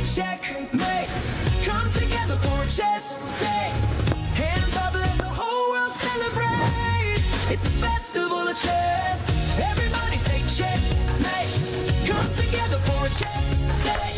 checkmate. Come together for a chess day. Hands up, let the whole world celebrate. It's a festival of chess. Everybody say checkmate. Come together for a chess day.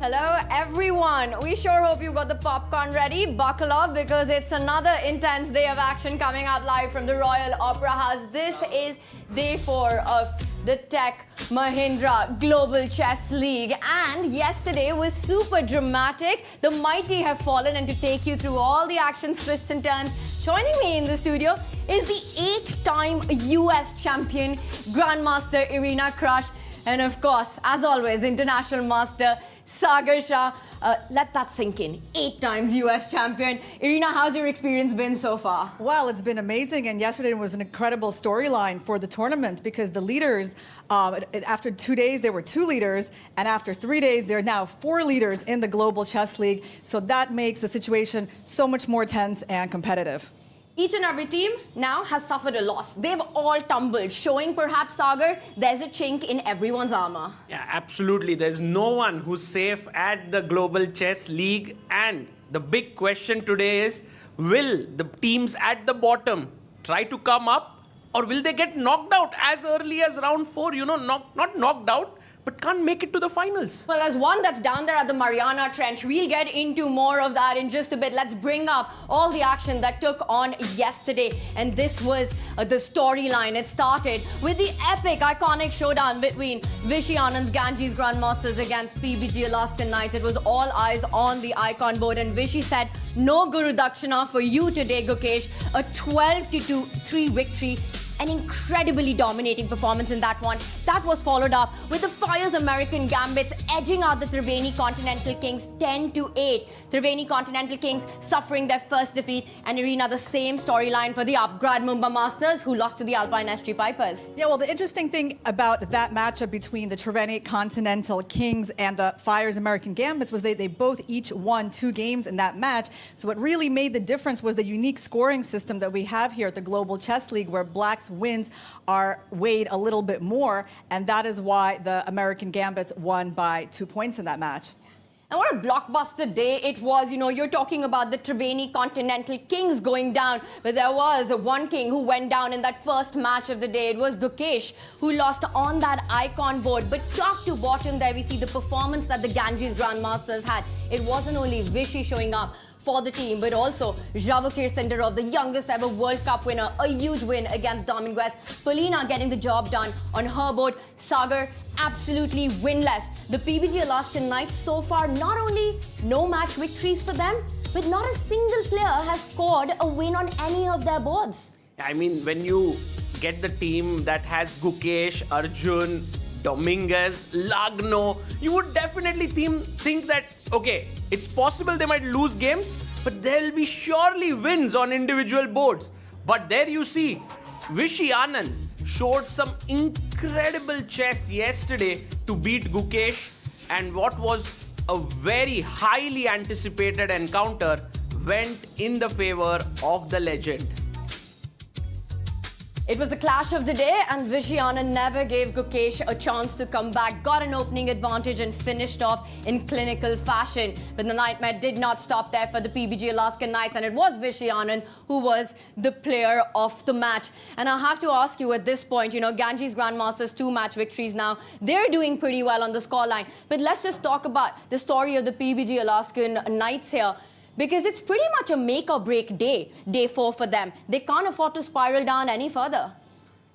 Hello everyone, we sure hope you got the popcorn ready. Buckle up because it's another intense day of action coming up live from the Royal Opera House. This is day 4 of the Tech Mahindra Global Chess League, and yesterday was super dramatic. The mighty have fallen, and to take you through all the actions, twists and turns, joining me in the studio is the 8-time US champion Grandmaster Irina Krush, and of course, as always, international master Sagar Shah. Let that sink in. 8 times US champion. Irina, how's your experience been so far? Well, it's been amazing, and yesterday was an incredible storyline for the tournament because the leaders, after 2 days, there were 2 leaders, and after 3 days, there are now 4 leaders in the Global Chess League. So that makes the situation so much more tense and competitive. Each and every team now has suffered a loss. They've all tumbled, showing perhaps, Sagar, there's a chink in everyone's armor. Yeah, absolutely. There's no one who's safe at the Global Chess League. And the big question today is, will the teams at the bottom try to come up, or will they get knocked out as early as round 4? You know, not knocked out, but can't make it to the finals. Well, there's one that's down there at the Mariana Trench. We'll get into more of that in just a bit. Let's bring up all the action that took on yesterday. And this was the storyline. It started with the epic, iconic showdown between Vishy Anand's Ganges Grandmasters against PBG Alaskan Knights. It was all eyes on the icon board, and Vishy said, no Guru Dakshina for you today, Gukesh. A 12-3 victory. An incredibly dominating performance in that one. That was followed up with the Fyers American Gambits edging out the Triveni Continental Kings 10-8. Triveni Continental Kings suffering their first defeat, and Irina, the same storyline for the Upgrad Mumba Masters, who lost to the Alpine SG Pipers. Yeah, well, the interesting thing about that matchup between the Triveni Continental Kings and the Fyers American Gambits was they both each won 2 games in that match. So what really made the difference was the unique scoring system that we have here at the Global Chess League, where Black's wins are weighed a little bit more, and that is why the American Gambits won by 2 points in that match. And what a blockbuster day it was. You know, you're talking about the Triveni Continental Kings going down, but there was one king who went down in that first match of the day. It was Gukesh, who lost on that icon board. But top to bottom there, we see the performance that the Ganges Grandmasters had. It wasn't only Vishy showing up for the team, but also Javakir Sindarov, the youngest ever World Cup winner, a huge win against Dominguez. Polina getting the job done on her board. Sagar absolutely winless. The PBG Alaskan Knights so far, not only no match victories for them, but not a single player has scored a win on any of their boards. I mean, when you get the team that has Gukesh, Arjun, Dominguez, Lagno, you would definitely think that, okay, it's possible they might lose games, but there'll be surely wins on individual boards. But there you see, Vishy Anand showed some incredible chess yesterday to beat Gukesh, and what was a very highly anticipated encounter went in the favor of the legend. It was the clash of the day, and Vishy Anand never gave Gukesh a chance to come back, got an opening advantage and finished off in clinical fashion. But the nightmare did not stop there for the PBG Alaskan Knights, and it was Vishy Anand who was the player of the match. And I have to ask you at this point, you know, Ganges Grandmasters 2 match victories now. They're doing pretty well on the scoreline. But let's just talk about the story of the PBG Alaskan Knights here, because it's pretty much a make or break day 4 for them. They can't afford to spiral down any further.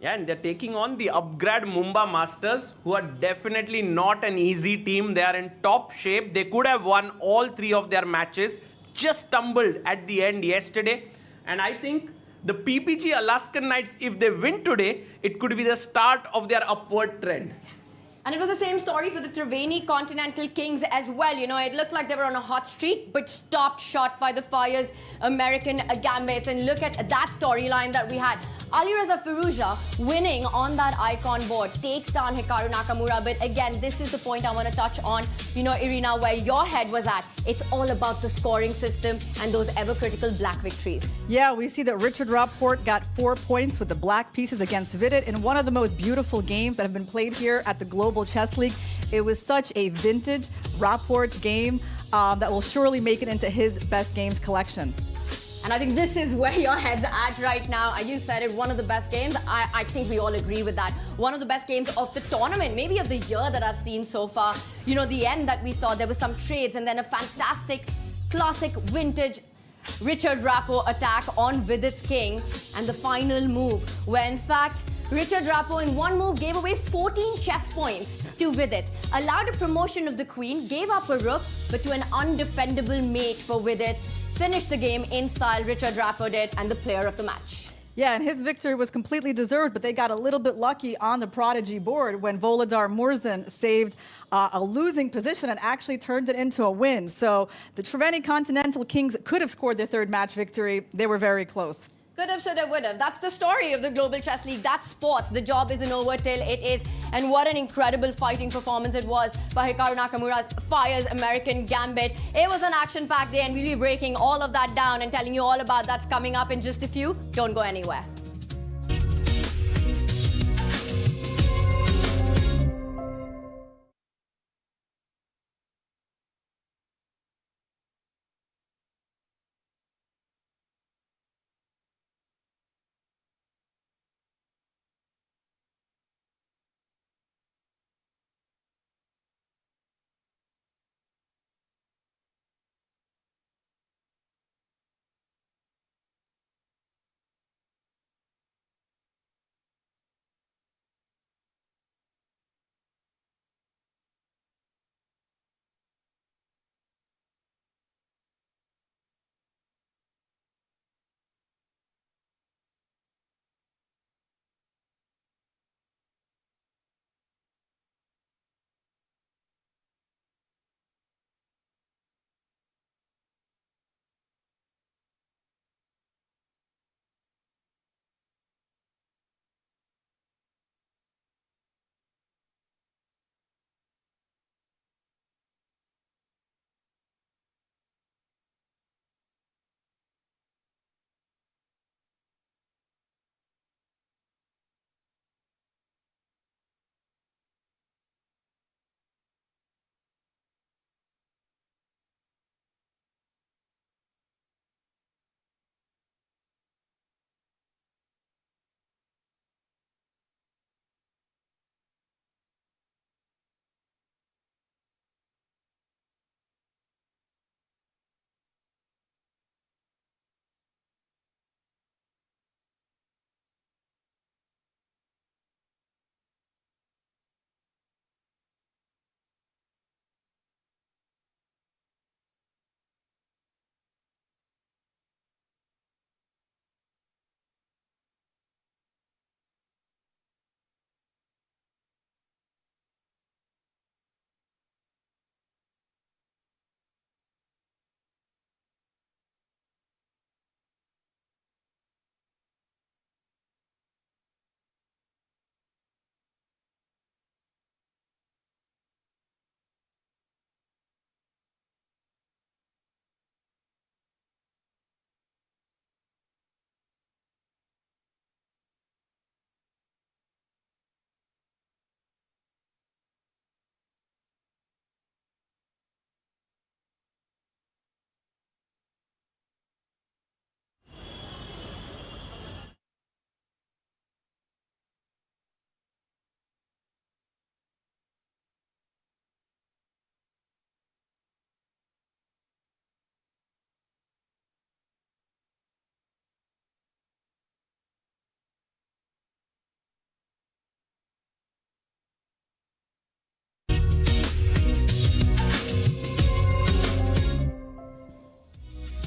Yeah, and they're taking on the Upgrad Mumba Masters, who are definitely not an easy team. They are in top shape. They could have won all 3 of their matches, just stumbled at the end yesterday. And I think the PPG Alaskan Knights, if they win today, it could be the start of their upward trend. And it was the same story for the Triveni Continental Kings as well. You know, it looked like they were on a hot streak, but stopped short by the Fyers American Gambits. And look at that storyline that we had. Alireza Firouzja winning on that icon board, takes down Hikaru Nakamura. But again, this is the point I want to touch on, you know, Irina, where your head was at. It's all about the scoring system and those ever-critical black victories. Yeah, we see that Richard Rapport got 4 points with the black pieces against Vidit in one of the most beautiful games that have been played here at the Global Chess League. It was such a vintage Rapport's game that will surely make it into his best games collection. And I think this is where your head's at right now. You said it, one of the best games. I think we all agree with that. One of the best games of the tournament, maybe of the year that I've seen so far. You know, the end that we saw, there was some trades and then a fantastic, classic, vintage Richard Rapport attack on Vidit's king. And the final move, where in fact, Richard Rapport in one move gave away 14 chess points to Vidit, allowed a promotion of the queen, gave up a rook, but to an undefendable mate for Vidit. Finished the game in style, Richard Rapport did, and the player of the match. Yeah, and his victory was completely deserved, but they got a little bit lucky on the Prodigy board when Volodar Murzin saved a losing position and actually turned it into a win. So the Triveni Continental Kings could have scored their third match victory. They were very close. Could have, should have, would have. That's the story of the Global Chess League. That's sports. The job isn't over till it is. And what an incredible fighting performance it was by Hikaru Nakamura's Fyers American Gambit. It was an action-packed day, and we'll be breaking all of that down and telling you all about that's coming up in just a few. Don't go anywhere.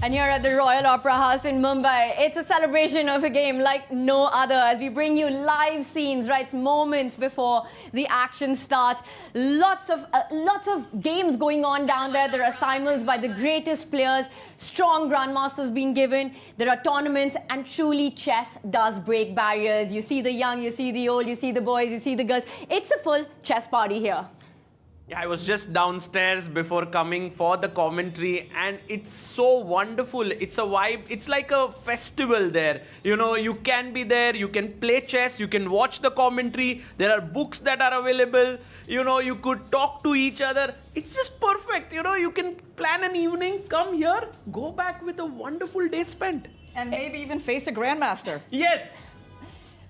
And here at the Royal Opera House in Mumbai, it's a celebration of a game like no other as we bring you live scenes, right, moments before the action starts. Lots of games going on down there. There are simuls by the greatest players, strong grandmasters being given. There are tournaments, and truly chess does break barriers. You see the young, you see the old, you see the boys, you see the girls. It's a full chess party here. Yeah, I was just downstairs before coming for the commentary, and it's so wonderful. It's a vibe. It's like a festival there. You know, you can be there, you can play chess, you can watch the commentary. There are books that are available. You know, you could talk to each other. It's just perfect. You know, you can plan an evening, come here, go back with a wonderful day spent. And maybe even face a grandmaster. Yes.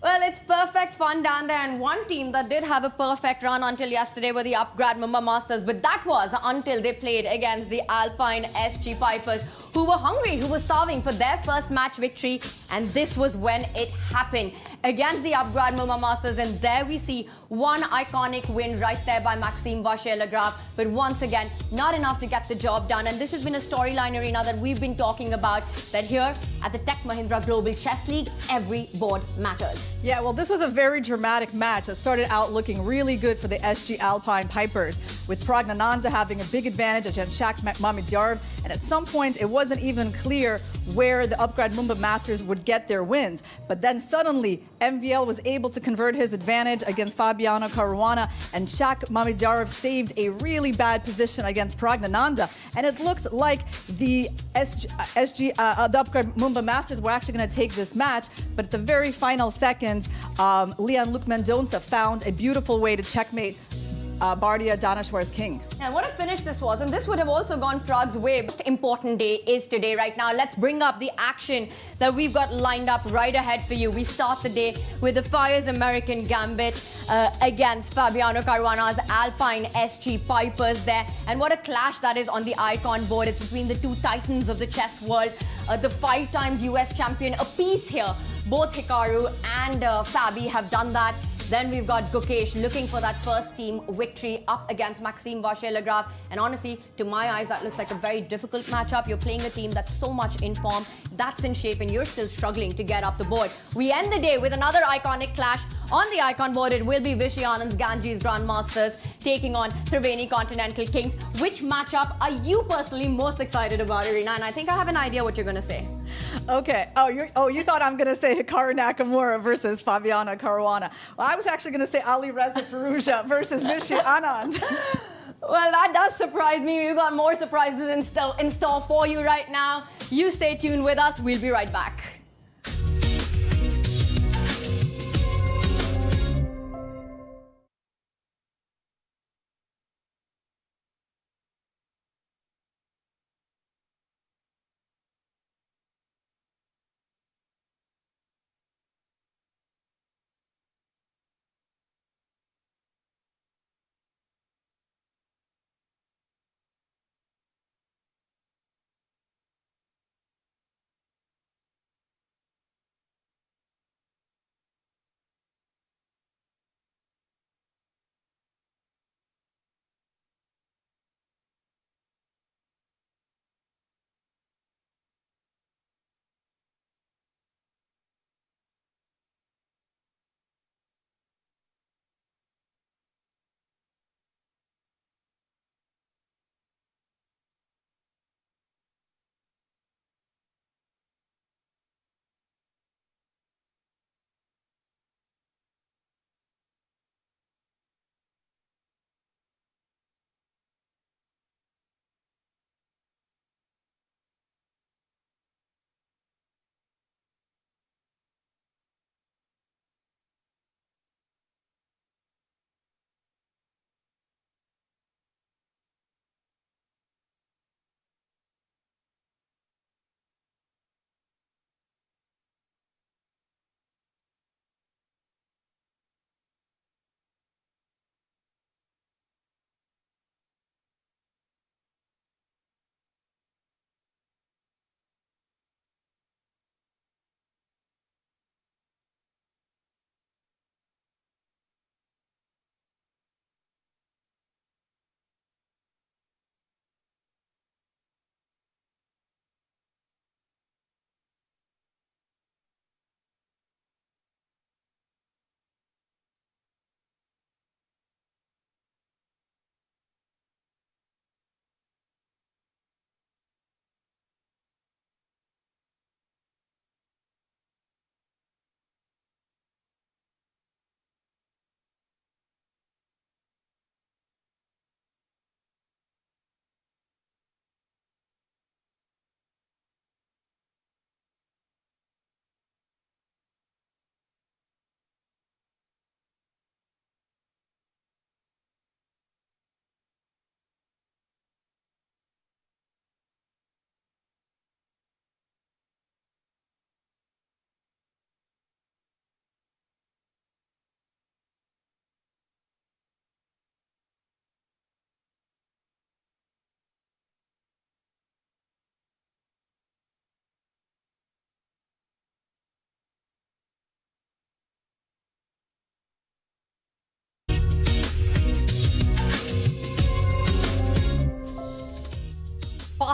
Well, it's perfect fun down there, and one team that did have a perfect run until yesterday were the Upgrad Mumba Masters, but that was until they played against the Alpine SG Pipers, who were hungry, who were starving for their first match victory, and this was when it happened against the Upgrad Mumba Masters, and there we see one iconic win right there by vachier-lagrave, but once again, not enough to get the job done, and this has been a storyline arena that we've been talking about, that here at the Tech Mahindra Global Chess League, every board matters. Yeah, well, this was a very dramatic match that started out looking really good for the SG Alpine Pipers, with Pragnananda having a big advantage against Shak Mamidjarv, and at some point it wasn't even clear where the Upgrad Mumba Masters would get their wins. But then suddenly, MVL was able to convert his advantage against Fabiano Caruana, and Shak Mamidjarv saved a really bad position against Pragnananda, and it looked like the the Upgrad Mumba Masters were actually going to take this match, but at the very final seconds, Leon Luke Mendonça found a beautiful way to checkmate Bardia Daneshwar's king. And what a finish this was, and this would have also gone Prag's way. Most important day is today. Right now, let's bring up the action that we've got lined up right ahead for you. We start the day with the Fyers American Gambit against Fabiano Caruana's Alpine SG Pipers there. And what a clash that is on the icon board. It's between the two titans of the chess world, the 5 times US champion apiece here. Both Hikaru and Fabi have done that. Then we've got Gukesh looking for that first team victory up against vachier-lagrave. And honestly, to my eyes, that looks like a very difficult matchup. You're playing a team that's so much in form, that's in shape, and you're still struggling to get up the board. We end the day with another iconic clash. On the icon board, it will be Vishy Anand's Ganges Grandmasters taking on Triveni Continental Kings. Which matchup are you personally most excited about, Irina? And I think I have an idea what you're going to say. Okay. You thought I'm going to say Hikaru Nakamura versus Fabiano Caruana. Well, I was actually going to say Ali Reza Firouzja versus Vishy Anand. Well, that does surprise me. We've got more surprises in store for you right now. You stay tuned with us. We'll be right back.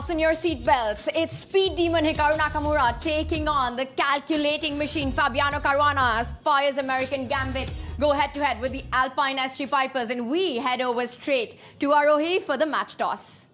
Fasten your seatbelts. It's speed demon Hikaru Nakamura taking on the calculating machine Fabiano Caruana as Fyers American Gambit go head-to-head with the Alpine SG Pipers, and we head over straight to Arohi for the match toss.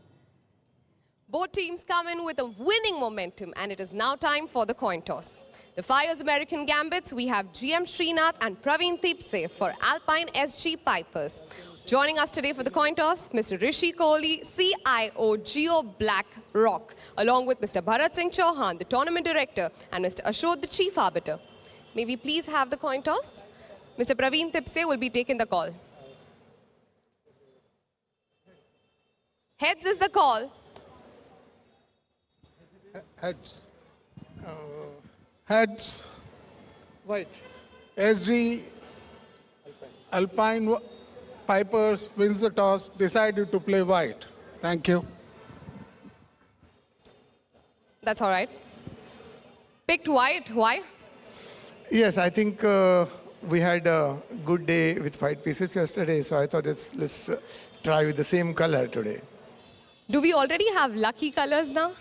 Both teams come in with a winning momentum, and it is now time for the coin toss. The Fyers American Gambits, we have GM Srinath and Praveen Tipse for Alpine SG Pipers. Joining us today for the coin toss, Mr. Rishi Kohli, CIO Geo Black Rock, along with Mr. Bharat Singh Chauhan, the tournament director, and Mr. Ashok, the chief arbiter. May we please have the coin toss? Mr. Praveen Tipse will be taking the call. Heads is the call. Heads. Heads. White. SG Alpine Pipers wins the toss, decided to play white. Thank you. That's all right. Picked white. Why? Yes, I think we had a good day with white pieces yesterday, so I thought let's try with the same color today. Do we already have lucky colors now?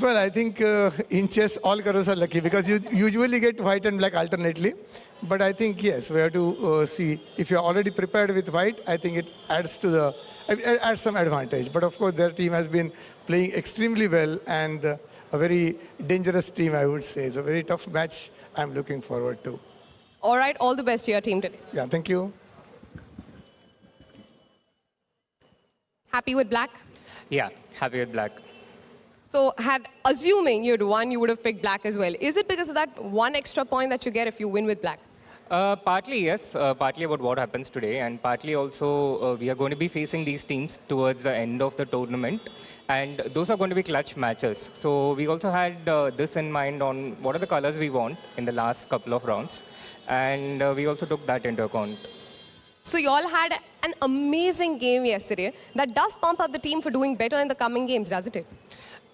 Well, I think in chess, all colors are lucky because you usually get white and black alternately. But I think, yes, we have to see if you're already prepared with white, I think it adds to adds some advantage. But of course, their team has been playing extremely well and a very dangerous team, I would say. It's a very tough match I'm looking forward to. All right, all the best to your team today. Yeah, thank you. Happy with black? Yeah, happy with black. So, assuming you'd won, you would have picked black as well. Is it because of that one extra point that you get if you win with black? Partly, yes. Partly about what happens today, and partly also we are going to be facing these teams towards the end of the tournament, and those are going to be clutch matches. So we also had this in mind on what are the colors we want in the last couple of rounds, and we also took that into account. So you all had an amazing game yesterday. That does pump up the team for doing better in the coming games, doesn't it?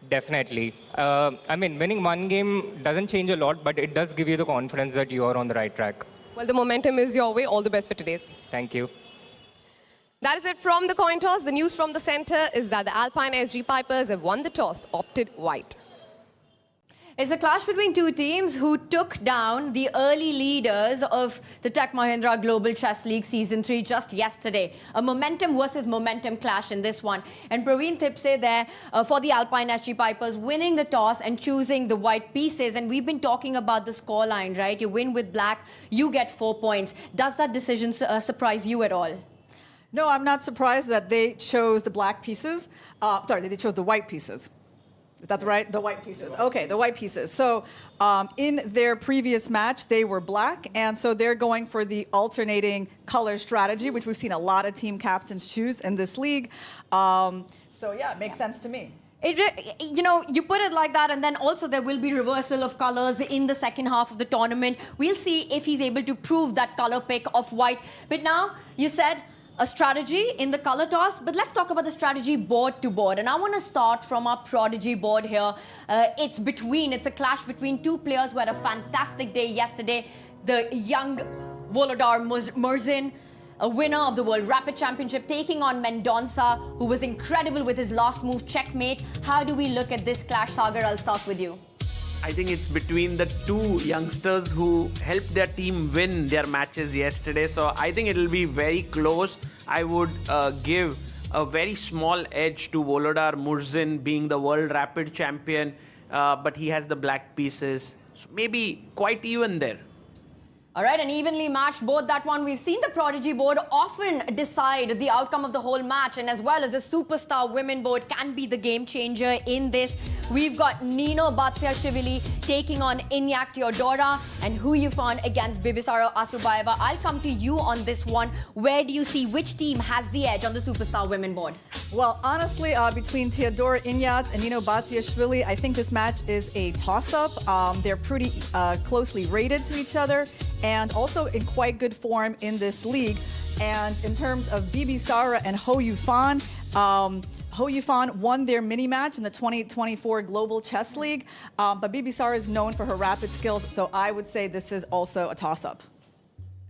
Definitely. I mean, winning one game doesn't change a lot, but it does give you the confidence that you are on the right track. Well, the momentum is your way. All the best for today's. Thank you. That is it from the coin toss. The news from the center is that the Alpine SG Pipers have won the toss, opted white. It's a clash between two teams who took down the early leaders of the Tech Mahindra Global Chess League Season 3 just yesterday. A momentum versus momentum clash in this one. And Praveen Tipse there for the Alpine SG Pipers winning the toss and choosing the white pieces. And we've been talking about the scoreline, right? You win with black, you get 4 points. Does that decision surprise you at all? No, I'm not surprised that they chose the black pieces. They chose the white pieces. Is that right? The white pieces. Okay, the white pieces. So in their previous match, they were black, and so they're going for the alternating color strategy, which we've seen a lot of team captains choose in this league. So yeah, it makes sense to me. You put it like that, and then also there will be reversal of colors in the second half of the tournament. We'll see if he's able to prove that color pick of white. But now, you said a strategy in the color toss, but let's talk about the strategy board to board. And I want to start from our prodigy board here. It's a clash between two players who had a fantastic day yesterday. The young Volodar Murzin, a winner of the World Rapid Championship, taking on Mendonça, who was incredible with his last move, checkmate. How do we look at this clash, Sagar? I'll start with you. I think it's between the two youngsters who helped their team win their matches yesterday. So I think it'll be very close. I would give a very small edge to Volodar Murzin being the World Rapid Champion, but he has the black pieces. So maybe quite even there. All right, an evenly matched board, that one. We've seen the prodigy board often decide the outcome of the whole match, and as well as the superstar women board can be the game changer in this. We've got Nino Batsiashvili taking on Inyak Teodora and Hu Yifan against Bibisara Asubayeva. I'll come to you on this one. Where do you see which team has the edge on the superstar women board? Well, honestly, between Teodora Inyat and Nino Batsiashvili, I think this match is a toss-up. They're pretty closely rated to each other and also in quite good form in this league. And in terms of Bibisara and Ho Yifan, Ho Yifan won their mini match in the 2024 Global Chess League, but Bibisara is known for her rapid skills, so I would say this is also a toss-up.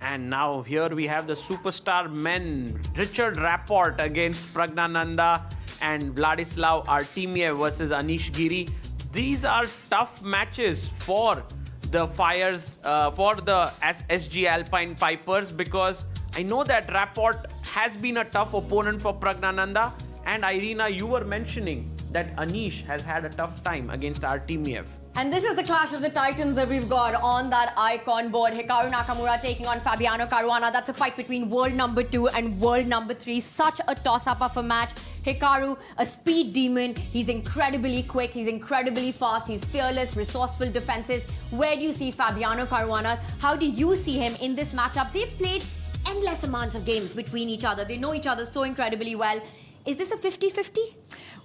And now here we have the superstar men, Richard Rapport against Pragnananda and Vladislav Artemiev versus Anish Giri. These are tough matches for the Fyers, for the SG Alpine Pipers, because I know that Rapport has been a tough opponent for Pragnananda. And Irina, you were mentioning that Anish has had a tough time against Artemiev. And this is the clash of the titans that we've got on that icon board. Hikaru Nakamura taking on Fabiano Caruana. That's a fight between world number 2 and world number 3. Such a toss-up of a match. Hikaru, a speed demon. He's incredibly quick. He's incredibly fast. He's fearless, resourceful defenses. Where do you see Fabiano Caruana? How do you see him in this matchup? They've played endless amounts of games between each other. They know each other so incredibly well. Is this a 50-50?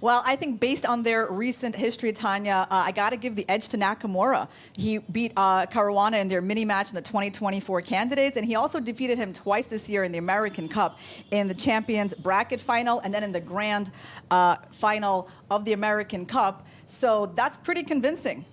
Well, I think based on their recent history, Tanya, I got to give the edge to Nakamura. He beat Caruana in their mini match in the 2024 candidates, and he also defeated him twice this year in the American Cup, in the Champions Bracket Final, and then in the Grand Final of the American Cup. So that's pretty convincing.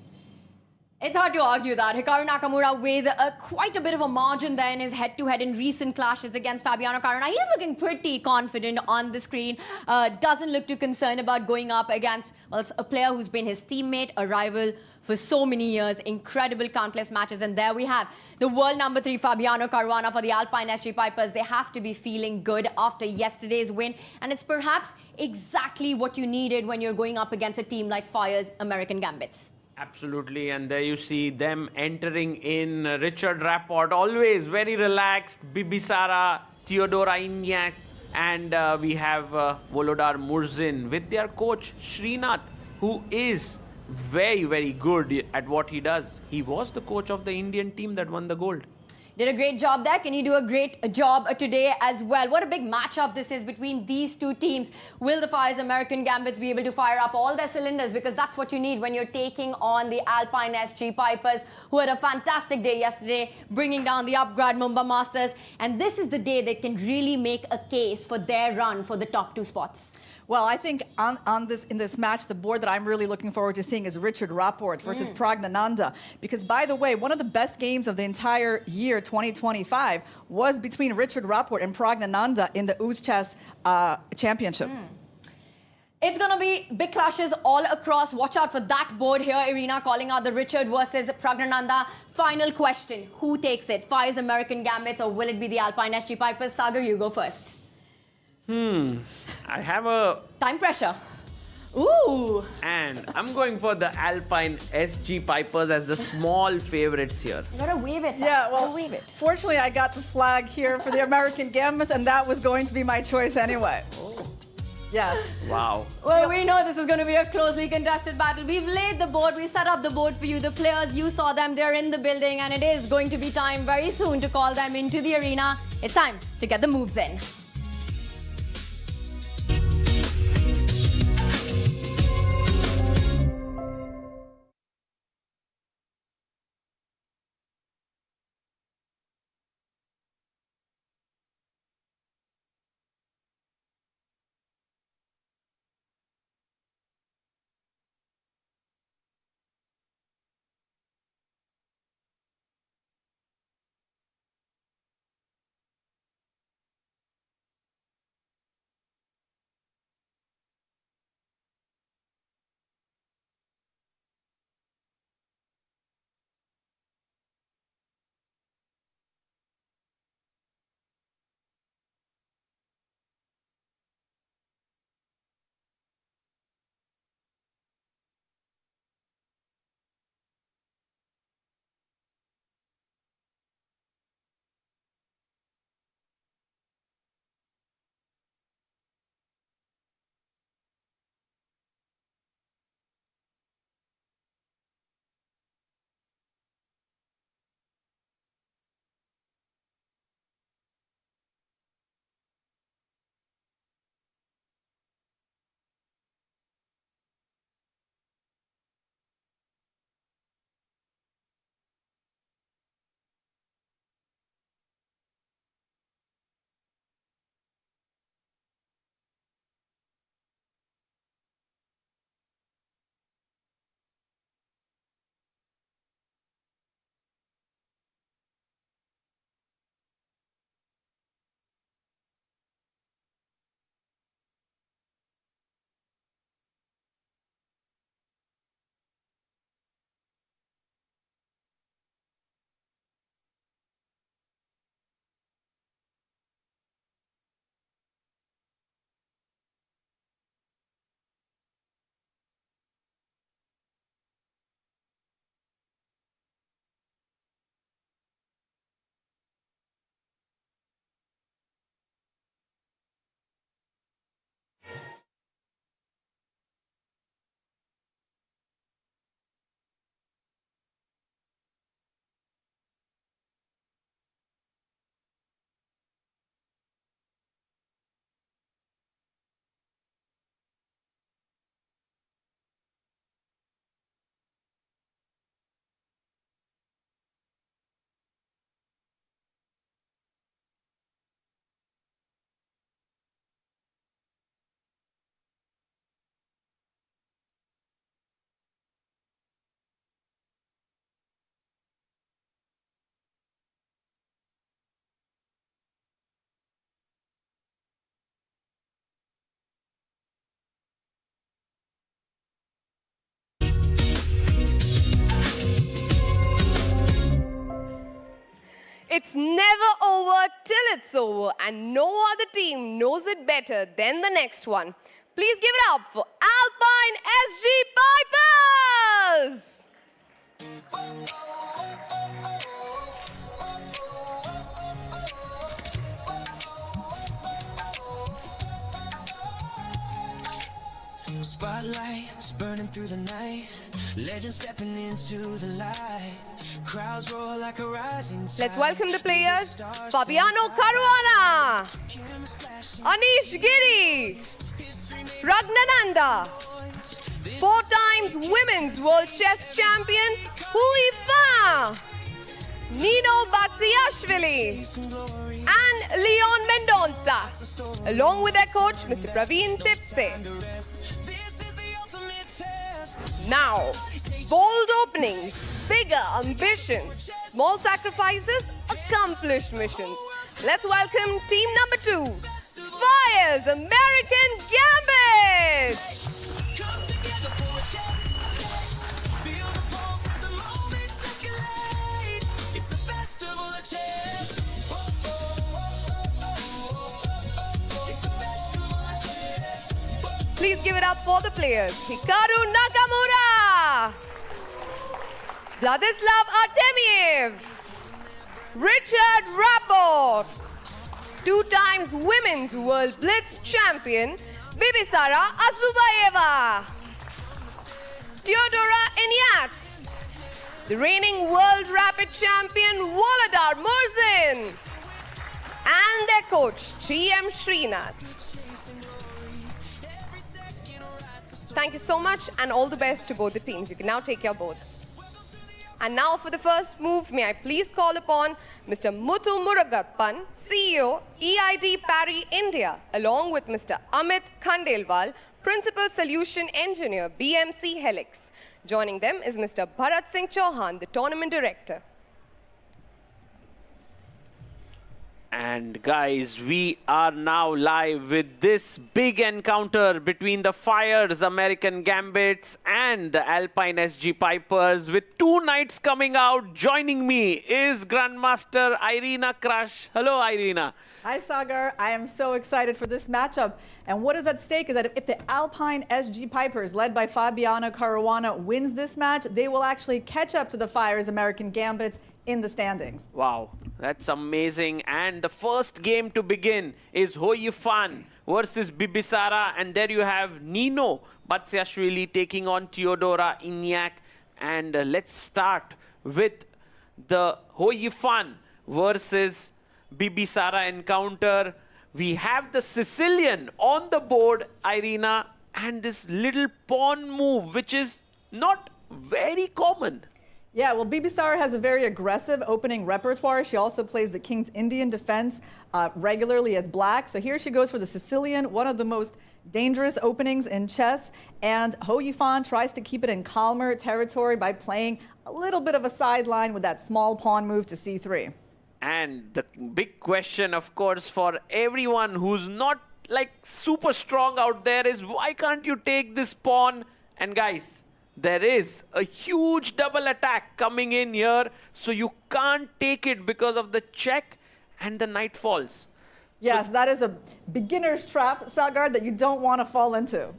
It's hard to argue that. Hikaru Nakamura with quite a bit of a margin there in his head-to-head in recent clashes against Fabiano Caruana. He's looking pretty confident on the screen. Doesn't look too concerned about going up against, well, a player who's been his teammate, a rival for so many years. Incredible countless matches. And there we have the world number 3, Fabiano Caruana, for the Alpine SG Pipers. They have to be feeling good after yesterday's win. And it's perhaps exactly what you needed when you're going up against a team like Fyers American Gambits. Absolutely, and there you see them entering in. Richard Rapport, always very relaxed. Bibisara, Theodora Inyak, and we have Volodar Murzin with their coach Srinath, who is very, very good at what he does. He was the coach of the Indian team that won the gold. Did a great job there. Can you do a great job today as well? What a big matchup this is between these two teams. Will the Fyers American Gambits be able to fire up all their cylinders? Because that's what you need when you're taking on the Alpine SG Pipers, who had a fantastic day yesterday, bringing down the Upgrad Mumba Masters. And this is the day they can really make a case for their run for the top 2 spots. Well, I think in this match, the board that I'm really looking forward to seeing is Richard Rapport versus Pragnananda. Because, by the way, one of the best games of the entire year, 2025, was between Richard Rapport and Pragnananda in the Chess Championship. It's going to be big clashes all across. Watch out for that board here, Irina, calling out the Richard versus Pragnananda. Final question, who takes it? Fyers American Gambits, or will it be the Alpine SG Pipers? Sagar, you go first. I have a... Time pressure. Ooh. And I'm going for the Alpine SG Pipers as the small favorites here. You gotta wave it. Yeah, well, wave it. Fortunately, I got the flag here for the American Gambits, and that was going to be my choice anyway. Yes. Wow. Well, we know this is going to be a closely contested battle. We've laid the board, we set up the board for you. The players, you saw them, they're in the building, and it is going to be time very soon to call them into the arena. It's time to get the moves in. It's never over till it's over, and no other team knows it better than the next one. Please give it up for Alpine SG Pipers! Spotlights burning through the night, legends stepping into the light, crowds roar like a rising tide. Let's welcome the players. Fabiano Caruana, Anish Giri, Ragnananda, 4 times Women's World Chess Champion, Hui Fa, Nino Batsiashvili, and Leon Mendonça, along with their coach, Mr. Praveen Tipse. Now, bold openings, bigger ambitions, small sacrifices, accomplished missions. Let's welcome team number 2, Fyers American Gambits! Come together for a chess day. Feel the pulse as the moments escalate. It's a festival of chess. It's a festival of chess. Please give it up for the players. Hikaru Nakamura, Vladislav Artemiev, Richard Rapport, 2 times Women's World Blitz Champion, Bibisara Azubayeva, Theodora Inyats, the reigning World Rapid Champion, Volodar Murzin, and their coach, GM Srinath. Thank you so much and all the best to both the teams. You can now take your boards. And now for the first move, may I please call upon Mr. Muthu Murugatpan, CEO, EID Parry India, along with Mr. Amit Khandelwal, Principal Solution Engineer, BMC Helix. Joining them is Mr. Bharat Singh Chauhan, the Tournament Director. And guys, we are now live with this big encounter between the Fyers American Gambits and the Alpine SG Pipers, with 2 knights coming out. Joining me is Grandmaster Irina Crush. Hello, Irina. Hi, Sagar. I am so excited for this matchup. And what is at stake is that if the Alpine SG Pipers, led by Fabiano Caruana, wins this match, they will actually catch up to the Fyers American Gambits in the standings. Wow, that's amazing. And the first game to begin is Ho Yifan versus Bibisara. And there you have Nino Batsiashvili taking on Theodora Inyak. And let's start with the Ho Yifan versus Bibisara encounter. We have the Sicilian on the board, Irina, and this little pawn move, which is not very common. Yeah, well, Bibisara has a very aggressive opening repertoire. She also plays the King's Indian defense regularly as black. So here she goes for the Sicilian, one of the most dangerous openings in chess. And Ho Yifan tries to keep it in calmer territory by playing a little bit of a sideline with that small pawn move to c3. And the big question, of course, for everyone who's not like super strong out there is, why can't you take this pawn? And guys, there is a huge double attack coming in here, so you can't take it because of the check and the knight falls. Yes, that is a beginner's trap, Sagar, that you don't want to fall into.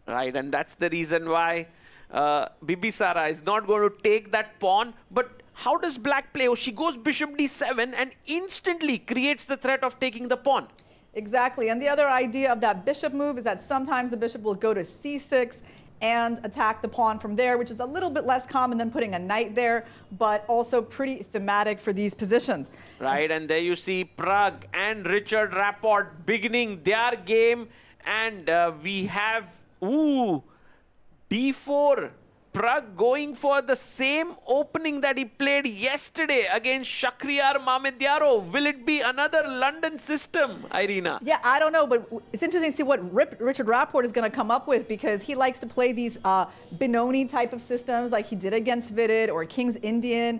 Right, and that's the reason why Bibisara is not going to take that pawn. But how does black play? Oh, she goes bishop d7 and instantly creates the threat of taking the pawn. Exactly, and the other idea of that bishop move is that sometimes the bishop will go to c6 and attack the pawn from there, which is a little bit less common than putting a knight there, but also pretty thematic for these positions. Right, and there you see Prague and Richard Rapport beginning their game, and we have, d4. Prague going for the same opening that he played yesterday against Shakhriyar Mamedyaro. Will it be another London system, Irina? Yeah, I don't know, but it's interesting to see what Richard Rapport is going to come up with, because he likes to play these Benoni type of systems like he did against Vidit or King's Indian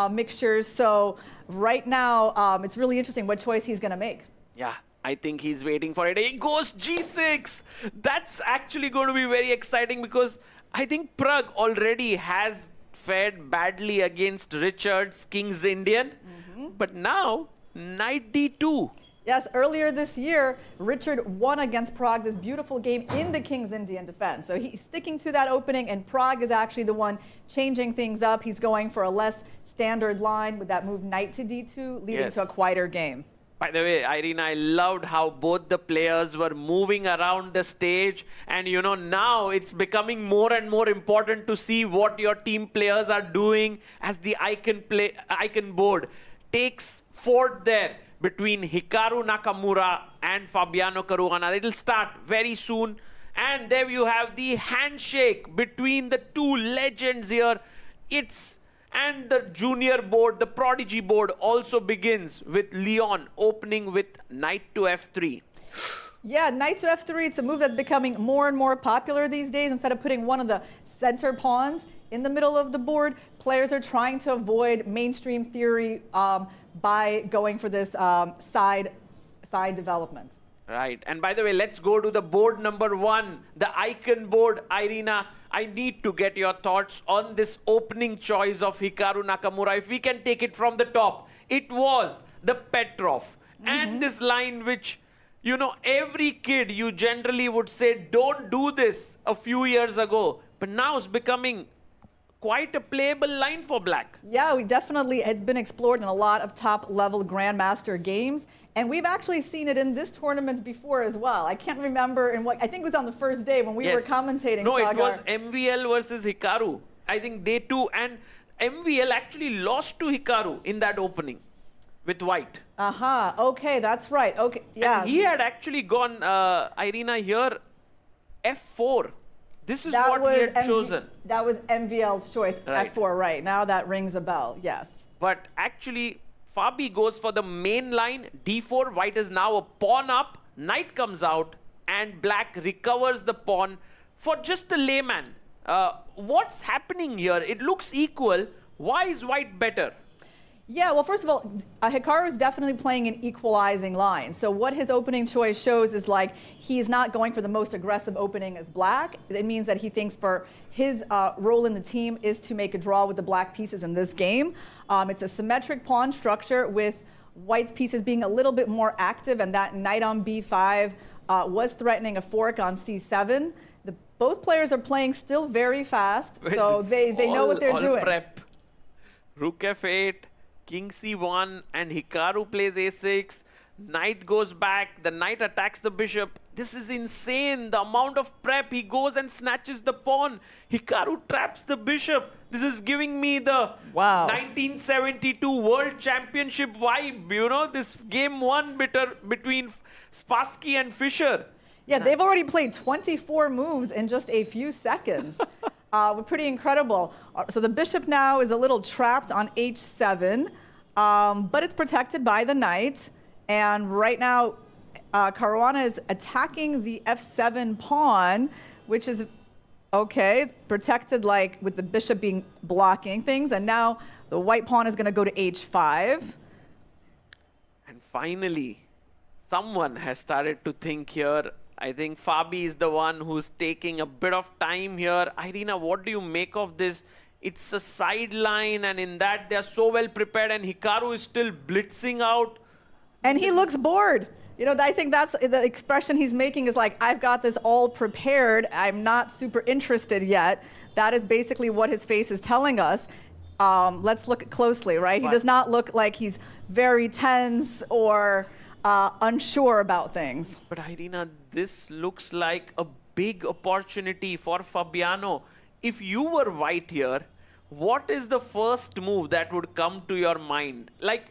mixtures. So right now, it's really interesting what choice he's going to make. Yeah, I think he's waiting for it. He goes g6. That's actually going to be very exciting, because I think Prague already has fared badly against Richard's King's Indian. But now, knight d2. Yes, earlier this year, Richard won against Prague this beautiful game in the King's Indian defense. So he's sticking to that opening, and Prague is actually the one changing things up. He's going for a less standard line with that move knight to d2, leading to a quieter game. By the way, Irina, I loved how both the players were moving around the stage. And, you know, now it's becoming more and more important to see what your team players are doing as the icon board takes forth there between Hikaru Nakamura and Fabiano Caruana. It'll start very soon. And there you have the handshake between the two legends here. And the junior board, the prodigy board, also begins with Leon opening with knight to f3. Yeah, knight to f3, it's a move that's becoming more and more popular these days. Instead of putting one of the center pawns in the middle of the board, players are trying to avoid mainstream theory by going for this side development. Right. And by the way, let's go to the board number 1, the icon board. Irina, I need to get your thoughts on this opening choice of Hikaru Nakamura. If we can take it from the top, it was the Petrov. And this line which, you know, every kid you generally would say, don't do this a few years ago. But now it's becoming quite a playable line for black. Yeah, it's been explored in a lot of top-level Grandmaster games. And we've actually seen it in this tournament before as well. I can't remember I think it was on the first day when we were commentating. No, Sagar. it was MVL versus Hikaru. I think day 2. And MVL actually lost to Hikaru in that opening with white. Okay, that's right. Okay, yeah. And he had actually gone, Irina, here, f4. This is what he had chosen. That was MVL's choice, Right. f4, right. Now that rings a bell, yes. But actually, Fabi goes for the main line, d4. White is now a pawn up. Knight comes out, and black recovers the pawn for just a layman. What's happening here? It looks equal. Why is white better? Yeah, well, first of all, Hikaru is definitely playing an equalizing line. So what his opening choice shows is like he's not going for the most aggressive opening as black. It means that he thinks for his role in the team is to make a draw with the black pieces in this game. It's a symmetric pawn structure with white's pieces being a little bit more active, and that knight on b5 was threatening a fork on c7. Both players are playing still very fast, so they know what they're doing. Prep. Rook f8. King c1, and Hikaru plays a6. Knight goes back. The knight attacks the bishop. This is insane. The amount of prep. He goes and snatches the pawn. Hikaru traps the bishop. This is giving me the 1972 World Championship vibe. You know, this game 1 between Spassky and Fischer. Yeah, they've already played 24 moves in just a few seconds. Pretty incredible. So the bishop now is a little trapped on h7, but it's protected by the knight. And right now, Caruana is attacking the f7 pawn, which is okay. It's protected like with the bishop being blocking things. And now the white pawn is going to go to h5. And finally, someone has started to think here. I think Fabi is the one who's taking a bit of time here. Irina, what do you make of this? It's a sideline, and in that they're so well prepared, and Hikaru is still blitzing out. And he looks bored. You know, I think that's the expression he's making is like, I've got this all prepared. I'm not super interested yet. That is basically what his face is telling us. Let's look closely, right? He does not look like he's very tense or unsure about things. But Irina, this looks like a big opportunity for Fabiano. If you were white here, what is the first move that would come to your mind? Like,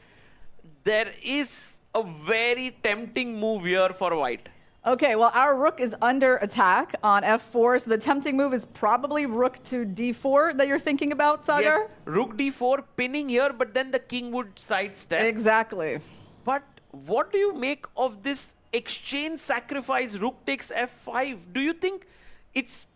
there is a very tempting move here for white. Okay, well, our rook is under attack on f4, so the tempting move is probably rook to d4 that you're thinking about, Sagar? Yes, rook d4, pinning here, but then the king would sidestep. Exactly. But what do you make of this exchange sacrifice, rook takes f5? Do you think it's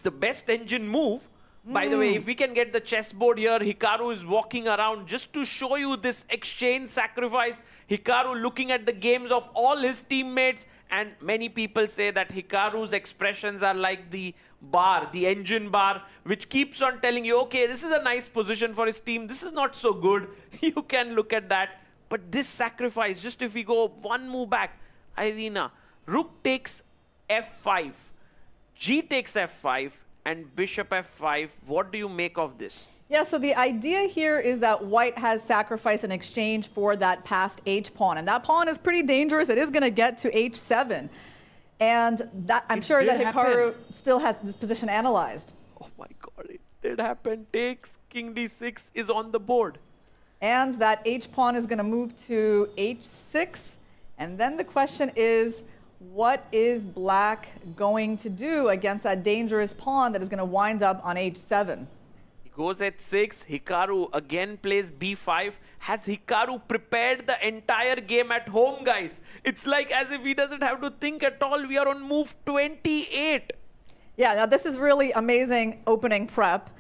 the best engine move, By the way, if we can get the chessboard here, Hikaru is walking around just to show you this exchange sacrifice. Hikaru looking at the games of all his teammates, and many people say that Hikaru's expressions are like the bar, the engine bar, which keeps on telling you, okay, this is a nice position for his team. This is not so good. You can look at that. But this sacrifice, just if we go one move back, Irina, rook takes f5, g takes f5, and bishop f5. What do you make of this? Yeah, so the idea here is that white has sacrificed in exchange for that passed h pawn. And that pawn is pretty dangerous. It is going to get to h7. And that, I'm sure that Hikaru still has this position analyzed. Oh my god, it did happen. Takes, king d6 is on the board. And that h pawn is going to move to h6. And then the question is, what is black going to do against that dangerous pawn that is going to wind up on h7? He goes at 6. Hikaru again plays b5. Has Hikaru prepared the entire game at home, guys? It's like as if he doesn't have to think at all. We are on move 28. Yeah, now this is really amazing opening prep.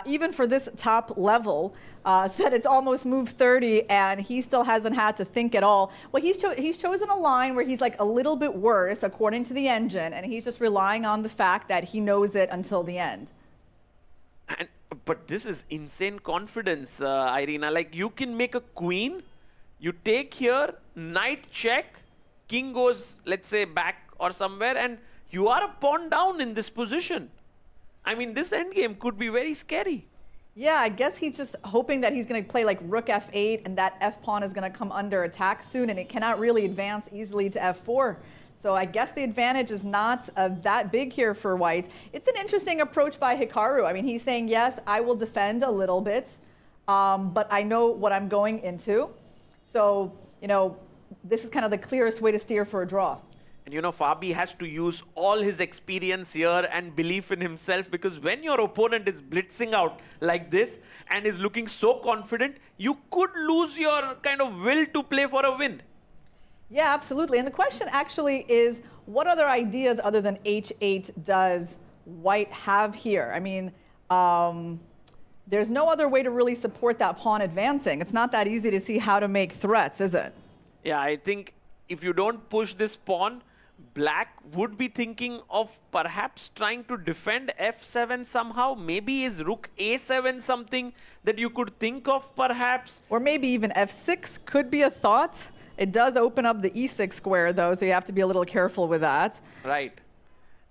Even for this top level, that it's almost move 30 and he still hasn't had to think at all. Well, he's chosen a line where he's like a little bit worse according to the engine, and he's just relying on the fact that he knows it until the end. But this is insane confidence, Irina. Like, you can make a queen, you take here, knight check, king goes, let's say, back or somewhere, and you are a pawn down in this position. I mean, this endgame could be very scary. Yeah, I guess he's just hoping that he's going to play like rook f8 and that f pawn is going to come under attack soon, and it cannot really advance easily to f4. So I guess the advantage is not that big here for white. It's an interesting approach by Hikaru. I mean, he's saying, yes, I will defend a little bit, but I know what I'm going into. So, you know, this is kind of the clearest way to steer for a draw. And you know, Fabi has to use all his experience here and belief in himself, because when your opponent is blitzing out like this and is looking so confident, you could lose your kind of will to play for a win. Yeah, absolutely. And the question actually is, what other ideas other than h8 does white have here? I mean, there's no other way to really support that pawn advancing. It's not that easy to see how to make threats, is it? Yeah, I think if you don't push this pawn, black would be thinking of perhaps trying to defend f7 somehow. Maybe is rook a7 something that you could think of perhaps? Or maybe even f6 could be a thought. It does open up the e6 square though, so you have to be a little careful with that. Right.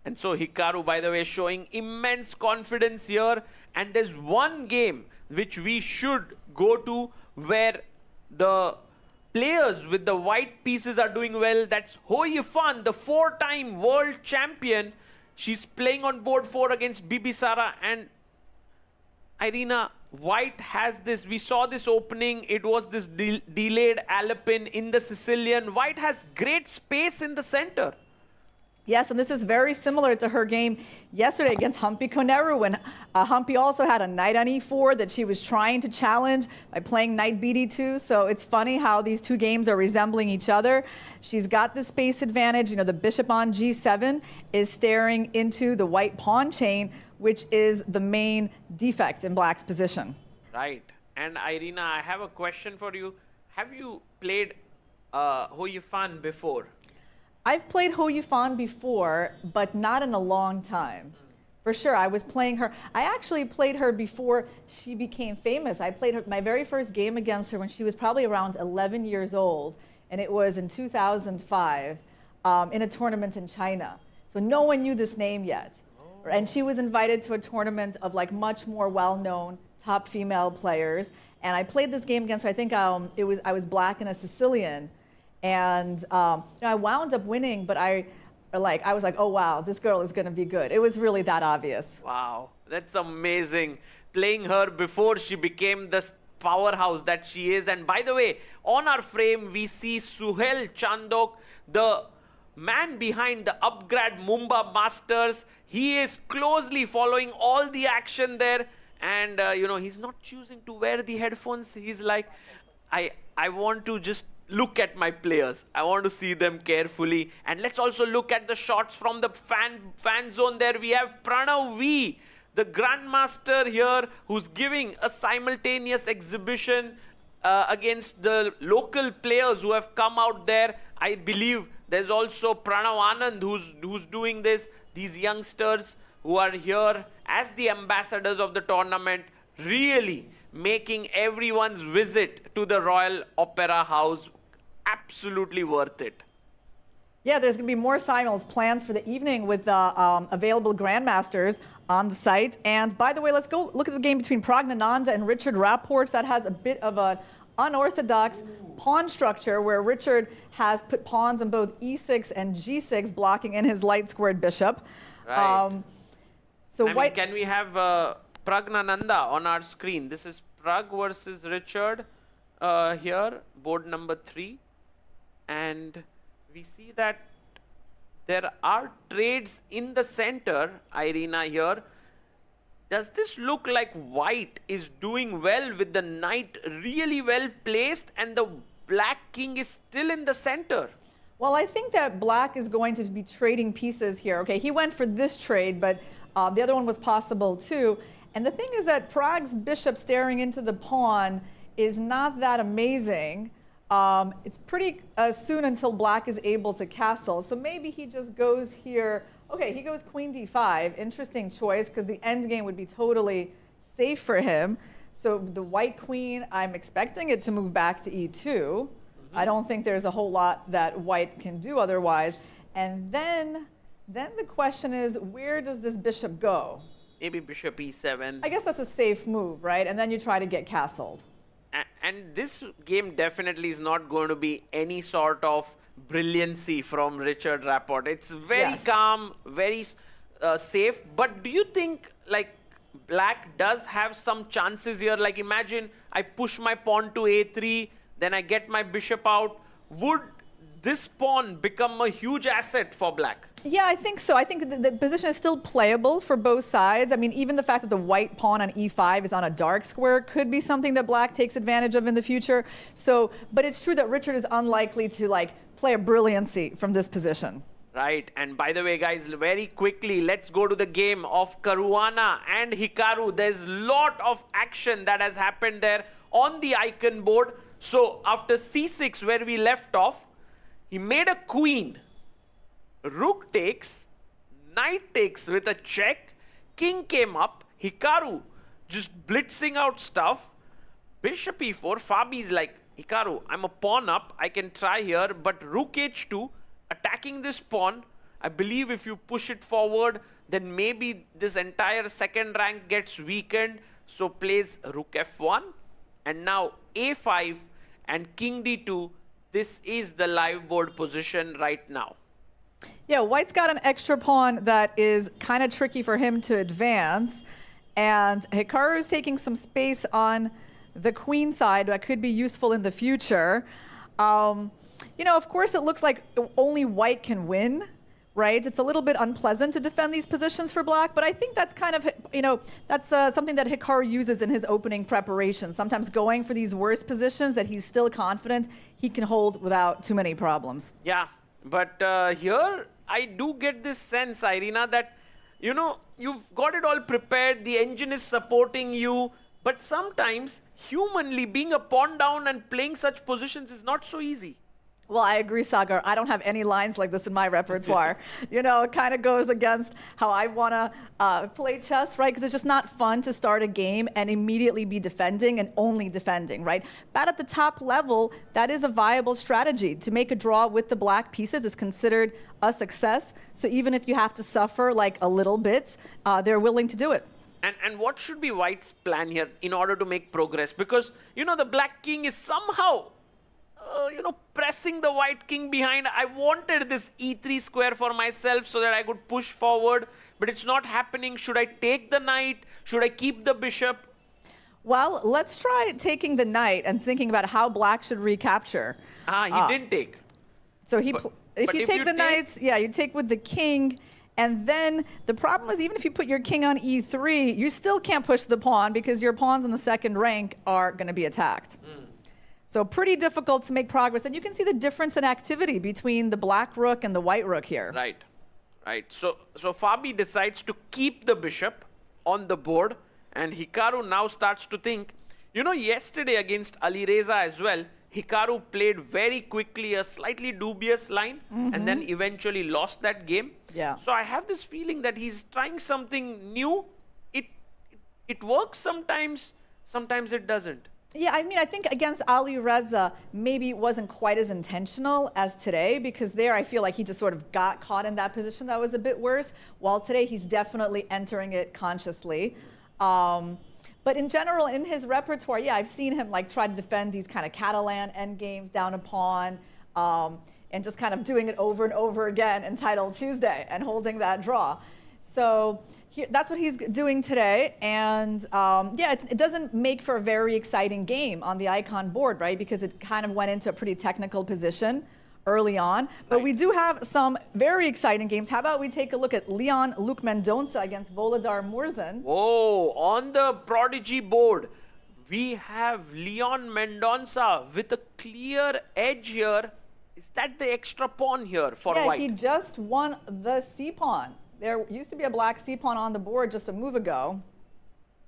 And so Hikaru, by the way, showing immense confidence here. And there's one game which we should go to where the players with the white pieces are doing well. That's Ho Yifan, the 4-time world champion. She's playing on board 4 against Bibisara. And Irina, white has this. We saw this opening. It was this delayed Alpine in the Sicilian. White has great space in the center. Yes, and this is very similar to her game yesterday against Humpy Koneru, when Humpy also had a knight on e4 that she was trying to challenge by playing knight bd2. So it's funny how these two games are resembling each other. She's got the space advantage. You know, the bishop on g7 is staring into the white pawn chain, which is the main defect in black's position. Right. And Irina, I have a question for you. Have you played Ho Yifan before? I've played Ho Yifan before, but not in a long time. For sure, I was playing her. I actually played her before she became famous. I played her, my very first game against her when she was probably around 11 years old, and it was in 2005 in a tournament in China. So no one knew this name yet. And she was invited to a tournament of like much more well-known top female players. And I played this game against her. I think I was black and a Sicilian. And you know, I wound up winning, but I was like, oh wow, this girl is going to be good. It was really that obvious. Wow, that's amazing. Playing her before she became the powerhouse that she is. And by the way, on our frame, we see Suhail Chandok, the man behind the Upgrad Mumba Masters. He is closely following all the action there. And, you know, he's not choosing to wear the headphones. He's like, I want to just look at my players. I want to see them carefully. And let's also look at the shots from the fan zone there. We have Pranav V, the Grandmaster here who's giving a simultaneous exhibition against the local players who have come out there. I believe there's also Pranav Anand who's doing this. These youngsters who are here as the ambassadors of the tournament, really making everyone's visit to the Royal Opera House absolutely worth it. Yeah, there's going to be more simuls planned for the evening with available Grandmasters on the site. And by the way, let's go look at the game between Pragnananda and Richard Rapport. That has a bit of an unorthodox pawn structure where Richard has put pawns on both e6 and g6, blocking in his light squared bishop. Right. So I mean, can we have Pragnananda on our screen? This is Prag versus Richard here, board number 3. And we see that there are trades in the center, Irina, here. Does this look like white is doing well with the knight really well placed and the black king is still in the center? Well, I think that black is going to be trading pieces here. Okay, he went for this trade, but the other one was possible too. And the thing is that Prag's bishop staring into the pawn is not that amazing. It's pretty soon until black is able to castle. So maybe he just goes here. Okay, he goes queen d5. Interesting choice because the endgame would be totally safe for him. So the white queen, I'm expecting it to move back to e2. I don't think there's a whole lot that white can do otherwise. And then the question is, where does this bishop go? Maybe bishop e7. I guess that's a safe move, right? And then you try to get castled. And this game definitely is not going to be any sort of brilliancy from Richard Rapport. It's very calm, very safe. But do you think like black does have some chances here? Like imagine I push my pawn to a3, then I get my bishop out. Would this pawn become a huge asset for black? Yeah, I think so. I think the position is still playable for both sides. I mean, even the fact that the white pawn on e5 is on a dark square could be something that black takes advantage of in the future. So, but it's true that Richard is unlikely to like play a brilliancy from this position. Right. And by the way, guys, very quickly, let's go to the game of Caruana and Hikaru. There's a lot of action that has happened there on the icon board. So after c6, where we left off, he made a queen. Rook takes, knight takes with a check, king came up, Hikaru just blitzing out stuff, bishop e4, Fabi's like, Hikaru, I'm a pawn up, I can try here, but rook h2, attacking this pawn, I believe if you push it forward, then maybe this entire second rank gets weakened, so plays rook f1, and now a5 and king d2, this is the live board position right now. Yeah, white's got an extra pawn that is kind of tricky for him to advance. And Hikaru is taking some space on the queen side that could be useful in the future. You know, of course, it looks like only white can win, right? It's a little bit unpleasant to defend these positions for black, but I think that's kind of, you know, that's something that Hikaru uses in his opening preparation. Sometimes going for these worse positions that he's still confident he can hold without too many problems. Yeah, but here I do get this sense, Irina, that, you know, you've got it all prepared, the engine is supporting you, but sometimes humanly being a pawn down and playing such positions is not so easy. Well, I agree, Sagar. I don't have any lines like this in my repertoire. You know, it kind of goes against how I want to play chess, right? Because it's just not fun to start a game and immediately be defending and only defending, right? But at the top level, that is a viable strategy. To make a draw with the black pieces is considered a success. So even if you have to suffer like a little bit, they're willing to do it. And what should be white's plan here in order to make progress? Because, you know, the black king is somehow you know, pressing the white king behind. I wanted this e3 square for myself so that I could push forward, but it's not happening. Should I take the knight? Should I keep the bishop? Well, let's try taking the knight and thinking about how black should recapture. He didn't take. So if you take the knights, yeah, you take with the king. And then the problem is, even if you put your king on e3, you still can't push the pawn because your pawns in the second rank are going to be attacked. So pretty difficult to make progress. And you can see the difference in activity between the black rook and the white rook here. Right, right. So Fabi decides to keep the bishop. on the board. And Hikaru now starts to think, you know, yesterday against Alireza as well, Hikaru played very quickly a slightly dubious line and then eventually lost that game. Yeah. So I have this feeling that he's trying something new. It works sometimes, sometimes it doesn't. Yeah, I mean, I think against Ali Reza, maybe it wasn't quite as intentional as today, because there I feel like he just sort of got caught in that position that was a bit worse, while today he's definitely entering it consciously. But in general, in his repertoire, yeah, I've seen him like try to defend these kind of Catalan endgames down a pawn, and just kind of doing it over and over again in Title Tuesday and holding that draw. So that's what he's doing today. And yeah, it doesn't make for a very exciting game on the icon board, right? Because it kind of went into a pretty technical position early on. But we do have some very exciting games. How about we take a look at Leon Luke Mendonça against Volodar Murzin? Oh, on the Prodigy board, we have Leon Mendonça with a clear edge here. Is that the extra pawn here for white? Yeah, he just won the c-pawn. There used to be a black c-pawn on the board just a move ago.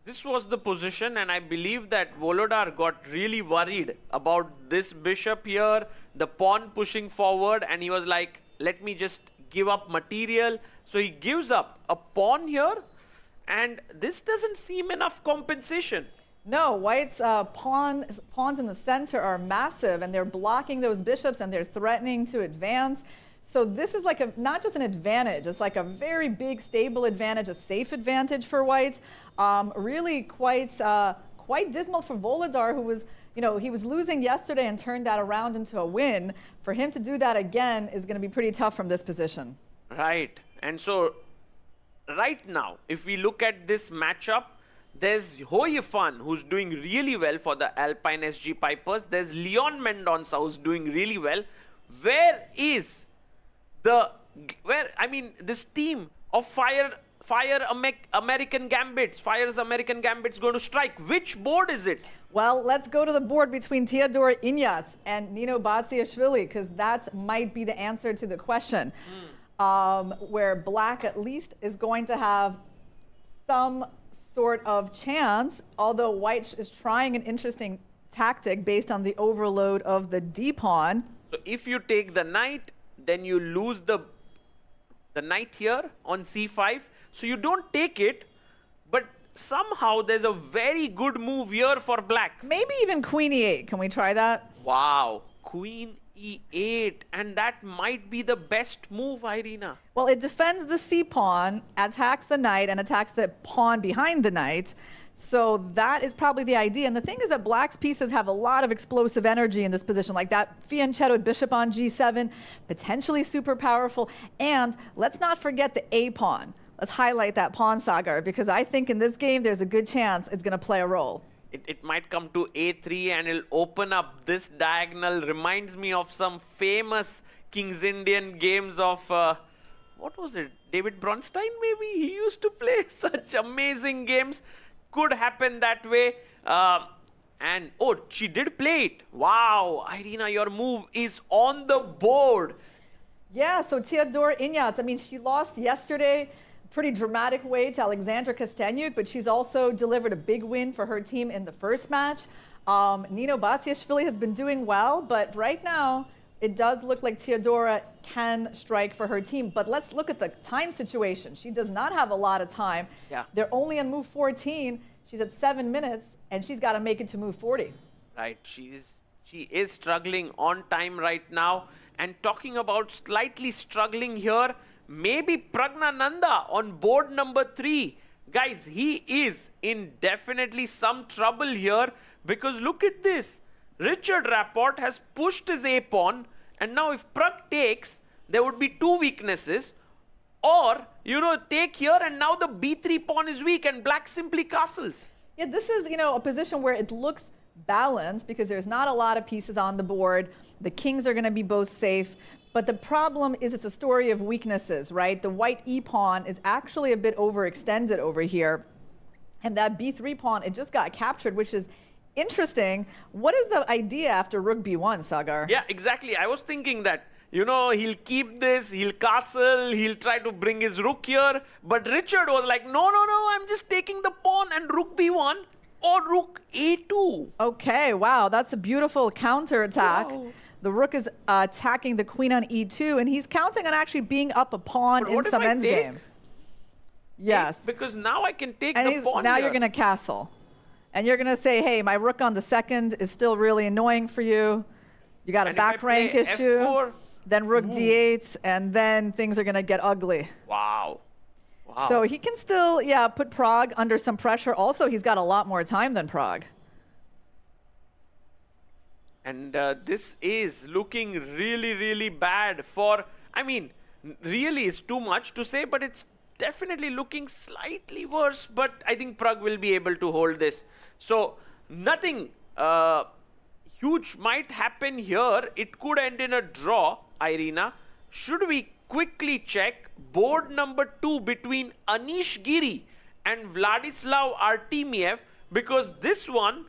This was the position, and I believe that Volodar got really worried about this bishop here, the pawn pushing forward, and he was like, let me just give up material. So he gives up a pawn here, and this doesn't seem enough compensation. No, White's pawns in the center are massive, and they're blocking those bishops, and they're threatening to advance. So this is like not just an advantage, it's like a very big stable advantage, a safe advantage for White. Really quite dismal for Volodar, who was, you know, he was losing yesterday and turned that around into a win. For him to do that again is going to be pretty tough from this position. Right. And so right now, if we look at this matchup, there's Hoyefan, who's doing really well for the Alpine SG Pipers. There's Leon Mendonça, who's doing really well. Where is this team of Fyers American Gambits going to strike? Which board is it? Well, let's go to the board between Teodor Ignác and Nino Batsiashvili, because that might be the answer to the question. Where black at least is going to have some sort of chance, although white is trying an interesting tactic based on the overload of the d-pawn. So if you take the knight, then you lose the knight here on c5. So you don't take it, but somehow there's a very good move here for black. Maybe even queen e8. Can we try that? Wow, queen e8, and that might be the best move, Irina. Well, it defends the c-pawn, attacks the knight, and attacks the pawn behind the knight. So that is probably the idea. And the thing is that black's pieces have a lot of explosive energy in this position, like that fianchettoed bishop on g7, potentially super powerful. And let's not forget the a-pawn. Let's highlight that pawn, Sagar, because I think in this game there's a good chance it's going to play a role. It might come to a3 and it'll open up this diagonal. Reminds me of some famous King's Indian games of, what was it, David Bronstein maybe? He used to play such amazing games. Could happen that way. And oh, she did play it. Wow, Irina, your move is on the board. Yeah, so Teodor Ignác, I mean, she lost yesterday, pretty dramatic way, to Alexandra Kosteniuk, but she's also delivered a big win for her team in the first match. Nino Batsiashvili has been doing well, but right now it does look like Teodora can strike for her team. But let's look at the time situation. She does not have a lot of time. Yeah. They're only on move 14. She's at 7 minutes, and she's got to make it to move 40. Right, she is struggling on time right now. And talking about slightly struggling here, maybe Pragnananda on board number 3. Guys, he is in definitely some trouble here, because look at this. Richard Rapport has pushed his a-pawn, and now if Prag takes, there would be 2 weaknesses. Or, you know, take here, and now the b3 pawn is weak, and black simply castles. Yeah, this is, you know, a position where it looks balanced because there's not a lot of pieces on the board. The kings are going to be both safe. But the problem is it's a story of weaknesses, right? The white e-pawn is actually a bit overextended over here. And that b3 pawn, it just got captured, which is interesting. What is the idea after rook b1, Sagar? Yeah, exactly. I was thinking that you know, he'll keep this, he'll castle, he'll try to bring his rook here. But Richard was like, no, I'm just taking the pawn and rook b1 or rook a2. Okay, wow, that's a beautiful counterattack. Wow. The rook is attacking the queen on e2, and he's counting on actually being up a pawn But in what if some I take? endgame. Yes. Because now I can take And the pawn now here. you're going to castle. And you're going to say, hey, my rook on the second is still really annoying for you. You got a And if I back rank play issue. F4, then rook d8, and then things are going to get ugly. wow. So he can still, put Prague under some pressure. Also, he's got a lot more time than Prague. And this is looking really, really bad for, I mean, really is too much to say, but it's definitely looking slightly worse. But I think Prague will be able to hold this. So nothing huge might happen here. It could end in a draw, Irina. Should we quickly check board number 2 between Anish Giri and Vladislav Artemiev? Because this one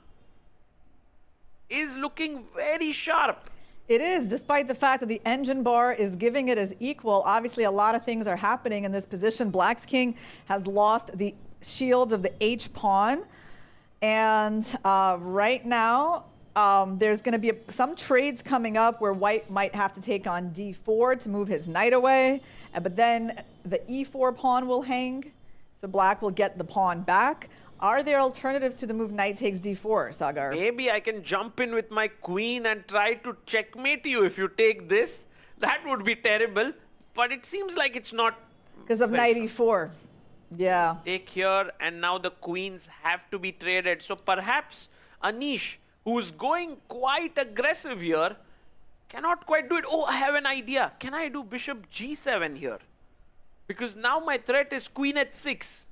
is looking very sharp. It is, despite the fact that the engine bar is giving it as equal. Obviously, a lot of things are happening in this position. Black's king has lost the shields of the H pawn. And right now, there's going to be some trades coming up where white might have to take on d4 to move his knight away. But then the e4 pawn will hang, so black will get the pawn back. Are there alternatives to the move knight takes d4, Sagar? Maybe I can jump in with my queen and try to checkmate you if you take this. That would be terrible, but it seems like it's not. Because of very knight sure. e4. Yeah. Take here, and now the queens have to be traded. So perhaps Anish, who's going quite aggressive here, cannot quite do it. Oh, I have an idea. Can I do bishop g7 here? Because now my threat is queen at 6.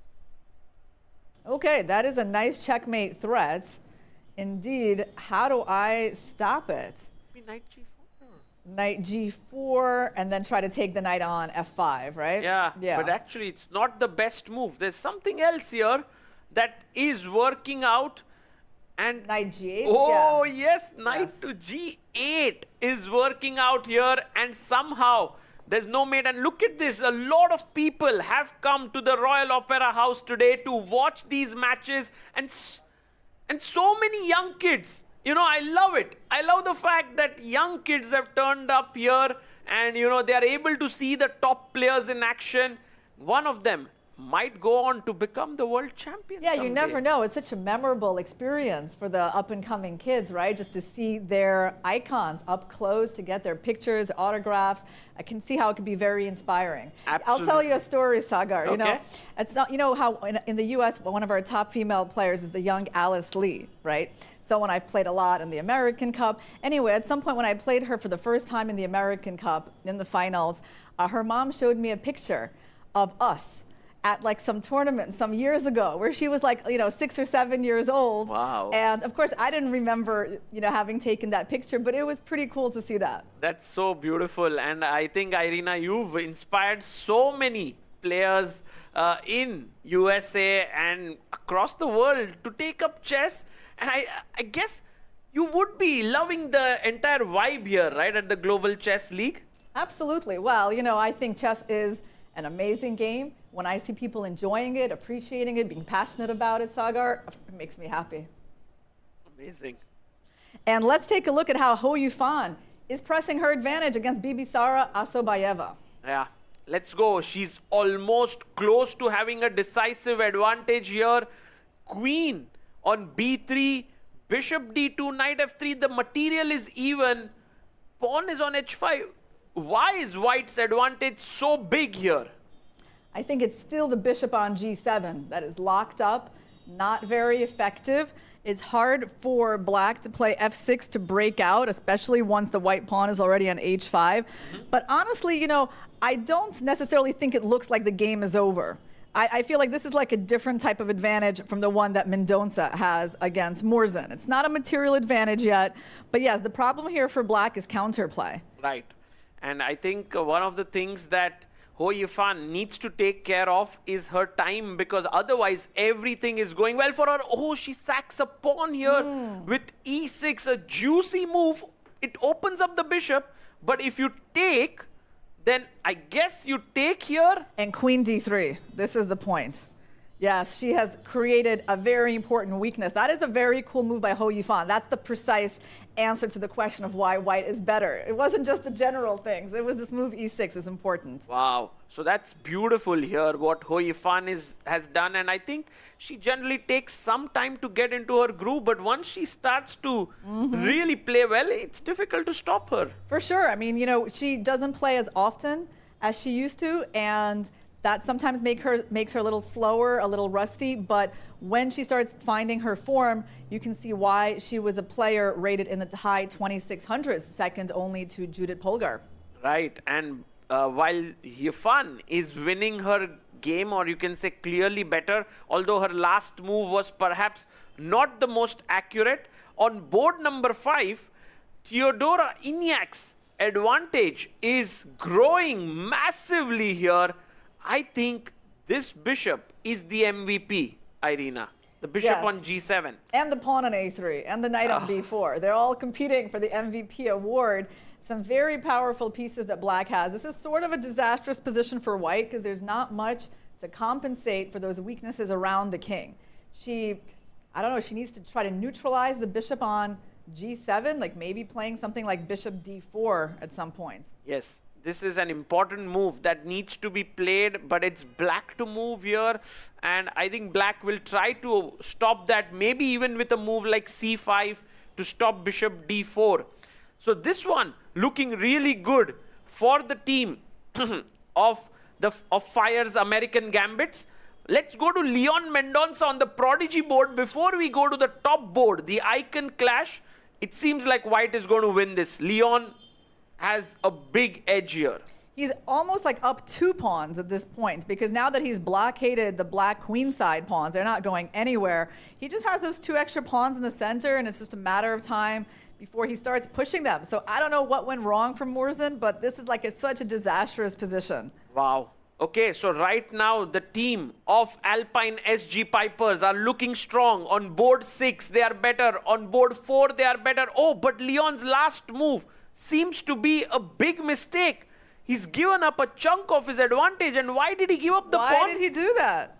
Okay, that is a nice checkmate threat. Indeed, how do I stop it? Maybe knight g4. Knight g4, and then try to take the knight on f5, right? Yeah, Yeah. but actually it's not the best move. There's something else here that is working out. And Knight g8? oh, yeah. yes, knight Yes. to g8 is working out here, and somehow there's no mate. And look at this, a lot of people have come to the Royal Opera House today to watch these matches, and so many young kids. You know, I love it. I love the fact that young kids have turned up here, and you know, they are able to see the top players in action. One of them might go on to become the world champion. Yeah, you someday. never know. It's such a memorable experience for the up-and-coming kids, right? Just to see their icons up close, to get their pictures, autographs. I can see how it could be very inspiring. I'll tell you a story, Sagar. You know, Okay. it's not. You know how in the U.S. one of our top female players is the young Alice Lee, right? Someone I've played a lot in the American Cup. Anyway, at some point when I played her for the first time in the American Cup in the finals, her mom showed me a picture of us at like some tournament some years ago where she was like, 6 or 7 years old. Wow. And of course, I didn't remember, having taken that picture, but it was pretty cool to see that. That's so beautiful. And I think, Irina, you've inspired so many players in USA and across the world to take up chess. And I guess you would be loving the entire vibe here, right, at the Global Chess League? Absolutely. Well, I think chess is an amazing game. When I see people enjoying it, appreciating it, being passionate about it, Sagar, it makes me happy. Amazing. And let's take a look at how Ho Yifan is pressing her advantage against Bibisara Asobayeva. Yeah, let's go. She's almost close to having a decisive advantage here. Queen on b3, bishop d2, knight f3. The material is even. Pawn is on h5. Why is white's advantage so big here? I think it's still the bishop on g7 that is locked up, not very effective. It's hard for black to play f6 to break out, especially once the white pawn is already on h5. But honestly, I don't necessarily think it looks like the game is over. I feel like this is like a different type of advantage from the one that Mendonça has against Morzin. It's not a material advantage yet, but yes, the problem here for black is counterplay. Right. And I think one of the things that Ho Yifan needs to take care of is her time, because otherwise everything is going well for her. Oh, she sacks a pawn here with e6, a juicy move. It opens up the bishop, But if you take, then I guess you take here. And queen d3. This is the point. Yes, she has created a very important weakness. That is a very cool move by Hou Yifan. That's the precise answer to the question of why white is better. It wasn't just the general things. It was this move e6 is important. Wow. So that's beautiful here, what Hou Yifan has done. And I think she generally takes some time to get into her groove. But once she starts to really play well, it's difficult to stop her. For sure. I mean, you know, she doesn't play as often as she used to. And that sometimes makes her a little slower, a little rusty, but when she starts finding her form, you can see why she was a player rated in the high 2600s, second only to Judith Polgar. Right, and while Yifan is winning her game, or you can say clearly better, although her last move was perhaps not the most accurate, on board number 5, Theodora Ignac's advantage is growing massively here. I think this bishop is the MVP, Irina. The bishop on g7. And the pawn on a3, and the knight on b4. They're all competing for the MVP award. Some very powerful pieces that black has. This is sort of a disastrous position for white because there's not much to compensate for those weaknesses around the king. I don't know, she needs to try to neutralize the bishop on g7, like maybe playing something like bishop d4 at some point. Yes. This is an important move that needs to be played, but it's black to move here. And I think black will try to stop that, maybe even with a move like c5 to stop bishop d4. So this one looking really good for the team of Fyers American Gambits. Let's go to Leon Mendonça on the Prodigy board. Before we go to the top board, the Icon Clash, it seems like white is going to win this. Leon has a big edge here. He's almost like up 2 pawns at this point because now that he's blockaded the black queenside pawns, they're not going anywhere. He just has those 2 extra pawns in the center, and it's just a matter of time before he starts pushing them. So I don't know what went wrong from Murzin, but this is like such a disastrous position. Wow. Okay, so right now the team of Alpine SG Pipers are looking strong. On board 6, they are better. On board 4, they are better. Oh, but Leon's last move seems to be a big mistake. He's given up a chunk of his advantage. And why did he give up the pawn? Why did he do that?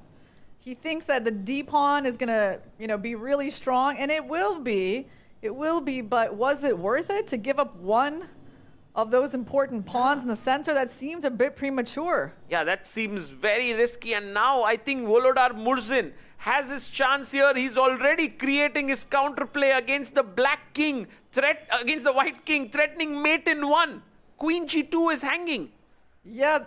He thinks that the D pawn is going to, be really strong, and it will be. It will be, but was it worth it to give up one of those important pawns in the center? That seemed a bit premature. Yeah, that seems very risky. And now I think Volodar Murzin has his chance here. He's already creating his counterplay against the black king, against the white king, threatening mate in 1. Queen g2 is hanging. Yeah,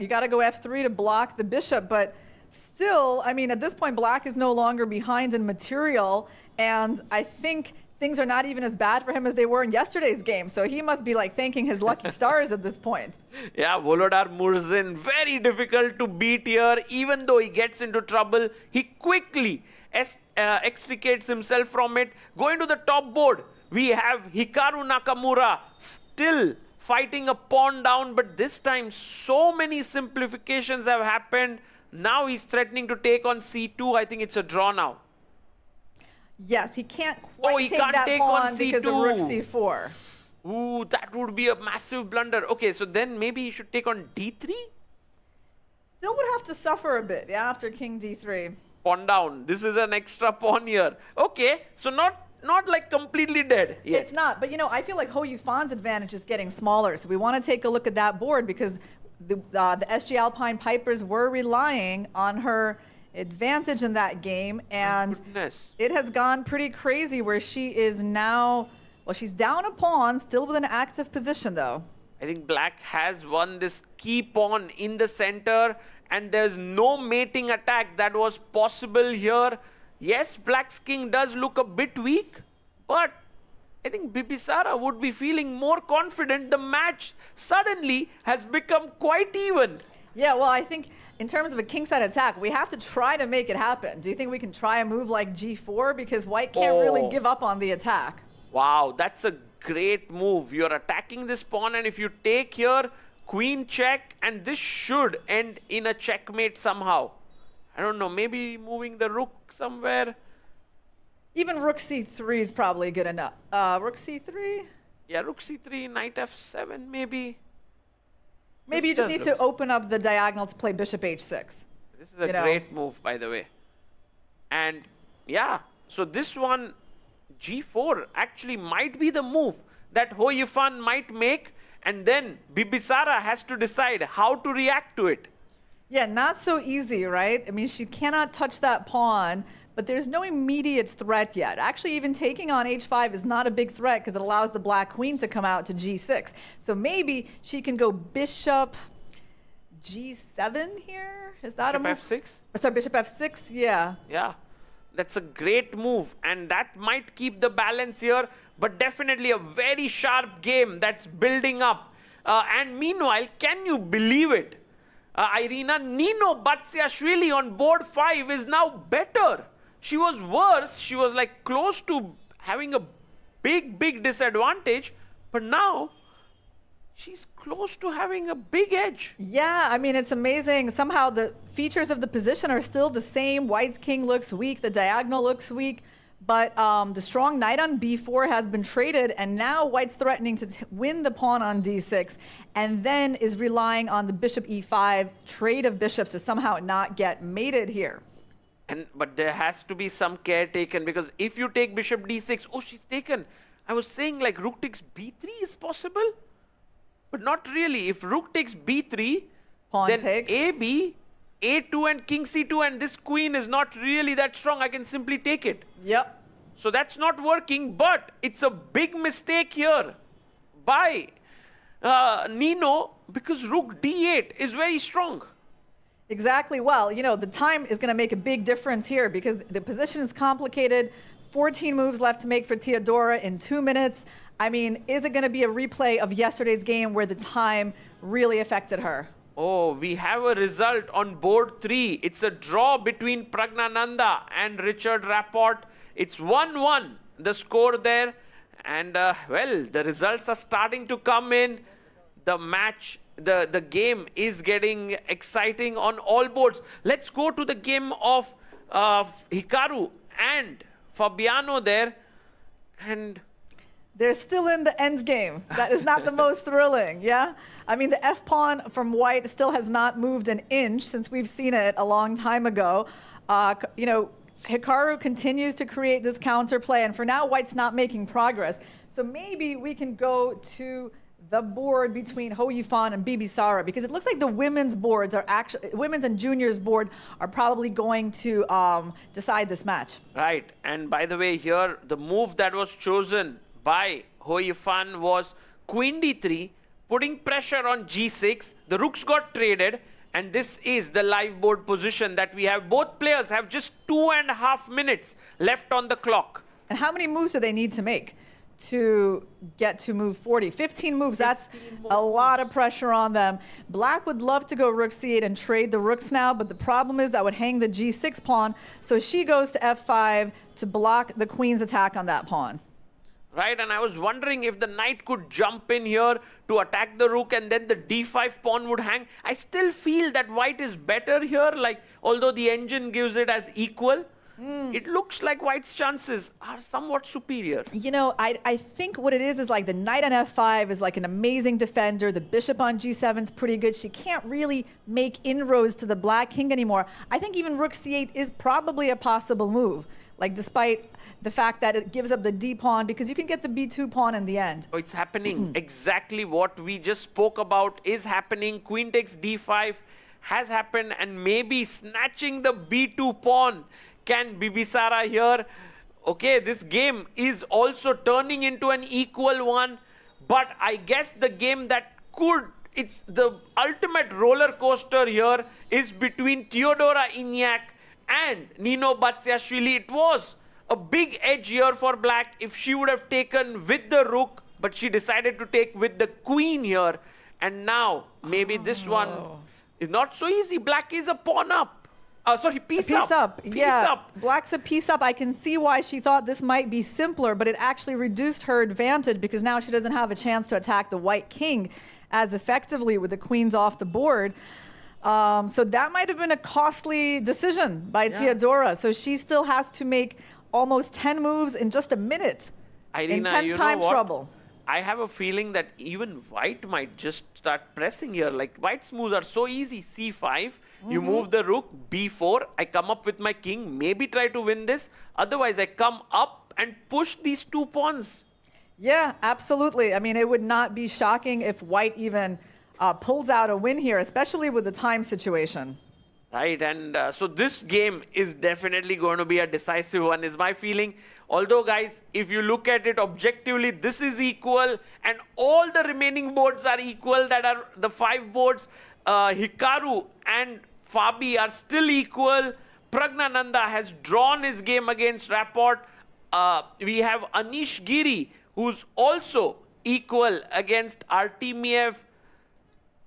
you got to go f3 to block the bishop, but still, I mean, at this point, black is no longer behind in material, and I think things are not even as bad for him as they were in yesterday's game. So he must be like thanking his lucky stars at this point. Yeah, Volodar Murzin, very difficult to beat here. Even though he gets into trouble, he quickly extricates himself from it. Going to the top board, we have Hikaru Nakamura still fighting a pawn down. But this time, so many simplifications have happened. Now he's threatening to take on c2. I think it's a draw now. Yes, he can't quite take that pawn because of rook c4. Ooh, that would be a massive blunder. Okay, so then maybe he should take on d3? Still would have to suffer a bit, yeah, after king d3. Pawn down. This is an extra pawn here. Okay, so not like completely dead yet. It's not, but I feel like Hou Yifan's advantage is getting smaller. So we want to take a look at that board because the SG Alpine Pipers were relying on her advantage in that game, and it has gone pretty crazy where she is now, well, she's down a pawn, still with an active position though. I think black has won this key pawn in the center, and there's no mating attack that was possible here. Yes, black's king does look a bit weak, but I think Bibisara would be feeling more confident. The match suddenly has become quite even. Yeah, well, I think in terms of a kingside attack, we have to try to make it happen. Do you think we can try a move like g4? Because white can't really give up on the attack. Wow, that's a great move. You're attacking this pawn, and if you take here, queen check, and this should end in a checkmate somehow. I don't know, maybe moving the rook somewhere. Even rook c3 is probably good enough. Rook c3? Yeah, rook c3, knight f7, maybe. Maybe you just need to open up the diagonal to play bishop h6. This is a great move, by the way. And yeah, so this one, g4, actually might be the move that Ho Yifan might make, and then Bibisara has to decide how to react to it. Yeah, not so easy, right? I mean, she cannot touch that pawn, but there's no immediate threat yet. Actually, even taking on h5 is not a big threat because it allows the black queen to come out to g6. So maybe she can go bishop g7 here? Is that Bishop a move? f6? Sorry, bishop f6, yeah. Yeah, that's a great move, and that might keep the balance here, but definitely a very sharp game that's building up. And meanwhile, can you believe it? Irina, Nino Batsiashvili on board 5 is now better. She was worse. She was like close to having a big disadvantage, but now she's close to having a big edge. Yeah, I mean, it's amazing. Somehow the features of the position are still the same. White's king looks weak. The diagonal looks weak. But the strong knight on b4 has been traded, and now White's threatening to win the pawn on d6, and then is relying on the bishop e5 trade of bishops to somehow not get mated here. But there has to be some care taken, because if you take bishop d6, oh, she's taken. I was saying like rook takes b3 is possible, but not really. If rook takes b3, Pawn then takes. ab, a2 and king c2, and this queen is not really that strong. I can simply take it. Yep. So that's not working, but it's a big mistake here by Nino, because rook d8 is very strong. Exactly. Well, you know, the time is going to make a big difference here because the position is complicated. 14 moves left to make for Teodora in 2 minutes. I mean, is it going to be a replay of yesterday's game where the time really affected her? Oh, we have a result on board 3. It's a draw between Pragnananda and Richard Rapport. It's 1-1, the score there. And, well, the results are starting to come in. The match, the game is getting exciting on all boards. Let's go to the game of Hikaru and Fabiano there. And they're still in the end game. That is not the most thrilling, yeah? I mean, the F-pawn from White still has not moved an inch since we've seen it a long time ago. You know, Hikaru continues to create this counterplay, and for now, White's not making progress. So maybe we can go to the board between Ho Yifan and Bibisara, because it looks like the women's boards are actually, women's and juniors board are probably going to decide this match. right, and by the way, here, the move that was chosen by Ho Yifan was queen d3, putting pressure on g6. The rooks got traded, and this is the live board position that we have. Both players have just 2.5 minutes left on the clock. And how many moves do they need to make to get to move 40? 15 moves, that's a lot of pressure on them. Black would love to go rook c8 and trade the rooks now, but the problem is that would hang the g6 pawn, so she goes to f5 to block the queen's attack on that pawn. Right, and I was wondering if the knight could jump in here to attack the rook and then the d5 pawn would hang. I still feel that white is better here, like, although the engine gives it as equal. It looks like White's chances are somewhat superior. You know, I think what it is like the knight on f5 is like an amazing defender. The bishop on g7 is pretty good. She can't really make inroads to the black king anymore. I think even rook c8 is probably a possible move, like despite the fact that it gives up the d pawn, because you can get the b2 pawn in the end. Oh, it's happening. Exactly what we just spoke about is happening. Queen takes d5 has happened, and maybe snatching the b2 pawn. Can Bibisara here? Okay, this game is also turning into an equal one, but I guess the game that could, it's the ultimate roller coaster here, is between Teodora Ignac and Nino Batsiashvili. It was a big edge here for black if she would have taken with the rook, but she decided to take with the queen here, and now maybe this one is not so easy. Black is a pawn up. Sorry, piece up. Piece up. Black's a piece up. I can see why she thought this might be simpler, but it actually reduced her advantage because now she doesn't have a chance to attack the white king as effectively with the queens off the board. So that might have been a costly decision by Teodora. So she still has to make almost 10 moves in just a minute. Irina, Intense you know time what? trouble. I have a feeling that even white might just start pressing here. Like, white's moves are so easy. C5, you move the rook, B4, I come up with my king, maybe try to win this. Otherwise, I come up and push these 2 pawns. Yeah, absolutely. I mean, it would not be shocking if white even pulls out a win here, especially with the time situation. Right, and so this game is definitely going to be a decisive one, is my feeling. Although, guys, if you look at it objectively, this is equal, and all the remaining boards are equal. That are the 5 boards. Hikaru and Fabi are still equal. Pragnananda has drawn his game against Rapport. We have Anish Giri, who's also equal against Artemiev.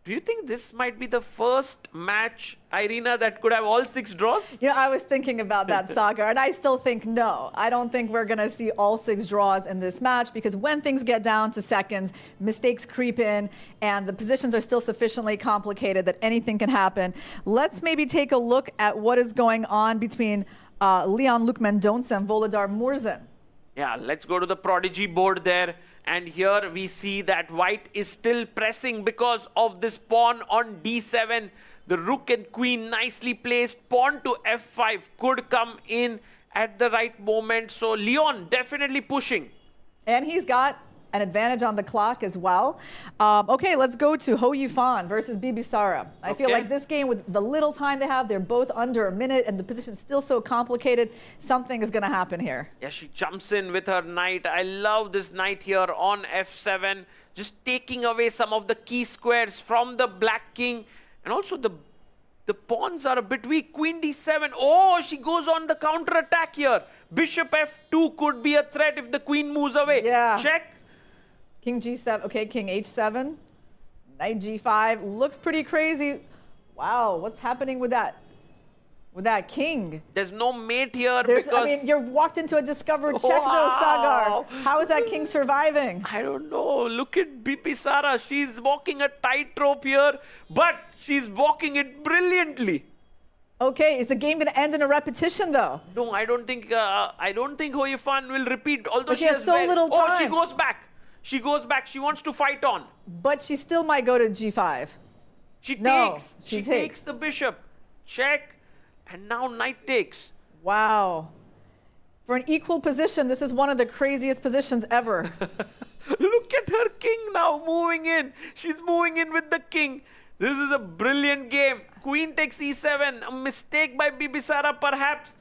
Do you think this might be the first match, Irina, that could have all 6 draws? You know, I was thinking about that, Sagar, and I still think no. I don't think we're going to see all 6 draws in this match, because when things get down to seconds, mistakes creep in, and the positions are still sufficiently complicated that anything can happen. Let's maybe take a look at what is going on between Leon Luc Mendonça and Volodar Murzin. Yeah, let's go to the Prodigy board there. And here we see that white is still pressing because of this pawn on D7. The rook and queen nicely placed. Pawn to F5 could come in at the right moment. So Leon definitely pushing. And he's got an advantage on the clock as well. Okay, let's go to Ho Yifan versus Bibisara. I feel like this game, with the little time they have, they're both under a minute and the position's still so complicated. Something is going to happen here. Yeah, she jumps in with her knight. I love this knight here on F7, just taking away some of the key squares from the black king. And also the pawns are a bit weak. Queen D7. Oh, she goes on the counter attack here. Bishop F2 could be a threat if the queen moves away. Yeah. Check. King G7, okay, King H7, Knight G5, looks pretty crazy. Wow, what's happening with that king? There's no mate here I mean, you've walked into a discovered check though, Sagar. How is that king surviving? I don't know. Look at Bibisara. She's walking a tightrope here, but she's walking it brilliantly. Okay, is the game going to end in a repetition though? No, I don't think Ho Yifan will repeat, although she has so little time. Oh, she goes back. She goes back. She wants to fight on. But she still might go to G5. She takes the bishop. Check. And now knight takes. Wow. For an equal position, this is one of the craziest positions ever. Look at her king now moving in. She's moving in with the king. This is a brilliant game. Queen takes E7. A mistake by Bibisara perhaps.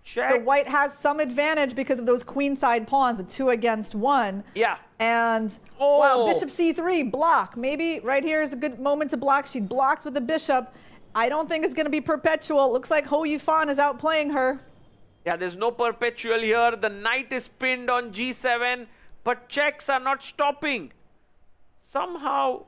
Check. So white has some advantage because of those queenside pawns, the 2 against 1. Yeah. And wow, bishop C3, block. Maybe right here is a good moment to block. She blocked with the bishop. I don't think it's going to be perpetual. Looks like Ho Yifan is outplaying her. Yeah, there's no perpetual here. The knight is pinned on G7, but checks are not stopping. Somehow.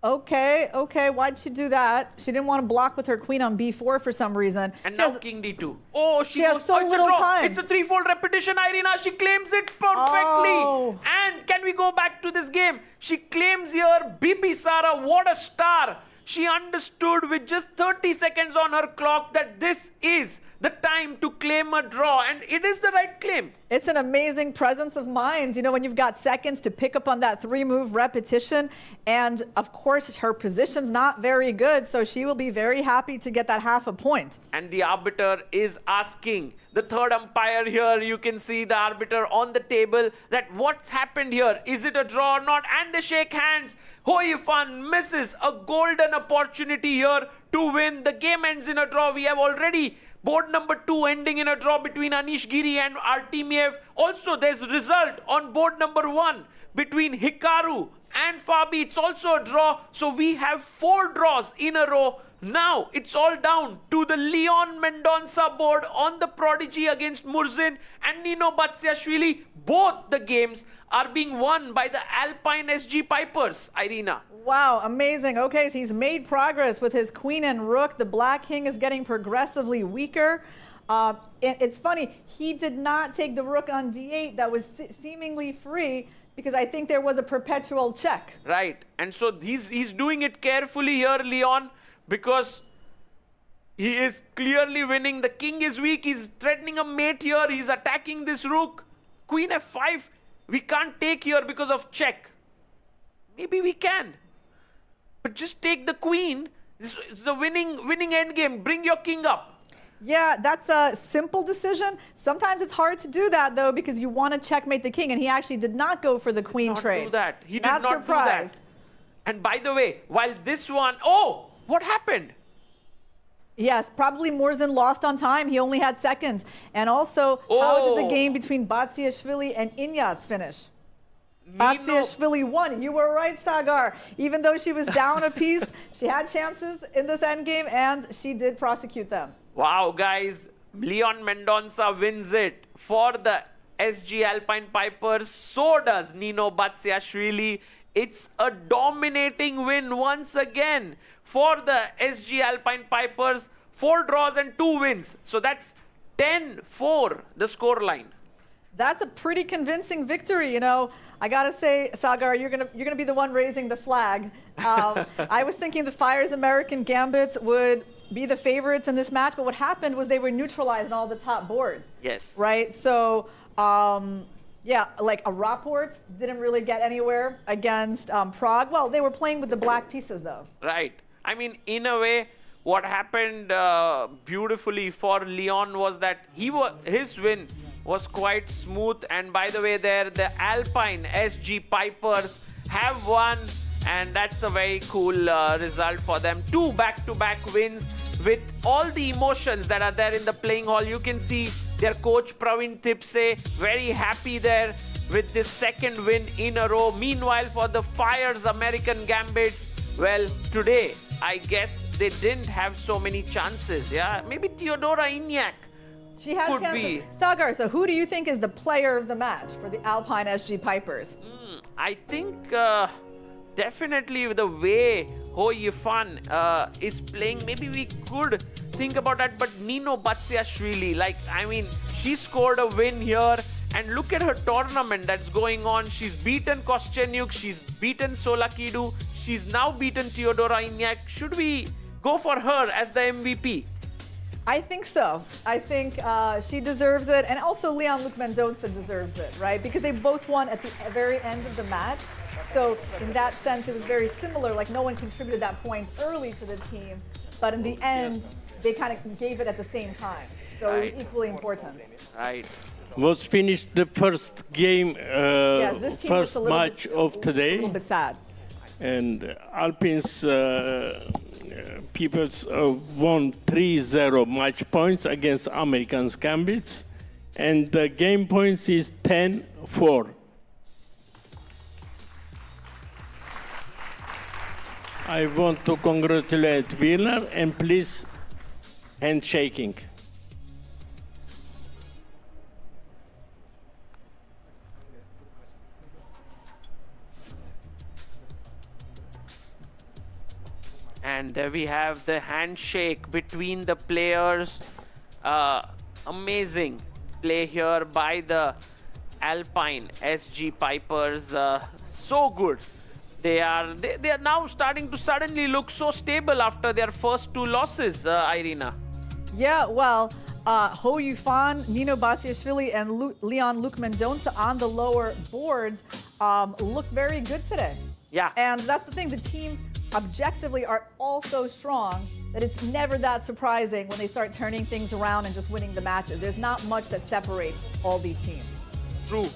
Okay. Why'd she do that? She didn't want to block with her queen on B4 for some reason. And now King D2. Oh, she has so little time. It's a 3-fold repetition, Irina. She claims it perfectly. Oh. And can we go back to this game? She claims here, Bibisara, what a star. She understood with just 30 seconds on her clock that this is the time to claim a draw, and it is the right claim. It's an amazing presence of mind, you know, when you've got seconds to pick up on that 3-move repetition. And of course, her position's not very good, so she will be very happy to get that half a point. And the arbiter is asking the third umpire here. You can see the arbiter on the table, that what's happened here? Is it a draw or not? And they shake hands. Ho Yifan misses a golden opportunity here to win. The game ends in a draw. We have already board number 2 ending in a draw between Anish Giri and Artemiev. Also, there's result on board number 1 between Hikaru and Fabi. It's also a draw. So we have 4 draws in a row. Now it's all down to the Leon Mendonça board on the Prodigy against Murzin and Nino Batsiashvili. Both the games are being won by the Alpine SG Pipers, Irina. Wow, amazing. Okay, so he's made progress with his queen and rook. The black king is getting progressively weaker. It's funny, he did not take the rook on D8 that was seemingly free, because I think there was a perpetual check. Right, and so he's doing it carefully here, Leon, because he is clearly winning. The king is weak. He's threatening a mate here. He's attacking this rook. Queen F5. we can't take here because of check. Maybe we can. But just take the queen. It's the winning endgame. Bring your king up. Yeah, that's a simple decision. Sometimes it's hard to do that, though, because you want to checkmate the king, and he actually did not go for the queen trade. Do that. He did Not not surprised. do that. And by the way, while this one, oh, what happened? Yes, probably Morzin lost on time. He only had seconds. And also, how did the game between Vachier-Lagrave and Inyats finish? Vachier-Lagrave won. You were right, Sagar. Even though she was down a piece, she had chances in this endgame, and she did prosecute them. Wow, guys. Leon Mendonça wins it for the SG Alpine Pipers. So does Nino Batsiashvili. It's a dominating win once again for the SG Alpine Pipers. 4 draws and 2 wins. So that's 10-4, the scoreline. That's a pretty convincing victory, you know. I gotta say, Sagar, you're gonna be the one raising the flag. I was thinking the Fyers American Gambits would be the favorites in this match, but what happened was they were neutralized on all the top boards. Yes. Right. So, yeah, like a Rapport didn't really get anywhere against Prague. Well, they were playing with the black pieces, though. Right. I mean, in a way, what happened beautifully for Leon was that his win was quite smooth. And by the way, there the Alpine SG Pipers have won, and that's a very cool result for them. 2 back-to-back wins with all the emotions that are there in the playing hall. You can see their coach Praveen Tipse very happy there with this 2nd win in a row. Meanwhile, for the Fyers American Gambits, well, today I guess they didn't have so many chances. Yeah, maybe Theodora Inyak. She had could chances. be. Sagar, so who do you think is the player of the match for the Alpine SG Pipers? I think definitely the way Ho Yifan is playing, maybe we could think about that. But Nino Batsiashvili, like, I mean, she scored a win here. And look at her tournament that's going on. She's beaten Koschenyuk, she's beaten Solakidu, she's now beaten Theodora Inyak. Should we go for her as the MVP? I think so. I think she deserves it. And also Leon-Luc Mendonça deserves it, right? Because they both won at the very end of the match. So in that sense, it was very similar. Like, no one contributed that point early to the team. But in the end, they kind of gave it at the same time. So it was equally important. Right. Was finished the first game, Yes, this team was first a little match bit, of a today. little bit sad. And Alpine's people won 3-0 match points against American Gambits. And the game points is 10-4. I want to congratulate winner and please handshaking. And there we have the handshake between the players. Amazing play here by the Alpine SG Pipers. So good. They are now starting to suddenly look so stable after their first 2 losses, Irina. Yeah, well, Ho Yifan, Nino Batsiashvili, and Leon-Luc Mendonça on the lower boards look very good today. Yeah. And that's the thing, the teams objectively are all so strong that it's never that surprising when they start turning things around and just winning the matches. There's not much that separates all these teams. True.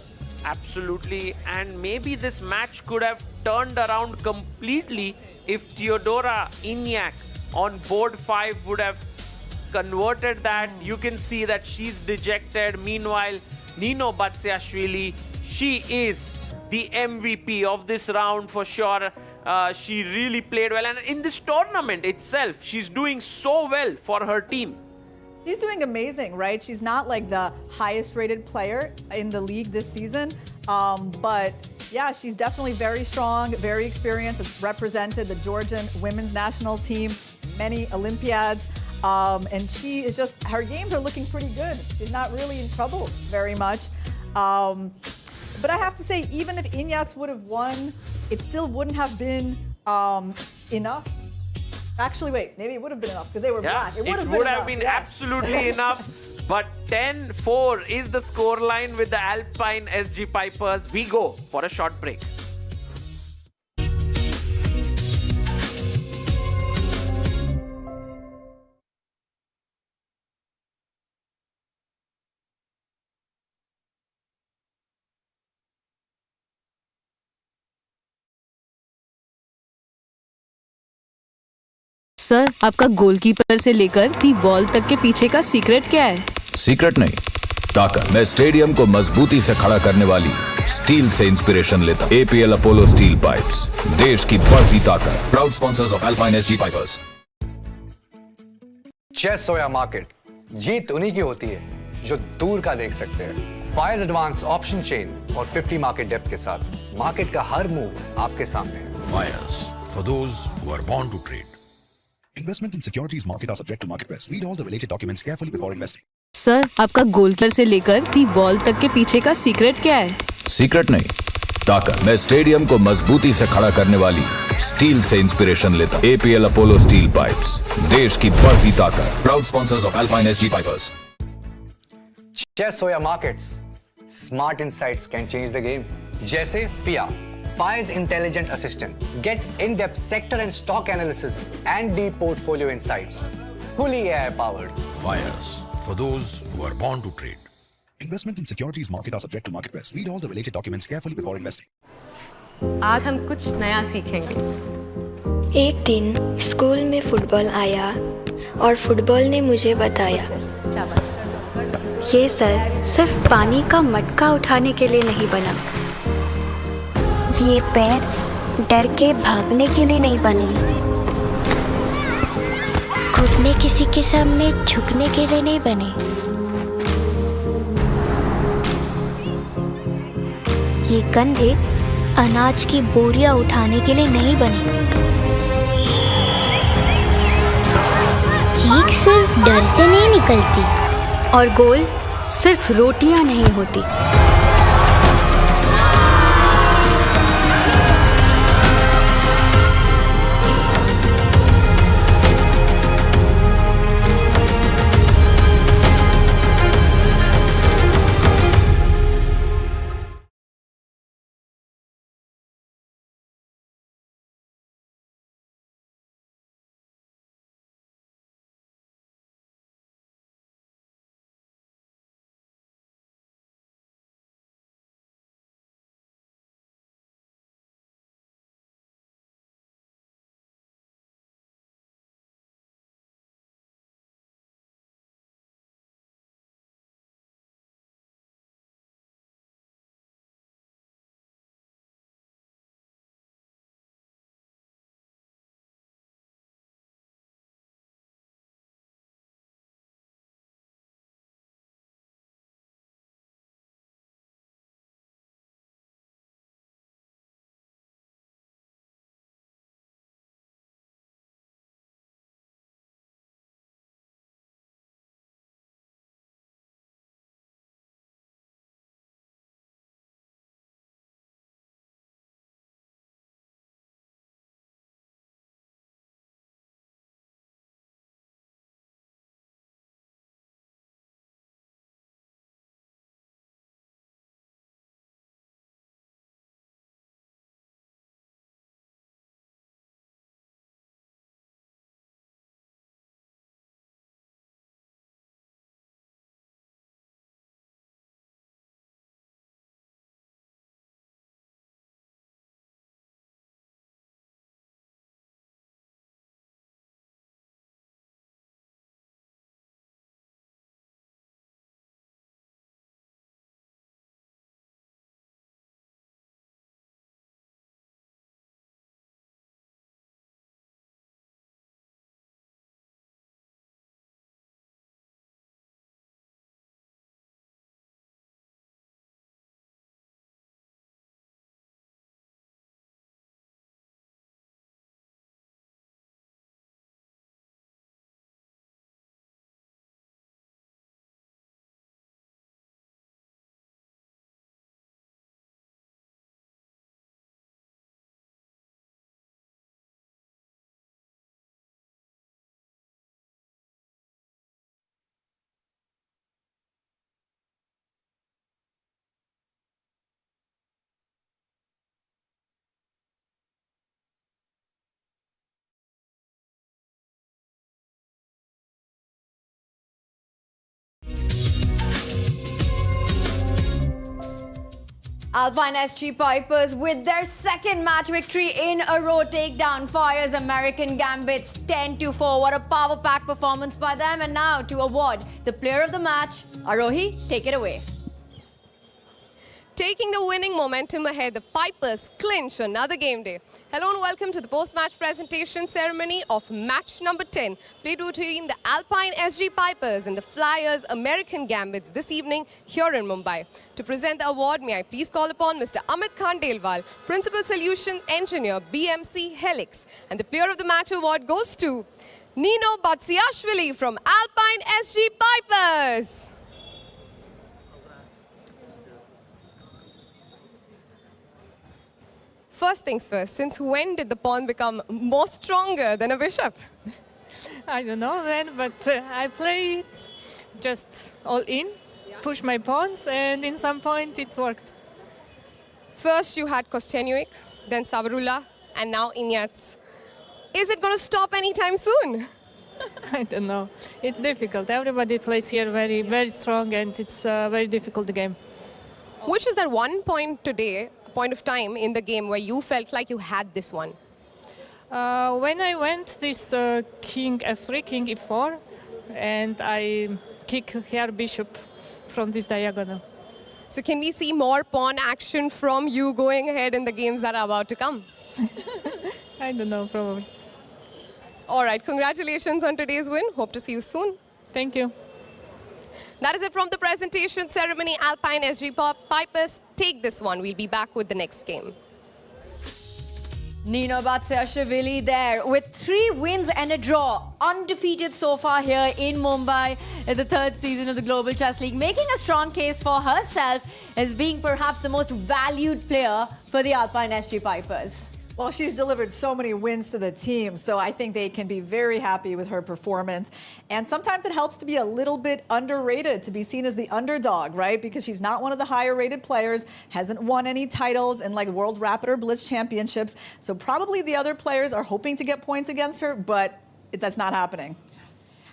Absolutely. And maybe this match could have turned around completely if Theodora Inyak on board 5 would have converted that. You can see that she's dejected. Meanwhile, Nino Batsiashvili, she is the MVP of this round for sure. She really played well. And in this tournament itself, she's doing so well for her team. She's doing amazing, right? She's not like the highest rated player in the league this season. But yeah, she's definitely very strong, very experienced. Has represented the Georgian women's national team, many Olympiads. And she is just, her games are looking pretty good. She's not really in trouble very much. But I have to say, even if Inyats would have won, it still wouldn't have been enough. Actually, wait, maybe it would have been enough because they were black. It would have been yeah. absolutely enough. But 10-4 is the scoreline with the Alpine SG Pipers. We go for a short break. Sir, आपका goalkeeper से लेकर the ball तक के पीछे का secret क्या है? Secret नहीं, ताकत। मैं स्टेडियम को मजबूती से खड़ा करने वाली स्टील से इंस्पिरेशन लेता। APL अपोलो स्टील पाइप्स, देश की बढ़ती ताकत। Proud sponsors of Alpine SG Pipers. Chess हो या मार्केट, जीत उन्हीं की होती है जो दूर का देख सकते हैं। फायर्स एडवांस ऑप्शन चेन और 50 मार्केट डेप्थ के साथ मार्केट का हर मूव आपके सामने है। Fyers, for those who are born to trade. Investment in securities market are subject to market risk. Read all the related documents carefully before investing. Sir, आपका goalkeeper से लेकर the ball तक के पीछे का सीक्रेट क्या है? सीक्रेट नहीं, ताकत। मैं स्टेडियम को मजबूती से खड़ा करने वाली स्टील से इंस्पिरेशन लेता। APL अपोलो स्टील पाइप्स, देश की बढ़ती ताकत। Proud sponsors of Alpine SG Pipers. Chess हो या markets, smart insights can change the game. जैसे FIA, Fyers Intelligent Assistant. Get in-depth sector and stock analysis and deep portfolio insights. Fully AI powered. Fyers, for those who are born to trade. Investment in securities market are subject to market risk. Read all the related documents carefully before investing. आज हम कुछ नया सीखेंगे। एक दिन school में football आया और फुटबॉल ने मुझे बताया, ये सर सिर्फ पानी का मटका उठाने के लिए नहीं बना, ये पैर डर के भागने के लिए नहीं बने, घुटने किसी के सामने झुकने के लिए नहीं बने, ये कंधे अनाज की बोरियां उठाने के लिए नहीं बने, चीख सिर्फ डर से नहीं निकलती और गोल सिर्फ रोटियां नहीं होती। Alpine SG Pipers with their second match victory in a row take down Fyers American Gambits 10-4. What a power-packed performance by them. And now to award the player of the match, Arohi, take it away. Taking the winning momentum ahead, the Pipers clinch another game day. Hello and welcome to the post-match presentation ceremony of match number 10, played between the Alpine SG Pipers and the Fyers American Gambits this evening here in Mumbai. To present the award, may I please call upon Mr. Amit Khandelwal, Principal Solution Engineer, BMC Helix. And the player of the match award goes to Nino Batsiashvili from Alpine SG Pipers. First things first, since when did the pawn become more stronger than a bishop? I don't know then, but I play it just all in, push my pawns, and in some point it's worked. First you had Kostenuik, then Savarula, and now Inyats. Is it going to stop anytime soon? I don't know. It's difficult. Everybody plays here very, very strong, and it's a very difficult game. Which was that one point today, point of time in the game where you felt like you had this one? When I went this king f3, king e4, and I kick here bishop from this diagonal. So can we see more pawn action from you going ahead in the games that are about to come? I don't know, probably. All right, congratulations on today's win. Hope to see you soon. Thank you. That is it from the presentation ceremony. Alpine SG Pipers take this one. We'll be back with the next game. Nino Batsiashvili there with 3 wins and a draw. Undefeated so far here in Mumbai in the 3rd season of the Global Chess League. Making a strong case for herself as being perhaps the most valued player for the Alpine SG Pipers. Well, she's delivered so many wins to the team, so I think they can be very happy with her performance. And sometimes it helps to be a little bit underrated, to be seen as the underdog, right? Because she's not one of the higher-rated players, hasn't won any titles in like World Rapid or Blitz Championships. So probably the other players are hoping to get points against her, but that's not happening.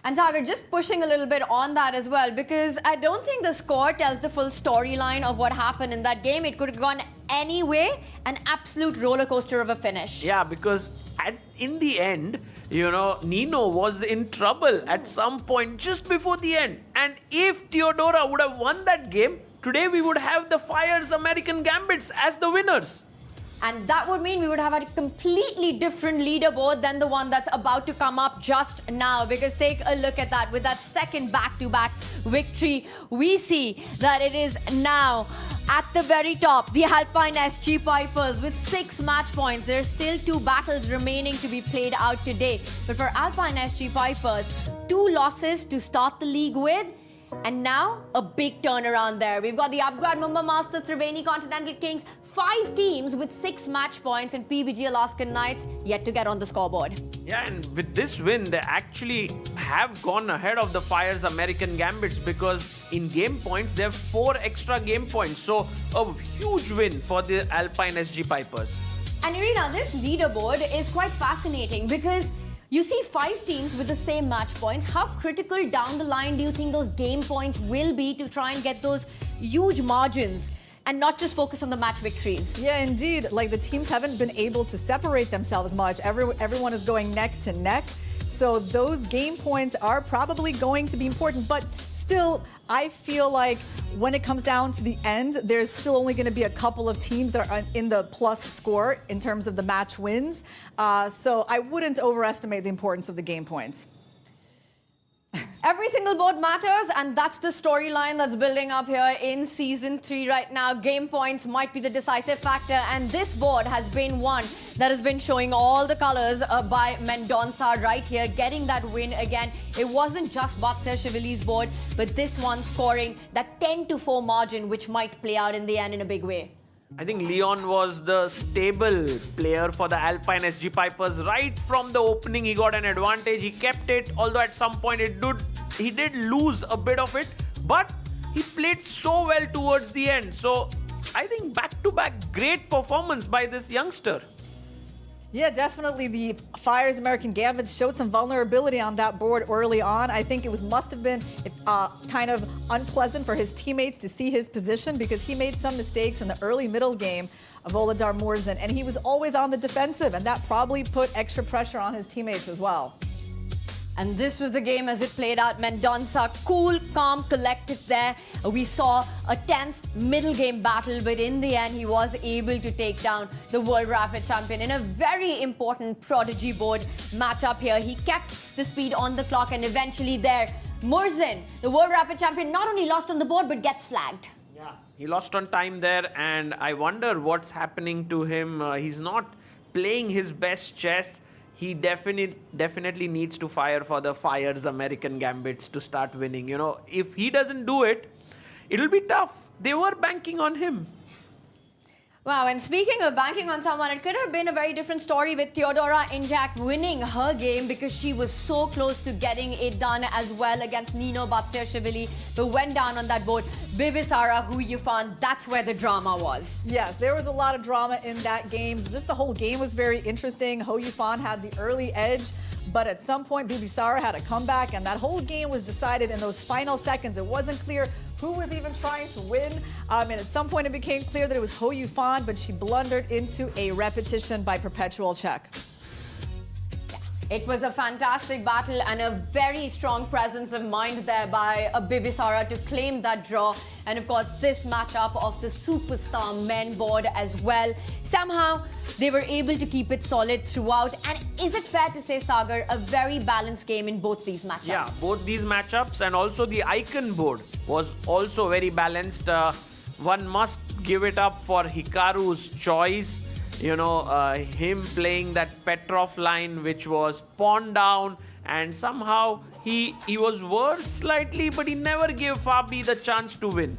And Sagar, just pushing a little bit on that as well, because I don't think the score tells the full storyline of what happened in that game. It could have gone any way, an absolute roller coaster of a finish. Yeah, because in the end, you know, Nino was in trouble at some point just before the end. And if Theodora would have won that game, today we would have the Fyers American Gambits as the winners. And that would mean we would have a completely different leaderboard than the one that's about to come up just now. Because take a look at that. With that second back-to-back victory, we see that it is now at the very top, the Alpine SG Pipers with 6 match points. There's still 2 battles remaining to be played out today. But for Alpine SG Pipers, 2 losses to start the league with. And now, a big turnaround there. We've got the Upgrad Mumba Masters, Triveni Continental Kings, 5 teams with 6 match points, and PBG Alaskan Knights yet to get on the scoreboard. Yeah, and with this win, they actually have gone ahead of the Fyers American Gambits because in game points, they have 4 extra game points. So, a huge win for the Alpine SG Pipers. And Irina, this leaderboard is quite fascinating because you see 5 teams with the same match points. How critical down the line do you think those game points will be to try and get those huge margins and not just focus on the match victories? Yeah, indeed. Like the teams haven't been able to separate themselves much. Everyone is going neck to neck. So those game points are probably going to be important. But still, I feel like when it comes down to the end, there's still only going to be a couple of teams that are in the plus score in terms of the match wins. So I wouldn't overestimate the importance of the game points. Every single board matters, and that's the storyline that's building up here in Season 3 right now. Game points might be the decisive factor, and this board has been one that has been showing all the colors by Mendonça right here, getting that win again. It wasn't just Batsiashvili's board, but this one scoring that 10-4 margin, which might play out in the end in a big way. I think Leon was the stable player for the Alpine SG Pipers. Right from the opening, he got an advantage. He kept it, although at some point he did lose a bit of it. But he played so well towards the end. So I think back-to-back great performance by this youngster. Yeah, definitely. The Fyers American Gambits showed some vulnerability on that board early on. I think it must have been kind of unpleasant for his teammates to see his position because he made some mistakes in the early middle game of Voladar Morzen, and he was always on the defensive, and that probably put extra pressure on his teammates as well. And this was the game as it played out. Mendonça, cool, calm, collected there. We saw a tense middle game battle, but in the end, he was able to take down the World Rapid champion in a very important prodigy board matchup here. He kept the speed on the clock, and eventually there, Morzen, the World Rapid champion, not only lost on the board, but gets flagged. Yeah, he lost on time there, and I wonder what's happening to him. He's not playing his best chess. He definitely needs to fire for the Fyers American Gambits to start winning. You know, if he doesn't do it, it'll be tough. They were banking on him. Wow, and speaking of banking on someone, it could have been a very different story with Theodora Injak winning her game because she was so close to getting it done as well against Nino Batsiashvili, who went down on that board. Bibisara, who you found, that's where the drama was. Yes, there was a lot of drama in that game. Just the whole game was very interesting. Ho Yufan had the early edge, but at some point, Bibisara had a comeback, and that whole game was decided in those final seconds. It wasn't clear who was even trying to win. And at some point, it became clear that it was Ho Yufan, but she blundered into a repetition by perpetual check. It was a fantastic battle and a very strong presence of mind there by Bibisara to claim that draw. And of course, this matchup of the superstar men board as well. Somehow, they were able to keep it solid throughout. And is it fair to say, Sagar, a very balanced game in both these matchups? Yeah, both these matchups, and also the icon board was also very balanced. One must give it up for Hikaru's choice. You know, him playing that Petrov line, which was pawned down, and somehow he was worse slightly, but he never gave Fabi the chance to win.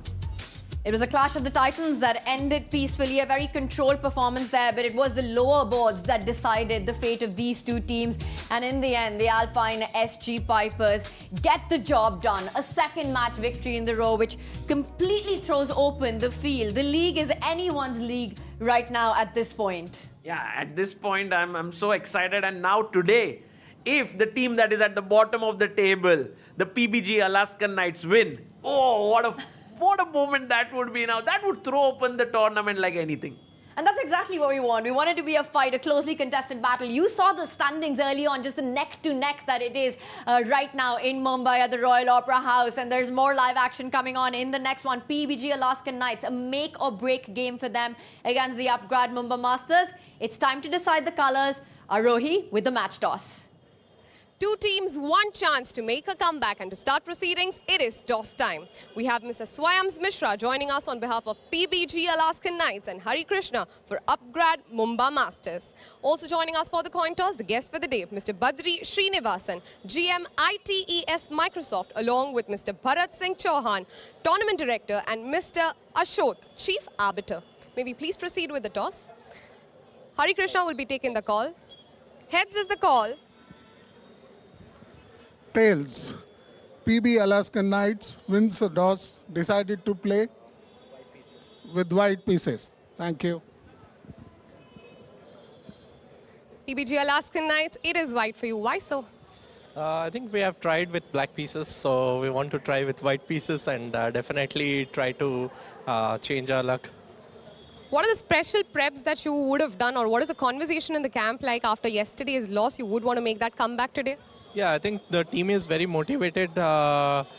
It was a clash of the titans that ended peacefully, a very controlled performance there, but it was the lower boards that decided the fate of these two teams. And in the end, the Alpine SG Pipers get the job done. A second match victory in the row, which completely throws open the field. The league is anyone's league right now at this point. Yeah, at this point, I'm so excited. And now today, if the team that is at the bottom of the table, the PBG Alaskan Knights win, oh, what a moment that would be now. That would throw open the tournament like anything. And that's exactly what we want. We want it to be a fight, a closely contested battle. You saw the standings early on, just the neck-to-neck that it is right now in Mumbai at the Royal Opera House. And there's more live action coming on in the next one. PBG Alaskan Knights, a make-or-break game for them against the Upgrad Mumba Masters. It's time to decide the colours. Arohi with the match toss. Two teams, one chance to make a comeback, and to start proceedings, it is toss time. We have Mr. Swayams Mishra joining us on behalf of PBG Alaskan Knights and Hari Krishna for Upgrad Mumba Masters. Also joining us for the coin toss, the guest for the day, Mr. Badri Srinivasan, GM ITES Microsoft, along with Mr. Bharat Singh Chauhan, Tournament Director, and Mr. Ashot, Chief Arbiter. May we please proceed with the toss? Hari Krishna will be taking the call. Heads is the call. Tails. PB Alaskan Knights wins the toss, decided to play with white pieces. Thank you. PBG Alaskan Knights, it is white for you. Why so? I think we have tried with black pieces, so we want to try with white pieces and definitely try to change our luck. What are the special preps that you would have done, or what is the conversation in the camp like after yesterday's loss? You would want to make that comeback today? Yeah, I think the team is very motivated,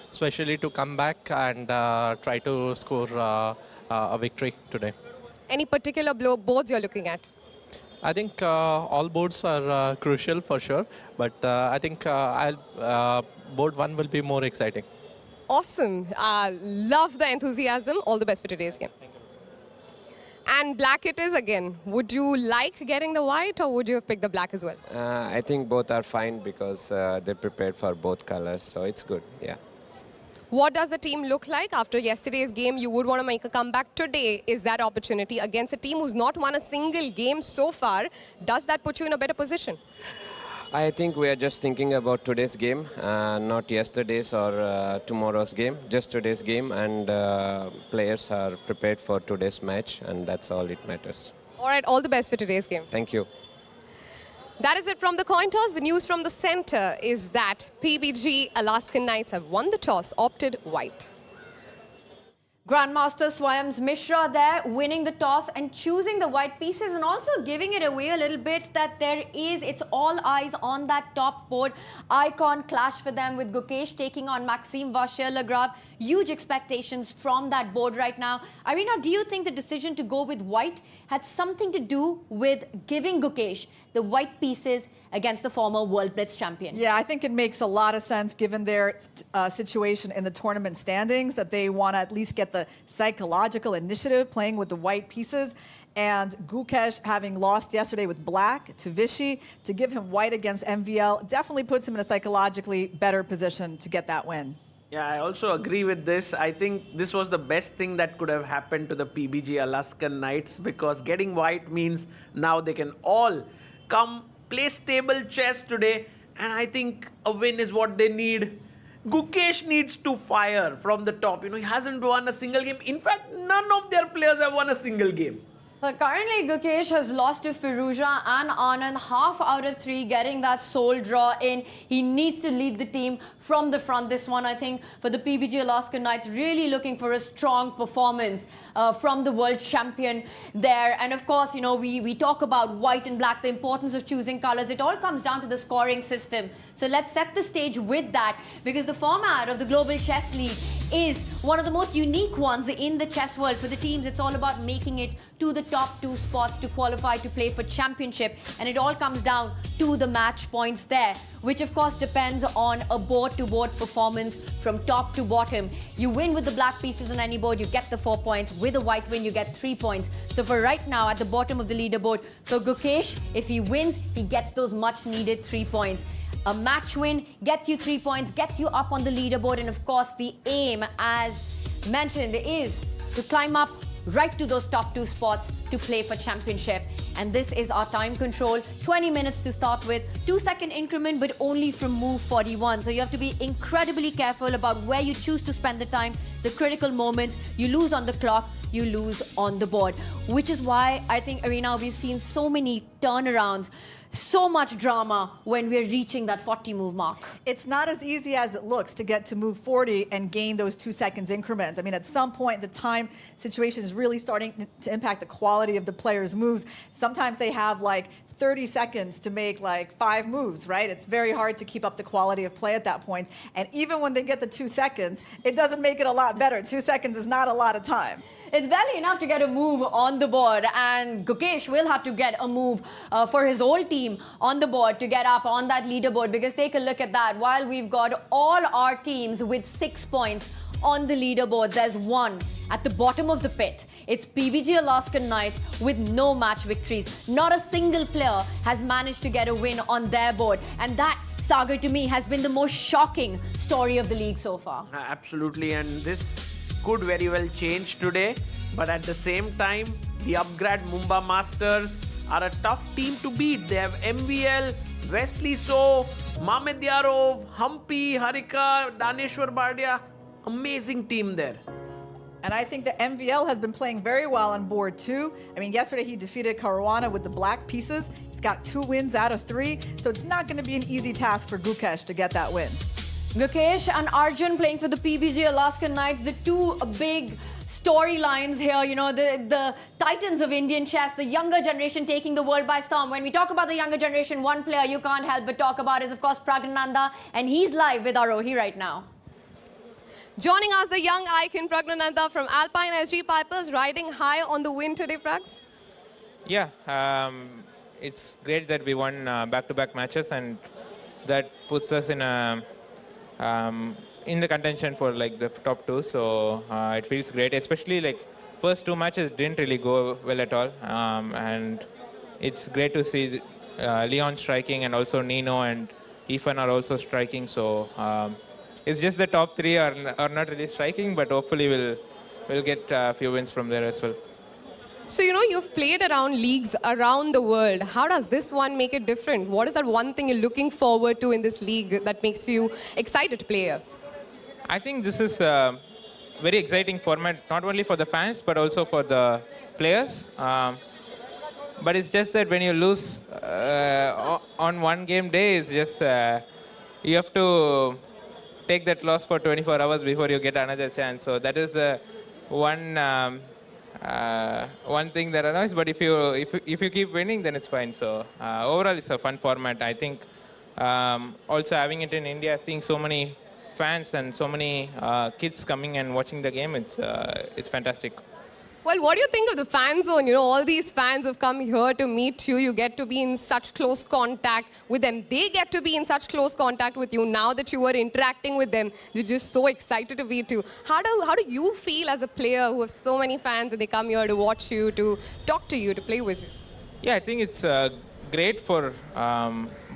especially to come back and try to score a victory today. Any particular boards you're looking at? I think all boards are crucial for sure, but I think board 1 will be more exciting. Awesome. Love the enthusiasm. All the best for today's game. And black it is again. Would you like getting the white, or would you have picked the black as well? I think both are fine because they're prepared for both colors, so it's good, yeah. What does the team look like after yesterday's game? You would want to make a comeback today. Is that opportunity against a team who's not won a single game so far? Does that put you in a better position? I think we are just thinking about today's game, not yesterday's or tomorrow's game, just today's game, and players are prepared for today's match, and that's all it matters. All right, all the best for today's game. Thank you. That is it from the coin toss. The news from the center is that PBG Alaskan Knights have won the toss, opted white. Grandmaster Swayams Mishra there, winning the toss and choosing the white pieces, and also giving it away a little bit that it's all eyes on that top board. Icon clash for them with Gukesh taking on Maxime vachier-lagrave. Huge expectations from that board right now. Irina, do you think the decision to go with white had something to do with giving Gukesh the white pieces against the former World Blitz champion? Yeah, I think it makes a lot of sense given their situation in the tournament standings, that they want to at least get the psychological initiative playing with the white pieces. And Gukesh, having lost yesterday with black to Vishy, to give him white against MVL definitely puts him in a psychologically better position to get that win. Yeah, I also agree with this. I think this was the best thing that could have happened to the PBG Alaskan Knights, because getting white means now they can all come play stable chess today, and I think a win is what they need. Gukesh needs to fire from the top. You know, he hasn't won a single game. In fact, none of their players have won a single game. But currently, Gukesh has lost to Firuza and Anand, half out of 3, getting that sole draw in. He needs to lead the team from the front. This one, I think, for the PBG Alaskan Knights, really looking for a strong performance from the world champion there. And of course, you know, we talk about white and black, the importance of choosing colors. It all comes down to the scoring system. So let's set the stage with that, because the format of the Global Chess League is one of the most unique ones in the chess world. For the teams, it's all about making it to the top 2 spots to qualify to play for championship, and it all comes down to the match points there, which of course depends on a board-to-board performance from top to bottom. You win with the black pieces on any board, you get the 4 points. With a white win, you get 3 points. So for right now, at the bottom of the leaderboard, for Gukesh, if he wins, he gets those much-needed 3 points. A match win gets you 3 points, gets you up on the leaderboard, and of course the aim, as mentioned, is to climb up right to those top 2 spots to play for championship. And this is our time control, 20 minutes to start with, 2-second increment, but only from move 41. So you have to be incredibly careful about where you choose to spend the time, the critical moments. You lose on the clock, you lose on the board, which is why I think, Arena, we've seen so many turnarounds, so much drama when we're reaching that 40 move mark. It's not as easy as it looks to get to move 40 and gain those 2 seconds increments. I mean, at some point, the time situation is really starting to impact the quality of the players' moves. Sometimes they have like 30 seconds to make like 5 moves, right? It's very hard to keep up the quality of play at that point. And even when they get the 2 seconds, it doesn't make it a lot better. 2 seconds is not a lot of time. It's barely enough to get a move on the board, and Gukesh will have to get a move for his whole team on the board to get up on that leaderboard, because take a look at that. While we've got all our teams with 6 points on the leaderboard, there's one at the bottom of the pit. It's PBG Alaskan Knights with no match victories. Not a single player has managed to get a win on their board, and that, Sagar, to me, has been the most shocking story of the league so far. Absolutely, and this could very well change today, but at the same time, the Upgrad Mumba Masters are a tough team to beat. They have MVL, Wesley So, Mamedyarov, Humpy, Harika, Daneshwar Bardia. Amazing team there. And I think that MVL has been playing very well on board too. I mean, yesterday he defeated Caruana with the black pieces. He's got 2 wins out of 3, so it's not going to be an easy task for Gukesh to get that win. Gukesh and Arjun playing for the PBG Alaskan Knights, the 2 big storylines here, you know, the titans of Indian chess, the younger generation taking the world by storm. When we talk about the younger generation, one player you can't help but talk about is, of course, Pragnananda, and he's live with Arohi right now. Joining us, the young icon Pragnananda from Alpine SG Pipers, riding high on the win today, Prags. Yeah, it's great that we won back-to-back matches, and that puts us in the contention for like the top 2. So it feels great, especially like first 2 matches didn't really go well at all, and it's great to see Leon striking, and also Nino and Ethan are also striking. So it's just the top 3 are not really striking, but hopefully we'll get a few wins from there as well. So, you know, you've played around leagues around the world. How does this one make it different? What is that one thing you're looking forward to in this league that makes you excited to play here? I think this is a very exciting format, not only for the fans, but also for the players. But it's just that when you lose on one game day is just you have to take that loss for 24 hours before you get another chance. So that is the one thing that annoys. But if you keep winning, then it's fine. So overall, it's a fun format. I think also having it in India, seeing so many fans and so many kids coming and watching the game, it's fantastic. Well, what do you think of the fan zone? You know, all these fans have come here to meet you. You get to be in such close contact with them. They get to be in such close contact with you. Now that you are interacting with them, they're just so excited to meet you. How do you feel as a player who has so many fans and they come here to watch you, to talk to you, to play with you? Yeah, I think it's great for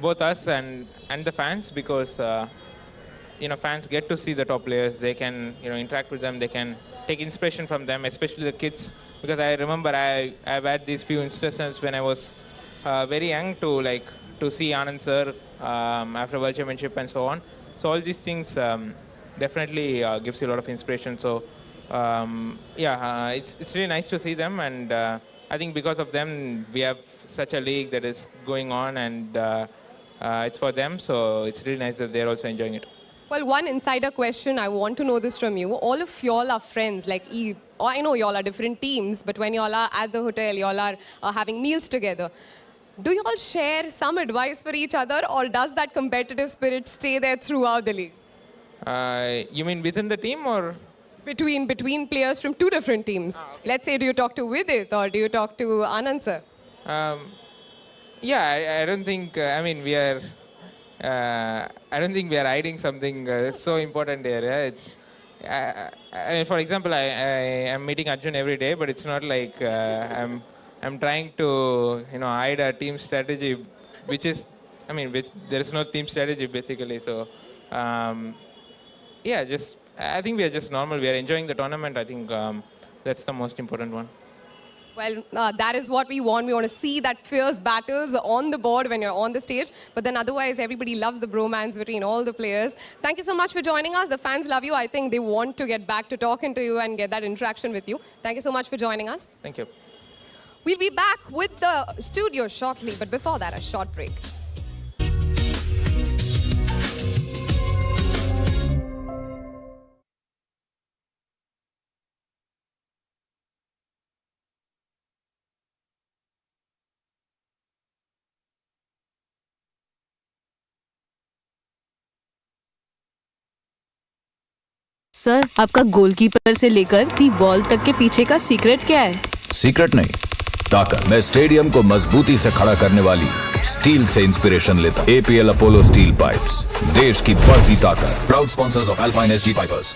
both us and the fans because fans get to see the top players. They can interact with them. They can take inspiration from them, especially the kids. Because I remember I've had these few instances when I was very young to see Anand sir after World Championship and so on. So all these things definitely gives you a lot of inspiration. So it's really nice to see them, and I think because of them we have such a league that is going on, and it's for them. So it's really nice that they're also enjoying it. Well, one insider question, I want to know this from you. All of y'all are friends. I know y'all are different teams, but when y'all are at the hotel, y'all are having meals together. Do y'all share some advice for each other, or does that competitive spirit stay there throughout the league? You mean within the team or? Between players from two different teams. Okay. Let's say, do you talk to Vidit or do you talk to Anand sir? I don't think, we are... I don't think we are hiding something so important here. Yeah? For example, I am meeting Arjun every day, but it's not like I'm trying to hide a team strategy, which there is no team strategy basically. So I think we are just normal. We are enjoying the tournament. I think that's the most important one. Well, that is what we want. We want to see that fierce battles on the board when you're on the stage. But then otherwise, everybody loves the bromance between all the players. Thank you so much for joining us. The fans love you. I think they want to get back to talking to you and get that interaction with you. Thank you so much for joining us. Thank you. We'll be back with the studio shortly. But before that, a short break. Sir, आपका goalkeeper से लेकर the ball तक के पीछे का secret क्या है? Secret नहीं, ताकत। मैं स्टेडियम को मजबूती से खड़ा करने वाली स्टील से इंस्पिरेशन लेता। APL अपोलो स्टील पाइप्स, देश की बढ़ती ताकत। Proud sponsors of Alpine SG pipers.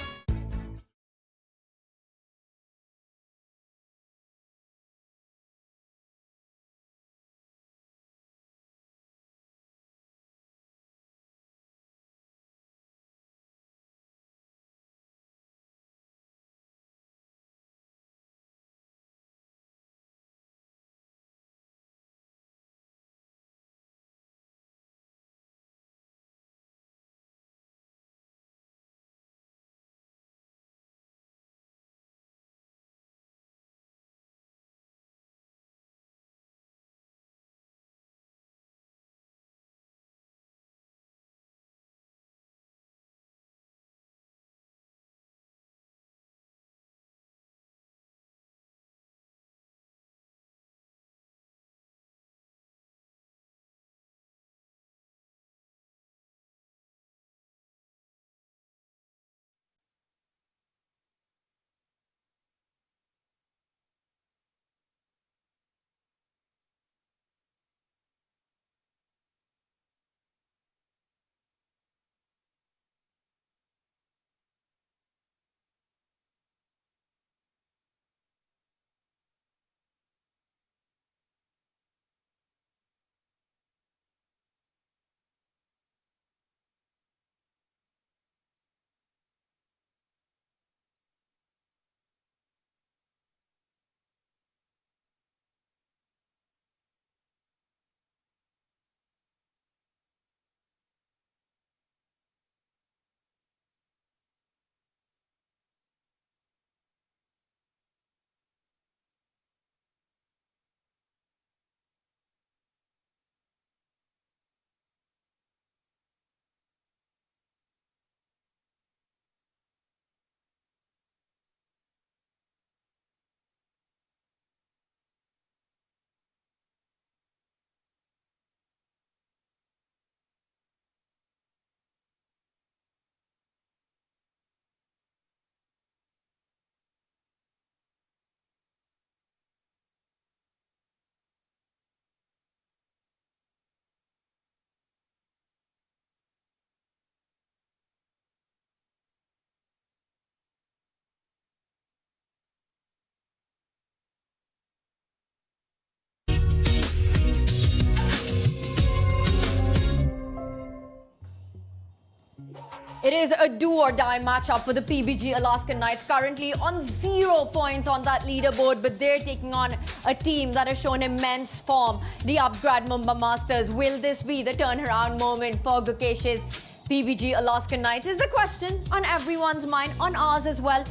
It is a do-or-die matchup for the PBG Alaskan Knights, currently on 0 points on that leaderboard, but they're taking on a team that has shown immense form, the Upgrad Mumba Masters. Will this be the turnaround moment for Gukesh's PBG Alaskan Knights? Is the question on everyone's mind, on ours as well.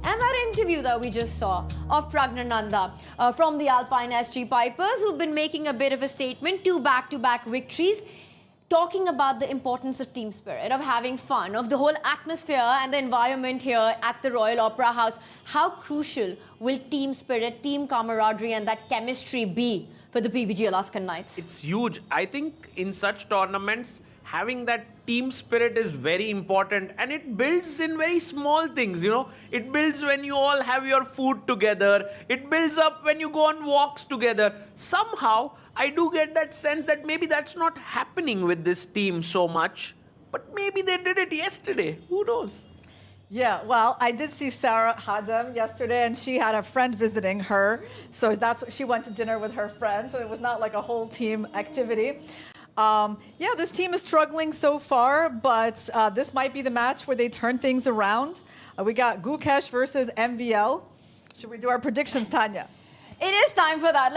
And that interview that we just saw of Pragnananda from the Alpine SG Pipers, who've been making a bit of a statement, 2 back-to-back victories, talking about the importance of team spirit, of having fun, of the whole atmosphere and the environment here at the Royal Opera House. How crucial will team spirit, team camaraderie and that chemistry be for the PBG Alaskan Knights? It's huge. I think in such tournaments, having that team spirit is very important, and it builds in very small things, you know. It builds when you all have your food together. It builds up when you go on walks together. Somehow, I do get that sense that maybe that's not happening with this team so much, but maybe they did it yesterday. Who knows? Yeah, well, I did see Sarah Hadam yesterday, and she had a friend visiting her. So that's what she went to dinner with her friend. So it was not like a whole team activity. Yeah, this team is struggling so far, but this might be the match where they turn things around. We got Gukesh versus MVL. Should we do our predictions, Tanya? It is time for that.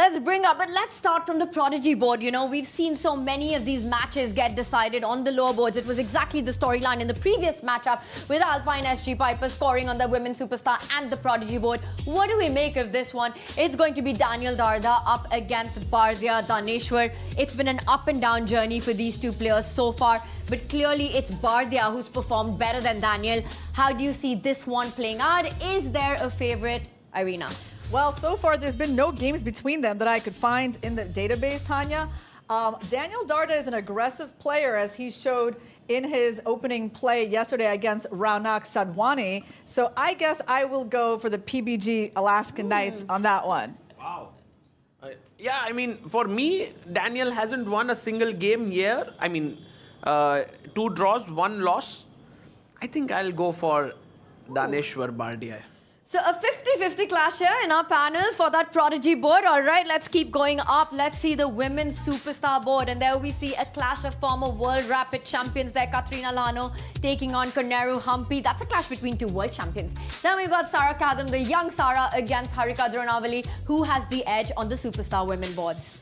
But let's start from the Prodigy board. You know, we've seen so many of these matches get decided on the lower boards. It was exactly the storyline in the previous matchup with Alpine SG Pipers scoring on the women's superstar and the Prodigy board. What do we make of this one? It's going to be Daniel Darda up against Bardya Daneshwar. It's been an up and down journey for these two players so far, but clearly it's Bardya who's performed better than Daniel. How do you see this one playing out? Is there a favorite, Irina? Well, so far there's been no games between them that I could find in the database, Tanya. Daniel Darda is an aggressive player, as he showed in his opening play yesterday against Raunak Sadwani. So I guess I will go for the PBG Alaskan Knights on that one. Wow. Yeah, I mean, for me, Daniel hasn't won a single game here. I mean, 2 draws, 1 loss. I think I'll go for Daneshwar Bardya. So a 50-50 clash here in our panel for that Prodigy board. All right, let's keep going up. Let's see the women's superstar board. And there we see a clash of former world rapid champions there. Katrina Lano taking on Koneru Humpy. That's a clash between 2 world champions. Then we've got Sarah Kadam, the young Sarah, against Harika Dronavali. Who has the edge on the superstar women boards?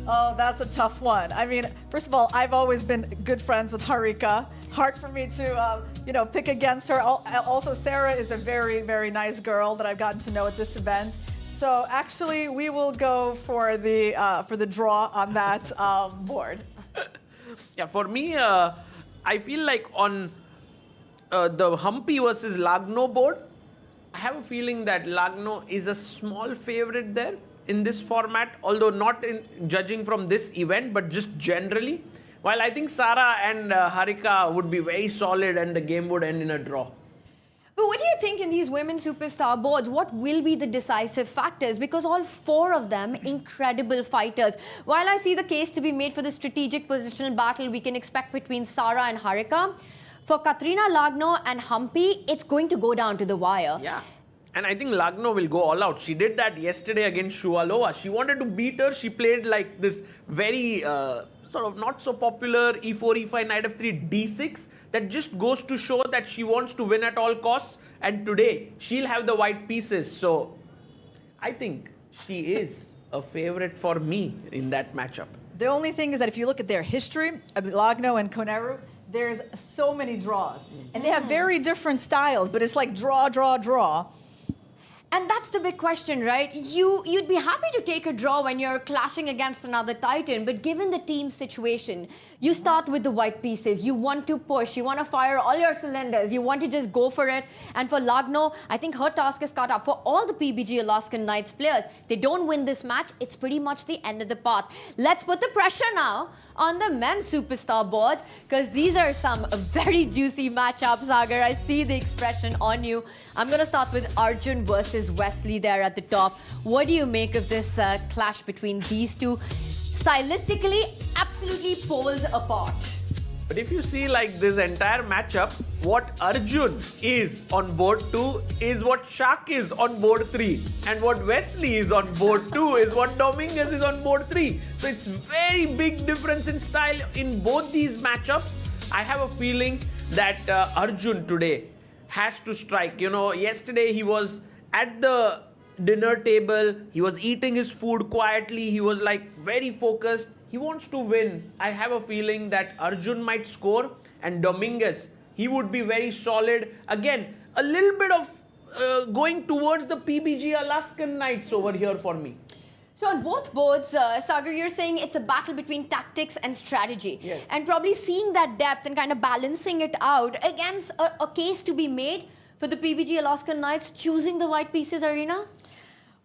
Oh, that's a tough one. I mean, first of all, I've always been good friends with Harika. Hard for me to, pick against her. Also, Sarah is a very, very nice girl that I've gotten to know at this event. So actually, we will go for the draw on that board. Yeah, for me, I feel like on the Humpy versus Lagno board, I have a feeling that Lagno is a small favorite there in this format, although not in judging from this event, but just generally. While I think Sarah and Harika would be very solid and the game would end in a draw. But what do you think in these women's superstar boards? What will be the decisive factors? Because all 4 of them, incredible fighters. While I see the case to be made for the strategic positional battle we can expect between Sarah and Harika, for Katrina Lagno and Humpy, it's going to go down to the wire. Yeah. And I think Lagno will go all out. She did that yesterday against Shuvalova. She wanted to beat her. She played like this very sort of not so popular E4, E5, Knight F3, D6 that just goes to show that she wants to win at all costs. And today, she'll have the white pieces. So I think she is a favorite for me in that matchup. The only thing is that if you look at their history, Lagno and Koneru, there's so many draws. And they have very different styles, but it's like draw, draw, draw. And that's the big question, right? You'd be happy to take a draw when you're clashing against another Titan, but given the team situation, you start with the white pieces. You want to push. You want to fire all your cylinders. You want to just go for it. And for Lagno, I think her task is cut up. For all the PBG Alaskan Knights players, they don't win this match, it's pretty much the end of the path. Let's put the pressure now on the men's superstar boards, because these are some very juicy matchups, Sagar. I see the expression on you. I'm going to start with Arjun versus Wesley there at the top. What do you make of this clash between these two? Stylistically, absolutely poles apart. But if you see like this entire matchup, what Arjun is on board 2 is what Shak is on board 3. And what Wesley is on board 2 is what Dominguez is on board 3. So it's very big difference in style in both these matchups. I have a feeling that Arjun today has to strike. You know, yesterday he was at the dinner table, he was eating his food quietly, he was like very focused. He wants to win. I have a feeling that Arjun might score, and Dominguez, he would be very solid. Again, a little bit of going towards the PBG Alaskan Knights over here for me. So on both boards, Sagar, you're saying it's a battle between tactics and strategy. Yes. And probably seeing that depth and kind of balancing it out against a case to be made for the PBG Alaskan Knights choosing the white pieces, Arena?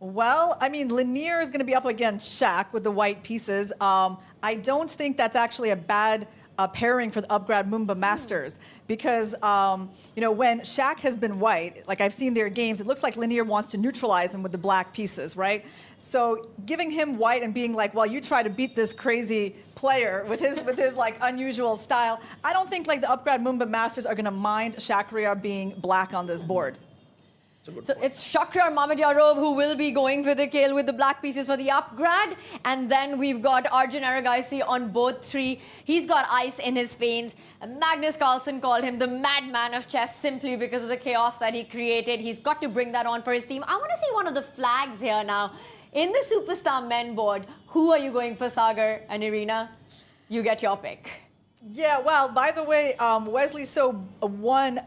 Well, I mean, Lanier is going to be up against Shaq with the white pieces. I don't think that's actually a bad pairing for the Upgrad Mumba Masters because, you know, when Shaq has been white, like I've seen their games, it looks like Lanier wants to neutralize him with the black pieces, right? So giving him white and being like, well, you try to beat this crazy player with his like unusual style, I don't think like the Upgrad Mumba Masters are going to mind Shakhriyar being black on this board. So it's Shakhriyar Mamedyarov who will be going for the kill with the black pieces for the Upgrad. And then we've got Arjun Aragaisi on both three. He's got ice in his veins. Magnus Carlsen called him the madman of chess simply because of the chaos that he created. He's got to bring that on for his team. I want to see one of the flags here now. In the Superstar Men board, who are you going for, Sagar and Irina? You get your pick. Yeah, well, by the way, Wesley So won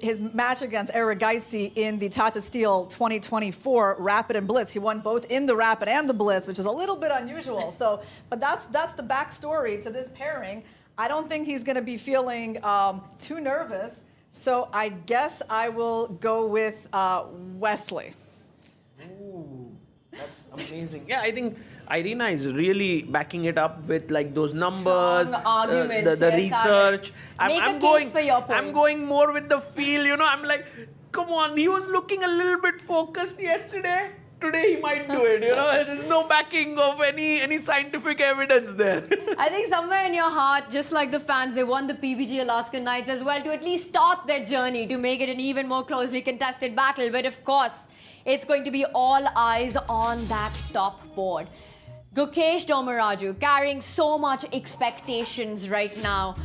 his match against Aragaisi in the Tata Steel 2024 Rapid and Blitz. He won both in the Rapid and the Blitz, which is a little bit unusual. So, but that's the backstory to this pairing. I don't think he's going to be feeling too nervous. So I guess I will go with Wesley. Ooh, that's amazing. Yeah, I think Irina is really backing it up with like those numbers, arguments, the yes, research. Make a case for your point. I'm going more with the feel, you know. I'm like, come on, he was looking a little bit focused yesterday. Today he might do it, you know. There's no backing of any scientific evidence there. I think somewhere in your heart, just like the fans, they want the PBG Alaskan Knights as well to at least start their journey to make it an even more closely contested battle. But of course, it's going to be all eyes on that top board. Gukesh Domaraju carrying so much expectations right now.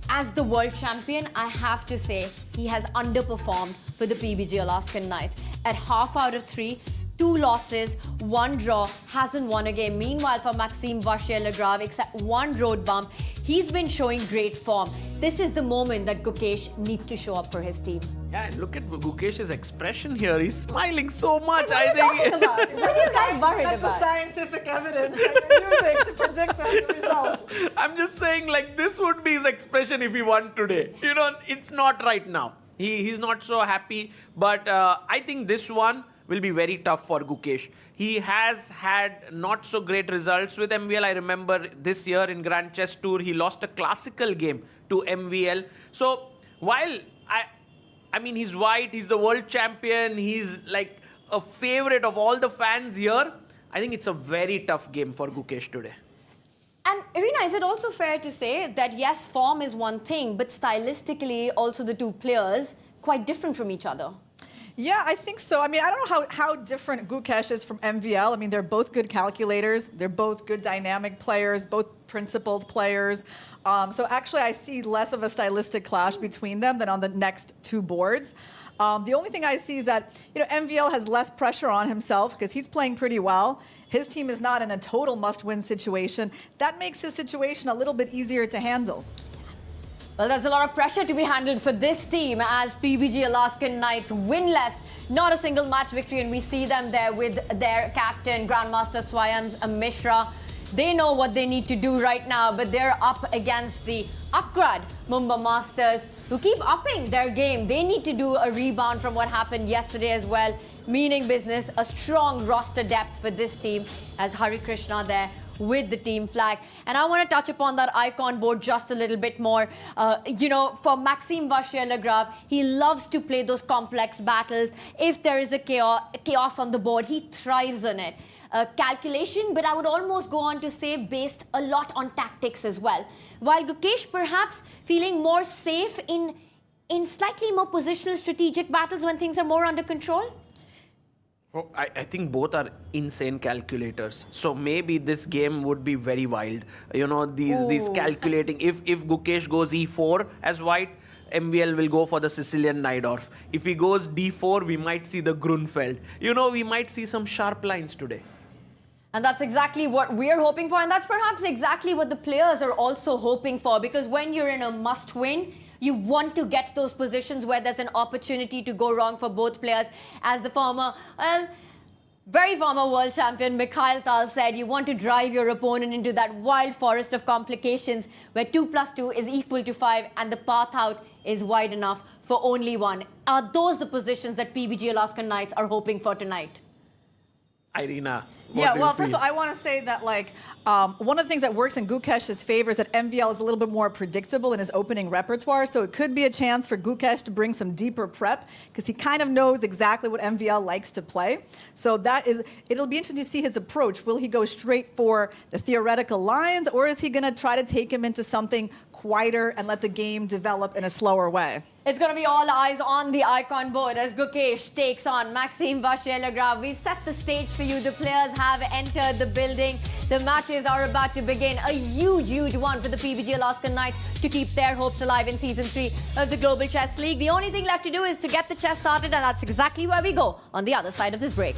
As the world champion, I have to say he has underperformed for the PBG Alaskan Knights. At half out of 3, 2 losses, 1 draw, hasn't won a game. Meanwhile, for Maxime Vachier-Lagrave, except 1 road bump, he's been showing great form. This is the moment that Gukesh needs to show up for his team. Yeah, and look at Gukesh's expression here. He's smiling so much. What are you talking about? What are you guys worried That's about? the scientific evidence that you're using to predict the results. I'm just saying, like, this would be his expression if he won today. You know, it's not right now. He's not so happy. But I think this one will be very tough for Gukesh. He has had not so great results with MVL. I remember this year in Grand Chess Tour, he lost a classical game to MVL. So while I mean, he's white, he's the world champion, he's like a favorite of all the fans here, I think it's a very tough game for Gukesh today. And Irina, is it also fair to say that yes, form is one thing, but stylistically also the two players quite different from each other? Yeah, I think so. I mean, I don't know how different Gukesh is from MVL. I mean, they're both good calculators. They're both good dynamic players, both principled players. So actually, I see less of a stylistic clash between them than on the next 2 boards. The only thing I see is that, you know, MVL has less pressure on himself because he's playing pretty well. His team is not in a total must-win situation. That makes his situation a little bit easier to handle. Well, there's a lot of pressure to be handled for this team as PBG Alaskan Knights winless. Not a single match victory, and we see them there with their captain, Grandmaster Swayams Mishra. They know what they need to do right now, but they're up against the Upgrad Mumba Masters, who keep upping their game. They need to do a rebound from what happened yesterday as well, meaning business, a strong roster depth for this team as Hari Krishna there with the team flag. And I want to touch upon that icon board just a little bit more. You know, for Maxime Vachier-Lagrave, he loves to play those complex battles. If there is a chaos on the board, he thrives on it. Calculation, but I would almost go on to say based a lot on tactics as well. While Gukesh perhaps feeling more safe in slightly more positional strategic battles when things are more under control. Oh, I think both are insane calculators. So maybe this game would be very wild. You know, these calculating. If Gukesh goes E4 as white, MVL will go for the Sicilian Najdorf. If he goes D4, we might see the Grunfeld. You know, we might see some sharp lines today. And that's exactly what we're hoping for, and that's perhaps exactly what the players are also hoping for, because when you're in a must-win, you want to get those positions where there's an opportunity to go wrong for both players. As the very former world champion Mikhail Tal said, you want to drive your opponent into that wild forest of complications where 2 + 2 is equal to 5 and the path out is wide enough for only one. Are those the positions that PBG Alaskan Knights are hoping for tonight? Irina. Yeah, well, first of all, I want to say that, like, one of the things that works in Gukesh's favor is that MVL is a little bit more predictable in his opening repertoire, so it could be a chance for Gukesh to bring some deeper prep, because he kind of knows exactly what MVL likes to play. So it'll be interesting to see his approach. Will he go straight for the theoretical lines, or is he going to try to take him into something quieter and let the game develop in a slower way? It's going to be all eyes on the icon board as Gukesh takes on Maxime vachier-lagrave. We've set the stage for you. The players have entered the building. The matches are about to begin. A huge, huge one for the PBG Alaskan Knights to keep their hopes alive in Season 3 of the Global Chess League. The only thing left to do is to get the chess started, and that's exactly where we go on the other side of this break.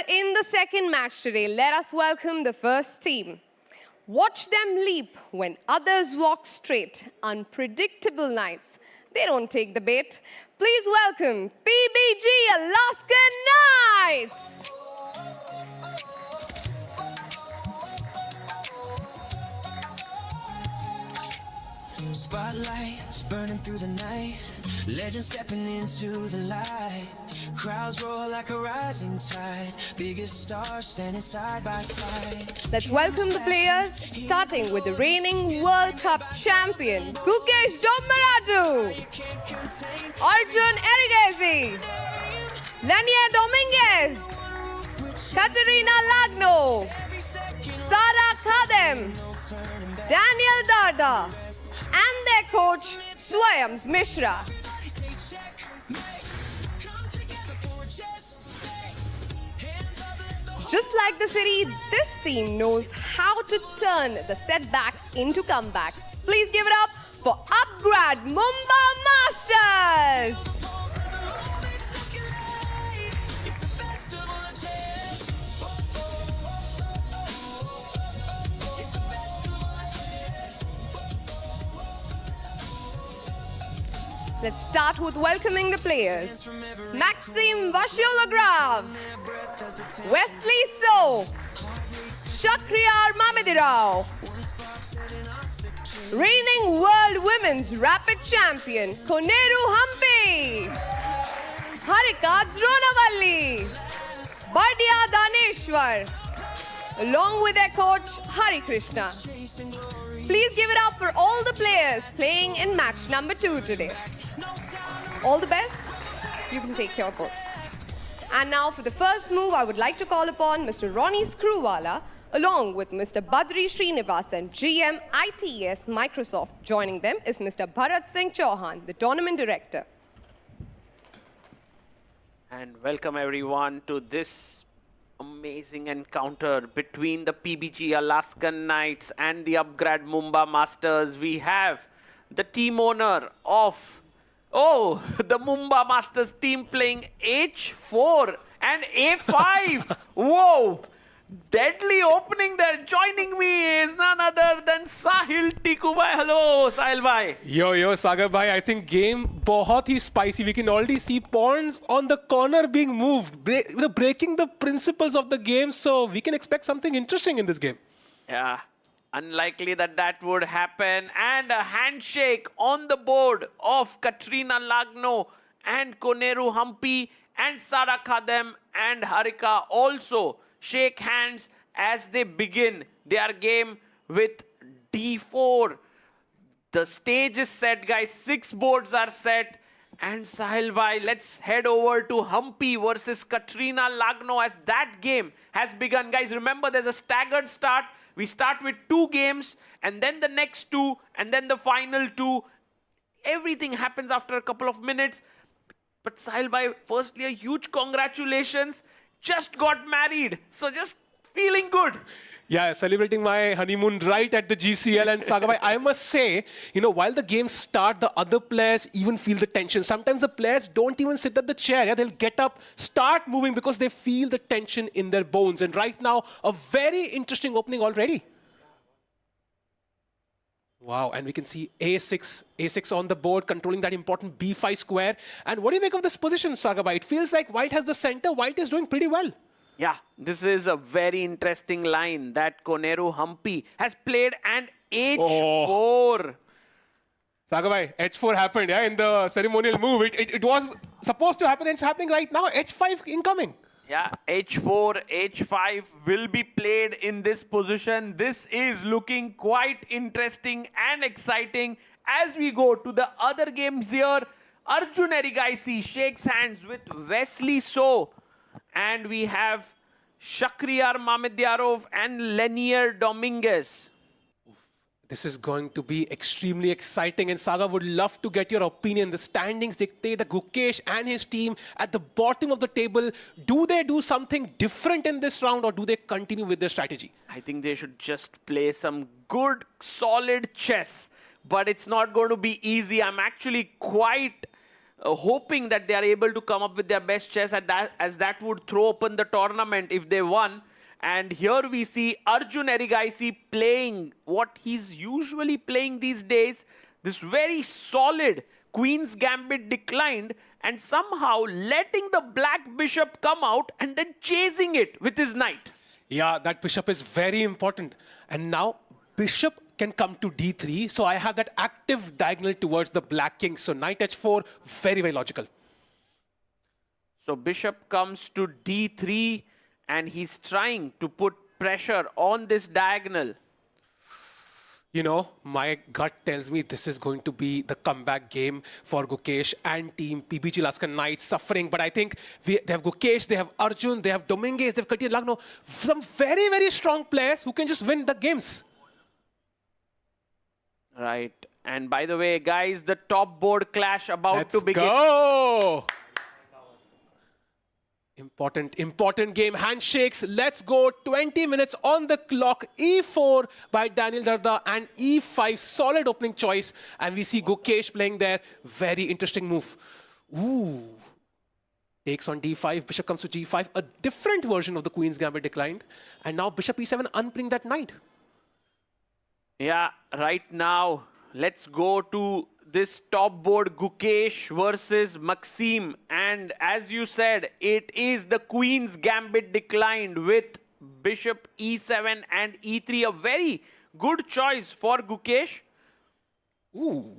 In the second match today, let us welcome the first team. Watch them leap when others walk straight. Unpredictable nights. They don't take the bait. Please welcome PBG Alaskan Knights. Spotlights burning through the night, legends stepping into the light. Crowds roar like a rising tide. Biggest stars standing side by side. Let's welcome the players, starting with the reigning World Cup champion, Gukesh Dommaraju, Arjun Erigesi, Lenia Dominguez, Katerina Lagno, Sara Khadem, Daniel Darda, and their coach, Swayams Mishra. Just like the city, this team knows how to turn the setbacks into comebacks. Please give it up for Upgrad Mumba Masters! Let's start with welcoming the players. Maxime vachier-lagrave, Wesley So, Shakriyar Mamedirao, reigning World Women's Rapid Champion, Koneru Hampi, Harika Dronavalli, Bardia Daneshwar, along with their coach, Hari Krishna. Please give it up for all the players playing in match number 2 today. All the best. You can take your books. And now for the first move, I would like to call upon Mr. Ronnie Screwwala, along with Mr. Badri Srinivasan, GM ITS Microsoft. Joining them is Mr. Bharat Singh Chauhan, the tournament director. And welcome everyone to this amazing encounter between the PBG Alaskan Knights and the Upgrad Mumba Masters. We have the team owner of the Mumba Masters team playing H4 and A5. Whoa! Deadly opening there. Joining me is none other than Sahil Tiku bhai. Hello, Sahil bhai. Yo, Sagar bhai. I think game बहुत ही spicy. We can already see pawns on the corner being moved, breaking the principles of the game. So we can expect something interesting in this game. Yeah. Unlikely that would happen. And a handshake on the board of Katrina Lagno and Koneru Hampi and Sara Khadem and Harika also shake hands as they begin their game with D4. The stage is set, guys. 6 boards are set. And Sahil bhai, let's head over to Hampi versus Katrina Lagno as that game has begun. Guys, remember there's a staggered start. We start with 2 games, and then the next 2, and then the final 2. Everything happens after a couple of minutes. But Sahil bhai, firstly, a huge congratulations. Just got married. So just feeling good. Yeah, celebrating my honeymoon right at the GCL. And Sagar bhai, I must say, while the games start, the other players even feel the tension. Sometimes the players don't even sit at the chair. Yeah? They'll get up, start moving because they feel the tension in their bones. And right now, a very interesting opening already. Wow, and we can see A6 on the board, controlling that important B5 square. And what do you make of this position, Sagar bhai? It feels like White has the center. White is doing pretty well. Yeah, this is a very interesting line that Koneru Hampi has played, and H4. Sagar bhai, H4 happened in the ceremonial move. It was supposed to happen and it's happening right now. H5 incoming. Yeah, H4, H5 will be played in this position. This is looking quite interesting and exciting as we go to the other games here. Arjun Erigesi shakes hands with Wesley So. And we have Shakriyar Mamedyarov and Lenier Dominguez. This is going to be extremely exciting, and Saga would love to get your opinion. The standings dictate that Gukesh and his team at the bottom of the table. Do they do something different in this round, or do they continue with their strategy? I think they should just play some good, solid chess. But it's not going to be easy. I'm actually quite hoping that they are able to come up with their best chess as that would throw open the tournament if they won. And here we see Arjun Erigesi playing what he's usually playing these days. This very solid Queen's Gambit declined and somehow letting the black bishop come out and then chasing it with his knight. Yeah, that bishop is very important. And now bishop can come to d3. So I have that active diagonal towards the black king. So knight h4, very, very logical. So bishop comes to d3 and he's trying to put pressure on this diagonal. You know, my gut tells me this is going to be the comeback game for Gukesh and team PBG Alaskan Knights suffering. But I think they have Gukesh, they have Arjun, they have Dominguez, they have Katir Lagno. Some very, very strong players who can just win the games. Right. And by the way, guys, the top board clash about to begin. Let's go! Important game. Handshakes. Let's go. 20 minutes on the clock. E4 by Daniel Jarda and E5. Solid opening choice. And we see Gukesh playing there. Very interesting move. Ooh. Takes on D5. Bishop comes to G5. A different version of the Queen's Gambit declined. And now Bishop E7 unplaying that knight. Yeah, right now, let's go to this top board, Gukesh versus Maxime. And as you said, it is the Queen's Gambit declined with Bishop E7 and E3. A very good choice for Gukesh. Ooh,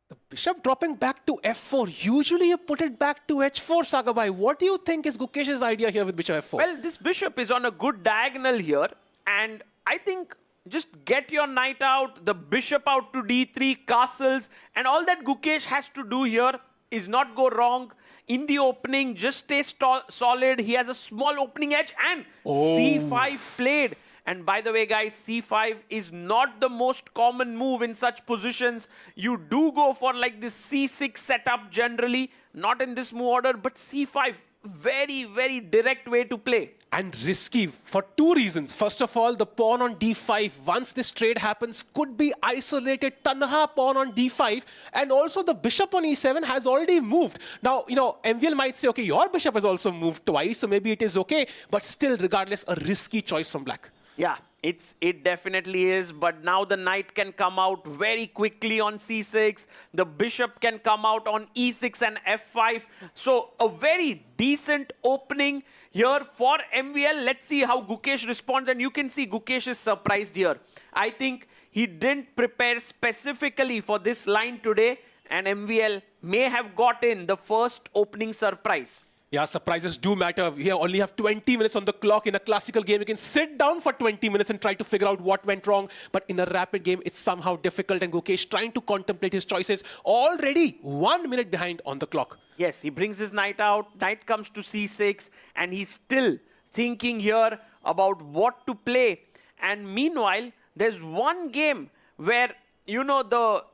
the Bishop dropping back to F4. Usually you put it back to H4, Sagabai. What do you think is Gukesh's idea here with Bishop F4? Well, this Bishop is on a good diagonal here. And I think just get your knight out, the bishop out to d3, castles, and all that Gukesh has to do here is not go wrong. In the opening, just stay solid. He has a small opening edge and c5 played. And by the way, guys, c5 is not the most common move in such positions. You do go for like this c6 setup generally, not in this move order, but c5, very, very direct way to play. And risky for two reasons. First of all, the pawn on d5, once this trade happens, could be isolated. Tanha pawn on d5. And also the bishop on e7 has already moved. Now, you know, MVL might say, okay, your bishop has also moved twice, so maybe it is okay. But still, regardless, a risky choice from black. Yeah, it definitely is. But now the knight can come out very quickly on c6. The bishop can come out on e6 and f5. So a very decent opening here for MVL. Let's see how Gukesh responds. And you can see Gukesh is surprised here. I think he didn't prepare specifically for this line today. And MVL may have gotten the first opening surprise. Yeah, surprises do matter. We only have 20 minutes on the clock. In a classical game, you can sit down for 20 minutes and try to figure out what went wrong. But in a rapid game, it's somehow difficult. And Gukesh trying to contemplate his choices. Already 1 minute behind on the clock. Yes, he brings his knight out. Knight comes to c6. And he's still thinking here about what to play. And meanwhile, there's one game where, you know, the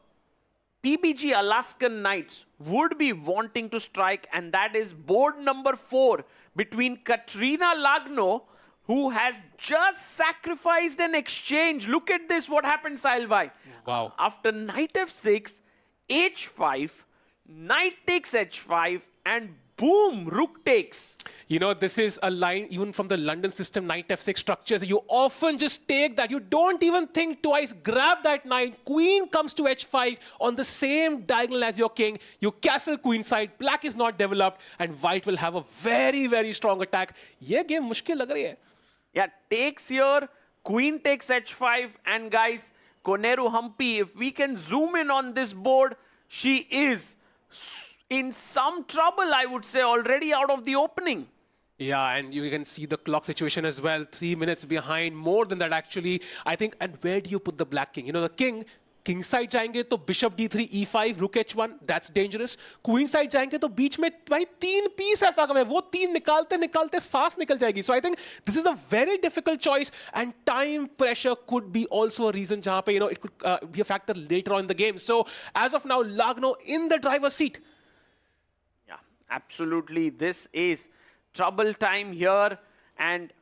PBG Alaskan Knights would be wanting to strike, and that is board number 4 between Katrina Lagno, who has just sacrificed an exchange. Look at this, what happened, Sahilbhai. Wow. After knight f6, h5, knight takes h5, and boom, rook takes. You know, this is a line even from the London system, knight f6 structures. You often just take that. You don't even think twice. Grab that knight. Queen comes to h5 on the same diagonal as your king. You castle queenside. Black is not developed. And white will have a very, very strong attack. Ye game mushkil lag rahi hai. Yeah, takes here. Queen takes h5. And guys, Koneru Humpy, if we can zoom in on this board, she is in some trouble, I would say, already out of the opening. Yeah, and you can see the clock situation as well. 3 minutes behind, more than that actually. I think, and where do you put the black king? You know, the king side jayenge to bishop d3, e5, rook h1, that's dangerous. Queen side jayenge to beech mein bhai 3 piece aisa hai, wo 3 nikalte saas nikal jayegi. So I think this is a very difficult choice, and time pressure could be also a reason jahan pe, you know, it could be a factor later on in the game. So as of now, Lagno in the driver's seat. Yeah, absolutely. This is trouble time here. And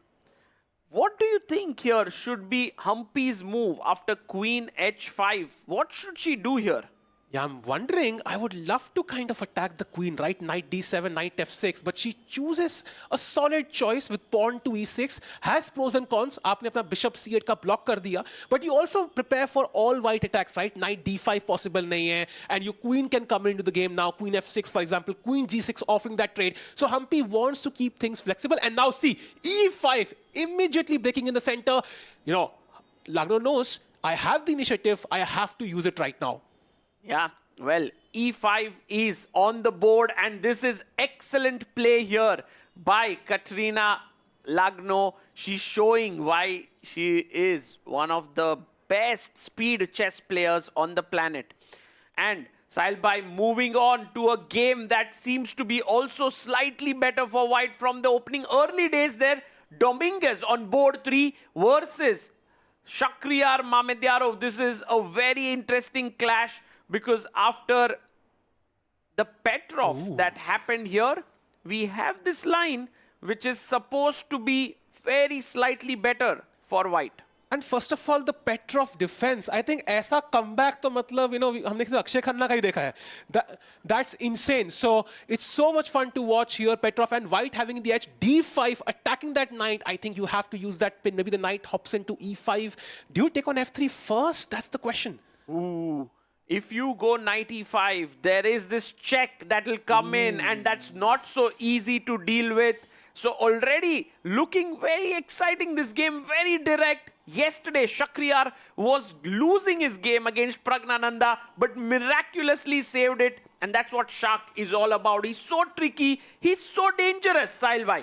what do you think here should be Humpy's move after queen h5? What should she do here? Yeah, I'm wondering, I would love to kind of attack the queen, right? Knight d7, knight f6, but she chooses a solid choice with pawn to e6. Has pros and cons. Aapne apna bishop c8 ka block kar diya. But you also prepare for all white attacks, right? Knight d5 possible nahi hai. And your queen can come into the game now. Queen f6, for example. Queen g6 offering that trade. So Humpy wants to keep things flexible. And now see, e5 immediately breaking in the center. You know, Lagno knows, I have the initiative. I have to use it right now. Yeah, Well, e5 is on the board, and this is excellent play here by Katrina Lagno. She's showing why she is one of the best speed chess players on the planet. And Sailbai moving on to a game that seems to be also slightly better for white from the opening early days there. Dominguez on board 3 versus Shakhriyar Mamedyarov. This is a very interesting clash because after the Petrov that happened here, we have this line which is supposed to be very slightly better for white. And first of all, the Petrov defense. I think ऐसा comeback तो मतलब, हमने किसी अक्षय खन्ना का ही देखा है. That's insane. So it's so much fun to watch here. Petrov and white having the edge. D5, attacking that knight. I think you have to use that pin. Maybe the knight hops into E5. Do you take on F3 first? That's the question. Ooh. If you go knight E5, there is this check that will come in, and that's not so easy to deal with. So already looking very exciting, this game, very direct. Yesterday, Shakhriyar was losing his game against Pragnananda, but miraculously saved it. And that's what Shak is all about. He's so tricky. He's so dangerous, Sailbhai.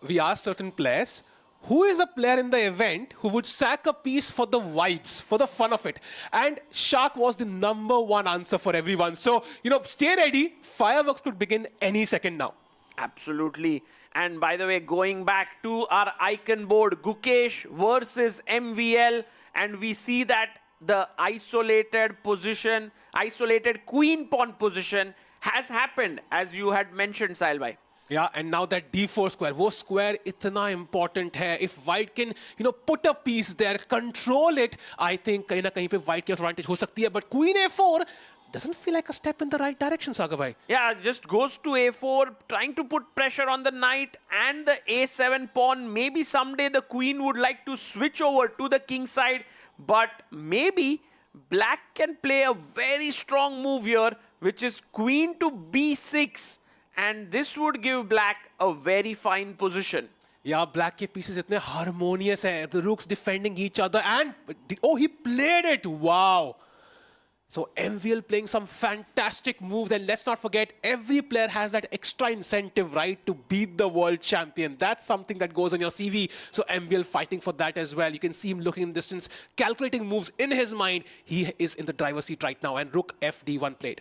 We asked certain players, who is a player in the event who would sack a piece for the vibes, for the fun of it? And Shak was the #1 answer for everyone. So, stay ready. Fireworks could begin any second now. Absolutely. And by the way, going back to our icon board, Gukesh versus MVL. And we see that the isolated position, isolated queen pawn position has happened, as you had mentioned, Sailbhai. Yeah, and now that D4 square, वो square इतना important है. If white can, put a piece there, control it, I think कहीं ना कहीं पे white की advantage हो सकती है. But Queen A4 doesn't feel like a step in the right direction, Saga bhai. Yeah, just goes to A4, trying to put pressure on the knight and the A7 pawn. Maybe someday the queen would like to switch over to the king side, but maybe black can play a very strong move here, which is queen to B6. And this would give black a very fine position. Yeah, black ke pieces itne harmonious hai. The rooks defending each other. And, he played it. Wow. So MVL playing some fantastic moves. And let's not forget, every player has that extra incentive, right, to beat the world champion. That's something that goes on your CV. So MVL fighting for that as well. You can see him looking in distance, calculating moves in his mind. He is in the driver's seat right now. And rook FD1 played.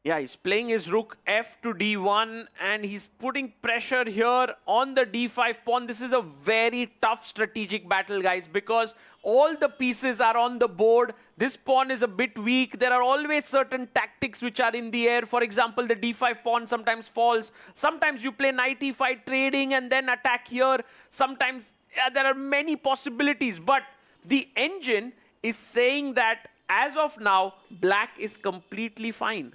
Yeah, he's playing his rook F to D1, and he's putting pressure here on the D5 pawn. This is a very tough strategic battle, guys, because all the pieces are on the board. This pawn is a bit weak. There are always certain tactics which are in the air. For example, the D5 pawn sometimes falls. Sometimes you play knight E5 trading and then attack here. Sometimes there are many possibilities, but the engine is saying that as of now, black is completely fine.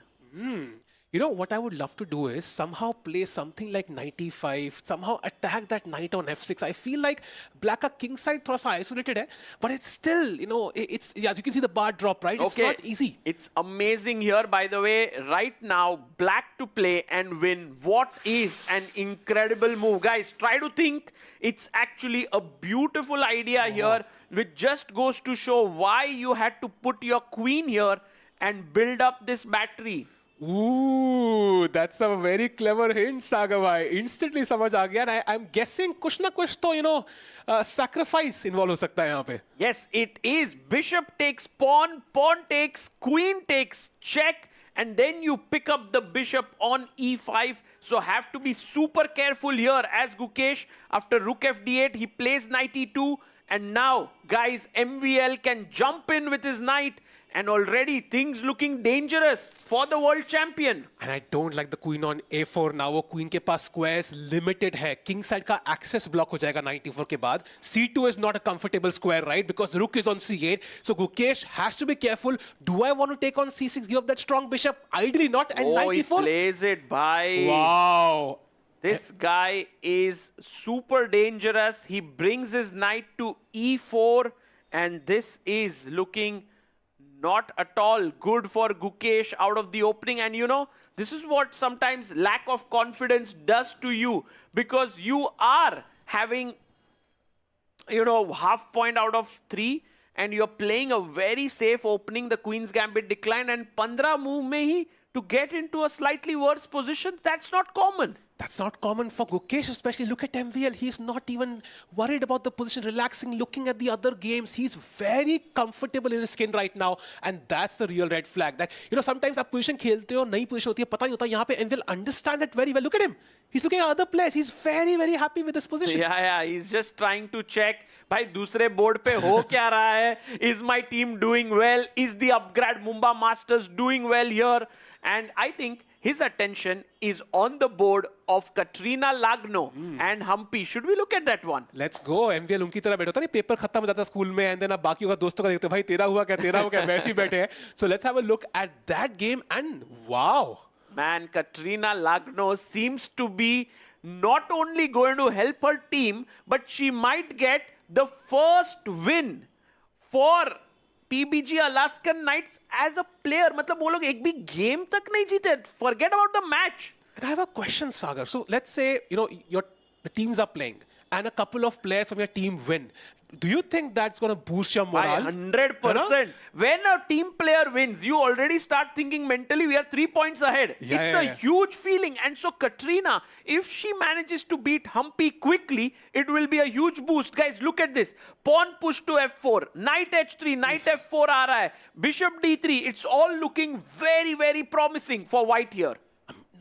What I would love to do is somehow play something like knight e5, somehow attack that knight on f6. I feel like black ka king side thoda sa isolated hai, but it's still, it's, as you can see the bar drop, right? It's not easy. It's amazing here, by the way. Right now, black to play and win. What is an incredible move. Guys, try to think. It's actually a beautiful idea here, which just goes to show why you had to put your queen here and build up this battery. Ooh, that's a very clever hint, Saga bhai. Instantly samajh aa gaya. And I'm guessing kuch na kuch to, sacrifice involve ho sakta hai yahan pe. Yes, it is. Bishop takes pawn, pawn takes, queen takes, check, and then you pick up the bishop on e5. So have to be super careful here as Gukesh, after rook fd8, he plays knight e2. And now, guys, MVL can jump in with his knight. And already things looking dangerous for the world champion. And I don't like the queen on a4 now. वो queen के पास squares limited है. King side का access block हो जाएगा knight e4 के बाद. c2 is not a comfortable square, right? Because rook is on c8. So Gukesh has to be careful. Do I want to take on c6, give up that strong bishop? Ideally not. And knight e4. He plays it by. Wow. This guy is super dangerous. He brings his knight to e4. And this is looking not at all good for Gukesh out of the opening. And this is what sometimes lack of confidence does to you, because you are having, half point out of 3, and you're playing a very safe opening, the Queen's Gambit decline, and 15 move mein hi to get into a slightly worse position, that's not common. That's not common for Gukesh, especially. Look at MVL. He's not even worried about the position, relaxing, looking at the other games. He's very comfortable in his skin right now, and that's the real red flag. That, you know, sometimes आप position खेलते हो, नई position होती है, पता नहीं होता. यहाँ पे MVL understands it very well. Look at him. He's looking at other players. He's very, very happy with this position. Yeah, he's just trying to check, भाई दूसरे board पे हो क्या रहा है? Is my team doing well? Is the Upgrad Mumba Masters doing well here? And I think his attention is on the board of Katrina Lagno and Humpy. Should we look at that one? Let's go. MVL उनकी तरह बैठा होता नहीं, paper खत्म हो जाता school में, and then आप बाकी का दोस्तों का देखते भाई तेरा हुआ क्या वैसे ही बैठे हैं. So let's have a look at that game, and wow. Man, Katrina Lagno seems to be not only going to help her team, but she might get the first win for PBG Alaskan Knights as a player. मतलब वो लोग एक भी game तक नहीं जीते. Forget about the match. And I have a question, Sagar. So let's say, you know, the teams are playing and a couple of players from your team win. Do you think that's going to boost your morale? 100%. When a team player wins, you already start thinking mentally we are 3 points ahead. It's a huge feeling. And so Katrina, if she manages to beat Humpy quickly, it will be a huge boost. Guys, look at this. Pawn push to f4, knight h3, knight f4 aa raha hai, bishop d3. It's all looking very, very promising for white here.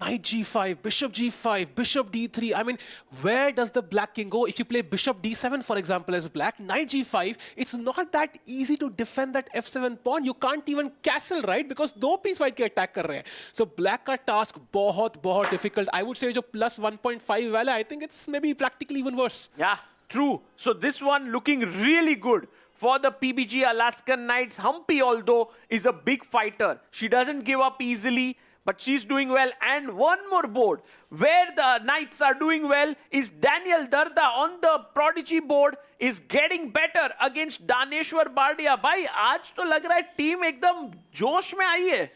Knight g5, bishop g5, bishop d3. I mean, where does the black king go? If you play bishop d7, for example, as black, knight g5, it's not that easy to defend that f7 pawn. You can't even castle, right? Because दो piece white के attack कर रहे हैं. So black का task बहुत difficult. I would say जो plus 1.5 वाला, I think it's maybe practically even worse. Yeah, true. So this one looking really good for the PBG Alaskan Knights. Humpy, although, is a big fighter. She doesn't give up easily, but she's doing well. And one more board where the Knights are doing well is Daniel Darda on the Prodigy board is getting better against Daneshwar Bardia. भाई आज तो लग रहा है team एकदम जोश में आई है.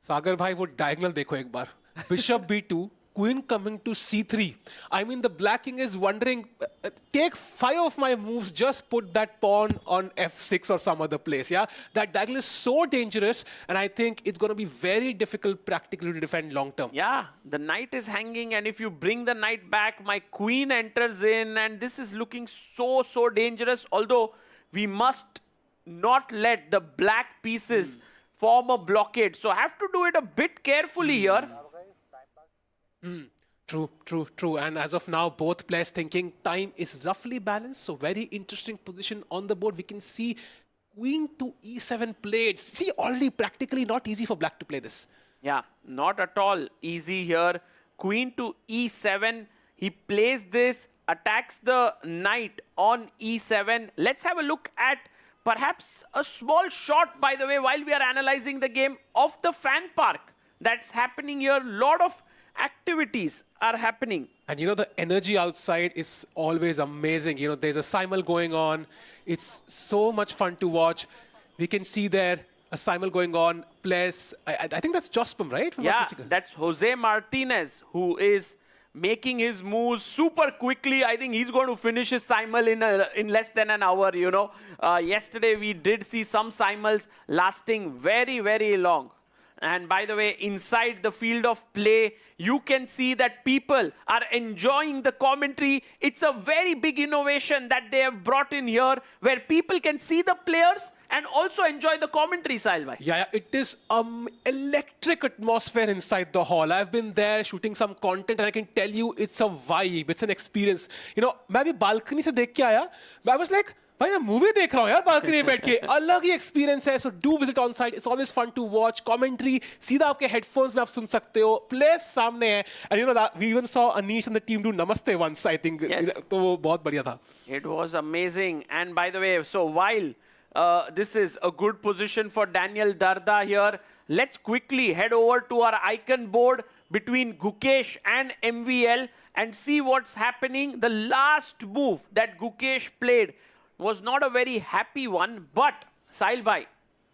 सागर भाई वो diagonal देखो एक बार. Bishop b2, queen coming to c3. I mean, the black king is wondering, take 5 of my moves, just put that pawn on f6 or some other place, yeah? That diagonal is so dangerous, and I think it's going to be very difficult practically to defend long term. Yeah, the knight is hanging, and if you bring the knight back, my queen enters in, and this is looking so dangerous, although we must not let the black pieces form a blockade. So I have to do it a bit carefully here. True. And as of now, both players thinking time is roughly balanced. So very interesting position on the board. We can see queen to e7 played. See, already practically not easy for black to play this. Yeah, not at all easy here. Queen to e7. He plays this, attacks the knight on e7. Let's have a look at perhaps a small shot, by the way, while we are analyzing the game, of the fan park that's happening here. Lot of activities are happening. And you know, the energy outside is always amazing. You know, there's a simul going on. It's so much fun to watch. We can see there a simul going on. Players, I think that's Jospam, right? Yeah, that's Jose Martinez, who is making his moves super quickly. I think he's going to finish his simul in less than an hour, you know. Yesterday, we did see some simuls lasting very long. And by the way, inside the field of play, you can see that people are enjoying the commentary. It's a very big innovation that they have brought in here, where people can see the players and also enjoy the commentary, Sahil. Yeah, it is electric atmosphere inside the hall. I've been there shooting some content, and I can tell you it's a vibe, it's an experience. You know, मैं भी balcony से देख के आया. I was like, भाई मैं movie देख रहा हूँ यार बालकनी में बैठ के. अलग ही एक्सपीरियंस है. So do visit on site. It's always fun to watch. Commentary सीधा आपके headphones में आप सुन सकते हो. Players सामने हैं. And you know that we even saw Anish and the team do Namaste once, I think. Yes. तो वो बहुत बढ़िया था. It was amazing. And by the way, so while this is a good position for Daniel Darda here, let's quickly head over to our icon board between Gukesh and MVL and see what's happening. The last move that Gukesh played was not a very happy one, but Sahil bhai,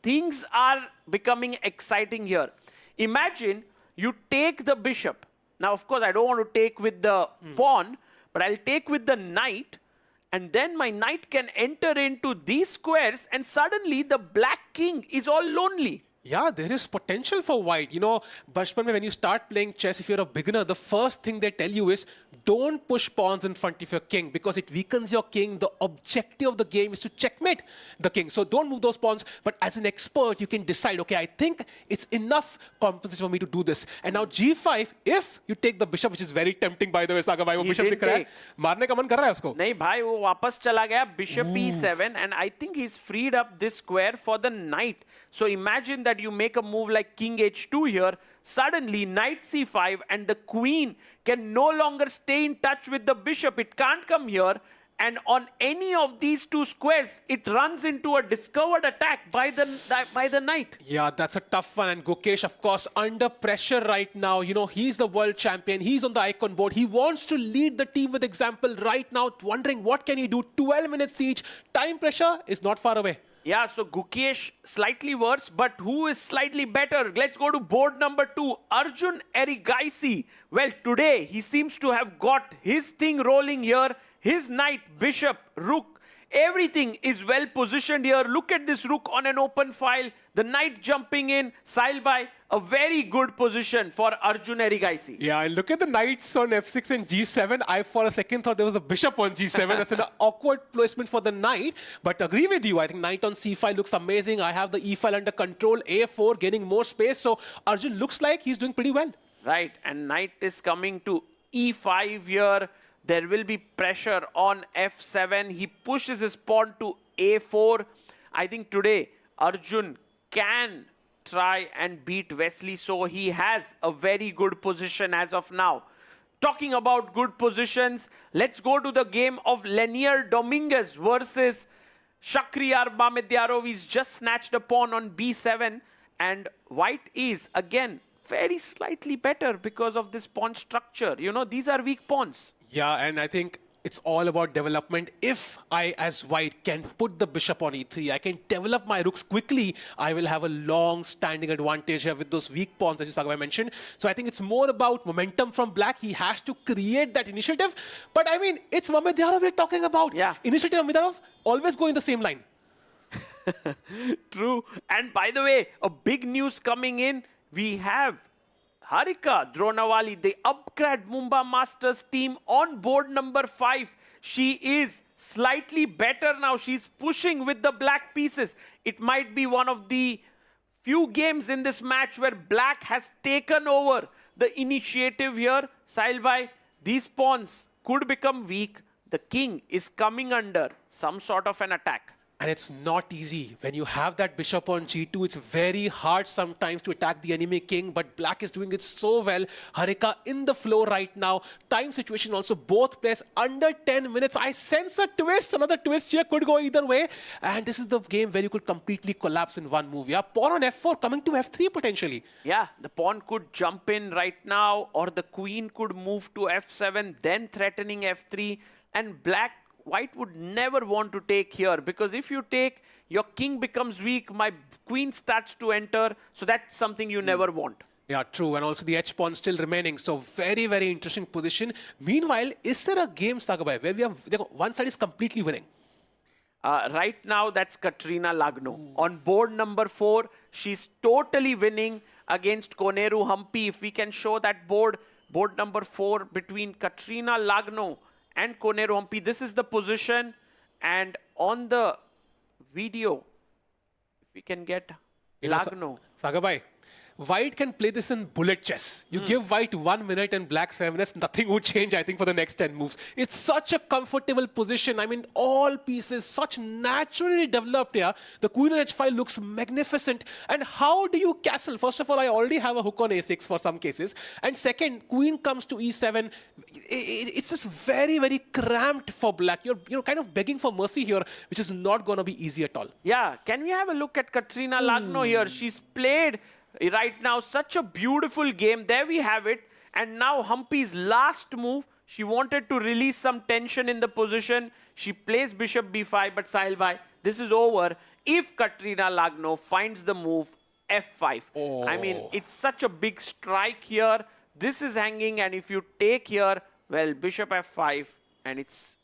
things are becoming exciting here. Imagine you take the bishop. Now, of course, I don't want to take with the pawn, but I'll take with the knight, and then my knight can enter into these squares, and suddenly the black king is all lonely. Yeah, there is potential for white. You know, Bachpan, when you start playing chess, if you're a beginner, the first thing they tell you is don't push pawns in front of your king because it weakens your king. The objective of the game is to checkmate the king. So don't move those pawns. But as an expert, you can decide, okay, I think it's enough compensation for me to do this. And now G5, if you take the bishop, which is very tempting, by the way, Saga bhai, wo bishop dikh raha hai. Marne ka man kar raha hai usko. नहीं भाई, वो वापस चला गया bishop e7, and I think he's freed up this square for the knight. So imagine that you make a move like king h2 here, suddenly knight c5, and the queen can no longer stay in touch with the bishop. It can't come here, and on any of these two squares, it runs into a discovered attack by the knight. Yeah, that's a tough one. And Gukesh, of course, under pressure right now. You know, he's the world champion. He's on the icon board. He wants to lead the team with example right now, wondering what can he do. 12 minutes each. Time pressure is not far away. Yeah, so Gukesh slightly worse, but who is slightly better? Let's go to board number 2, Arjun Erigaisi. Well, today he seems to have got his thing rolling here. His knight, bishop, rook, everything is well positioned here. Look at this rook on an open file. The knight jumping in, Sailbai, a very good position for Arjun Erigaisi. Yeah, and look at the knights on f6 and g7. I, for a second, thought there was a bishop on g7. That's an awkward placement for the knight. But agree with you. I think knight on c5 looks amazing. I have the e file under control. a4 getting more space. So Arjun looks like he's doing pretty well. Right, and knight is coming to e5 here. There will be pressure on f7. He pushes his pawn to a4. I think today Arjun can try and beat Wesley, so he has a very good position as of now. Talking about good positions, let's go to the game of Lenier Dominguez versus Shakhriyar Mamedyarov. He's just snatched a pawn on b7, and white is again very slightly better because of this pawn structure. You know, these are weak pawns. Yeah, and I think it's all about development. If I, as white, can put the bishop on e3, I can develop my rooks quickly, I will have a long-standing advantage here with those weak pawns, as Saga mentioned. So I think it's more about momentum from black. He has to create that initiative. But I mean, it's Mamedyarov we're talking about. Yeah. Initiative Mamedyarov always go in the same line. True. And by the way, a big news coming in. We have Harika Dronawali, the Upgrad Mumba Masters team, on board number 5. She is slightly better now. She's pushing with the black pieces. It might be one of the few games in this match where black has taken over the initiative here. Sailbai, these pawns could become weak. The king is coming under some sort of an attack. And it's not easy. When you have that bishop on g2, it's very hard sometimes to attack the enemy king, but black is doing it so well. Harika in the flow right now. Time situation also, both players under 10 minutes. I sense a twist, another twist here, could go either way. And this is the game where you could completely collapse in one move. Yeah, pawn on f4 coming to f3 potentially. Yeah, the pawn could jump in right now, or the queen could move to f7, then threatening f3. And white would never want to take here, because if you take, your king becomes weak, my queen starts to enter, so that's something you never want. Yeah, true. And also the h pawn still remaining. So very, very interesting position. Meanwhile, is there a game, Sagabai, where we have one side is completely winning? Right now, that's Katrina Lagno. On board number 4, she's totally winning against Koneru Hampi. If we can show that board number 4 between Katrina Lagno and Koneru Hampi. This is the position, and on the video, if we can get Lagno. Sagabai, white can play this in bullet chess. You give white 1 minute and black 7 minutes, nothing would change, I think, for the next 10 moves. It's such a comfortable position. I mean, all pieces, such naturally developed here. The queen on h5 looks magnificent. And how do you castle? First of all, I already have a hook on a6 for some cases. And second, queen comes to e7. It's just very, very cramped for black. You're kind of begging for mercy here, which is not going to be easy at all. Yeah, can we have a look at Katrina Lagno here? She's played right now such a beautiful game. There we have it. And now Hampi's last move, she wanted to release some tension in the position. She plays bishop b5, but Sailbai, this is over if Katrina Lagno finds the move f5. Oh. I mean, it's such a big strike here. This is hanging, and if you take here, well, bishop f5, and it's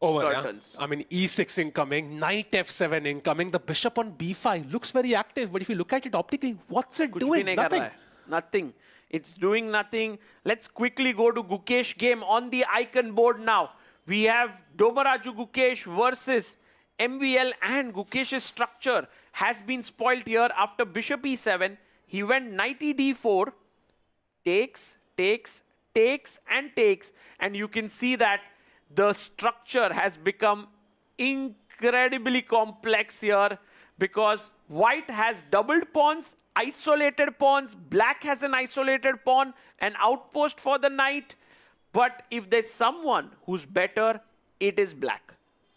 Over, curtains. yeah? I mean, e6 incoming, knight f7 incoming, the bishop on b5 looks very active, but if you look at it optically, what's it doing? Nothing. Nothing. It's doing nothing. Let's quickly go to Gukesh game on the icon board now. We have Domaraju Gukesh versus MVL, and Gukesh's structure has been spoiled here after bishop e7. He went knight d4, takes, takes, takes, and takes. And you can see that the structure has become incredibly complex here because white has doubled pawns, isolated pawns, black has an isolated pawn, an outpost for the knight. But if there's someone who's better, it is black.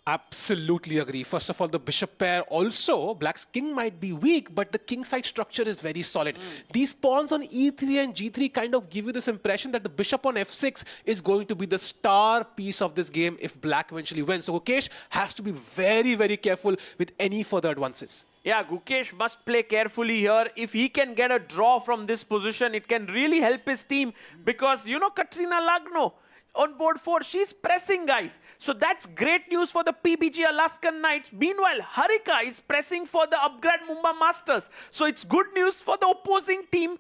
Absolutely agree. First of all, the bishop pair also, black's king might be weak, but the king side structure is very solid. These pawns on e3 and g3 kind of give you this impression that the bishop on f6 is going to be the star piece of this game if black eventually wins. So Gukesh has to be very, very careful with any further advances. Yeah, Gukesh must play carefully here. If he can get a draw from this position, it can really help his team because, you know, Katrina Lagno on board 4, she's pressing, guys. So that's great news for the PBG Alaskan Knights. Meanwhile, Harika is pressing for the Upgrad Mumba Masters. So it's good news for the opposing team.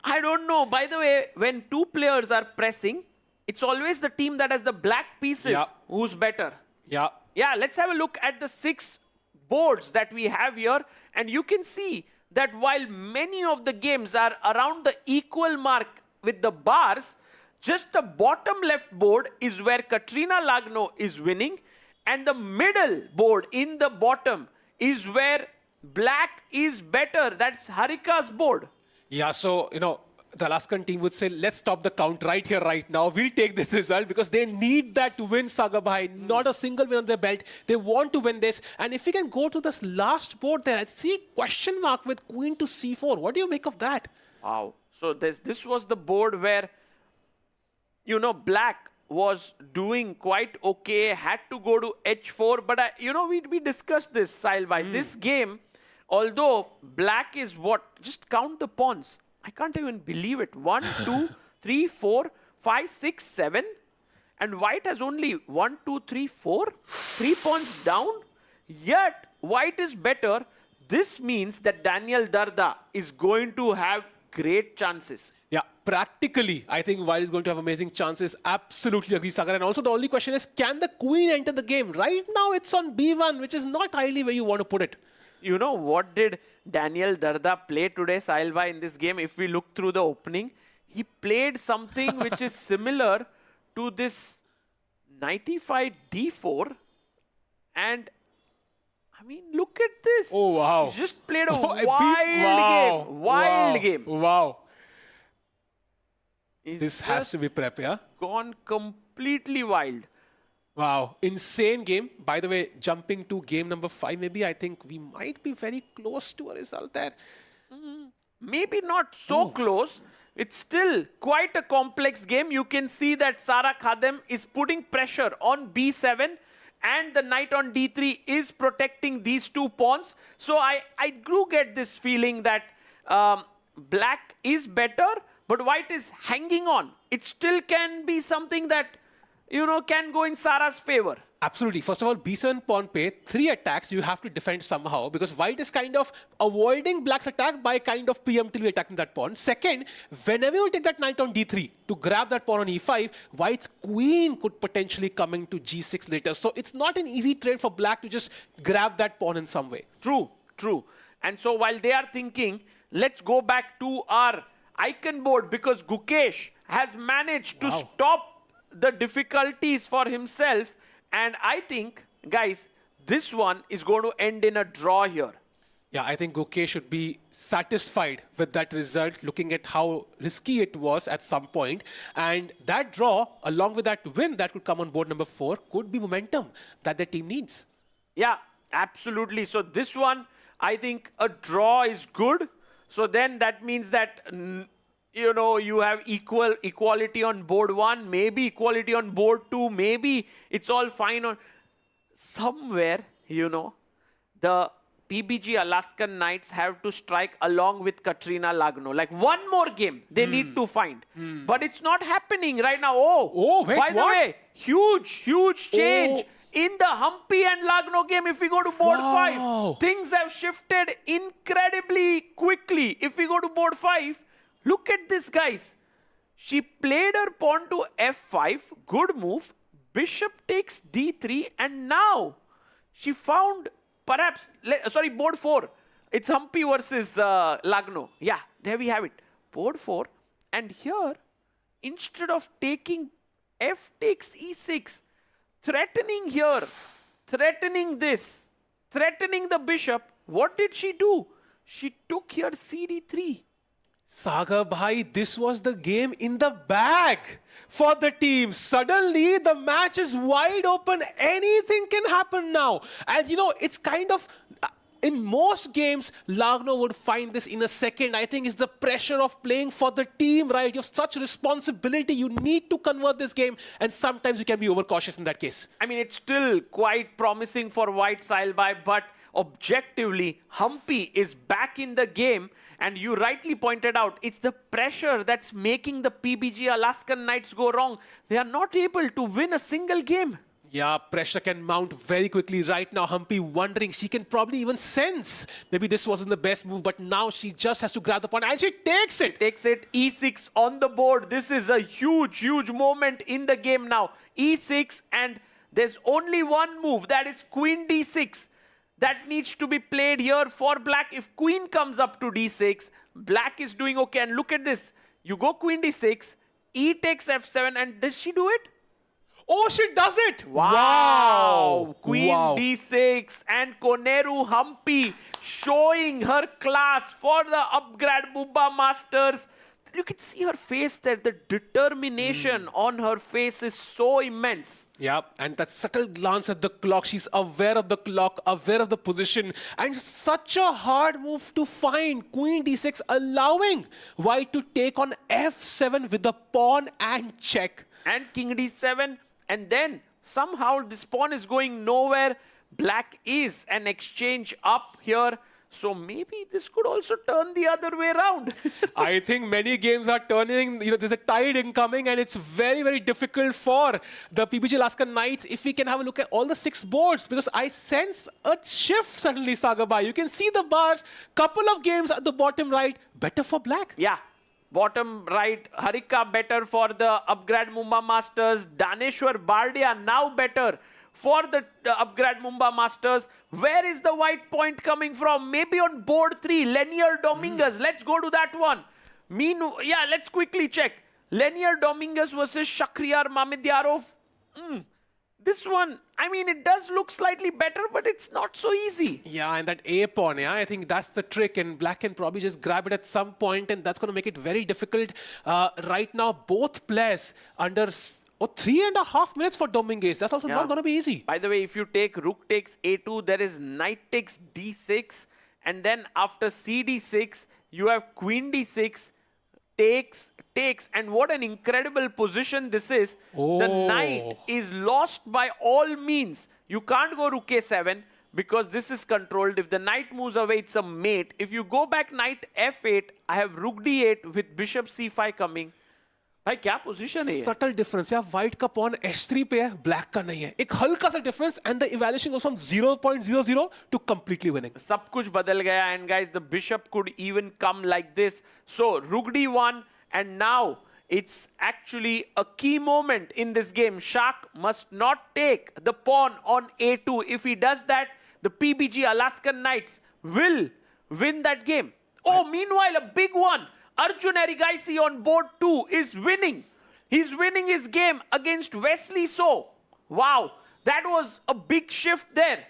I don't know. By the way, when two players are pressing, it's always the team that has the black pieces who's better. Yeah. Yeah, let's have a look at the 6 boards that we have here. And you can see that while many of the games are around the equal mark with the bars, just the bottom left board is where Katrina Lagno is winning, and the middle board in the bottom is where black is better. That's Harika's board. Yeah, so, you know, the Alaskan team would say, let's stop the count right here, right now. We'll take this result because they need that to win Sagabhai. Not a single win on their belt. They want to win this. And if we can go to this last board there, I see question mark with queen to c4. What do you make of that? Wow. So this was the board where, you know, black was doing quite okay, had to go to h4. But, you know, we discussed this, Sahil. This game, although black is what? Just count the pawns. I can't even believe it. 1, 2, 3, 4, 5, 6, 7. And white has only 1, 2, 3, 4. 3 pawns down. Yet, white is better. This means that Daniel Darda is going to have great chances. Yeah, practically, I think white is going to have amazing chances. Absolutely agree, Sagar. And also the only question is, can the queen enter the game? Right now, it's on b1, which is not highly where you want to put it. You know, what did Daniel Darda play today, Sahil, in this game? If we look through the opening, he played something which is similar to this knight e5 d4. And, I mean, look at this. Oh, wow. He just played a wild game. Wow. This has to be prep, yeah? Gone completely wild. Wow, insane game. By the way, jumping to game number 5, maybe I think we might be very close to a result there. Maybe not so close. It's still quite a complex game. You can see that Sara Khadem is putting pressure on b7 and the knight on d3 is protecting these 2 pawns. So I do get this feeling that black is better, but white is hanging on. It still can be something that, you know, can go in Sara's favor. Absolutely. First of all, b7 pawn pay, 3 attacks you have to defend somehow because white is kind of avoiding black's attack by kind of preemptively attacking that pawn. Second, whenever you take that knight on d3 to grab that pawn on e5, white's queen could potentially come into g6 later. So it's not an easy trade for black to just grab that pawn in some way. True, true. And so while they are thinking, let's go back to our icon board because Gukesh has managed to stop the difficulties for himself, and I think, guys, this one is going to end in a draw here. Yeah, I think Gukesh should be satisfied with that result, looking at how risky it was at some point. And that draw, along with that win that could come on board number 4, could be momentum that the team needs. Yeah, absolutely. So this one, I think a draw is good. So then that means that, you know, you have equality on board 1, maybe equality on board 2, maybe it's all fine on somewhere, you know, the PBG Alaskan Knights have to strike along with Katrina Lagno. Like one more game they need to find. But it's not happening right now. Oh, wait, by the what? way, huge change. In the Humpy and Lagno game, if we go to board 5, things have shifted incredibly quickly. If we go to board 5, look at this, guys. She played her pawn to f5, good move. Bishop takes d3, and now she found perhaps, sorry, board 4. It's Humpy versus Lagno. Yeah, there we have it. Board 4, and here, instead of taking f takes e6, threatening here, threatening this, threatening the bishop. What did she do? She took here cd3. Sagar bhai, this was the game in the bag for the team. Suddenly, the match is wide open. Anything can happen now. And you know, it's kind of... in most games, Lagno would find this in a second. I think it's the pressure of playing for the team, right? You have such responsibility. You need to convert this game. And sometimes you can be overcautious in that case. I mean, it's still quite promising for White Sailbai, but objectively, Humpy is back in the game. And you rightly pointed out, it's the pressure that's making the PBG Alaskan Knights go wrong. They are not able to win a single game. Yeah, pressure can mount very quickly right now. Humpy wondering, she can probably even sense maybe this wasn't the best move, but now she just has to grab the pawn and she takes it. Takes it, e6 on the board. This is a huge moment in the game now. e6, and there's only one move, that is queen d6. That needs to be played here for black. If queen comes up to d6, black is doing okay. And look at this. You go queen d6, e takes f7, and does she do it? Oh, she does it! Wow! Queen d6 and Koneru Humpy showing her class for the Upgrad Mumba Masters. You can see her face there. The determination on her face is so immense. Yeah, and that subtle glance at the clock. She's aware of the clock, aware of the position. And such a hard move to find. Queen d6 allowing white to take on f7 with the pawn and check. And king d7. And then somehow this pawn is going nowhere. Black is an exchange up here. So maybe this could also turn the other way around. I think many games are turning. You know, there's a tide incoming, and it's very difficult for the PBG Alaskan Knights. If we can have a look at all the 6 boards, because I sense a shift suddenly, Sagabai. You can see the bars. Couple of games at the bottom right, better for black. Yeah. Bottom right, Harika better for the Upgrad Mumba Masters. Daneshwar Bardia now better for the Upgrad Mumba Masters. Where is the white point coming from? Maybe on board 3, Lenier Dominguez. Let's go to that one. Yeah, let's quickly check. Lenier Dominguez versus Shakhriyar Mamedyarov. This one, I mean, it does look slightly better, but it's not so easy. Yeah, and that A pawn, yeah, I think that's the trick, and black can probably just grab it at some point, and that's going to make it very difficult. Right now, both players under 3.5 minutes for Dominguez. That's also not going to be easy. By the way, if you take rook takes a2, there is knight takes d6, and then after cd6, you have queen d6, takes, and what an incredible position this is. The knight is lost by all means. You can't go rook a7 because this is controlled. If the knight moves away, it's a mate. If you go back knight f8, I have rook d8 with bishop c5 coming. भाई क्या position है? Subtle difference, yeah. White का pawn h3 पे है, black का नहीं है. एक हल्का सा difference, and the evaluation goes from 0.00 to completely winning. सब कुछ बदल गया, and guys, the bishop could even come like this. So rook d1, and now it's actually a key moment in this game. Shak must not take the pawn on a2. If he does that, the PBG Alaskan Knights will win that game. Oh, meanwhile, a big one. Arjun Erigaisi on board 2 is winning. He's winning his game against Wesley So. Wow, that was a big shift there.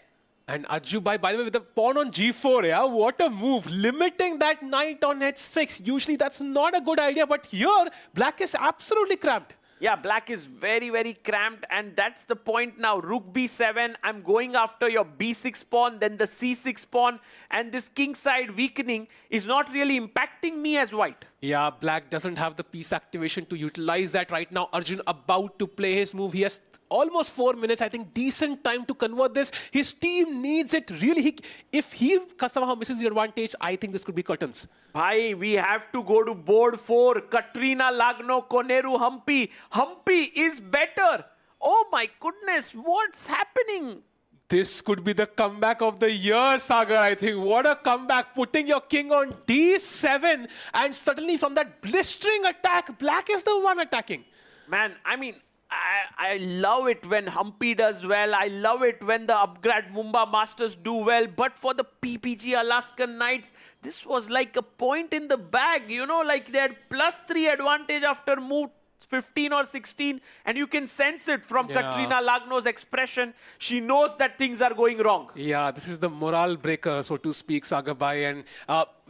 And Ajju, by the way, with the pawn on g4, yeah, what a move. Limiting that knight on h6. Usually that's not a good idea, but here, black is absolutely cramped. Yeah, black is very, very cramped, and that's the point now. Rook b7, I'm going after your b6 pawn, then the c6 pawn, and this kingside weakening is not really impacting me as white. Yeah, black doesn't have the piece activation to utilize that right now. Arjun about to play his move. He has almost 4 minutes. I think decent time to convert this. His team needs it really. If he somehow misses the advantage, I think this could be curtains. Bhai, we have to go to board 4. Katrina, Lagno, Koneru, Humpy. Humpy is better. Oh my goodness, what's happening? This could be the comeback of the year, Sagar, I think. What a comeback. Putting your king on D7. And suddenly from that blistering attack, black is the one attacking. Man, I mean, I love it when Humpy does well. I love it when the Upgrad Mumba Masters do well. But for the PBG Alaskan Knights, this was like a point in the bag. You know, like they had +3 advantage after move 15 or 16, and you can sense it from Katrina Lagno's expression. She knows that things are going wrong. Yeah, this is the morale breaker, so to speak, Sagabai, and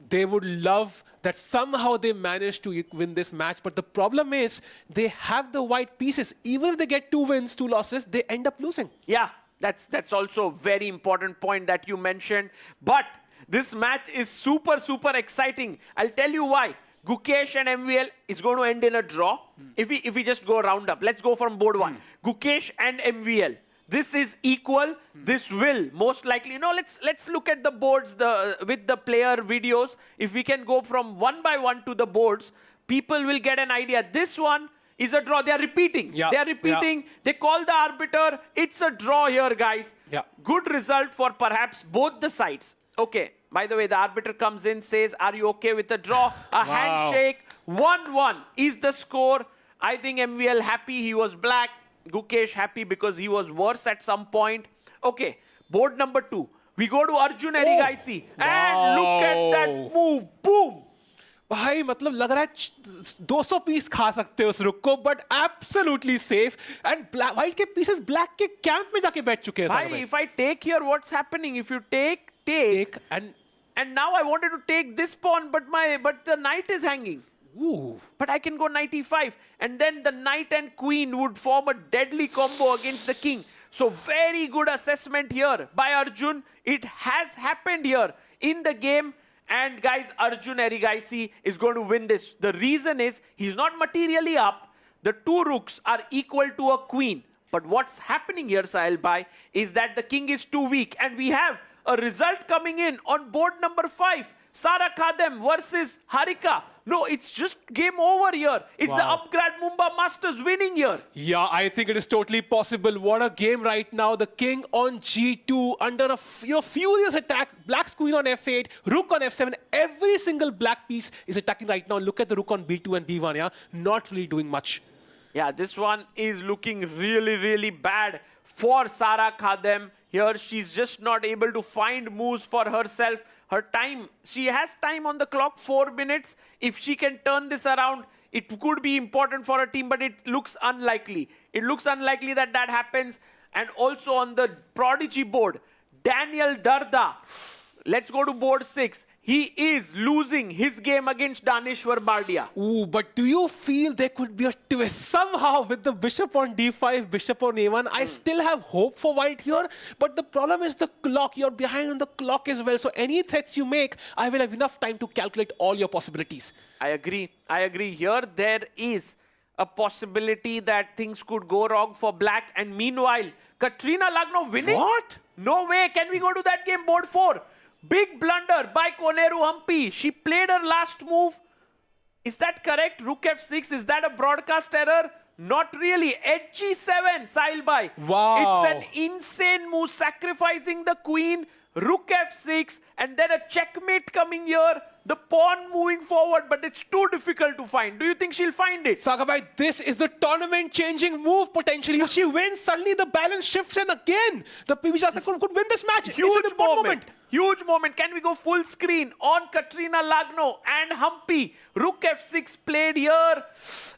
they would love that somehow they managed to win this match, but the problem is they have the white pieces. Even if they get 2 wins, 2 losses, they end up losing. Yeah, that's also a very important point that you mentioned. But this match is super, super exciting. I'll tell you why. Gukesh and MVL is going to end in a draw. If we just go round up, let's go from board 1. Gukesh and MVL. This is equal. This will most likely. No, let's look at the boards with the player videos. If we can go from 1 by 1 to the boards, people will get an idea. This one is a draw. They are repeating. They are repeating. They call the arbiter. It's a draw here, guys. Good result for perhaps both the sides. Okay. By the way, the arbiter comes in, says, are you okay with the draw? A handshake. 1-1 is the score. I think MVL happy he was black. Gukesh happy because he was worse at some point. Okay, board number 2. We go to Arjun Erigaisi. And look at that move. Boom. भाई मतलब लग रहा है 200 piece खा सकते हो उस रुक को, but absolutely safe. And white के pieces black के camp में जाके बैठ चुके हैं. भाई, if I take here, what's happening? If you take and now I wanted to take this pawn, but the knight is hanging. Ooh. But I can go knight e5, and then the knight and queen would form a deadly combo against the king. So very good assessment here by Arjun. It has happened here in the game. And guys, Arjun Erigaisi is going to win this. The reason is he's not materially up. The 2 rooks are equal to a queen. But what's happening here, Sahil Bhai, is that the king is too weak. And we have a result coming in on board number 5. Sara Khadem versus Harika. No, it's just game over here. It's the Upgrad Mumba Masters winning here. Yeah, I think it is totally possible. What a game right now. The king on G2 under a furious attack. Black's queen on F8, rook on F7. Every single black piece is attacking right now. Look at the rook on B2 and B1. Yeah, not really doing much. Yeah, this one is looking really, really bad for Sara Khadem. Here, she's just not able to find moves for herself. Her time, she has time on the clock, 4 minutes. If she can turn this around, it could be important for her team, but it looks unlikely. It looks unlikely that that happens. And also on the Prodigy board, Daniel Darda. Let's go to board 6. He is losing his game against Daneshwar Bardia. Ooh, but do you feel there could be a twist somehow with the bishop on d5, bishop on a1? I still have hope for white here, but the problem is the clock. You're behind on the clock as well. So any threats you make, I will have enough time to calculate all your possibilities. I agree. I agree. Here there is a possibility that things could go wrong for black. And meanwhile, Katrina Lagno winning? What? No way. Can we go to that game, board 4? Big blunder by Koneru Humpy. She played her last move. Is that correct? Rook F6. Is that a broadcast error? Not really. Edge G7, Sahil Bhai. Wow. It's an insane move, sacrificing the queen. Rook F6, and then a checkmate coming here. The pawn moving forward, but it's too difficult to find. Do you think she'll find it? Sagabai, this is the tournament-changing move potentially. If she wins, suddenly the balance shifts, and again, the PBG Alaskan could win this match. Huge it's an important moment. Huge moment. Can we go full screen on Katrina Lagno and Humpy? Rook F6 played here,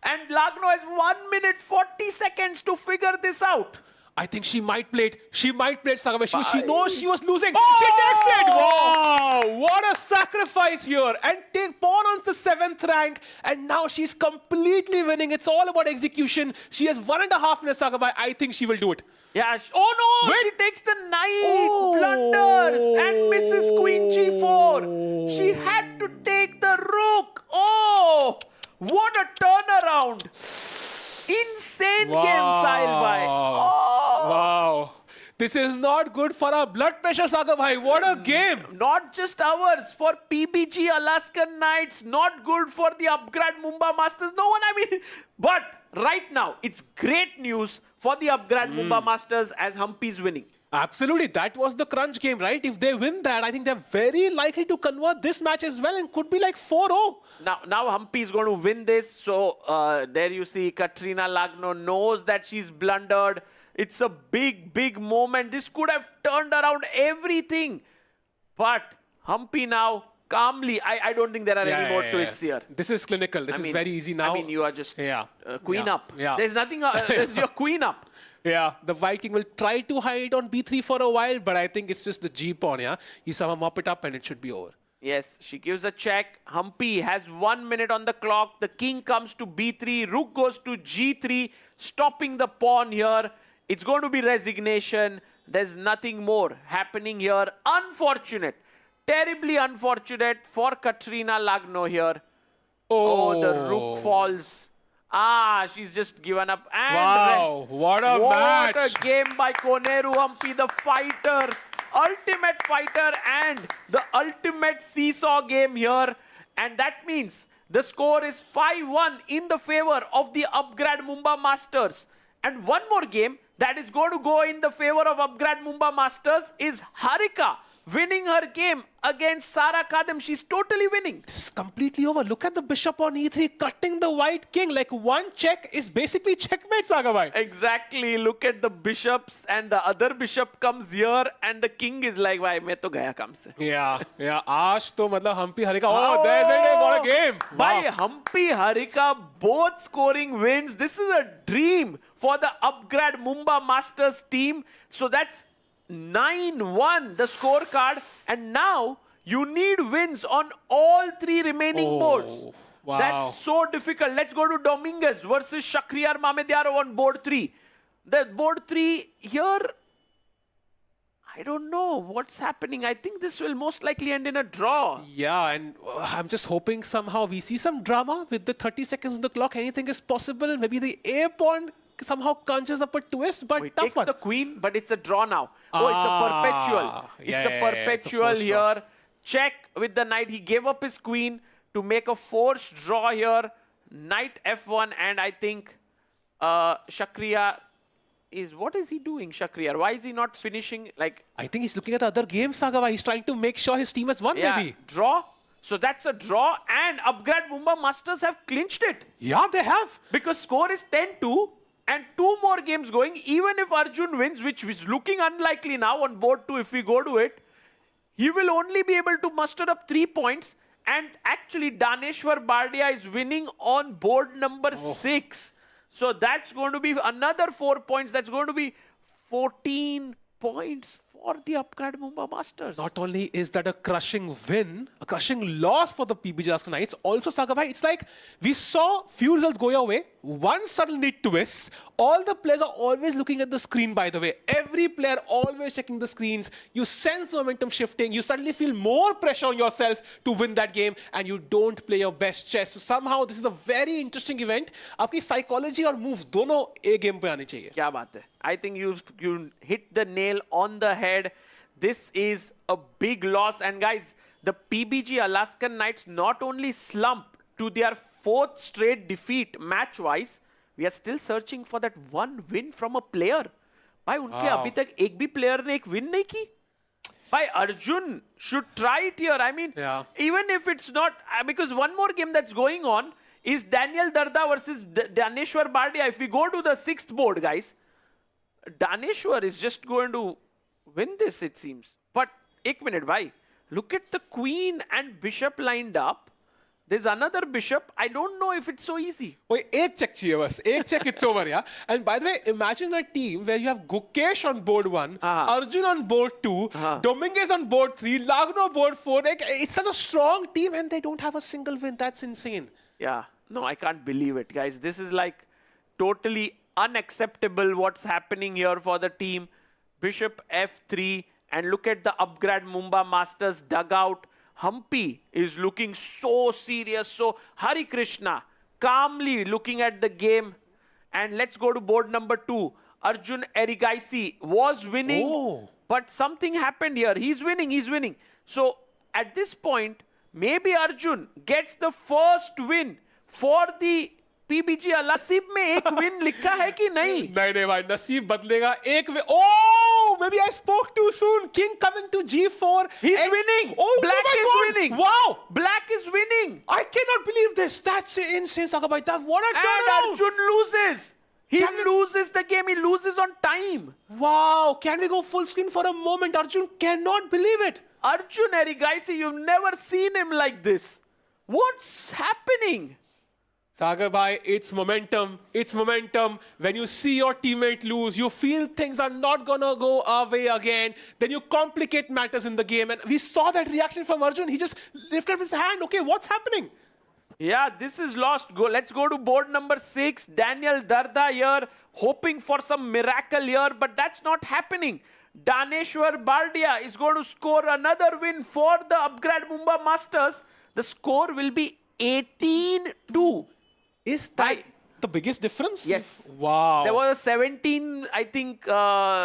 and Lagno has 1 minute 40 seconds to figure this out. I think she might play it. She might play it, Sagabai. She knows she was losing. Oh! She takes it. Wow! What a sacrifice here. And take pawn on the 7th rank. And now she's completely winning. It's all about execution. She has 1.5 minutes, Sagabai. I think she will do it. Yeah. Oh no! Wait. She takes the knight, blunders, and misses queen G4. She had to take the rook. Oh! What a turnaround. Insane game, Sahil bhai. Oh. Wow. This is not good for our blood pressure, Sagar bhai. What a game. Not just ours, for PBG Alaskan Knights, not good for the Upgrad Mumba Masters. No one, but right now, it's great news for the Upgrad Mumba Masters as Humpy's winning. Absolutely. That was the crunch game, right? If they win that, I think they're very likely to convert this match as well and could be like 4-0. Now Humpy is going to win this. So there you see vachier-lagrave knows that she's blundered. It's a big, big moment. This could have turned around everything. But Humpy now, calmly, I don't think there are any more twists here. This is clinical. This is very easy now. You are just queen up. Yeah. There's nothing, you're queen up. Yeah, the White King will try to hide on B3 for a while, but I think it's just the G pawn, yeah? You somehow mop it up and it should be over. Yes, she gives a check. Humpy has 1 minute on the clock. The king comes to B3. Rook goes to G3, stopping the pawn here. It's going to be resignation. There's nothing more happening here. Unfortunate. Terribly unfortunate for vachier-lagrave here. Oh, the rook falls. She's just given up. And wow, what a match. What a game by Koneru Humpy, the fighter. Ultimate fighter and the ultimate seesaw game here. And that means the score is 5-1 in the favor of the Upgrad Mumba Masters. And one more game that is going to go in the favor of Upgrad Mumba Masters is Harika winning her game against Sara Kadam. She's totally winning. This is completely over. Look at the bishop on E3 cutting the White King. Like one check is basically checkmate, Saga bhai. Exactly. Look at the bishops and the other bishop comes here and the king is like, bhai, main to gaya kam se. Yeah. Aaj to matlab Humpy Harika. Oh, there it is. What a game. By Humpy Harika both scoring wins. This is a dream for the Upgrad Mumba Masters team. So that's 9-1 the scorecard, and now you need wins on all three remaining boards. Wow. That's so difficult. Let's go to Dominguez versus Shakhriyar Mamedyarov on board 3. The board 3 here, I don't know what's happening. I think this will most likely end in a draw. Yeah, and I'm just hoping somehow we see some drama with the 30 seconds on the clock. Anything is possible. Maybe the A pawn somehow conjures up a twist, but it tough takes one. the queen, but it's a draw now. Oh, it's a perpetual. It's a perpetual here. Check with the knight. He gave up his queen to make a forced draw here. Knight F1, and I think Shakhriyar is... What is he doing, Shakhriyar? Why is he not finishing? Like, I think he's looking at the other game, Sagava. He's trying to make sure his team has won, maybe. Draw. So that's a draw, and Upgrad Mumba Masters have clinched it. Yeah, they have. Because score is 10-2. And 2 more games going. Even if Arjun wins, which is looking unlikely now on board 2 if we go to it, he will only be able to muster up 3 points. And actually, Daneshwar Bardia is winning on board number 6. So that's going to be another 4 points. That's going to be 14 points for the Upgrad Mumba Masters. Not only is that a crushing win, a crushing loss for the PBG Alaskan Knights, also, Sagabhai, it's like we saw few results go your way, one suddenly twists. All the players are always looking at the screen, by the way. Every player always checking the screens. You sense momentum shifting. You suddenly feel more pressure on yourself to win that game, and you don't play your best chess. So somehow, this is a very interesting event. Aapki psychology or moves, dono a game pe aani chahiye. Kya baat hai? I think you hit the nail on the head. This is a big loss. And guys, the PBG Alaskan Knights not only slump to their 4th straight defeat match-wise, we are still searching for that one win from a player. Bhai, unke abhi tak ek bhi player ne ek win nahi ki. Bhai, Arjun should try it here. I mean, even if it's not, because one more game that's going on is Daniel Darda versus Daneshwar Bardia. If we go to the 6th board, guys, Daneshwar is just going to win this, it seems. But, ek minute, bhai. Look at the queen and bishop lined up. There's another bishop. I don't know if it's so easy. Wait, ek check chahiye bas. Ek check, it's over, yeah? And by the way, imagine a team where you have Gukesh on board 1, Arjun on board 2, Dominguez on board 3, Lagno board 4. Like, it's such a strong team and they don't have a single win. That's insane. Yeah. No, I can't believe it, guys. This is like totally unacceptable what's happening here for the team. Bishop F3, and look at the Upgrad Mumba Masters dugout. Humpy is looking so serious. So Hari Krishna calmly looking at the game. And let's go to board number 2. Arjun Erigaisi was winning, but something happened here. He's winning. So at this point, maybe Arjun gets the first win for the PBG नसीब में एक win लिखा है कि नहीं? नहीं भाई, नसीब बदलेगा एक win. Oh, maybe I spoke too soon. King coming to G4. He's winning. Oh, Black my is God. winning. Wow. Black is winning. I cannot believe this. That's insane, Sagabai. What a And turnaround. Arjun loses. He loses the game. He loses on time. Wow. Can we go full screen for a moment? Arjun cannot believe it. Arjun Erigaisi, you've never seen him like this. What's happening? Sagar bhai, it's momentum. It's momentum. When you see your teammate lose, you feel things are not gonna go our way again. Then you complicate matters in the game. And we saw that reaction from Arjun. He just lifted up his hand. Okay, what's happening? Yeah, this is lost. Let's go to board number 6. Daniel Darda here, hoping for some miracle here, but that's not happening. Daneshwar Bardia is going to score another win for the Upgrad Mumba Masters. The score will be 18-2. Is that the biggest difference? Yes. Wow. There was a 17, I think,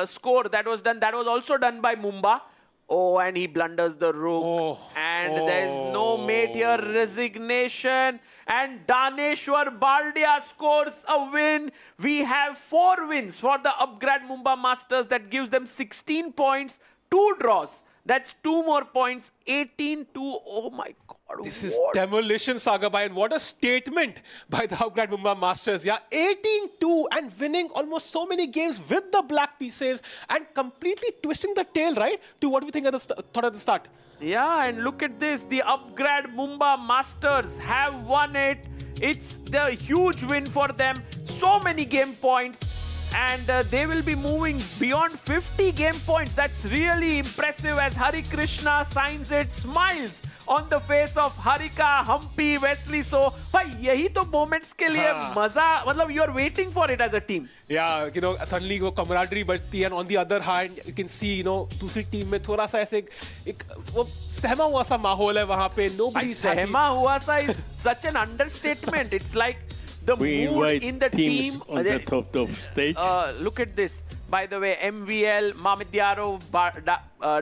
score that was done. That was also done by Mumba. Oh, and he blunders the rook. And there's no mate here. Resignation. And Daneshwar Bardia scores a win. We have 4 wins for the Upgrad Mumba Masters. That gives them 16 points, 2 draws. That's 2 more points, 18-2. Oh my God. This is demolition, Sagabai, and what a statement by the Upgrad Mumba Masters. Yeah, 18-2 and winning almost so many games with the black pieces and completely twisting the tail, right, to what we think thought at the start. Yeah, and look at this. The Upgrad Mumba Masters have won it. It's the huge win for them. So many game points. And they will be moving beyond 50 game points. That's really impressive as Hari Krishna signs it, smiles on the face of Harika, Humpy, Wesley. So, yahi to moments ke liye maza, matlab you are waiting for it as a team. Yeah, you know, suddenly वो camaraderie बढ़ती है, and on the other hand, you can see, you know, दूसरी team में थोड़ा सा ऐसे एक वो सहमा हुआ सा माहौल है वहाँ पे. Nobody is happy. सहमा हुआ सा is such an understatement. It's like the mood in the team. On the top of stage. Look at this. By the way, MVL, Mamidyaro,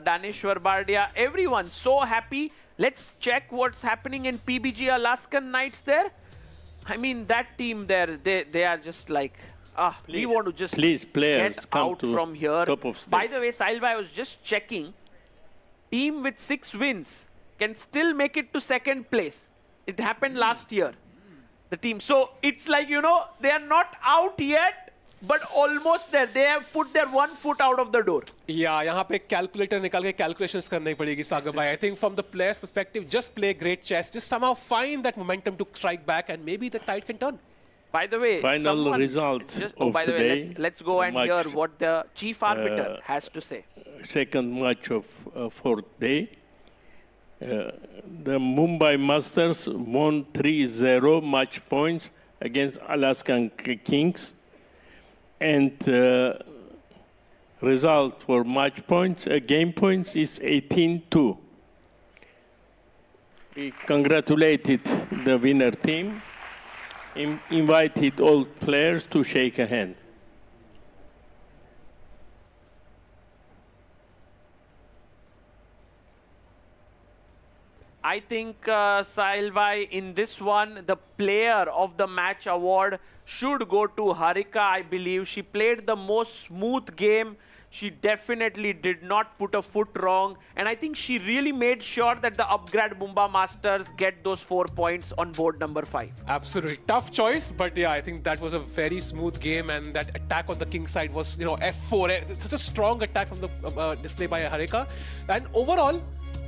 Daneshwar Bardia, everyone so happy. Let's check what's happening in PBG Alaskan Knights there. I mean, that team there, they are just like, we want to just get out from here. By the way, Sahil bhai, I was just checking. Team with 6 wins can still make it to 2nd place. It happened last year. The team. So it's like, you know, they are not out yet, but almost there. They have put their 1 foot out of the door. Yeah, यहाँ पे calculator निकाल के calculations करनी पड़ेगी Sagar bhai. I think from the player's perspective, just play great chess. Just somehow find that momentum to strike back, and maybe the tide can turn. By the way, final result of by the today. way, let's go and hear what the chief arbiter has to say. Second match of 4th day. The Mumbai Masters won 3-0 match points against Alaskan Kings. And result for match points, game points is 18-2. We congratulated the winner team, invited all players to shake a hand. I think, Sahil bhai, in this one, the player of the match award should go to Harika, I believe. She played the most smooth game. She definitely did not put a foot wrong. And I think she really made sure that the Upgrad Mumba Masters get those 4 points on board number 5. Absolutely. Tough choice, but yeah, I think that was a very smooth game, and that attack on the King side was, you know, F4. It's such a strong attack from the display by Harika. And overall,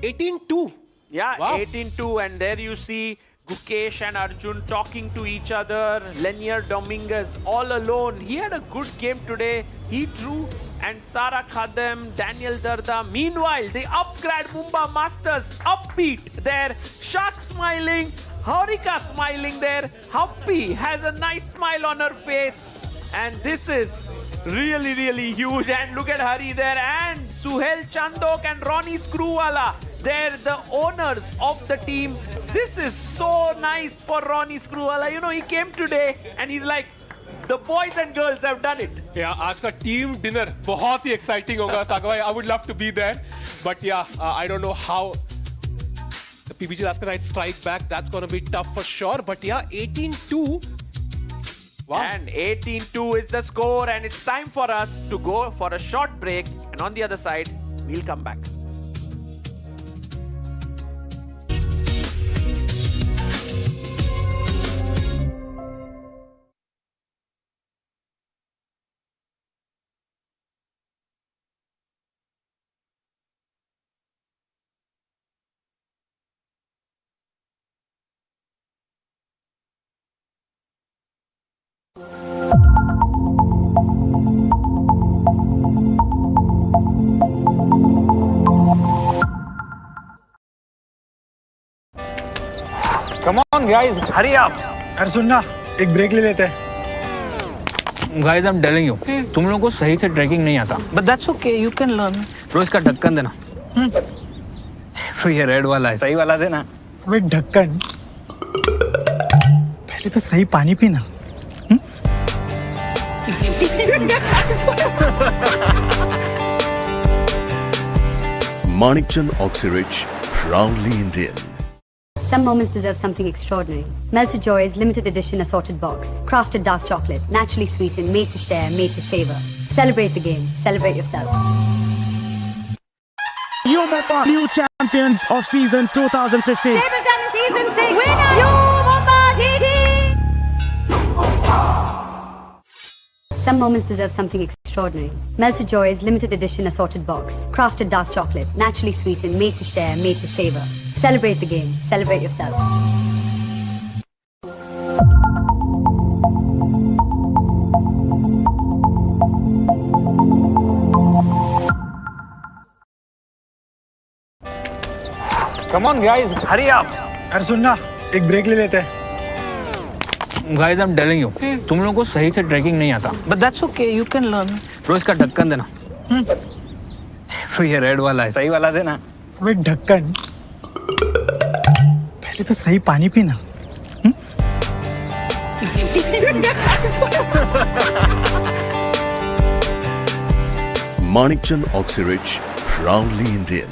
18-2. Yeah, wow. 18-2, and there you see Gukesh and Arjun talking to each other. Lenier Dominguez all alone. He had a good game today. He drew, and Sara Khadem, Daniel Darda. Meanwhile, the Upgrad Mumba Masters upbeat there. Shark smiling, Harika smiling there. Humpy has a nice smile on her face. And this is really, really huge. And look at Hari there, and Suhel Chandok and Ronnie Screwwala. They're the owners of the team. This is so nice for Ronnie Screwwala. You know, he came today and he's like, The boys and girls have done it. Yeah, आज का team dinner बहुत ही exciting होगा सागर भाई. I would love to be there, but yeah, I don't know how the PBG Alaskan Knights strike back. That's going to be tough for sure. But yeah, 18-2. Wow. And 18-2 is the score, and it's time for us to go for a short break. And on the other side, we'll come back. Come on guys, hurry up. अरे सुन ना, एक break ले लेते हैं. Guys, I'm telling you, तुम लोगों को सही से ट्रैकिंग नहीं आता. But that's okay, you can learn. रोज इसका ढक्कन देना. तो ये रेड वाला है, सही वाला देना. वे ढक्कन. पहले तो सही पानी पीना. Manikchand Oxyrich, proudly Indian. Some moments deserve something extraordinary. Melted Joy's limited edition assorted box. Crafted dark chocolate, naturally sweetened, made to share, made to savor. Celebrate the game. Celebrate yourself. You Mumba, new champions of season 2015. Table tennis season 6 winner, you Mumba GT. Some moments deserve something extraordinary. Melted Joy's limited edition assorted box. Crafted dark chocolate, naturally sweetened, made to share, made to savor. Celebrate the game. Celebrate yourself. Come on guys, hurry up. अरे सुन ना, एक break ले लेते हैं. Guys, I'm telling you, तुम लोगों को सही से ट्रैकिंग नहीं आता. But that's okay, you can learn. रोज इसका ढक्कन देना. तो ये रेड वाला है, सही वाला देना. वे ढक्कन. पहले तो सही पानी पीना. Manikchand Oxyrich, proudly Indian.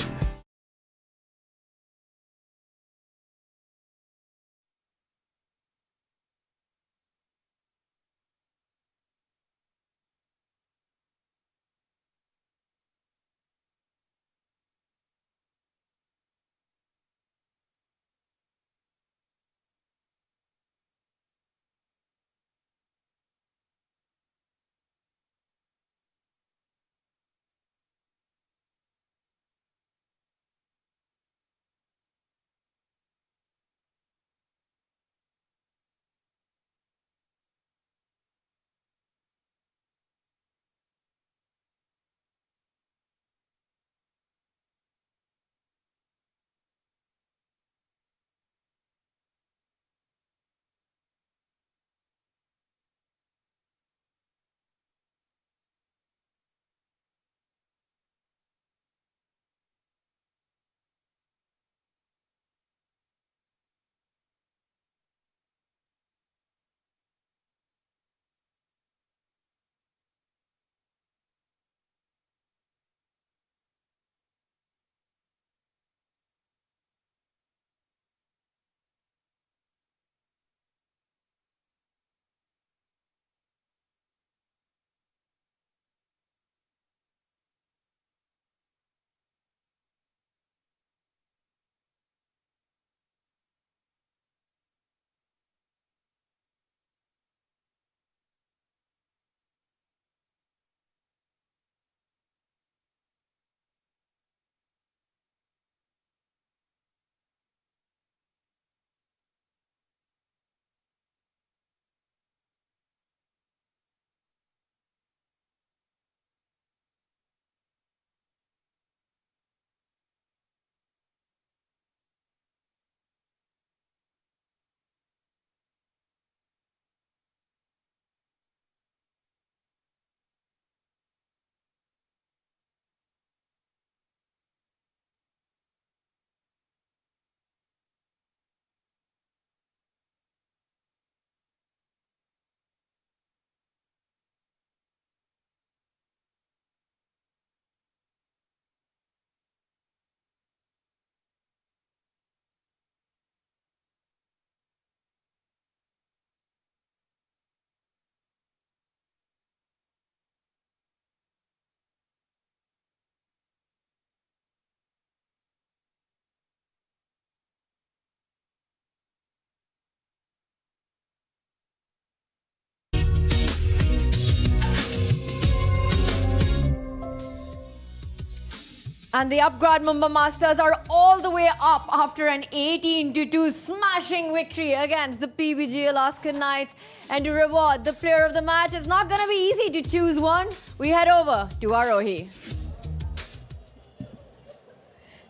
And the Upgrad Mumba Masters are all the way up after an 18-2 smashing victory against the PBG Alaskan Knights. And to reward the player of the match, it's not going to be easy to choose one. We head over to Arohi.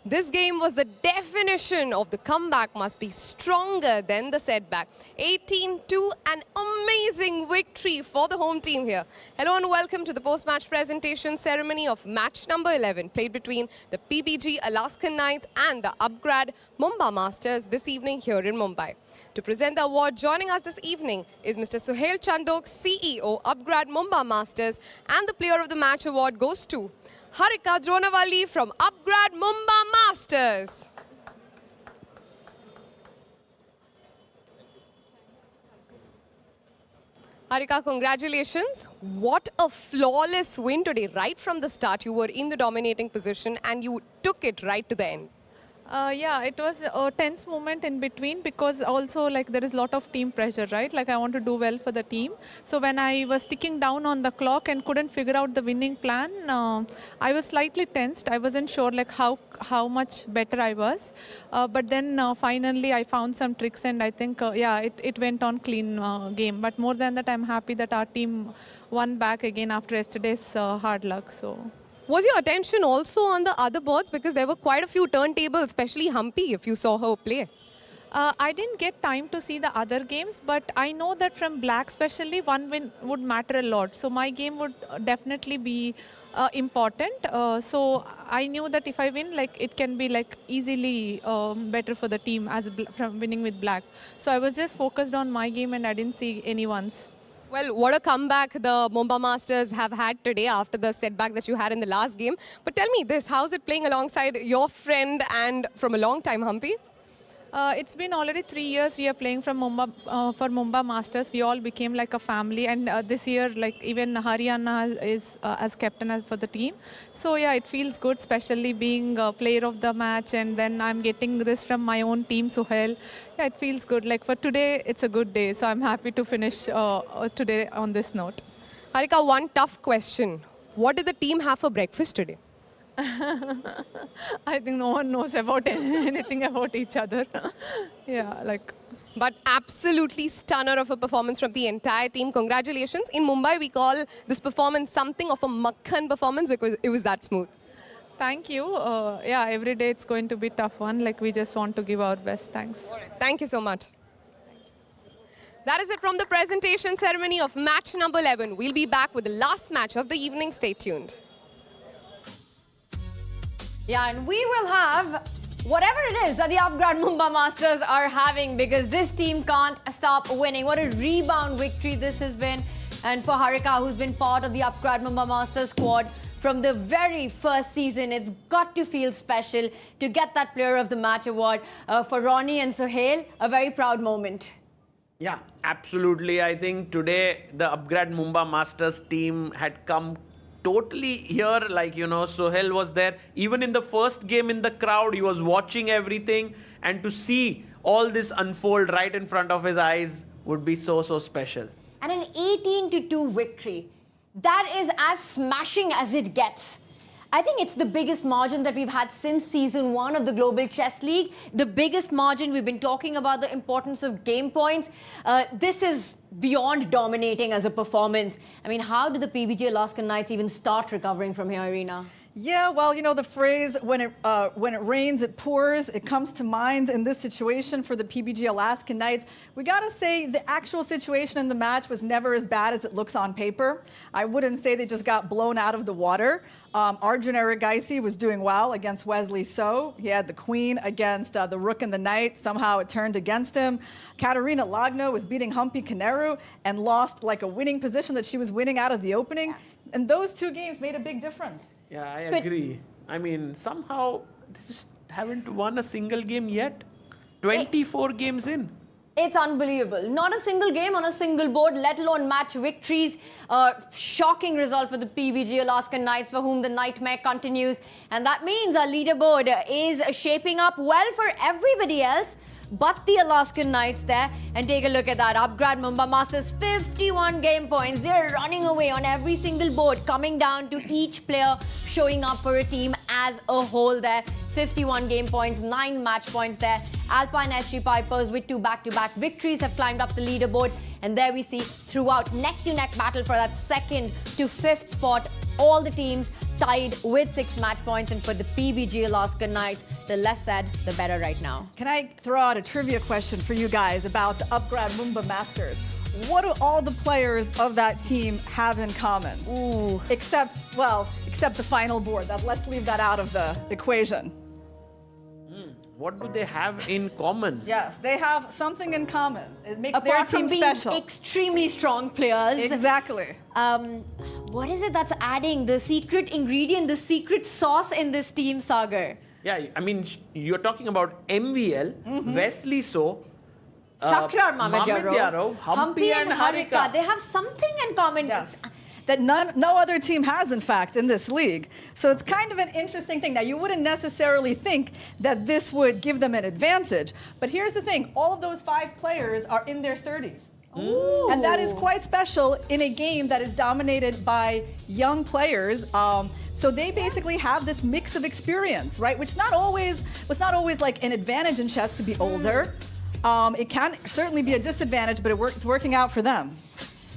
This game was the definition of the comeback must be stronger than the setback. 18-2, an amazing victory for the home team here. Hello and welcome to the post-match presentation ceremony of match number 11, played between the PBG Alaskan Knights and the Upgrad Mumba Masters this evening here in Mumbai. To present the award, joining us this evening is Mr. Suhail Chandok, CEO, Upgrad Mumba Masters, and the player of the match award goes to Hikaru from Upgrad Mumba Masters. Harika, congratulations. What a flawless win today. Right from the start, you were in the dominating position and you took it right to the end. Yeah, it was a tense moment in between because also like there is a lot of team pressure, right? Like I want to do well for the team. So when I was ticking down on the clock and couldn't figure out the winning plan, I was slightly tensed. I wasn't sure like how much better I was. But then finally I found some tricks and I think, yeah, it went on clean game. But more than that, I'm happy that our team won back again after yesterday's hard luck. So. Was your attention also on the other boards? Because there were quite a few turntables, especially Humpy, if you saw her play. I didn't get time to see the other games, but I know that from black especially, one win would matter a lot. So my game would definitely be important. So I knew that if I win, like it can be like easily better for the team as from winning with black. So I was just focused on my game and I didn't see anyone's. Well, what a comeback the Mumba Masters have had today after the setback that you had in the last game. But tell me this, how's it playing alongside your friend and from a long time, Humpy? It's been already 3 years we are playing from Mumba, for Mumba Masters. We all became like a family, and this year, like even Haryana is as captain for the team. So yeah, it feels good, especially being player of the match, and then I'm getting this from my own team, Suhail. Yeah, it feels good. Like for today, it's a good day, so I'm happy to finish today on this note. Harika, one tough question. What did the team have for breakfast today? I think no one knows about anything about each other. Yeah, like. But absolutely stunner of a performance from the entire team. Congratulations. In Mumbai, we call this performance something of a makhan performance because it was that smooth. Thank you. Yeah, every day it's going to be a tough one. Like we just want to give our best. Thanks. All right. Thank you so much. That is it from the presentation ceremony of match number 11. We'll be back with the last match of the evening. Stay tuned. Yeah, and we will have whatever it is that the Upgrad Mumba Masters are having, because this team can't stop winning. What a rebound victory this has been. And for Harika, who's been part of the Upgrad Mumba Masters squad from the very first season, it's got to feel special to get that Player of the Match award. For Ronnie and Suhail, a very proud moment. Yeah, absolutely. I think today the Upgrad Mumba Masters team had come totally here, like, you know, Suhail was there. Even in the first game in the crowd, he was watching everything. And to see all this unfold right in front of his eyes would be so, so special. And an 18-2 victory. That is as smashing as it gets. I think it's the biggest margin that we've had since season 1 of the Global Chess League. The biggest margin. We've been talking about the importance of game points. This is beyond dominating as a performance. I mean, how did the PBG Alaskan Knights even start recovering from here, Irina? Yeah, well, you know, the phrase, when it rains, it pours, it comes to mind in this situation for the PBG Alaskan Knights. We got to say the actual situation in the match was never as bad as it looks on paper. I wouldn't say they just got blown out of the water. Arjun was doing well against Wesley So. He had the queen against the rook and the knight. Somehow it turned against him. Caruana was beating Humpy Caneru and lost like a winning position that she was winning out of the opening. Yeah. And those two games made a big difference. Yeah, I agree. I mean, somehow they just haven't won a single game yet. 24 games in. It's unbelievable. Not a single game on a single board, let alone match victories. Shocking result for the PBG Alaskan Knights, for whom the nightmare continues. And that means our leaderboard is shaping up well for everybody else but the Alaskan Knights there. And take a look at that. Upgrad Mumba Masters, 51 game points. They're running away on every single board, coming down to each player showing up for a team as a whole there. 51 game points, 9 match points there. Alpine SG Pipers with 2 back-to-back victories have climbed up the leaderboard. And there we see throughout neck-to-neck battle for that 2nd to 5th spot, all the teams tied with 6 match points. And for the PBG Alaskan Knights, the less said, the better right now. Can I throw out a trivia question for you guys about the Upgrad Mumba Masters? What do all the players of that team have in common? Ooh. Except the final board. Let's leave that out of the equation. What do they have in common? Yes, they have something in common. It makes Apart their team from being special. extremely strong players. Exactly. What is it that's adding the secret ingredient, the secret sauce in this team, Sagar? Yeah, I mean, you're talking about MVL, Wesley So, Shakrar Mamedyarov, Humpy and Harika. They have something in common. Yes. That no other team has, in fact, in this league. So it's kind of an interesting thing. Now, you wouldn't necessarily think that this would give them an advantage. But here's the thing. All of those 5 players are in their 30s. Ooh. And that is quite special in a game that is dominated by young players. So they basically have this mix of experience, right? Which was not always like an advantage in chess to be older. It can certainly be a disadvantage, but it's working out for them.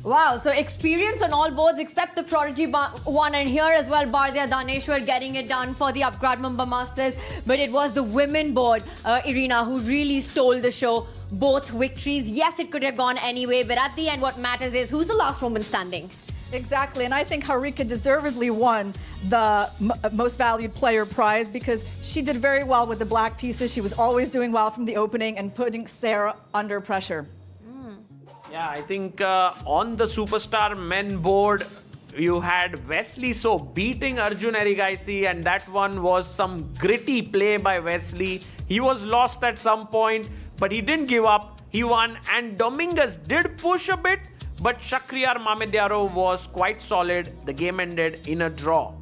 Wow, so experience on all boards except the Prodigy one, and here as well, Bardya Daneshwar getting it done for the Upgrad Mumba Masters. But it was the women board, Irina, who really stole the show. Both victories. Yes, it could have gone anyway, but at the end, what matters is who's the last woman standing. Exactly, and I think Harika deservedly won the most valued player prize because she did very well with the black pieces. She was always doing well from the opening and putting Sarah under pressure. Yeah, I think on the Superstar men board, you had Wesley So beating Arjun Erigaisi, and that one was some gritty play by Wesley. He was lost at some point, but he didn't give up. He won, and Dominguez did push a bit, but Shakhriyar Mamedyarov was quite solid. The game ended in a draw.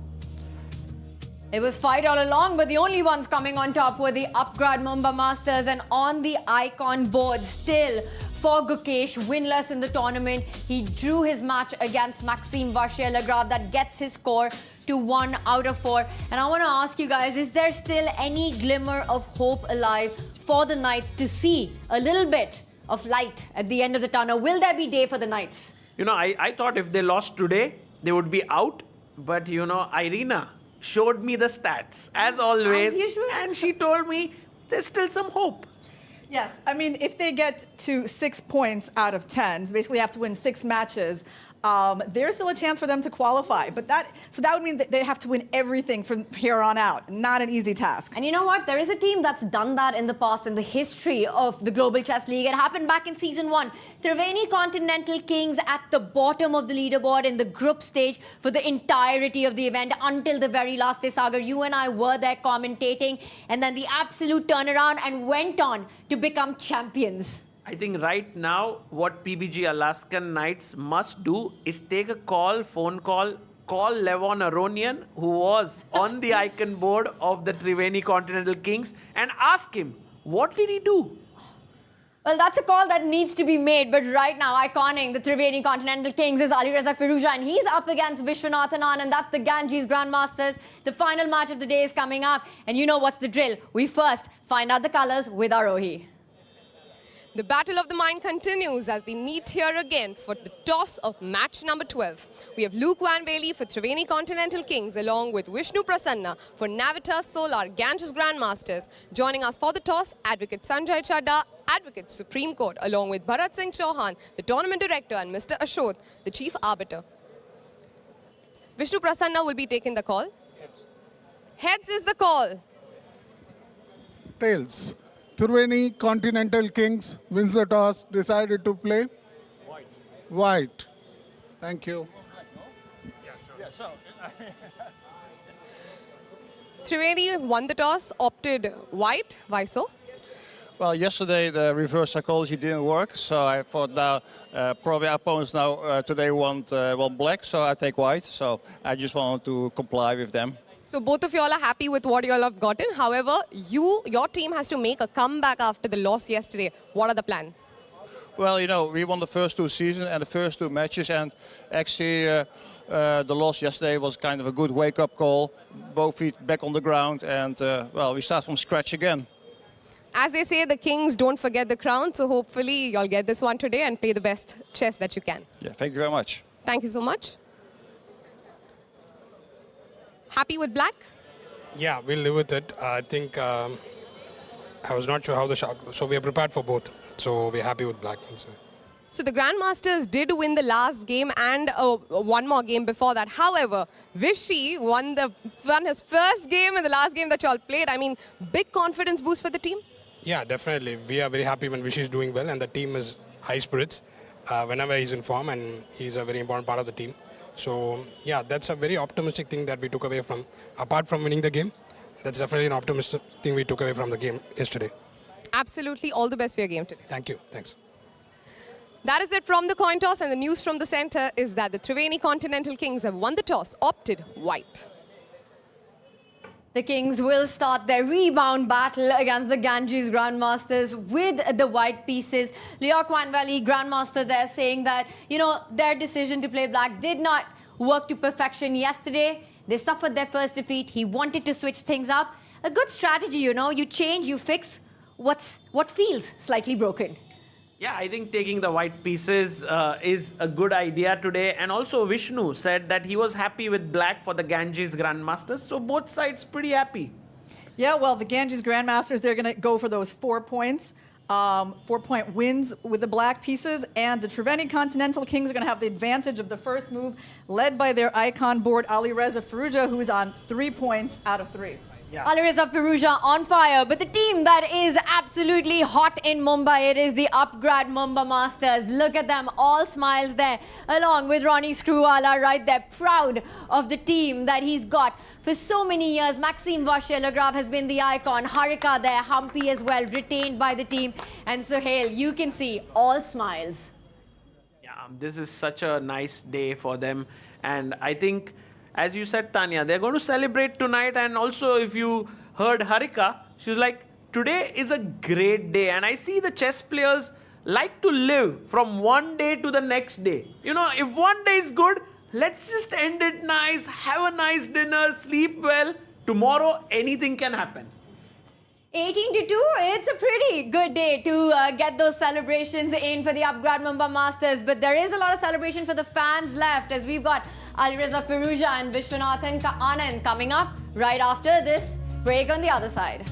It was fight all along, but the only ones coming on top were the Upgrad Mumba Masters. And on the icon board, still for Gukesh, winless in the tournament, he drew his match against Maxime vachier-lagrave. That gets his score to 1 out of 4. And I want to ask you guys, is there still any glimmer of hope alive for the Knights to see a little bit of light at the end of the tunnel? Will there be day for the Knights? You know, I thought if they lost today, they would be out. But, you know, Irina showed me the stats, as always. As usual. And she told me there's still some hope. Yes, I mean, if they get to 6 points out of 10, so basically have to win 6 matches, there's still a chance for them to qualify. But that would mean that they have to win everything from here on out. Not an easy task. And you know what? There is a team that's done that in the past in the history of the Global Chess League. It happened back in Season 1. Triveni Continental Kings at the bottom of the leaderboard in the group stage for the entirety of the event until the very last day. Sagar, you and I were there commentating. And then the absolute turnaround and went on to become champions. I think right now, what PBG Alaskan Knights must do is take a phone call, call Levon Aronian, who was on the icon board of the Triveni Continental Kings, and ask him, what did he do? Well, that's a call that needs to be made, but right now, iconing the Triveni Continental Kings is Ali Reza Firuza, and he's up against Vishwanathan Anand. That's the Ganges Grandmasters. The final match of the day is coming up, and you know what's the drill. We first find out the colors with Arohi. The battle of the mind continues as we meet here again for the toss of match number 12. We have Luke Van Bailey for Triveni Continental Kings along with Vishnu Prasanna for Navitas Solar Ganges Grandmasters. Joining us for the toss, Advocate Sanjay Chadda, Advocate Supreme Court, along with Bharat Singh Chauhan, the Tournament Director, and Mr. Ashok, the Chief Arbiter. Vishnu Prasanna will be taking the call. Heads is the call. Tails. Triveni Continental Kings wins the toss, decided to play white. White. Thank you. Triveni won the toss, opted white. Why so? Well, yesterday the reverse psychology didn't work, so I thought now probably our opponents now today want black, so I take white. So I just wanted to comply with them. So both of you all are happy with what you all have gotten. However, your team has to make a comeback after the loss yesterday. What are the plans? Well, you know, we won the first 2 seasons and the first 2 matches, and actually the loss yesterday was kind of a good wake-up call. Both feet back on the ground, and well, we start from scratch again. As they say, the Kings don't forget the crown, so hopefully you'll get this one today and play the best chess that you can. Yeah, thank you very much. Thank you so much. Happy with black? Yeah, we'll live with it. I think I was not sure how the shot, so we are prepared for both. So we're happy with black. So the Grandmasters did win the last game and one more game before that. However, Vishy won his first game in the last game that you all played. I mean, big confidence boost for the team? Yeah, definitely. We are very happy when Vishy is doing well, and the team is high spirits whenever he's in form, and he's a very important part of the team. So yeah, that's a very optimistic thing that we took away from, apart from winning the game. That's definitely an optimistic thing we took away from the game yesterday. Absolutely. All the best for your game today. Thank you. Thanks. That is it from the coin toss, and the news from the center is that the Triveni Continental Kings have won the toss, opted white. The Kings will start their rebound battle against the Ganges Grandmasters with the white pieces. Leo Kwan Valley Grandmaster there saying that, you know, their decision to play black did not work to perfection yesterday. They suffered their first defeat. He wanted to switch things up. A good strategy, you know, you change, you fix what feels slightly broken. Yeah, I think taking the white pieces is a good idea today. And also Vishnu said that he was happy with black for the Ganges Grandmasters. So both sides pretty happy. Yeah, well, the Ganges Grandmasters, they're going to go for those 4 points. 4-point wins with the black pieces. And the Triveni Continental Kings are going to have the advantage of the first move, led by their icon board, Alireza Firouzja, who's on 3 points out of 3. Yeah. Alireza Firouzja on fire, but the team that is absolutely hot in Mumbai, it is the Upgrad Mumba Masters. Look at them, all smiles there, along with Ronnie Screwwala right there, proud of the team that he's got for so many years. Maxime vachier-lagrave has been the icon, Harika there, Humpy as well, retained by the team, and Sohail, you can see all smiles. Yeah, this is such a nice day for them, and I think, as you said, Tanya, they're going to celebrate tonight. And also, if you heard Harika, she's like, today is a great day. And I see the chess players like to live from one day to the next day. You know, if one day is good, let's just end it nice, have a nice dinner, sleep well. Tomorrow, anything can happen. 18-2, it's a pretty good day to get those celebrations in for the Upgrad Mumba Masters. But there is a lot of celebration for the fans left, as we've got Alireza Firouzja and Vishwanathan Anand coming up right after this break on the other side.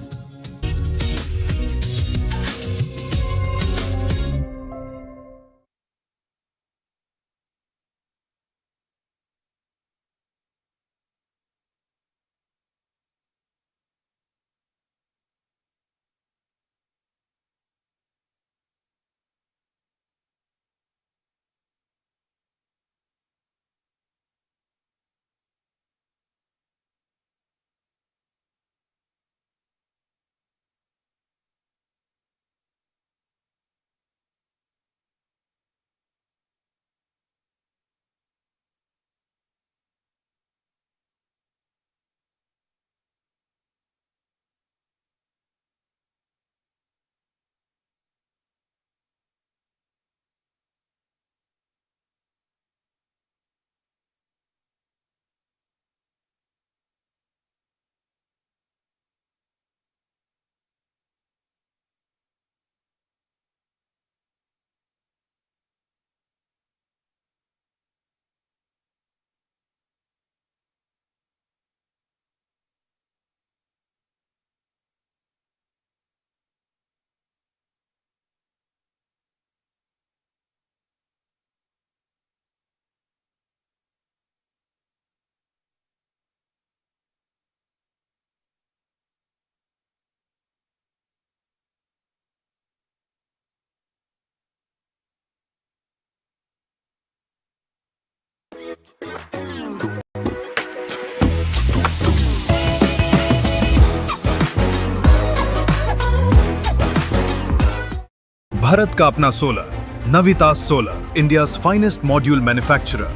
Bharat का अपना solar, Navitas Solar, India's finest module manufacturer.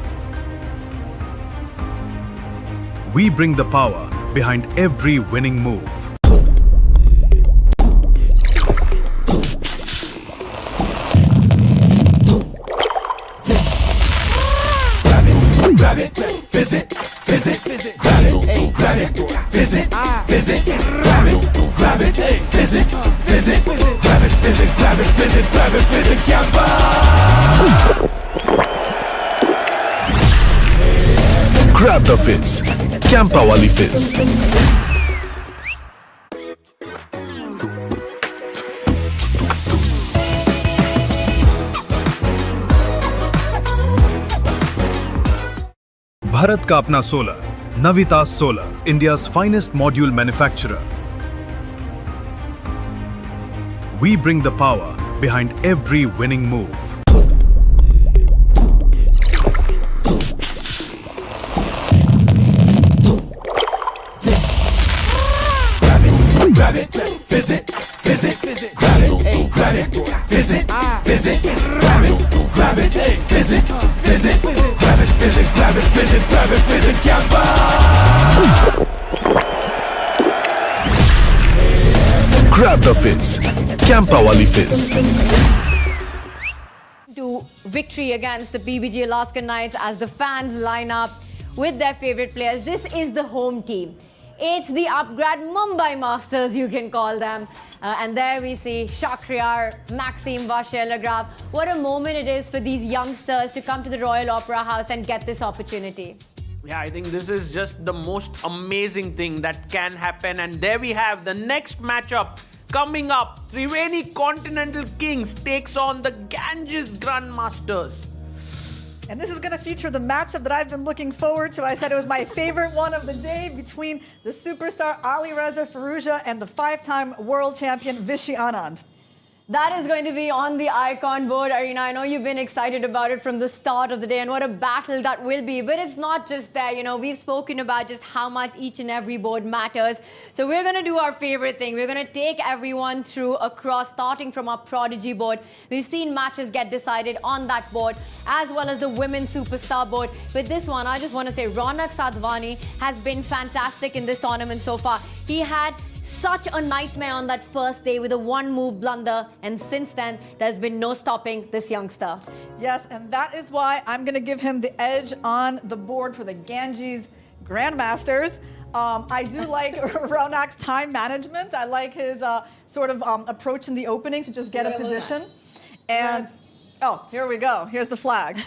We bring the power behind every winning move. Grab it, visit, grab it, grab it, visit, grab it, visit, grab it, visit, Gamba! Grab the fizz. Campa wali fizz. Bharat का अपना solar, Navitas Solar, India's finest module manufacturer. We bring the power behind every winning move. Grab it, visit, grab it, visit, grab it, visit, grab it, visit, Gamba! Grab the fizz. Campa wali fizz. To victory against the PBG Alaskan Knights as the fans line up with their favorite players. This is the home team. It's the Upgrad Mumbai Masters, you can call them. And there we see Shakhriyar, Maxime, vachier-lagrave. What a moment it is for these youngsters to come to the Royal Opera House and get this opportunity. Yeah, I think this is just the most amazing thing that can happen. And there we have the next matchup coming up. Triveni Continental Kings takes on the Ganges Grandmasters. And this is going to feature the matchup that I've been looking forward to. I said it was my favorite one of the day between the superstar Ali Reza Firouzja and the 5-time world champion Vishy Anand. That is going to be on the icon board, Arena. I know you've been excited about it from the start of the day and what a battle that will be. But it's not just there. You know, we've spoken about just how much each and every board matters. So we're going to do our favorite thing. We're going to take everyone through across, starting from our Prodigy board. We've seen matches get decided on that board, as well as the Women's Superstar board. With this one, I just want to say Ronak Sadhwani has been fantastic in this tournament so far. He had such a nightmare on that first day with a one-move blunder, and since then, there's been no stopping this youngster. Yes, and that is why I'm going to give him the edge on the board for the Ganges Grandmasters. I do like Ronak's time management. I like his sort of approach in the opening to just get a position. And, oh, here we go. Here's the flag.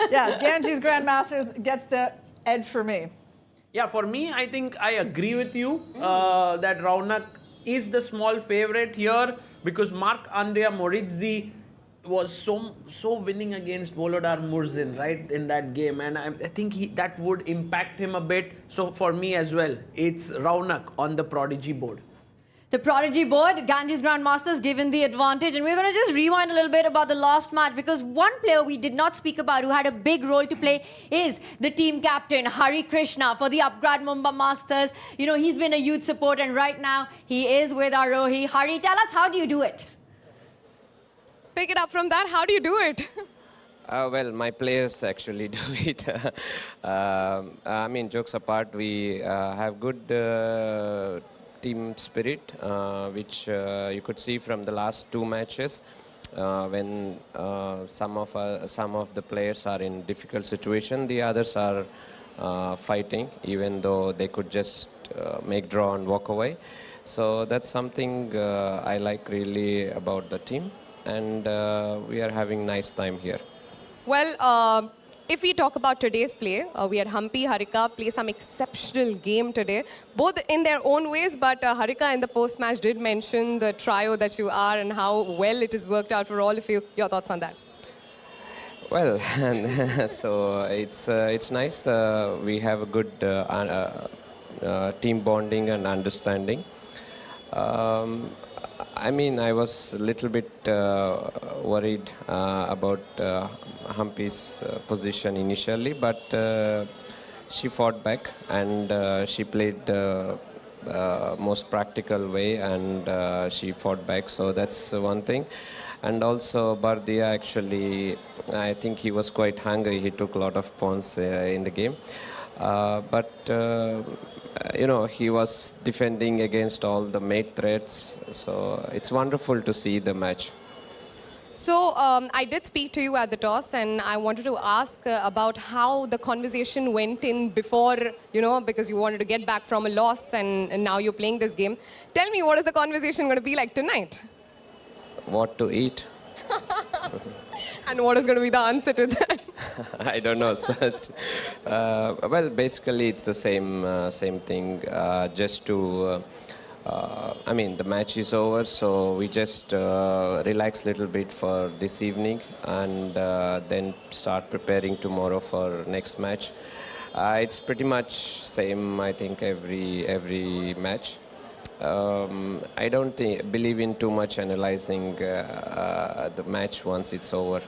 Yes, Ganges Grandmasters gets the edge for me. Yeah, for me, I think I agree with you that Raunak is the small favorite here because Marc-Andrea Morizzi was so winning against Volodar Murzin, right, in that game. And I think that would impact him a bit. So for me as well, it's Raunak on the Prodigy board. The Prodigy board, Ganges Grandmasters given the advantage. And we're going to just rewind a little bit about the last match because one player we did not speak about who had a big role to play is the team captain, Hari Krishna, for the Upgrad Mumba Masters. You know, he's been a youth support and right now he is with Arohi. Hari, tell us, how do you do it? Pick it up from that. How do you do it? Well, my players actually do it. I mean, jokes apart, we have good team spirit, which you could see from the last 2 matches when some of the players are in difficult situation, the others are fighting, even though they could just make draw and walk away. So that's something I like really about the team, and we are having nice time here. Well, if we talk about today's play, we had Hampi, Harika play some exceptional game today, both in their own ways, but Harika in the post-match did mention the trio that you are and how well it has worked out for all of you. Your thoughts on that? Well, so it's nice. We have a good team bonding and understanding. I mean, I was a little bit worried about Hampi's position initially, but she fought back and she played most practical way, and she fought back. So that's one thing. And also Bardia, actually, I think he was quite hungry. He took a lot of points in the game. But he was defending against all the mate threats. So it's wonderful to see the match. So I did speak to you at the toss, and I wanted to ask about how the conversation went in before, because you wanted to get back from a loss, and now you're playing this game. Tell me, what is the conversation going to be like tonight? What to eat? And what is going to be the answer to that? I don't know. Well, basically, it's the same thing. Just to, the match is over, so we just relax a little bit for this evening, and then start preparing tomorrow for next match. It's pretty much same, I think, every match. I don't believe in too much analyzing the match once it's over.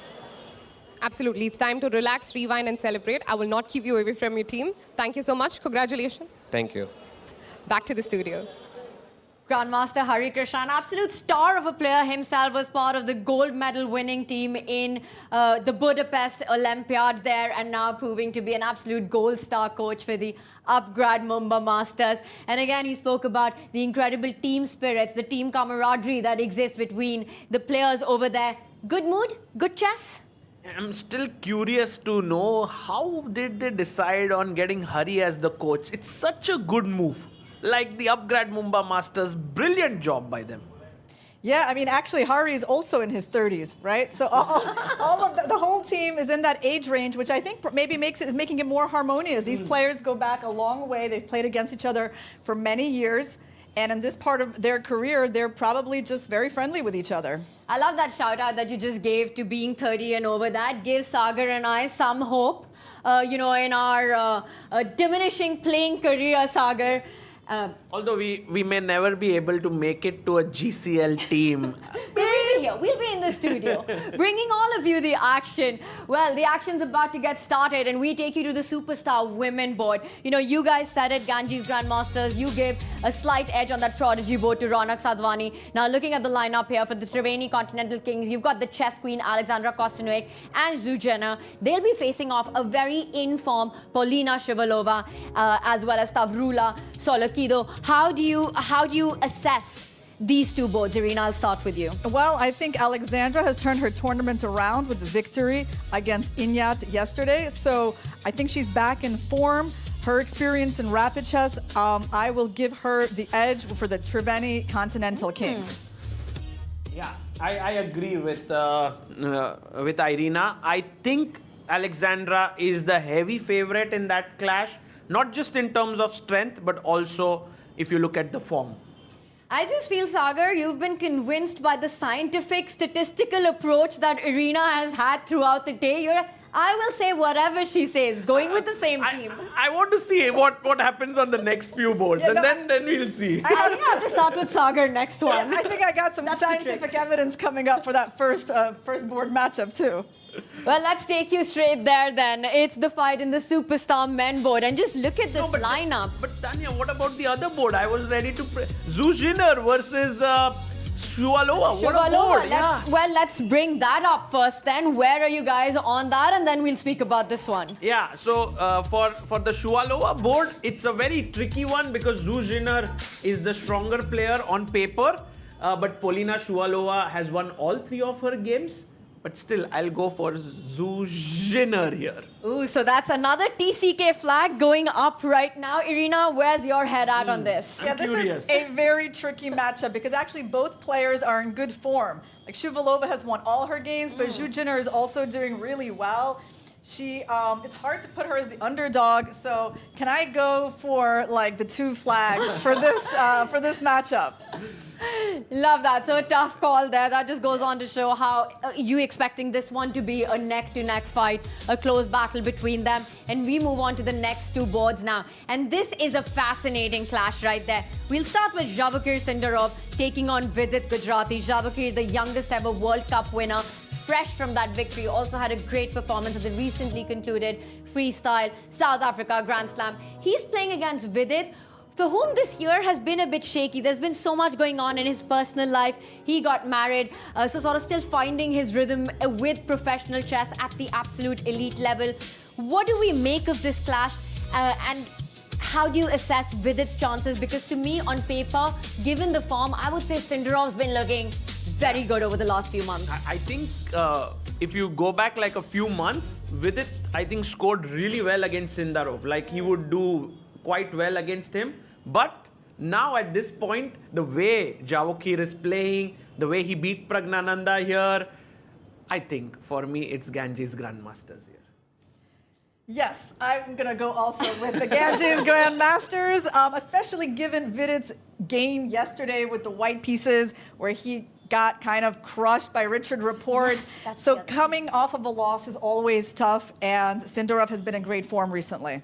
Absolutely. It's time to relax, rewind, and celebrate. I will not keep you away from your team. Thank you so much. Congratulations. Thank you. Back to the studio. Grandmaster Hari Krishnan, absolute star of a player himself, was part of the gold medal winning team in the Budapest Olympiad there, and now proving to be an absolute gold star coach for the Upgrad Mumba Masters. And again, he spoke about the incredible team spirits, the team camaraderie that exists between the players over there. Good mood? Good chess? I'm still curious to know, how did they decide on getting Hari as the coach? It's such a good move. Like the Upgrad Mumba Masters, brilliant job by them. Yeah, I mean, actually, Hari is also in his 30s, right? So all of the whole team is in that age range, which I think maybe is making it more harmonious. These players go back a long way. They've played against each other for many years. And in this part of their career, they're probably just very friendly with each other. I love that shout out that you just gave to being 30 and over. That gives Sagar and I some hope, in our diminishing playing career, Sagar. Although we may never be able to make it to a GCL team. We'll be here. We'll be in the studio, bringing all of you the action. Well, the action's about to get started, and we take you to the Superstar Women board. You guys said it, Ganges Grandmasters. You gave a slight edge on that prodigy board to Ronak Sadhwani. Now, looking at the lineup here for the Triveni Continental Kings, you've got the chess queen Alexandra Kostanovic and Zhu Jenner. They'll be facing off a very in-form Polina Shivalova, as well as Stavrula Solokido. How do you assess these two boards? Irina, I'll start with you. Well, I think Alexandra has turned her tournament around with the victory against Inyat yesterday. So I think she's back in form. Her experience in rapid chess, I will give her the edge for the Triveni Continental Kings. Yeah, I agree with Irina. I think Alexandra is the heavy favorite in that clash, not just in terms of strength, but also if you look at the form. I just feel, Sagar, you've been convinced by the scientific, statistical approach that Irina has had throughout the day. I will say whatever she says, going with the same team. I want to see what happens on the next few boards, then we'll see. I think I have to start with Sagar next one. Yeah, I think I got some scientific evidence coming up for that first board matchup, too. Well, let's take you straight there then. It's the fight in the Superstar Men board. And just look at this lineup. But Tanya, what about the other board? I was ready to... Zhu Jenner versus Shivalova. What a board. Well, let's bring that up first then. Where are you guys on that? And then we'll speak about this one. Yeah, so for the Shivalova board, it's a very tricky one because Zhu Jenner is the stronger player on paper. But Polina Shivalova has won all 3 of her games. But still, I'll go for Zhu Jenner here. Ooh, so that's another TCK flag going up right now. Irina, where's your head at on this? Yeah, this is a very tricky matchup because actually both players are in good form. Like Shivalova has won all her games, but Zhu Jenner is also doing really well. It's hard to put her as the underdog. So can I go for like the 2 flags for this matchup? Love that. So a tough call there. That just goes on to show how you expecting this one to be a neck-to-neck fight, a close battle between them. And we move on to the next 2 boards now. And this is a fascinating clash right there. We'll start with Javakir Sindarov taking on Vidit Gujarati. Javakir, the youngest ever World Cup winner, fresh from that victory, also had a great performance at the recently concluded Freestyle South Africa Grand Slam. He's playing against Vidit, for whom this year has been a bit shaky. There's been so much going on in his personal life. He got married, so sort of still finding his rhythm with professional chess at the absolute elite level. What do we make of this clash, and how do you assess Vidit's chances? Because to me, on paper, given the form, I would say Sindarov's been looking very good over the last few months. I think if you go back like a few months, Vidit, I think, scored really well against Sindarov. Like, he would do quite well against him. But now at this point, the way Javokir is playing, the way he beat Pragnananda here, I think for me it's Ganges Grandmasters here. Yes, I'm going to go also with the Ganges Grandmasters, especially given Vidit's game yesterday with the white pieces where he got kind of crushed by Richard Rapport. Yes, so coming off of a loss is always tough, and Sindarov has been in great form recently.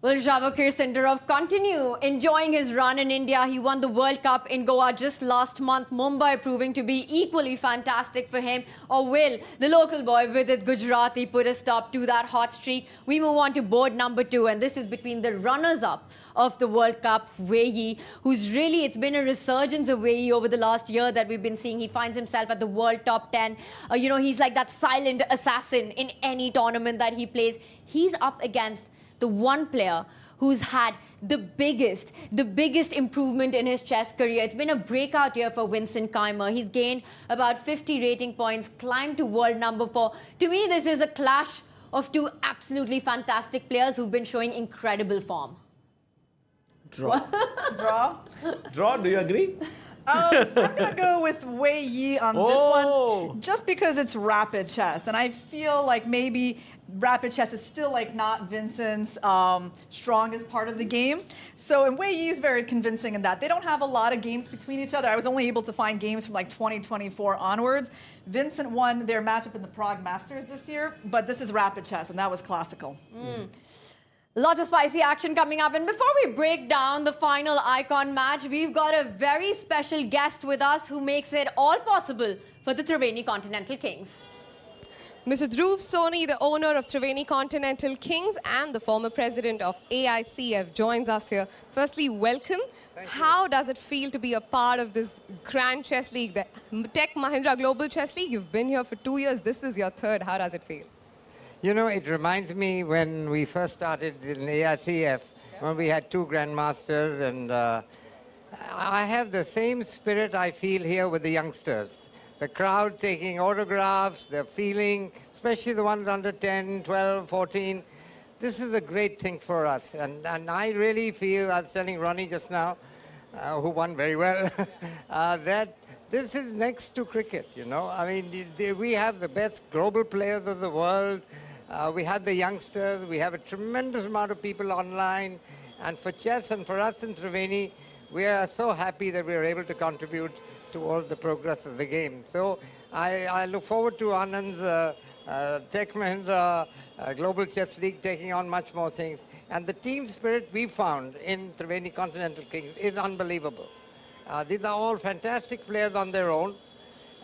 Will Javokir Sindarov continue enjoying his run in India? He won the World Cup in Goa just last month. Mumbai proving to be equally fantastic for him. Or will the local boy Vidit Gujarati put a stop to that hot streak? We move on to board number 2, and this is between the runners-up of the World Cup, Wei Yi, who's really, it's been a resurgence of Wei Yi over the last year that we've been seeing. He finds himself at the World Top 10. You know, he's like that silent assassin in any tournament that he plays. He's up against the one player who's had the biggest improvement in his chess career. It's been a breakout year for Vincent Keimer. He's gained about 50 rating points, climbed to world number 4. To me, this is a clash of two absolutely fantastic players who've been showing incredible form. Draw. Draw? Draw, do you agree? I'm going to go with Wei Yi on this one, just because it's rapid chess. And I feel like maybe rapid chess is still like not Vincent's strongest part of the game. So, and Wei Yi is very convincing in that. They don't have a lot of games between each other. I was only able to find games from like 2024 onwards. Vincent won their matchup in the Prague Masters this year, but this is rapid chess, and that was classical. Lots of spicy action coming up. And before we break down the final icon match, we've got a very special guest with us who makes it all possible for the Triveni Continental Kings. Mr. Dhruv Soni, the owner of Triveni Continental Kings and the former president of AICF, joins us here. Firstly, welcome. How does it feel to be a part of this Grand Chess League, the Tech Mahindra Global Chess League? You've been here for 2 years. This is your third. How does it feel? You know, it reminds me when we first started in AICF, when we had 2 grandmasters, and I have the same spirit I feel here with the youngsters. The crowd taking autographs, the feeling, especially the ones under 10, 12, 14. This is a great thing for us. And I really feel, I was telling Ronnie just now, who won very well, that this is next to cricket, you know. I mean, we have the best global players of the world. We have the youngsters. We have a tremendous amount of people online. And for chess and for us in Triveni, we are so happy that we are able to contribute towards the progress of the game. So I look forward to Anand's Tech Mahindra Global Chess League taking on much more things. And the team spirit we found in Triveni Continental Kings is unbelievable. These are all fantastic players on their own,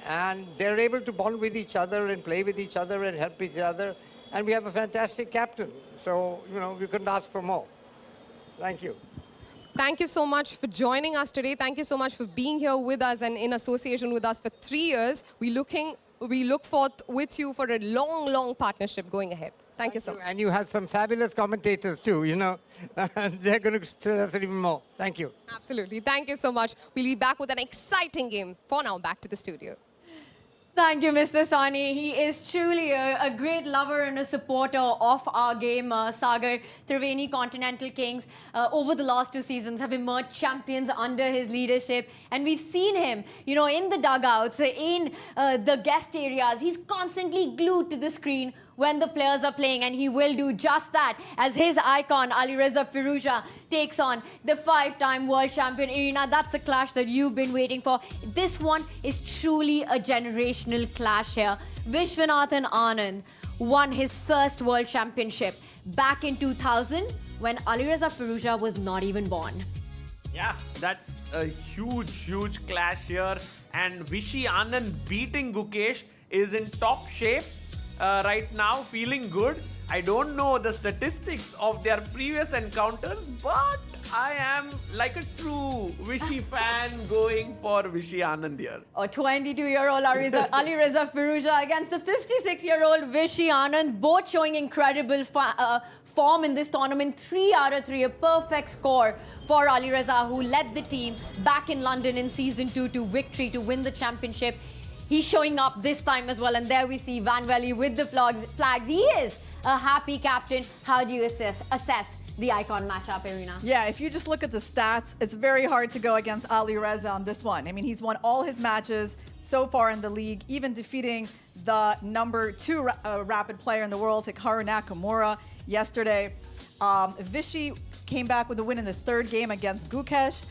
and they're able to bond with each other and play with each other and help each other. And we have a fantastic captain. So, you know, we couldn't ask for more. Thank you. Thank you so much for joining us today. Thank you so much for being here with us and in association with us for 3 years. We look forth with you for a long, long partnership going ahead. Thank you so much. And you have some fabulous commentators too, you know. They're going to thrill us even more. Thank you. Absolutely. Thank you so much. We'll be back with an exciting game. For now, back to the studio. Thank you, Mr. Soni. He is truly a great lover and a supporter of our game. Sagar, Triveni Continental Kings, over the last 2 seasons have emerged champions under his leadership. And we've seen him, you know, in the dugouts, in the guest areas. He's constantly glued to the screen when the players are playing, and he will do just that as his icon, Alireza Firouzja, takes on the 5-time world champion Irina. That's a clash that you've been waiting for. This one is truly a generational clash here. Vishwanathan Anand won his first world championship back in 2000 when Alireza Firouzja was not even born. Yeah, that's a huge clash here. And Vishy Anand beating Gukesh is in top shape right now, feeling good. I don't know the statistics of their previous encounters, but I am like a true Vishy fan going for Vishy Anand here. A 22-year-old Ali Reza Firouzja against the 56-year-old Vishy Anand, both showing incredible form in this tournament. 3 out of 3, a perfect score for Ali Reza, who led the team back in London in Season 2 to victory to win the championship. He's showing up this time as well, and there we see Van Velde with the flags. He is a happy captain. How do you assess the icon matchup, Irina? Yeah, if you just look at the stats, it's very hard to go against Ali Reza on this one. I mean, he's won all his matches so far in the league, even defeating the number 2 rapid player in the world, Hikaru Nakamura, yesterday. Vishy came back with a win in his 3rd game against Gukesh.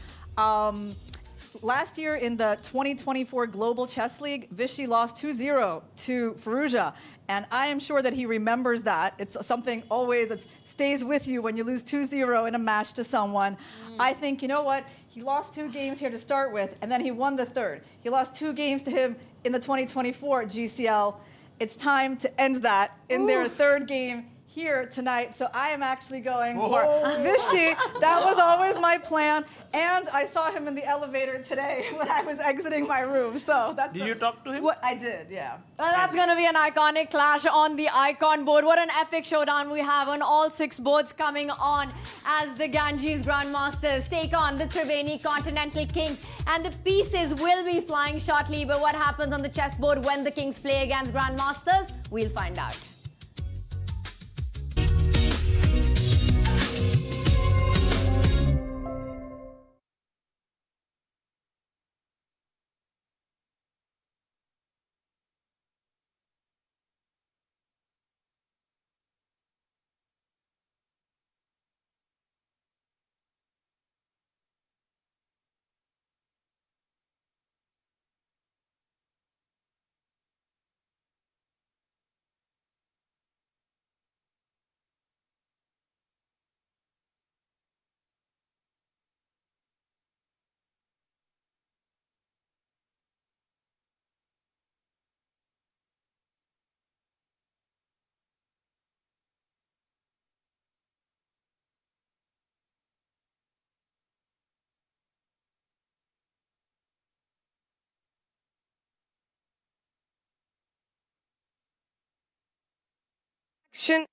Last year in the 2024 Global Chess League, Vishy lost 2-0 to Firouzja. And I am sure that he remembers that. It's something always that stays with you when you lose 2-0 in a match to someone. I think, you know what? He lost 2 games here to start with, and then he won the 3rd. He lost 2 games to him in the 2024 GCL. It's time to end that in their 3rd game here tonight. So I am actually going for Vishy. That was always my plan. And I saw him in the elevator today when I was exiting my room. So that's Did you talk to him? I did, yeah. Well, that's going to be an iconic clash on the icon board. What an epic showdown we have on all 6 boards coming on as the Ganges Grandmasters take on the Triveni Continental Kings. And the pieces will be flying shortly. But what happens on the chessboard when the Kings play against Grandmasters? We'll find out. Action.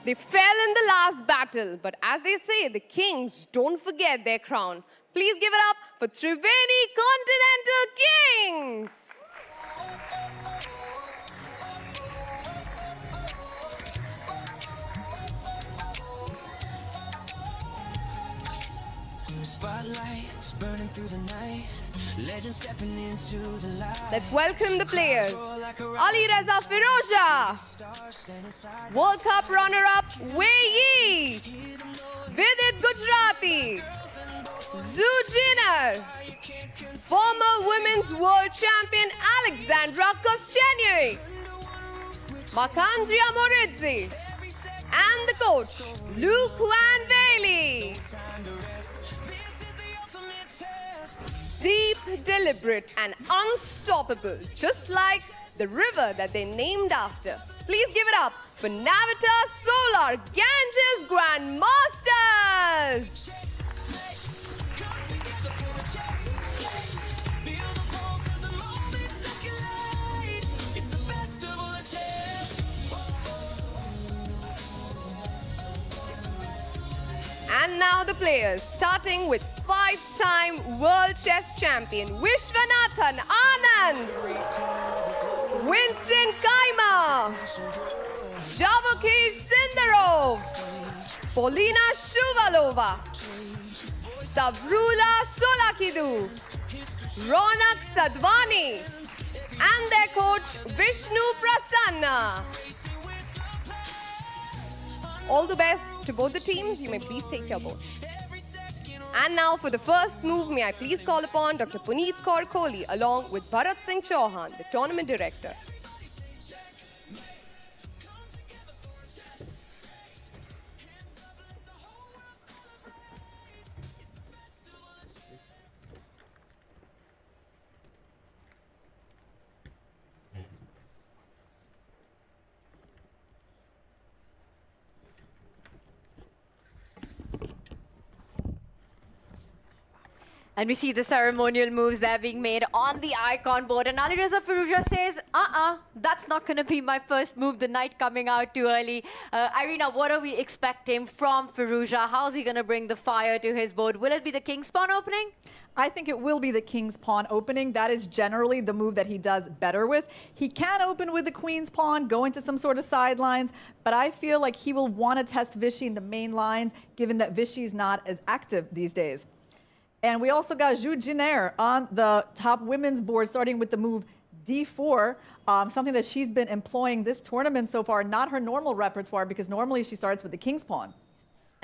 They fell in the last battle, but as they say, the Kings don't forget their crown. Please give it up for Triveni Continental Kings. Spotlights burning through the night. Legends stepping into the light. Let's welcome the players. Ali Reza Firoja, World Cup runner-up Wei Yi, Vidit Gujarati, Zhu Jinner, former Women's World Champion Alexandra Kostenyi, Makandria Moridze, and the coach, Luke Van Bailey. Deep, deliberate, and unstoppable, just like the river that they named after. Please give it up for Navita Solar Ganges Grandmasters. And now the players, starting with five-time World Chess Champion Vishwanathan Anand, Vincent Kaima, Javokesh Sindarov, Polina Shuvalova, Savrula Solakidu, Ronak Sadvani, and their coach Vishnu Prasanna. All the best to both the teams. You may please take your board. And now for the first move, may I please call upon Dr. Puneet Kaur Kohli along with Bharat Singh Chauhan, the tournament director. And we see the ceremonial moves that are being made on the icon board. And Ali Reza Firoja says, that's not going to be my first move, the knight coming out too early. Irina, what are we expecting from Firoja? How's he going to bring the fire to his board? Will it be the king's pawn opening? I think it will be the king's pawn opening. That is generally the move that he does better with. He can open with the queen's pawn, go into some sort of sidelines, but I feel like he will want to test Vishy in the main lines, given that Vishy is not as active these days. And we also got Zhu Jinner on the top women's board, starting with the move D4, something that she's been employing this tournament so far, not her normal repertoire, because normally she starts with the king's pawn.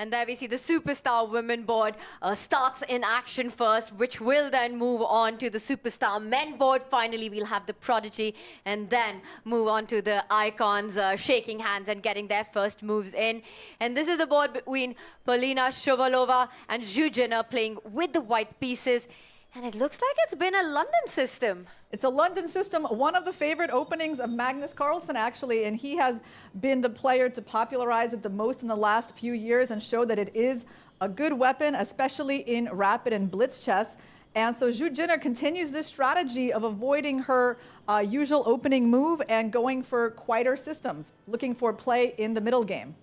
And there we see the superstar women board starts in action first, which will then move on to the superstar men board. Finally, we'll have the prodigy and then move on to the icons shaking hands and getting their first moves in. And this is the board between Polina Shuvalova and Zhu Jinner playing with the white pieces. And it looks like it's been a London system. It's a London system, one of the favorite openings of Magnus Carlsen, actually, and he has been the player to popularize it the most in the last few years and show that it is a good weapon, especially in rapid and blitz chess. And so Zhu Jinner continues this strategy of avoiding her usual opening move and going for quieter systems, looking for play in the middle game.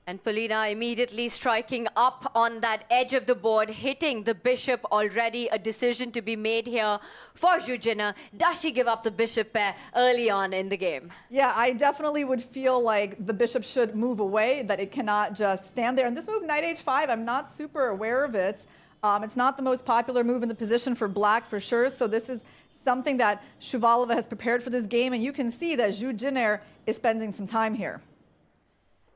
And Polina immediately striking up on that edge of the board, hitting the bishop already. A decision to be made here for Zhu Jinner. Does she give up the bishop pair early on in the game? Yeah, I definitely would feel like the bishop should move away, that it cannot just stand there. And this move, knight h5, I'm not super aware of it. It's not the most popular move in the position for black for sure. So this is something that Shuvalova has prepared for this game. And you can see that Zhu Jinner is spending some time here.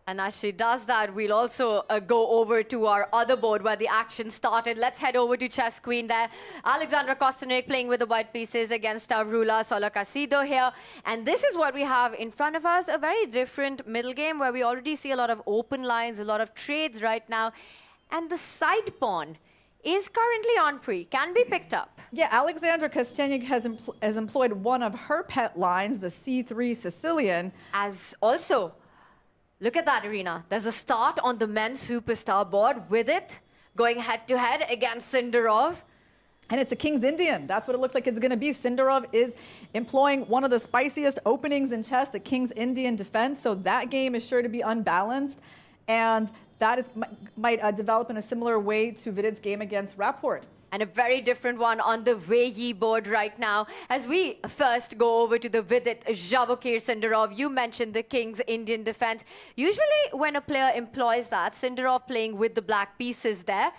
And as she does that, we'll also go over to our other board where the action started. Let's head over to Chess Queen there. Alexandra Kostenyi playing with the white pieces against Tavrula Solokasido here. And this is what we have in front of us, a very different middle game where we already see a lot of open lines, a lot of trades right now. And the side pawn is currently on pre, can be picked up. Yeah, Alexandra Kostenyi has employed one of her pet lines, the C3 Sicilian. As also, look at that, Irina. There's a start on the men's superstar board with it going head-to-head against Sindarov. And it's a King's Indian. That's what it looks like it's going to be. Sindarov is employing one of the spiciest openings in chess, the King's Indian defense. So that game is sure to be unbalanced. And that might develop in a similar way to Vidit's game against Rapport. And a very different one on the Vachier board right now. As we first go over to the Vidit Javokir Sindarov, you mentioned the Kings Indian defense. Usually when a player employs that, Sindarov playing with the black pieces there,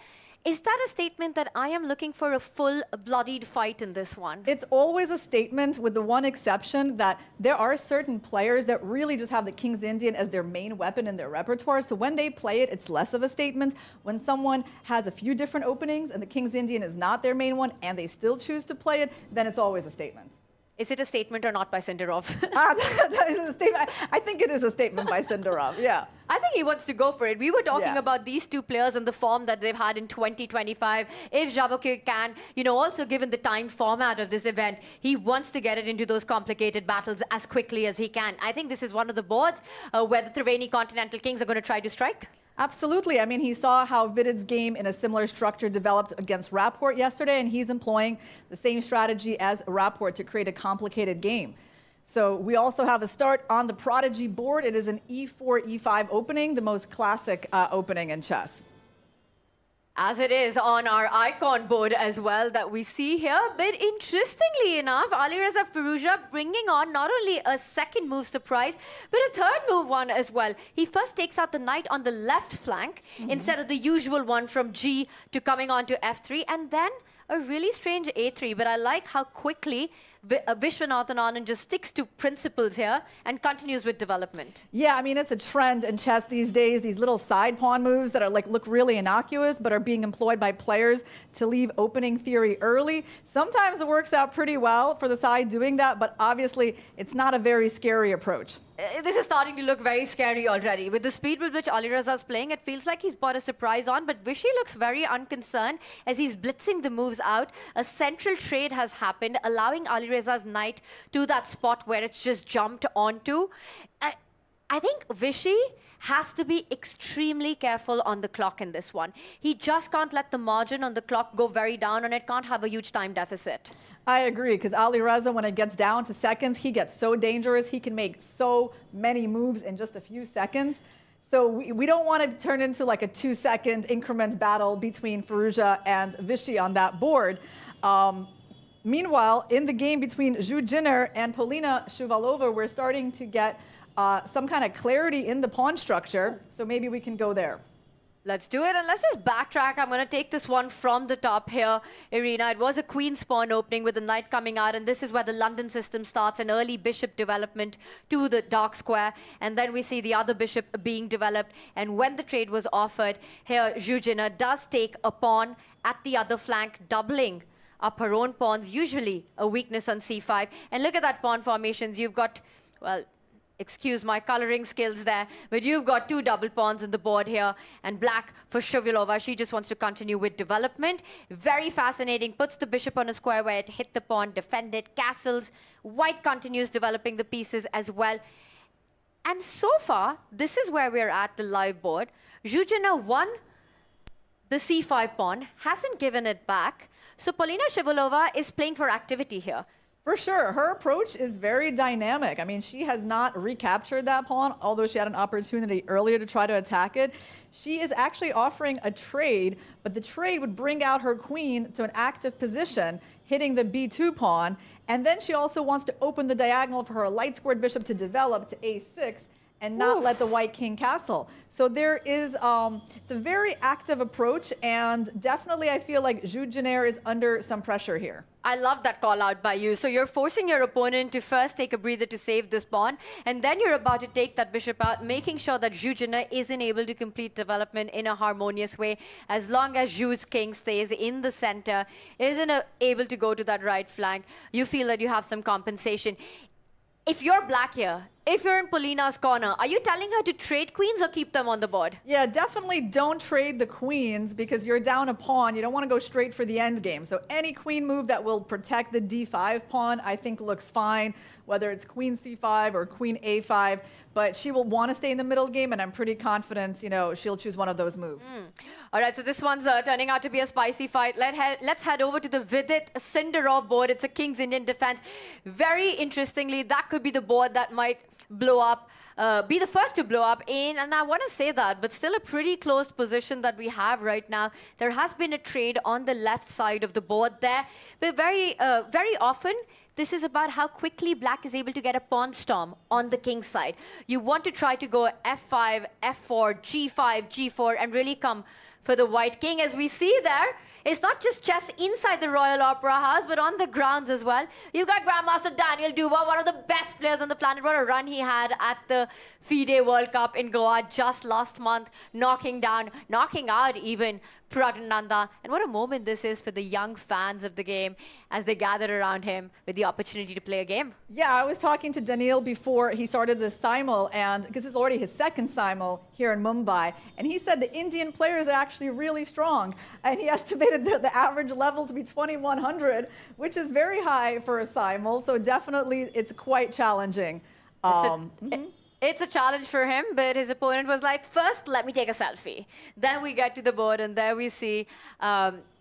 is that a statement that I am looking for a full-bloodied fight in this one? It's always a statement, with the one exception that there are certain players that really just have the King's Indian as their main weapon in their repertoire. So when they play it, it's less of a statement. When someone has a few different openings and the King's Indian is not their main one and they still choose to play it, then it's always a statement. Is it a statement or not by Sindarov? That is a statement. I think it is a statement by Sindarov, yeah. I think he wants to go for it. We were talking about these two players and the form that they've had in 2025. If Javokir can, also given the time format of this event, he wants to get it into those complicated battles as quickly as he can. I think this is one of the boards where the Triveni Continental Kings are going to try to strike. Absolutely. I mean, he saw how Vidit's game in a similar structure developed against Rapport yesterday, and he's employing the same strategy as Rapport to create a complicated game. So we also have a start on the Prodigy board. It is an E4, E5 opening, the most classic opening in chess. As it is on our icon board as well that we see here. But interestingly enough, Alireza Firouzja bringing on not only a second move surprise, but a third move one as well. He first takes out the knight on the left flank instead of the usual one from G to coming on to F3, and then a really strange A3, but I like how quickly Vishwanathan Anand just sticks to principles here and continues with development. Yeah, I mean, it's a trend in chess these days, these little side pawn moves that are look really innocuous, but are being employed by players to leave opening theory early. Sometimes it works out pretty well for the side doing that, but obviously it's not a very scary approach. This is starting to look very scary already. With the speed with which Alireza is playing, it feels like he's brought a surprise on, but Vishy looks very unconcerned as he's blitzing the moves out. A central trade has happened, allowing Alireza's knight to that spot where it's just jumped onto. I think Vishy has to be extremely careful on the clock in this one. He just can't let the margin on the clock go very down, and it can't have a huge time deficit. I agree, because Alireza, when it gets down to seconds, he gets so dangerous. He can make so many moves in just a few seconds. So we don't want to turn into like a 2-second increment battle between Firouzja and Vishy on that board. Meanwhile, in the game between Zhu Jinner and Polina Shuvalova, we're starting to get some kind of clarity in the pawn structure. So maybe we can go there. Let's do it, and let's just backtrack. I'm going to take this one from the top here, Irina. It was a queen's pawn opening with the knight coming out, and this is where the London system starts, an early bishop development to the dark square, and then we see the other bishop being developed. And when the trade was offered, here Zhu Jinner does take a pawn at the other flank, doubling up her own pawns, usually a weakness on c5. And look at that pawn formations. You've got, well, excuse my coloring skills there, but you've got two double pawns on the board here, and black for Shuvalova. She just wants to continue with development. Very fascinating. Puts the bishop on a square where it hit the pawn, defended, castles. White continues developing the pieces as well. And so far, this is where we're at the live board. Zhu Jinner won the c5 pawn, hasn't given it back. So Polina Shuvalova is playing for activity here. For sure. Her approach is very dynamic. I mean, she has not recaptured that pawn, although she had an opportunity earlier to try to attack it. She is actually offering a trade, but the trade would bring out her queen to an active position, hitting the b2 pawn. And then she also wants to open the diagonal for her light-squared bishop to develop to a6 and not let the white king castle. So there is, it's a very active approach, and definitely I feel like Zhu Jinner is under some pressure here. I love that call out by you. So you're forcing your opponent to first take a breather to save this pawn, and then you're about to take that bishop out, making sure that Zhu Jinner isn't able to complete development in a harmonious way. As long as Zhu's king stays in the center, isn't able to go to that right flank, you feel that you have some compensation. If you're black here, if you're in Polina's corner, are you telling her to trade queens or keep them on the board? Yeah, definitely don't trade the queens because you're down a pawn. You don't want to go straight for the end game. So any queen move that will protect the d5 pawn, I think looks fine, whether it's queen c5 or queen a5. But she will want to stay in the middle game, and I'm pretty confident, she'll choose one of those moves. All right, so this one's turning out to be a spicy fight. Let's head over to the Vidit Sindarov board. It's a King's Indian defense. Very interestingly, that could be the board that might blow up, be the first to blow up in, and I want to say that, but still a pretty closed position that we have right now. There has been a trade on the left side of the board there, but very often, this is about how quickly black is able to get a pawn storm on the king side. You want to try to go f5, f4, g5, g4, and really come for the white king. As we see there, it's not just chess inside the Royal Opera House, but on the grounds as well. You've got Grandmaster Daniel Dubois, one of the best players on the planet. What a run he had at the FIDE World Cup in Goa just last month, knocking out even Pragnananda. And what a moment this is for the young fans of the game as they gathered around him with the opportunity to play a game. Yeah, I was talking to Daniil before he started the simul, and because it's already his second simul here in Mumbai, and he said the Indian players are actually really strong, and he estimated the average level to be 2100, which is very high for a simul, so definitely it's quite challenging. It's a challenge for him, but his opponent was like, first, let me take a selfie. Then we get to the board, and there we see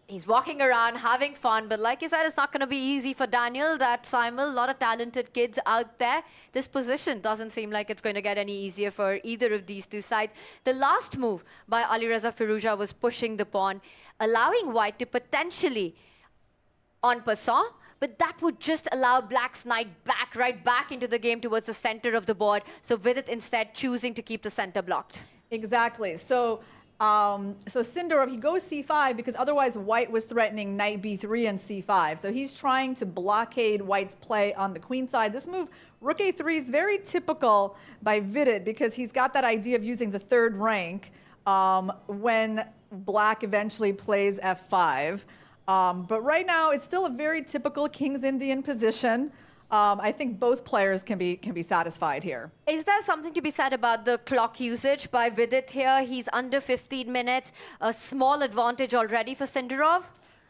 he's walking around, having fun. But like you said, it's not going to be easy for Daniel, that simul. A lot of talented kids out there. This position doesn't seem like it's going to get any easier for either of these two sides. The last move by Alireza Firouzja was pushing the pawn, allowing white to potentially en passant, but that would just allow black's knight right back into the game towards the center of the board. So Vidit instead choosing to keep the center blocked. Exactly. So Sindarov, he goes c5 because otherwise white was threatening knight b3 and c5. So he's trying to blockade white's play on the queen side. This move, rook a3, is very typical by Vidit because he's got that idea of using the third rank when black eventually plays f5. But right now, it's still a very typical King's Indian position. I think both players can be satisfied here. Is there something to be said about the clock usage by Vidit here? He's under 15 minutes, a small advantage already for Sindarov.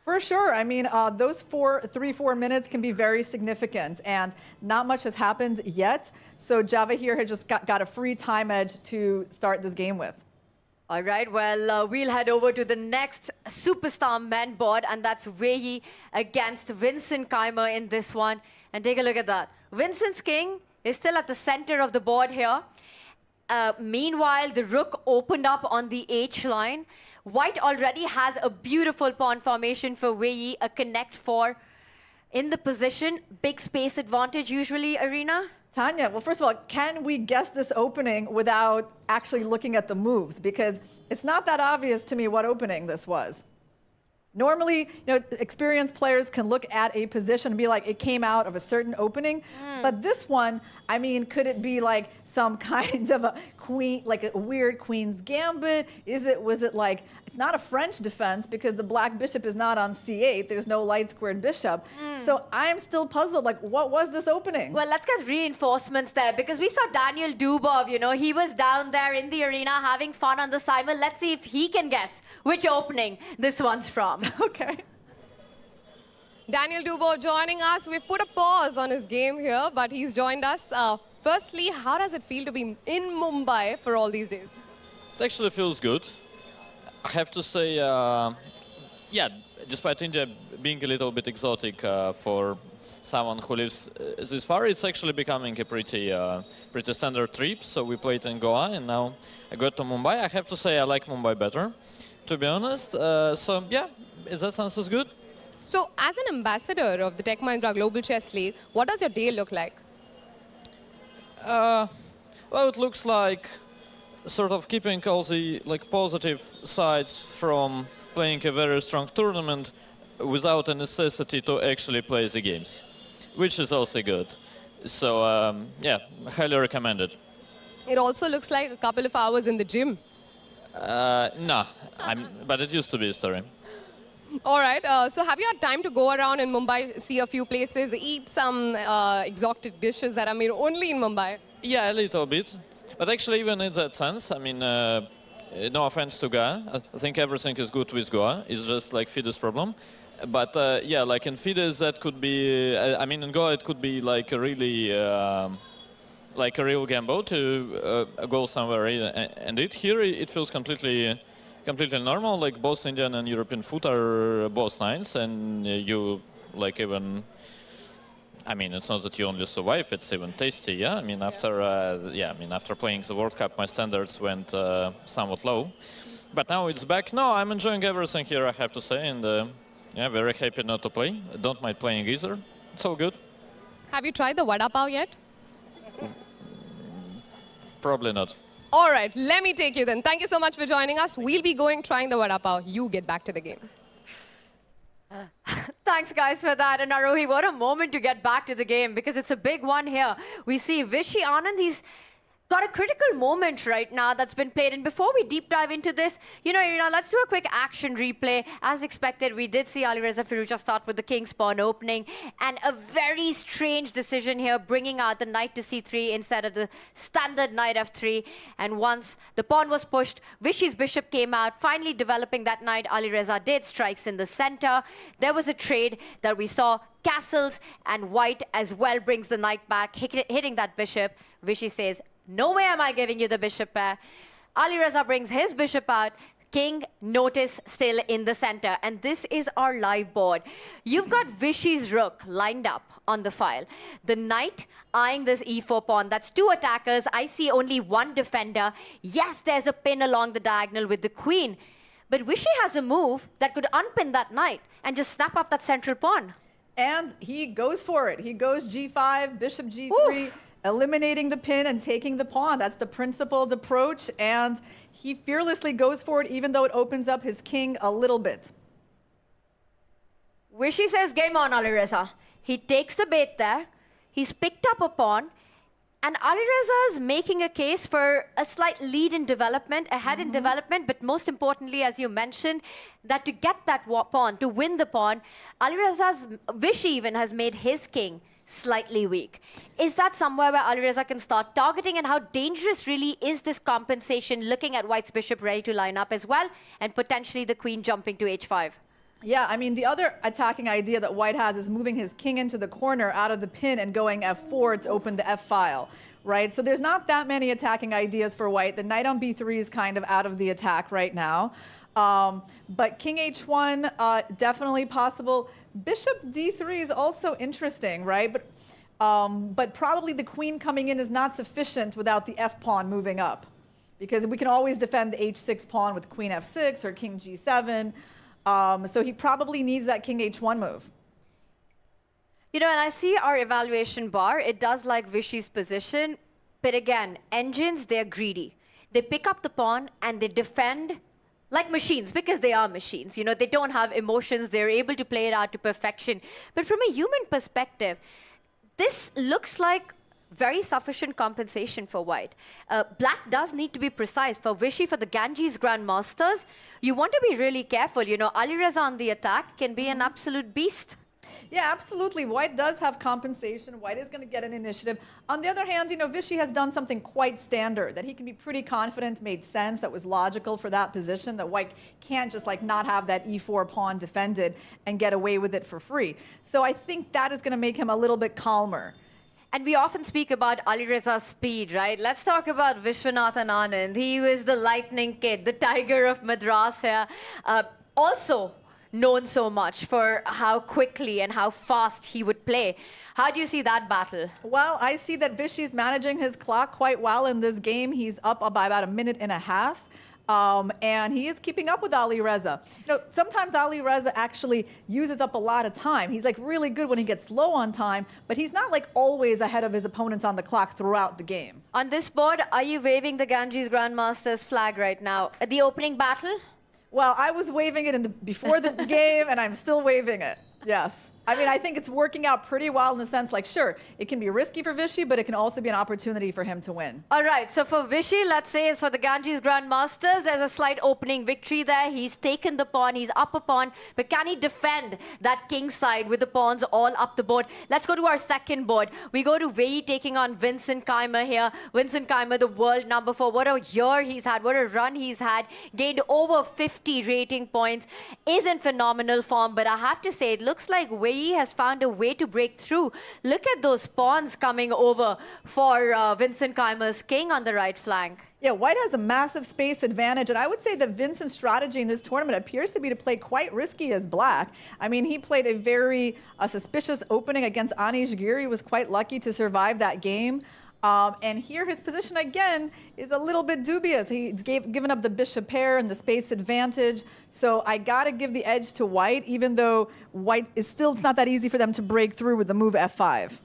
For sure. I mean, those 3-4 minutes can be very significant, and not much has happened yet. So Java here has just got a free time edge to start this game with. All right, well, we'll head over to the next superstar men board, and that's Wei against Vincent Keimer in this one. And take a look at that. Vincent's king is still at the center of the board here. Meanwhile, the rook opened up on the H line. White already has a beautiful pawn formation for Wei, a connect 4 in the position. Big space advantage usually, Arena. Tanya, well, first of all, can we guess this opening without actually looking at the moves? Because it's not that obvious to me what opening this was. Normally, experienced players can look at a position and be like, it came out of a certain opening. But this one, I mean, could it be like some kind of a queen, like a weird queen's gambit? Was it like, it's not a French defense because the black bishop is not on c8. There's no light squared bishop. So I'm still puzzled, like, what was this opening? Well, let's get reinforcements there because we saw Daniel Dubov, he was down there in the arena having fun on the simul. Let's see if he can guess which opening this one's from. Okay. Daniel Dubov joining us. We've put a pause on his game here, but he's joined us. Firstly, how does it feel to be in Mumbai for all these days? It actually feels good. I have to say, yeah, despite India being a little bit exotic for someone who lives this far, it's actually becoming a pretty standard trip. So we played in Goa, and now I got to Mumbai. I have to say I like Mumbai better, to be honest. So yeah, that sounds good. So as an ambassador of the Tech Mahindra Global Chess League, what does your day look like? Well, it looks like sort of keeping all the positive sides from playing a very strong tournament without a necessity to actually play the games, which is also good. So yeah, highly recommended. It also looks like a couple of hours in the gym. No, but it used to be a story. All right, so have you had time to go around in Mumbai, see a few places, eat some exotic dishes that are made only in Mumbai? Yeah, a little bit. But actually, even in that sense, I mean, no offense to Goa, I think everything is good with Goa. It's just like FIDE's problem. But yeah, like in FIDE, that could be, I mean, in Goa, it could be like a really, like a real gamble to go somewhere and eat. Here, it feels completely normal. Like both Indian and European food are both nice, and you like even I mean, it's not that you only survive; it's even tasty. Yeah, I mean, after playing the World Cup, my standards went somewhat low, but now it's back. No, I'm enjoying everything here, I have to say, and yeah, very happy not to play. I don't mind playing either. It's all good. Have you tried the vada pav yet? Probably not. All right, let me take you then. Thank you so much for joining us. We'll be trying the vada pav. You get back to the game. Thanks, guys, for that. And Arohi, what a moment to get back to the game, because it's a big one here. We see Vishy Anand, he's got a critical moment right now that's been played. And before we deep dive into this, Irina, let's do a quick action replay. As expected, we did see Alireza Firouzja start with the king's pawn opening, and a very strange decision here, bringing out the knight to c3 instead of the standard knight f3. And once the pawn was pushed, Vishy's bishop came out, finally developing that knight. Alireza did strikes in the center. There was a trade that we saw. Castles, and white as well brings the knight back, hitting that bishop. Vishy says, no way am I giving you the bishop pair. Alireza brings his bishop out. King, notice, still in the center. And this is our live board. You've got Vishy's rook lined up on the file. The knight eyeing this e4 pawn. That's two attackers. I see only one defender. Yes, there's a pin along the diagonal with the queen. But Vishy has a move that could unpin that knight and just snap up that central pawn. And he goes for it. He goes g5, bishop g3. Oof. Eliminating the pin and taking the pawn. That's the principled approach, and he fearlessly goes for it, even though it opens up his king a little bit. Vishy says, game on, Alireza. He takes the bait there. He's picked up a pawn, and Alireza is making a case for a slight lead in development, ahead in development, but most importantly, as you mentioned, that to get that pawn, to win the pawn, Vishy even has made his king slightly weak. Is that somewhere where Alireza can start targeting, and how dangerous really is this compensation, looking at white's bishop ready to line up as well, and potentially the queen jumping to h5? Yeah, I mean, the other attacking idea that white has is moving his king into the corner out of the pin and going f4 to open the f-file, right? So there's not that many attacking ideas for white. The knight on b3 is kind of out of the attack right now. But king h1, definitely possible. Bishop d3 is also interesting, right? But probably the queen coming in is not sufficient without the f-pawn moving up, because we can always defend the h6 pawn with queen f6 or king g7. So he probably needs that king h1 move. And I see our evaluation bar. It does like Vishy's position. But again, engines, they're greedy. They pick up the pawn and they defend like machines, because they are machines. They don't have emotions. They're able to play it out to perfection. But from a human perspective, this looks like very sufficient compensation for white. Black does need to be precise. For Vishy, for the Ganges Grandmasters, you want to be really careful. Alireza on the attack can be an absolute beast. Yeah, absolutely. White does have compensation. White is going to get an initiative. On the other hand, Vishy has done something quite standard that he can be pretty confident made sense, that was logical for that position, that white can't just not have that e4 pawn defended and get away with it for free. So I think that is going to make him a little bit calmer. And we often speak about Alireza's speed, right? Let's talk about Vishwanathan Anand. He was the lightning kid, the tiger of Madras here. Also known so much for how quickly and how fast he would play. How do you see that battle? Well, I see that Vishy's managing his clock quite well in this game. He's up by about a minute and a half. And he is keeping up with Alireza. Sometimes Alireza actually uses up a lot of time. He's really good when he gets low on time, but he's not always ahead of his opponents on the clock throughout the game. On this board, are you waving the Ganges Grandmasters flag right now? At the opening battle? Well, I was waving it before the game, and I'm still waving it. Yes. I mean, I think it's working out pretty well in the sense, sure, it can be risky for Vishy, but it can also be an opportunity for him to win. All right, so for Vishy, let's say it's for the Ganges Grandmasters, there's a slight opening victory there. He's taken the pawn, he's up a pawn, but can he defend that king side with the pawns all up the board? Let's go to our second board. We go to Vei taking on Vincent Keimer here. Vincent Keimer, the world #4. What a year he's had, what a run he's had. Gained over 50 rating points, is in phenomenal form, but I have to say, it looks like Vei Vishy has found a way to break through. Look at those pawns coming over for Vincent Keimer's king on the right flank. Yeah, White has a massive space advantage, and I would say that Vincent's strategy in this tournament appears to be to play quite risky as black. I mean, he played a very suspicious opening against Anish Giri. He was quite lucky to survive that game. And here his position again is a little bit dubious. He's given up the bishop pair and the space advantage. So I got to give the edge to White, even though White is still, it's not that easy for them to break through with the move f5.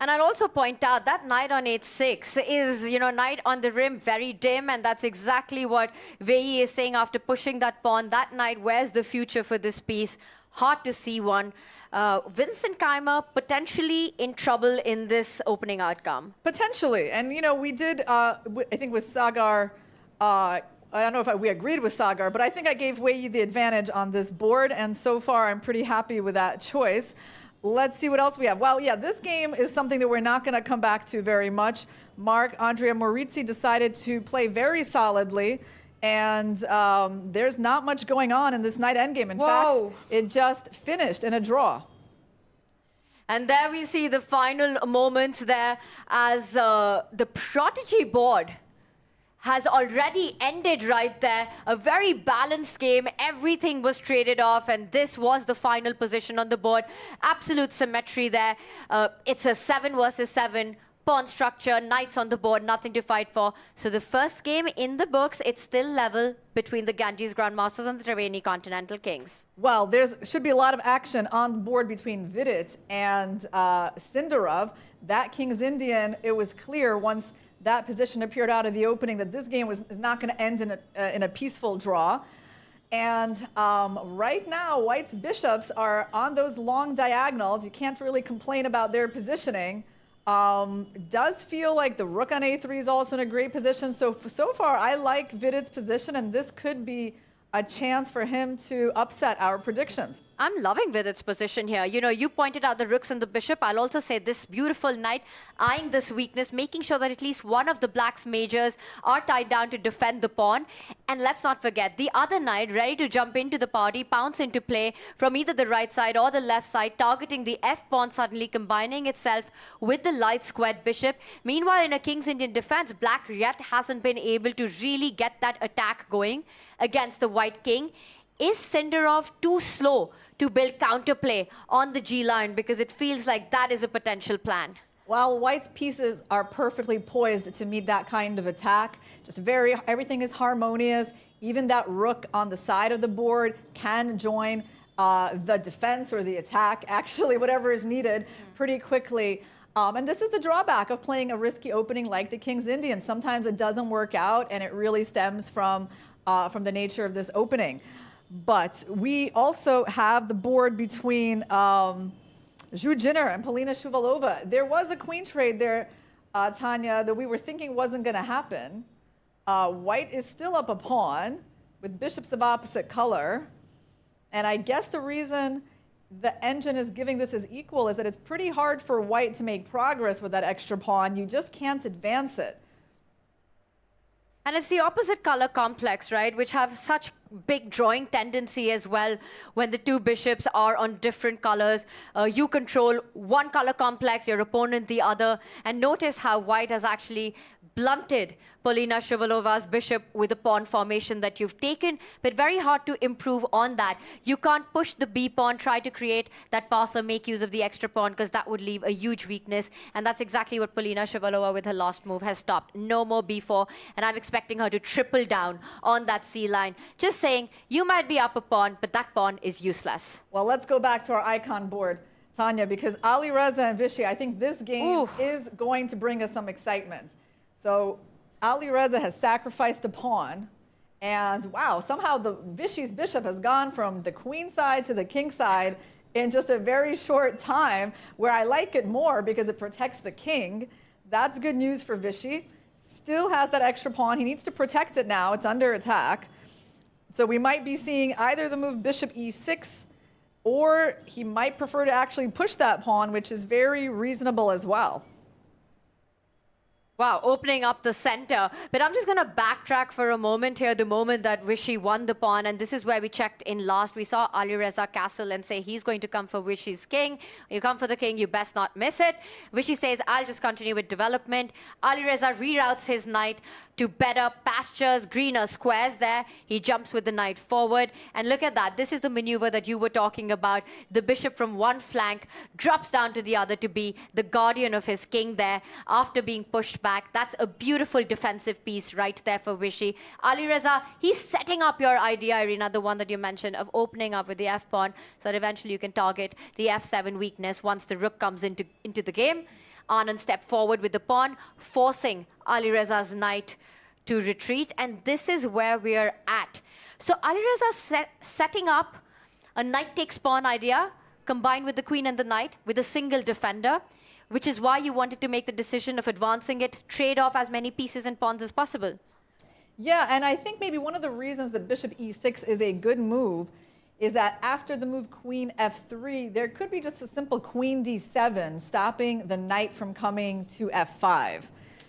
And I'll also point out that knight on h6 is, knight on the rim, very dim, and that's exactly what Vishy is saying after pushing that pawn. That knight, where's the future for this piece? Hard to see one. Vincent Keimer potentially in trouble in this opening outcome. Potentially. And, we did, I think with Sagar, I don't know if we agreed with Sagar, but I think I gave Vishy the advantage on this board, and so far I'm pretty happy with that choice. Let's see what else we have. Well, yeah, this game is something that we're not going to come back to very much. Andrea Morizzi decided to play very solidly, and there's not much going on in this knight endgame. In fact, it just finished in a draw. And there we see the final moments there as the Prodigy board has already ended right there. A very balanced game. Everything was traded off, and this was the final position on the board. Absolute symmetry there. It's a 7 versus 7 pawn structure, knights on the board, nothing to fight for. So the first game in the books, it's still level between the Ganges Grandmasters and the Triveni Continental Kings. Well, there should be a lot of action on the board between Vidit and Sindarov. That King's Indian, it was clear once that position appeared out of the opening that this game is not going to end in a peaceful draw. And right now, White's bishops are on those long diagonals. You can't really complain about their positioning. Does feel like the rook on a3 is also in a great position. So far, I like Vidit's position, and this could be a chance for him to upset our predictions. I'm loving Vidit's position here. You pointed out the rooks and the bishop. I'll also say this beautiful knight eyeing this weakness, making sure that at least one of the black's majors are tied down to defend the pawn. And let's not forget, the other knight ready to jump into the party, pounce into play from either the right side or the left side, targeting the f-pawn, suddenly combining itself with the light squared bishop. Meanwhile, in a King's Indian defense, black yet hasn't been able to really get that attack going against the white king. Is Sindarov too slow to build counterplay on the G line, because it feels like that is a potential plan? Well, White's pieces are perfectly poised to meet that kind of attack. Everything is harmonious. Even that rook on the side of the board can join the defense or the attack, actually, whatever is needed pretty quickly. And this is the drawback of playing a risky opening like the King's Indian. Sometimes it doesn't work out, and it really stems from the nature of this opening. But we also have the board between Zhu Jinner and Polina Shuvalova. There was a queen trade there, Tanya, that we were thinking wasn't going to happen. White is still up a pawn with bishops of opposite color. And I guess the reason the engine is giving this as equal is that it's pretty hard for White to make progress with that extra pawn. You just can't advance it. And it's the opposite color complex, right, which have such big drawing tendency as well when the two bishops are on different colors. You control one color complex, your opponent the other. And notice how White has actually blunted Polina Shuvalova's bishop with a pawn formation that you've taken, but very hard to improve on that. You can't push the B pawn, try to create that pass or make use of the extra pawn, because that would leave a huge weakness. And that's exactly what Polina Shuvalova with her last move has stopped. No more B4, and I'm expecting her to triple down on that C line. Just saying, you might be up a pawn, but that pawn is useless. Well, let's go back to our icon board, Tanya, because Ali Reza and Vishy, I think this game is going to bring us some excitement. So Ali Reza has sacrificed a pawn, and wow, somehow the Vishy's bishop has gone from the queen side to the king side in just a very short time, where I like it more because it protects the king. That's good news for Vishy. Still has that extra pawn. He needs to protect it now. It's under attack. So we might be seeing either the move bishop e6, or he might prefer to actually push that pawn, which is very reasonable as well. Wow, opening up the center. But I'm just going to backtrack for a moment here, the moment that Vishy won the pawn. And this is where we checked in last. We saw Alireza castle and say he's going to come for Vishy's king. You come for the king, you best not miss it. Vishy says, I'll just continue with development. Alireza reroutes his knight to better pastures, greener squares there. He jumps with the knight forward. And look at that. This is the maneuver that you were talking about. The bishop from one flank drops down to the other to be the guardian of his king there after being pushed back. That's a beautiful defensive piece right there for Vishy. Alireza, he's setting up your idea, Irina, the one that you mentioned, of opening up with the f-pawn so that eventually you can target the f7 weakness once the rook comes into the game. Anand step forward with the pawn, forcing Alireza's knight to retreat. And this is where we are at. So Alireza setting up a knight takes pawn idea combined with the queen and the knight with a single defender, which is why you wanted to make the decision of advancing it, trade off as many pieces and pawns as possible. Yeah, and I think maybe one of the reasons that bishop e6 is a good move is that after the move queen f3, there could be just a simple queen d7 stopping the knight from coming to f5.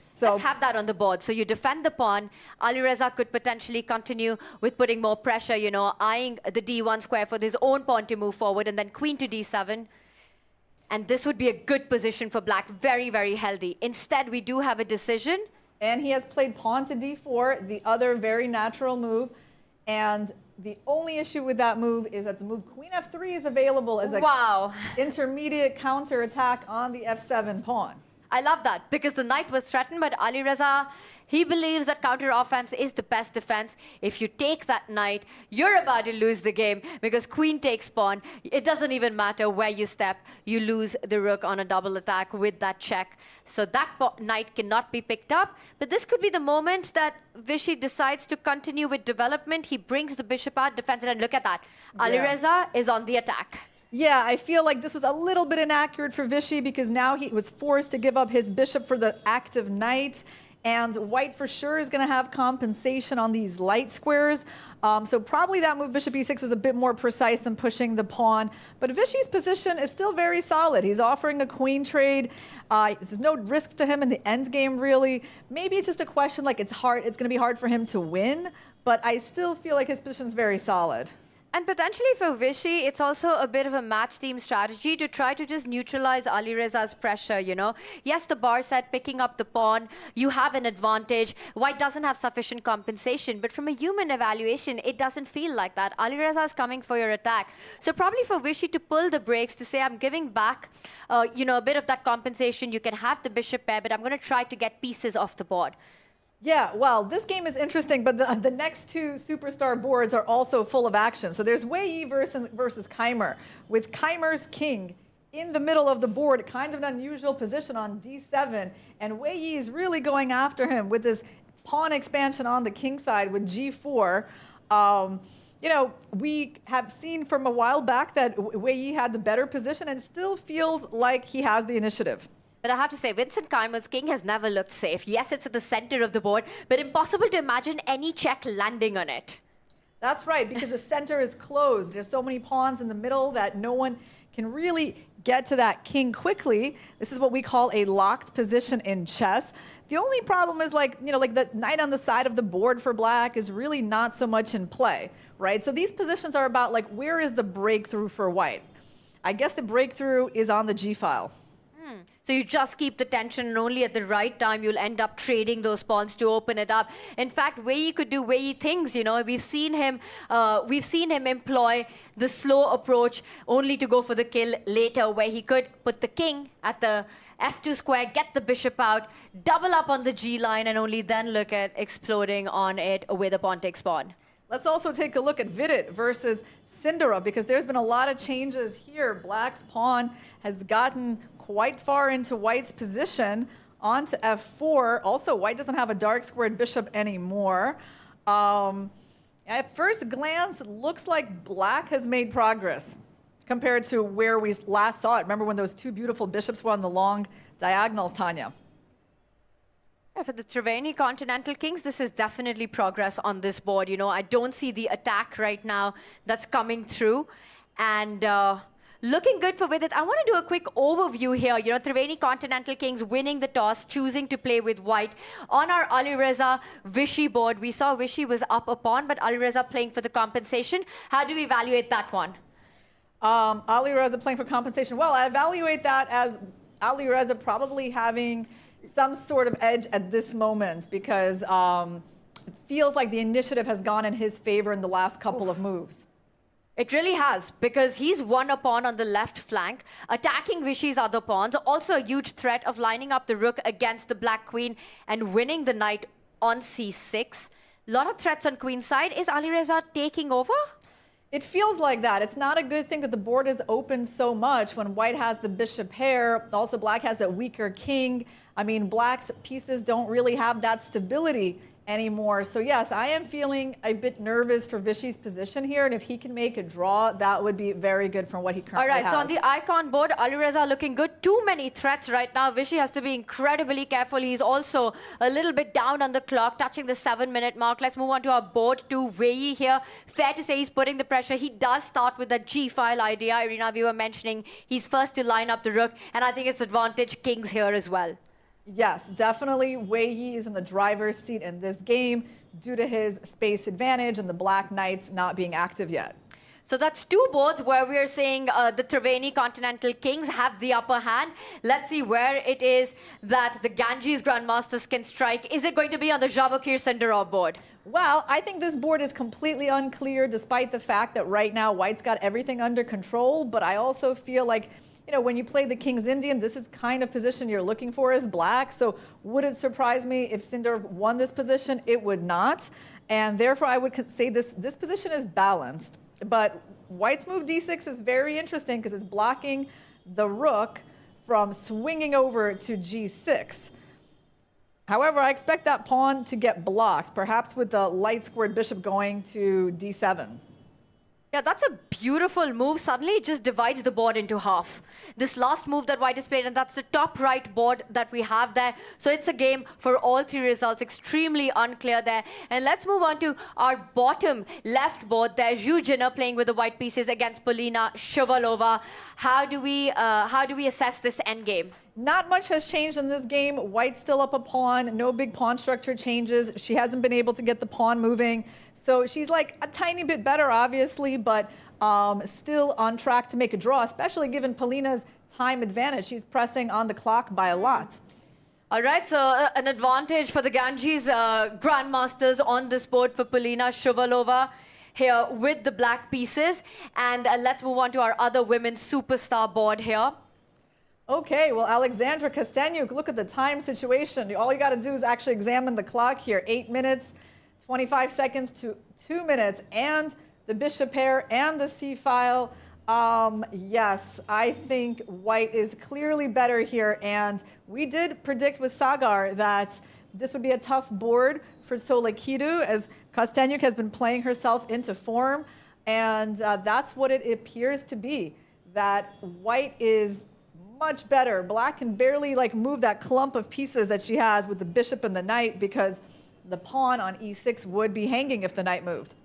So let's have that on the board. So you defend the pawn. Alireza could potentially continue with putting more pressure, you know, eyeing the d1 square for his own pawn to move forward, and then queen to d7. And this would be a good position for black, very, very healthy. Instead, we do have a decision. And he has played pawn to d4, the other very natural move. And the only issue with that move is that the move queen f3 is available as a intermediate counterattack on the f7 pawn. I love that because the knight was threatened, but Alireza, he believes that counter offense is the best defense. If you take that knight, you're about to lose the game because queen takes pawn. It doesn't even matter where you step. You lose the rook on a double attack with that check. So that knight cannot be picked up. But this could be the moment that Vishy decides to continue with development. He brings the bishop out, defends it, and look at that. Alireza is on the attack. Yeah, I feel like this was a little bit inaccurate for Vishy because now he was forced to give up his bishop for the active knight. And white for sure is going to have compensation on these light squares. So probably that move, bishop e6, was a bit more precise than pushing the pawn. But Vishy's position is still very solid. He's offering a queen trade. There's no risk to him in the end game, really. Maybe it's just a question like it's going to be hard for him to win. But I still feel like his position is very solid. And potentially for Vishy, it's also a bit of a match team strategy to try to just neutralize Alireza's pressure, you know. Yes, the bar set, picking up the pawn, you have an advantage. White doesn't have sufficient compensation, but from a human evaluation, it doesn't feel like that. Alireza is coming for your attack. So probably for Vishy to pull the brakes, to say, I'm giving back, you know, a bit of that compensation. You can have the bishop pair, but I'm going to try to get pieces off the board. Yeah, well, this game is interesting, but the next two superstar boards are also full of action. So there's Wei Yi versus Keimer, with Keimer's king in the middle of the board, kind of an unusual position on d7, and Wei Yi is really going after him with this pawn expansion on the king side with g4. You know, we have seen from a while back that Wei Yi had the better position and still feels like he has the initiative. But I have to say, Vincent Keimer's king has never looked safe. Yes, it's at the center of the board, but impossible to imagine any check landing on it. That's right, because the center is closed. There's so many pawns in the middle that no one can really get to that king quickly. This is what we call a locked position in chess. The only problem is, like, you know, like the knight on the side of the board for black is really not so much in play, right? So these positions are about, like, where is the breakthrough for white? I guess the breakthrough is on the g file. So you just keep the tension, and only at the right time you'll end up trading those pawns to open it up. In fact, Wei Yi could do Wei Yi things. You know, we've seen him employ the slow approach only to go for the kill later, where he could put the king at the f2 square, get the bishop out, double up on the g line, and only then look at exploding on it with a pawn takes pawn. Let's also take a look at Vidit versus Sindara, because there's been a lot of changes here. Black's pawn has gotten quite far into white's position onto f4. Also, white doesn't have a dark squared bishop anymore. At first glance, it looks like black has made progress compared to where we last saw it. Remember when those two beautiful bishops were on the long diagonals, Tanya? For the Triveni Continental Kings, this is definitely progress on this board. You know, I don't see the attack right now that's coming through. And Looking good for Vidit. I want to do a quick overview here. You know, Triveni Continental Kings winning the toss, choosing to play with white. On our Alireza Vishy board, we saw Vishy was up a pawn, but Alireza playing for the compensation. How do we evaluate that one? Alireza playing for compensation. Well, I evaluate that as Alireza probably having some sort of edge at this moment because it feels like the initiative has gone in his favor in the last couple of moves. It really has, because he's won a pawn on the left flank, attacking Vishy's other pawns, also a huge threat of lining up the rook against the black queen and winning the knight on c6. A lot of threats on queen side. Is Alireza taking over? It feels like that. It's not a good thing that the board is open so much when white has the bishop pair. Also, black has that weaker king. I mean, black's pieces don't really have that stability anymore. So yes, I am feeling a bit nervous for Vishy's position here, and if he can make a draw, that would be very good from what he currently has. All right, so on the icon board, Alireza looking good. Too many threats right now. Vishy has to be incredibly careful. He's also a little bit down on the clock, touching the 7-minute mark. Let's move on to our board to Wei here. Fair to say he's putting the pressure. He does start with that G-file idea. Irina, we were mentioning he's first to line up the rook, and I think it's advantage kings here as well. Yes, definitely Wei Yi is in the driver's seat in this game due to his space advantage and the black knights not being active yet. So that's two boards where we're saying the Triveni Continental Kings have the upper hand. Let's see where it is that the Ganges Grandmasters can strike. Is it going to be on the Javakir Sindarov board? Well, I think this board is completely unclear despite the fact that right now white's got everything under control, but I also feel like when you play the King's Indian, this is kind of position you're looking for as black. So would it surprise me if Sindarov won this position? It would not. And therefore, I would say this position is balanced. But white's move d6 is very interesting because it's blocking the rook from swinging over to g6. However, I expect that pawn to get blocked, perhaps with the light squared bishop going to d7. Yeah, that's a beautiful move. Suddenly, it just divides the board into half. This last move that white has played, and that's the top right board that we have there. So it's a game for all three results. Extremely unclear there. And let's move on to our bottom left board. There's Zhu Jinna playing with the white pieces against Polina Shuvalova. How do we assess this endgame? Not much has changed in this game. White's still up a pawn. No big pawn structure changes. She hasn't been able to get the pawn moving. So she's like a tiny bit better, obviously, but still on track to make a draw, especially given Polina's time advantage. She's pressing on the clock by a lot. All right, so an advantage for the Ganges Grandmasters on this board for Polina Shuvalova here with the black pieces. And let's move on to our other women's superstar board here. Okay, well, Alexandra Kostyanyuk, look at the time situation. All you got to do is actually examine the clock here. 8 minutes, 25 seconds to 2 minutes, and the bishop pair and the c-file. Yes, I think white is clearly better here, and we did predict with Sagar that this would be a tough board for Solekidu, as Kostyanyuk has been playing herself into form, and that's what it appears to be, that white is much better. Black can barely move that clump of pieces that she has with the bishop and the knight because the pawn on e6 would be hanging if the knight moved.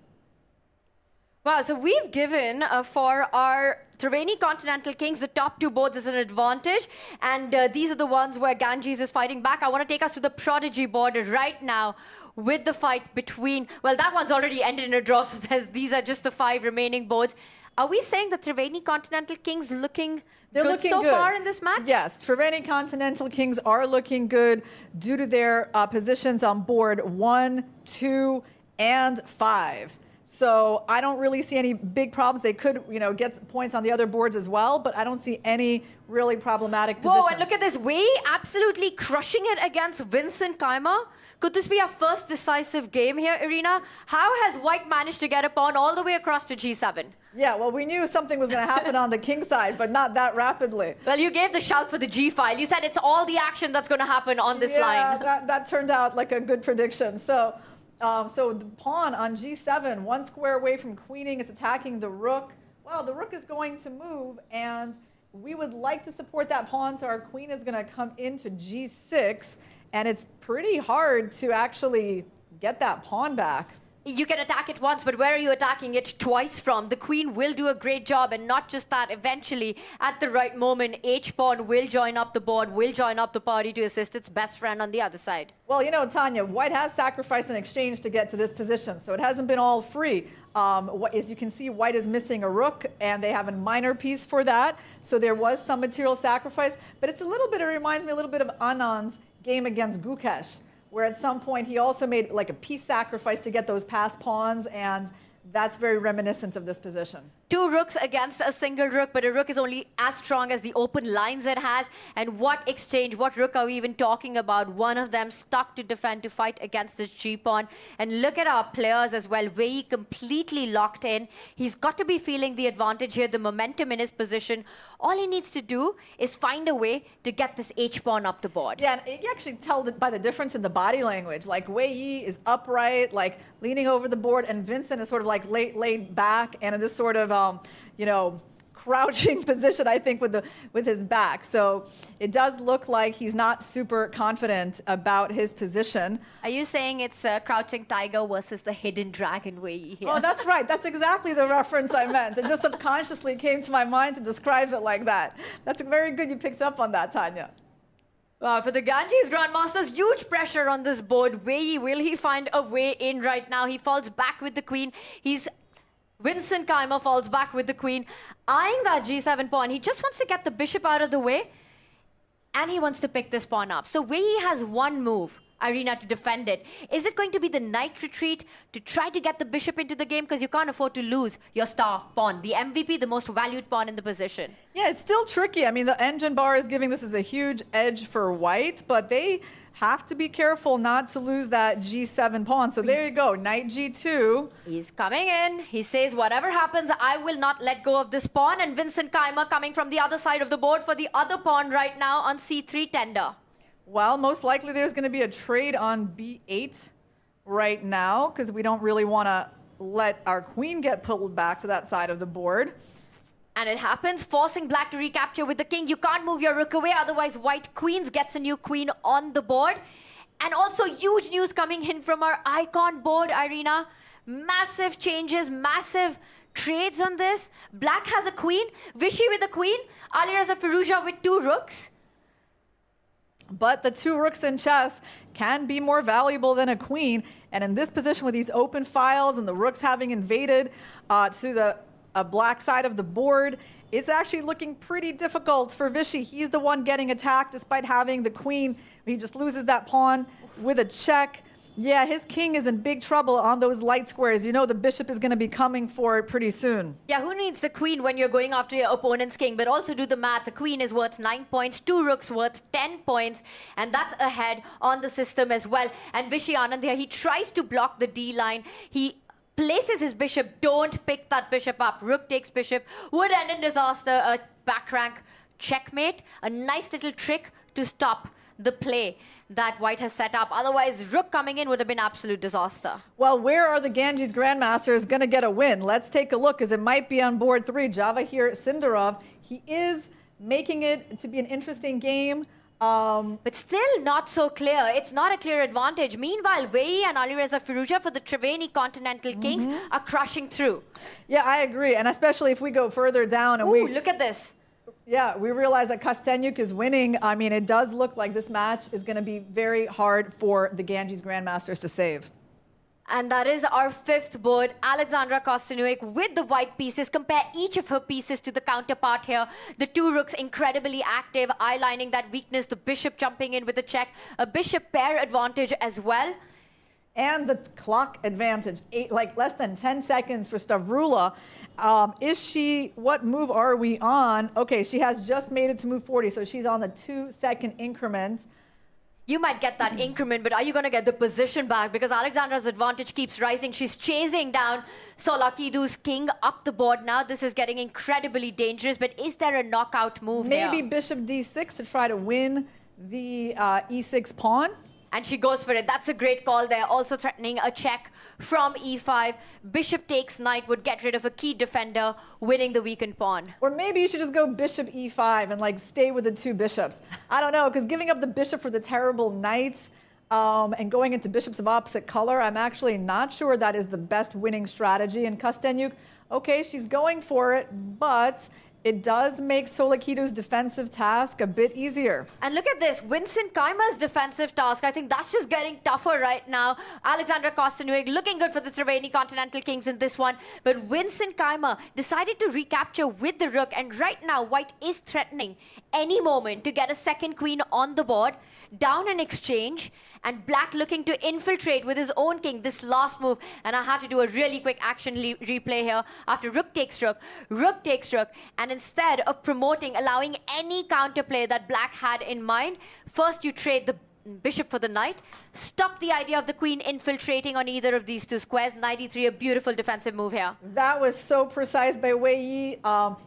Wow, so we've given for our Triveni Continental Kings the top two boards as an advantage, and these are the ones where Ganges is fighting back. I want to take us to the Prodigy board right now with the fight between, well, that one's already ended in a draw, so these are just the 5 remaining boards. Are we saying the Triveni Continental Kings looking good so far in this match? Yes, Triveni Continental Kings are looking good due to their positions on board 1, 2, and 5. So I don't really see any big problems. They could, get points on the other boards as well, but I don't see any really problematic positions. Whoa, and look at this. Wei absolutely crushing it against Vincent Keimer. Could this be our first decisive game here, Irina? How has white managed to get a pawn all the way across to g7? Yeah, well, we knew something was going to happen on the king side, but not that rapidly. Well, you gave the shout for the g-file. You said it's all the action that's going to happen on this line. Yeah, that turned out like a good prediction. So the pawn on g7, 1 square away from queening, it's attacking the rook. Well, the rook is going to move, and we would like to support that pawn, so our queen is going to come into g6, and it's pretty hard to actually get that pawn back. You can attack it once, but where are you attacking it twice from? The queen will do a great job, and not just that, eventually, at the right moment, H-pawn will join up the board, will join up the party to assist its best friend on the other side. Well, you know, Tanya, White has sacrificed an exchange to get to this position, so it hasn't been all free. As you can see, White is missing a rook, and they have a minor piece for that, so there was some material sacrifice, but it's a little bit, it reminds me a little bit of Anand's game against Gukesh, where at some point he also made like a piece sacrifice to get those passed pawns, and that's very reminiscent of this position. 2 rooks against a single rook, but a rook is only as strong as the open lines it has. And what exchange, what rook are we even talking about? One of them stuck to defend, to fight against this G-pawn. And look at our players as well. Wei completely locked in. He's got to be feeling the advantage here, the momentum in his position. All he needs to do is find a way to get this H-pawn up the board. Yeah, and you actually tell by the difference in the body language. Like Wei Yi is upright, like leaning over the board, and Vincent is sort of like laid back and in this sort of you know, crouching position, I think, with his back. So it does look like he's not super confident about his position. Are you saying it's Crouching Tiger versus the Hidden Dragon Wei Yi here? Oh, that's right. That's exactly the reference I meant. It just subconsciously came to my mind to describe it like that. That's very good you picked up on that, Tanya. For the Ganges Grandmasters, huge pressure on this board. Wei Yi, will he find a way in right now? He falls back with the queen. Vincent Keimer falls back with the queen, eyeing that G7 pawn. He just wants to get the bishop out of the way, and he wants to pick this pawn up. So Wei Yi has one move, Irina, to defend it. Is it going to be the knight retreat to try to get the bishop into the game? Because you can't afford to lose your star pawn, the MVP, the most valued pawn in the position. Yeah, it's still tricky. I mean, the engine bar is giving this as a huge edge for White, but they have to be careful not to lose that G7 pawn. So there you go, knight G2. He's coming in. He says, whatever happens, I will not let go of this pawn. And Vincent Keimer coming from the other side of the board for the other pawn right now on C3 tender. Well, most likely there's going to be a trade on B8 right now, because we don't really want to let our queen get pulled back to that side of the board. And it happens, forcing black to recapture with the king. You can't move your rook away, otherwise white queens gets a new queen on the board. And also huge news coming in from our icon board, Irina. Massive changes, massive trades on this. Black has a queen, Vishy with a queen, Alireza Firouzja with 2 rooks. But the 2 rooks in chess can be more valuable than a queen. And in this position with these open files and the rooks having invaded to the black side of the board, it's actually looking pretty difficult for Vishy. He's the one getting attacked despite having the queen. He just loses that pawn with a check. Yeah, his king is in big trouble on those light squares. You know the bishop is going to be coming for it pretty soon. Yeah, who needs the queen when you're going after your opponent's king? But also do the math. The queen is worth 9 points, 2 rooks worth 10 points, and that's ahead on the system as well. And Vishy Anand here, he tries to block the D line. He places his bishop. Don't pick that bishop up. Rook takes bishop. Would end in disaster. A back rank checkmate. A nice little trick to stop the play that White has set up. Otherwise, rook coming in would have been absolute disaster. Well, where are the Ganges Grandmasters going to get a win? Let's take a look, because it might be on board 3. Javahir Sindarov, he is making it to be an interesting game. But still not so clear. It's not a clear advantage. Meanwhile, Wei Yi and Alireza Firouzja for the Triveni Continental Kings are crushing through. Yeah, I agree. And especially if we go further down. And Ooh, look at this. Yeah, we realize that Kostenyuk is winning. I mean, it does look like this match is going to be very hard for the Ganges Grandmasters to save. And that is our 5th board. Alexandra Kostenyuk with the white pieces. Compare each of her pieces to the counterpart here. The 2 rooks incredibly active, eyelining that weakness. The bishop jumping in with a check. A bishop pair advantage as well. And the clock advantage, like less than 10 seconds for Stavrula. What move are we on? Okay, she has just made it to move 40, so she's on the 2-second increment. You might get that increment, but are you going to get the position back? Because Alexandra's advantage keeps rising. She's chasing down Solakidu's king up the board now. This is getting incredibly dangerous, but is there a knockout move Maybe here? bishop d6 to try to win the e6 pawn. And she goes for it. That's a great call there. Also threatening a check from e5. Bishop takes knight would get rid of a key defender, winning the weakened pawn. Or maybe you should just go bishop e5 and like stay with the 2 bishops. I don't know, because giving up the bishop for the terrible knight, And going into bishops of opposite color, I'm actually not sure that is the best winning strategy. And Kostyuk, okay, she's going for it, but it does make Solakito's defensive task a bit easier. And look at this, Vincent Kaima's defensive task. I think that's just getting tougher right now. Alexandra Kostyuk looking good for the Triveni Continental Kings in this one. But Vincent Kaima decided to recapture with the rook. And right now, white is threatening any moment to get a second queen on the board. Down an exchange, and black looking to infiltrate with his own king this last move. And I have to do a really quick action replay here. After rook takes rook, and instead of promoting, allowing any counterplay that black had in mind, first you trade the bishop for the knight, stop the idea of the queen infiltrating on either of these two squares. Knight e3, a beautiful defensive move here. That was so precise by Wei Yi.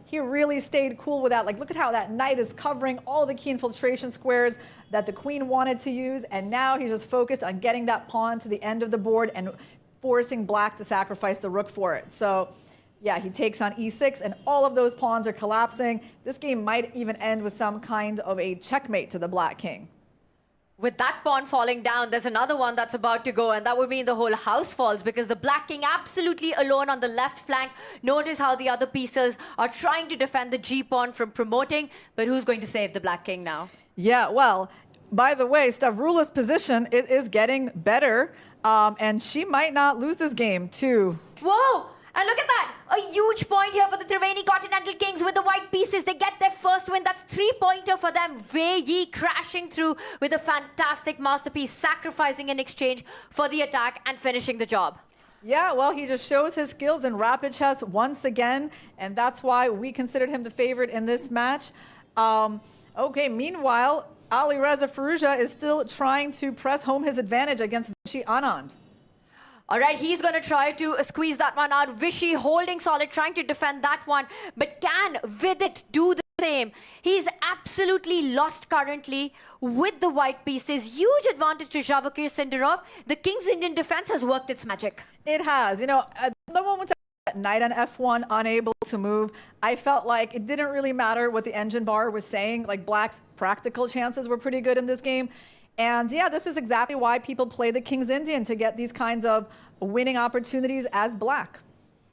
He really stayed cool with that. Like, look at how that knight is covering all the key infiltration squares that the queen wanted to use, and now he's just focused on getting that pawn to the end of the board and forcing black to sacrifice the rook for it. So yeah, he takes on e6, and all of those pawns are collapsing. This game might even end with some kind of a checkmate to the black king. With that pawn falling down, there's another one that's about to go, and that would mean the whole house falls because the black king absolutely alone on the left flank. Notice how the other pieces are trying to defend the g-pawn from promoting, but who's going to save the black king now? Yeah, well, by the way, Stavrula's position is getting better, and she might not lose this game too. Whoa! And look at that! A huge point here for the Triveni Continental Kings with the white pieces. They get their first win. That's 3-pointer for them. Wei Yi crashing through with a fantastic masterpiece, sacrificing in exchange for the attack and finishing the job. Yeah, well, he just shows his skills in rapid chess once again, and that's why we considered him the favorite in this match. Okay, meanwhile, Alireza Firouzja is still trying to press home his advantage against Vishy Anand. All right, he's going to try to squeeze that one out. Vishy holding solid, trying to defend that one. But can Vidit do the same? He's absolutely lost currently with the white pieces. Huge advantage to Javakir Sindarov. The King's Indian defense has worked its magic. It has. You know, at the moment knight on f1, unable to move, I felt like it didn't really matter what the engine bar was saying. Like, black's practical chances were pretty good in this game. And yeah, this is exactly why people play the King's Indian, to get these kinds of winning opportunities as black.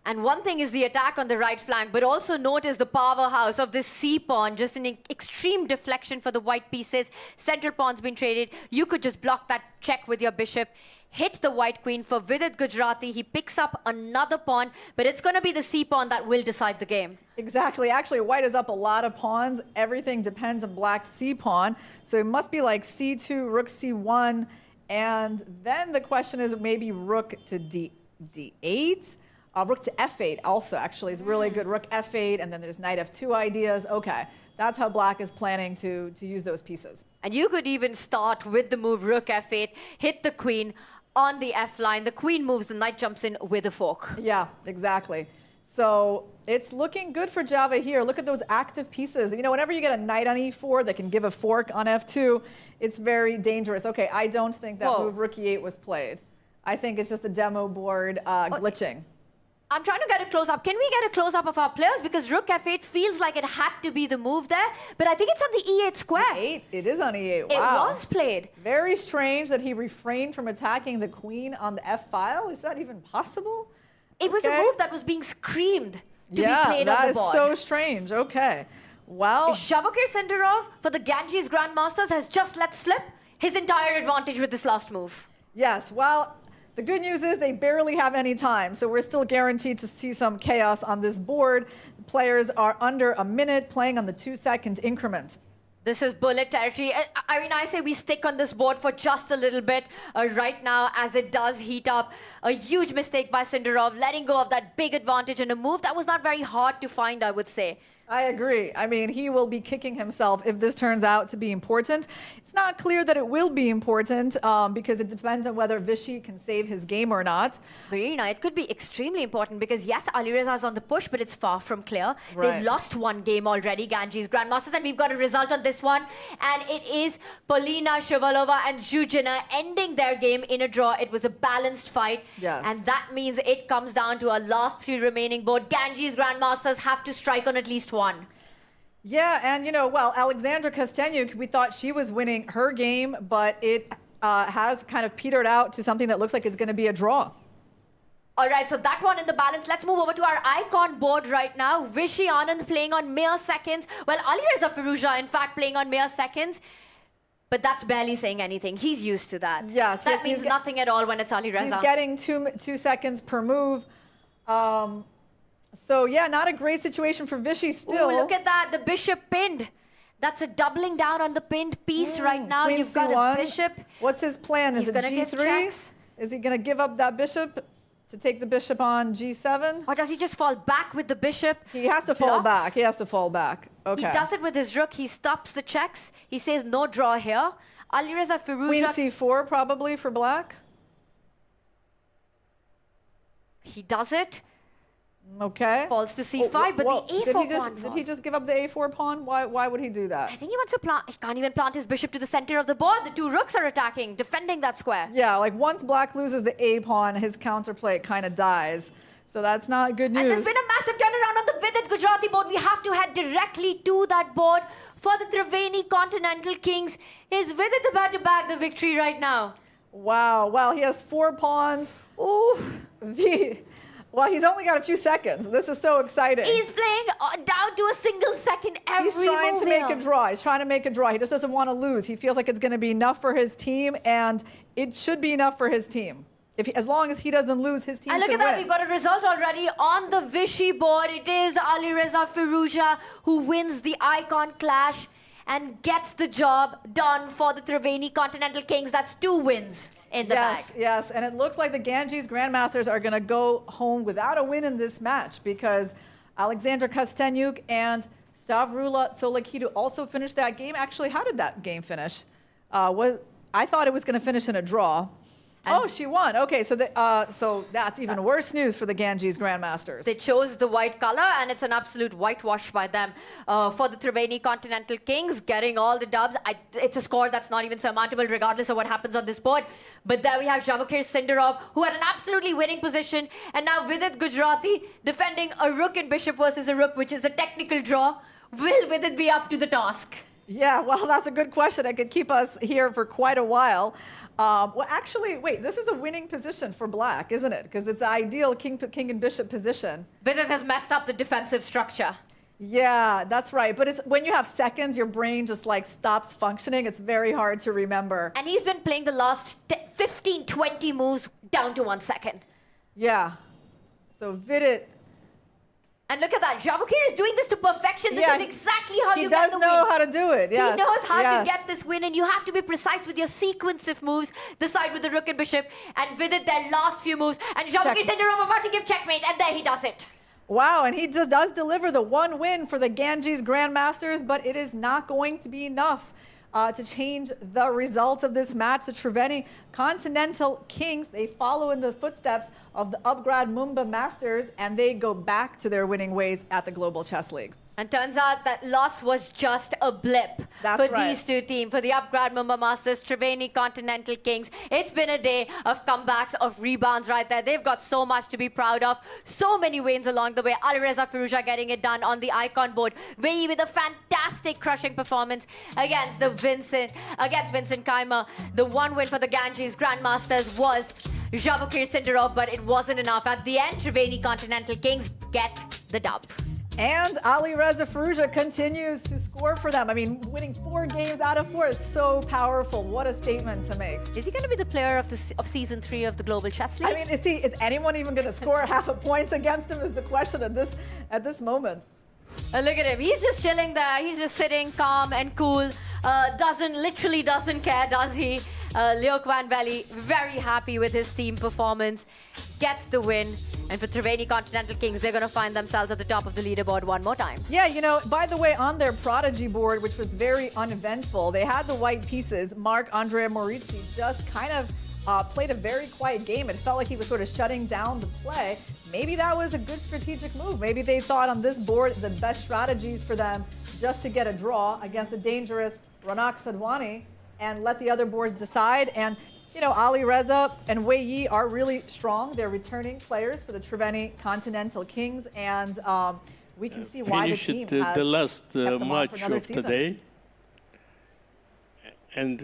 And one thing is the attack on the right flank, but also notice the powerhouse of this c-pawn, just an extreme deflection for the white pieces. Central pawn's been traded. You could just block that check with your bishop, hit the white queen. For Vidit Gujarati, he picks up another pawn, but it's going to be the c-pawn that will decide the game. Exactly. Actually, white is up a lot of pawns. Everything depends on black's c-pawn. So it must be like c2, rook c1, and then the question is maybe rook to d8. Rook to f8 also actually is really good. Rook f8, and then there's knight f2 ideas. Okay, that's how black is planning to use those pieces. And you could even start with the move rook f8, hit the queen on the f line. The queen moves, the knight jumps in with a fork. Yeah, exactly. So it's looking good for Java here. Look at those active pieces. You know, whenever you get a knight on e4 that can give a fork on f2, it's very dangerous. Okay, I don't think that move rook e8 was played. I think it's just the demo board glitching. I'm trying to get a close-up. Can we get a close-up of our players? Because rook f8 feels like it had to be the move there, but I think it's on the e8 square. E8? It is on e8. Wow. It was played. Very strange that he refrained from attacking the queen on the f-file. Is that even possible? It was a move that was being screamed to be played on the board. that is so strange. Okay. Well, Javakir Sindarov for the Ganges Grandmasters has just let slip his entire advantage with this last move. Yes, well, the good news is they barely have any time, so we're still guaranteed to see some chaos on this board. The players are under a minute, playing on the 2-second increment. This is bullet territory. I mean, I say we stick on this board for just a little bit right now as it does heat up. A huge mistake by Sindarov, letting go of that big advantage in a move that was not very hard to find, I would say. I agree. I mean, he will be kicking himself if this turns out to be important. It's not clear that it will be important because it depends on whether Vishy can save his game or not. Marina, it could be extremely important because, yes, Alireza is on the push, but it's far from clear. Right. They've lost one game already, Ganges Grandmasters, and we've got a result on this one. And it is Polina Shivalova and Zhuzhina ending their game in a draw. It was a balanced fight. Yes. And that means it comes down to our last 3 remaining board. Ganges Grandmasters have to strike on at least one. Yeah, and you know, well, Alexandra Kostyuk, we thought she was winning her game, but it has kind of petered out to something that looks like it's going to be a draw. All right, so that one in the balance. Let's move over to our icon board right now. Vishy Anand playing on mere seconds. Well, Alireza Firouzja, in fact, playing on mere seconds. But that's barely saying anything. He's used to that. Yes. That means nothing at all when it's Alireza. He's getting two seconds per move. So, yeah, not a great situation for Vishy still. Ooh, look at that. The bishop pinned. That's a doubling down on the pinned piece right now. Queen You've got C1. a bishop. What's his plan? Is it gonna give G3? checks. Is he going to give up that bishop to take the bishop on G7? Or does he just fall back with the bishop? He has to fall back. He has to fall back. Okay. He does it with his rook. He stops the checks. He says no draw here. Alireza Firouzja. Queen C4 probably for black. He does it. Okay. Falls to C5, but the A4 pawn Did he just give up the A4 pawn? Why would he do that? I think he wants to plant. He can't even plant his bishop to the center of the board. The two rooks are attacking, defending that square. Yeah, like once black loses the A pawn, his counterplay kind of dies. So that's not good news. And there's been a massive turnaround on the Vidit Gujarati board. We have to head directly to that board for the Triveni Continental Kings. Is Vidit about to bag the victory right now? Wow. Well, he has 4 pawns. Ooh. Well, he's only got a few seconds. This is so exciting. He's playing down to a single second every He's trying move to make here. a draw. He's trying to make a draw. He just doesn't want to lose. He feels like it's going to be enough for his team, and it should be enough for his team. As long as he doesn't lose, his team And look should at that, win. we've got a result already on the Vishy board. It is Alireza Firouzja who wins the icon clash and gets the job done for the Triveni Continental Kings. That's 2 wins in the bag. Yes, and it looks like the Ganges Grandmasters are going to go home without a win in this match because Alexander Kostenyuk and Stavrula Tsolakidu also finished that game. Actually, how did that game finish? I thought it was going to finish in a draw. Oh, she won. Okay, so that's even worse news for the Ganges Grandmasters. They chose the white color, and it's an absolute whitewash by them. For the Triveni Continental Kings, getting all the dubs. It's a score that's not even surmountable, regardless of what happens on this board. But there we have Javakir Sindarov, who had an absolutely winning position, and now Vidit Gujarati defending a rook and bishop versus a rook, which is a technical draw. Will Vidit be up to the task? Yeah, well, that's a good question. It could keep us here for quite a while. Well, actually, wait, this is a winning position for black, isn't it? Because it's the ideal king and bishop position. Vidit has messed up the defensive structure. Yeah, that's right. But it's when you have seconds, your brain just like stops functioning. It's very hard to remember. And he's been playing the last 15, 20 moves down to 1 second. Yeah. So Vidit. And look at that. Javakir is doing this to perfection. This is exactly how you get the win. He does know how to do it. Yes. He knows how to get this win, and you have to be precise with your sequence of moves. The side with the rook and bishop, and Vidit their last few moves. And Javakir Sindarov about to give checkmate, and there he does it. Wow, and he does deliver the 1 win for the Ganges Grandmasters, but it is not going to be enough to change the result of this match. The Triveni Continental Kings, they follow in the footsteps of the Upgrad Mumba Masters, and they go back to their winning ways at the Global Chess League. And turns out that loss was just a blip for these two teams, for the Upgrad Mumba Masters, Triveni Continental Kings. It's been a day of comebacks, of rebounds right there. They've got so much to be proud of. So many wins along the way. Alireza Firouzja getting it done on the icon board. Vishy with a fantastic crushing performance against Vincent Keimer. The 1 win for the Ganges Grandmasters was Javakir Sindarov, but it wasn't enough. At the end, Triveni Continental Kings get the dub. And Alireza Firouzja continues to score for them. I mean, winning 4 games out of 4 is so powerful. What a statement to make. Is he going to be the player of Season 3 of the Global Chess League? I mean, is anyone even going to score half a point against him is the question at this moment. Look at him. He's just chilling there. He's just sitting calm and cool. Literally doesn't care, does he? Leo Kwan Valley, very happy with his team performance. Gets the win. And for Triveni Continental Kings, they're going to find themselves at the top of the leaderboard one more time. Yeah, you know, by the way, on their prodigy board, which was very uneventful, they had the white pieces. Marc-Andrea Morizzi just kind of played a very quiet game. It felt like he was sort of shutting down the play. Maybe that was a good strategic move. Maybe they thought on this board the best strategies for them just to get a draw against a dangerous Ronak Sadhwani and let the other boards decide. And you know, Alireza and Weiyi are really strong. They're returning players for the Triveni Continental Kings, and we can see why the team has the last kept them on match for another of season. today. and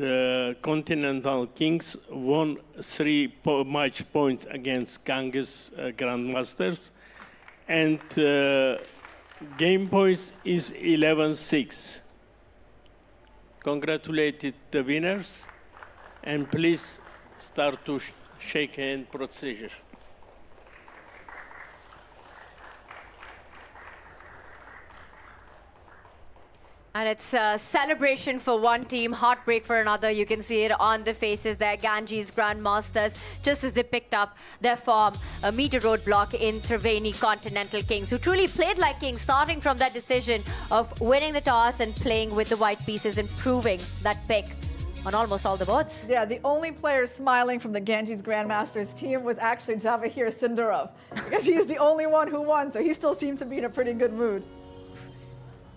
Continental Kings won 3 match points against Ganges Grandmasters, and game points is 11-6. Congratulate the winners, and please start to shake hand procedure. And it's a celebration for one team, heartbreak for another. You can see it on the faces there. Ganges Grandmasters, just as they picked up their form, a meter roadblock in Triveni Continental Kings, who truly played like kings, starting from that decision of winning the toss and playing with the white pieces and proving that pick on almost all the boards. Yeah, the only player smiling from the Ganges Grandmasters team was actually Javahir Sindarov, because he's the only one who won, so he still seemed to be in a pretty good mood.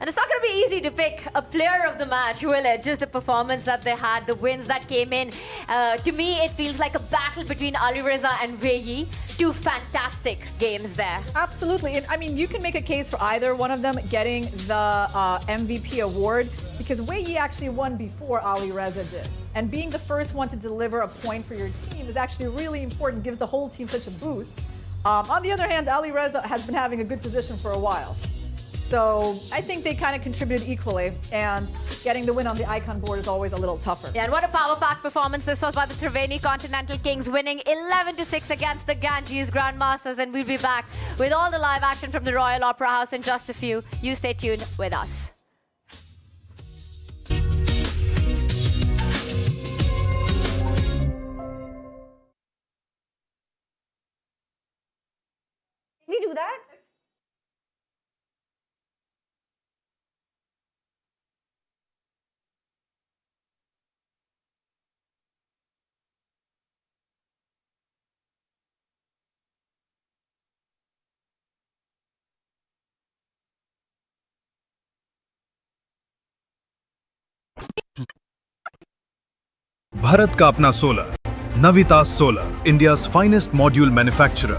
And it's not going to be easy to pick a player of the match, will it? Just the performance that they had, the wins that came in. To me, it feels like a battle between Alireza and Vishy. Two fantastic games there. Absolutely. And I mean, you can make a case for either one of them getting the MVP award, because Vishy actually won before Alireza did. And being the first one to deliver a point for your team is actually really important, gives the whole team such a boost. On the other hand, Alireza has been having a good position for a while. So I think they kind of contributed equally, and getting the win on the icon board is always a little tougher. Yeah, and what a power-packed performance this was by the Triveni Continental Kings, winning 11-6 against the Ganges Grandmasters. And we'll be back with all the live action from the Royal Opera House in just a few. You stay tuned with us. Did we do that? Bharat का अपना solar, Navitas solar, India's finest module manufacturer.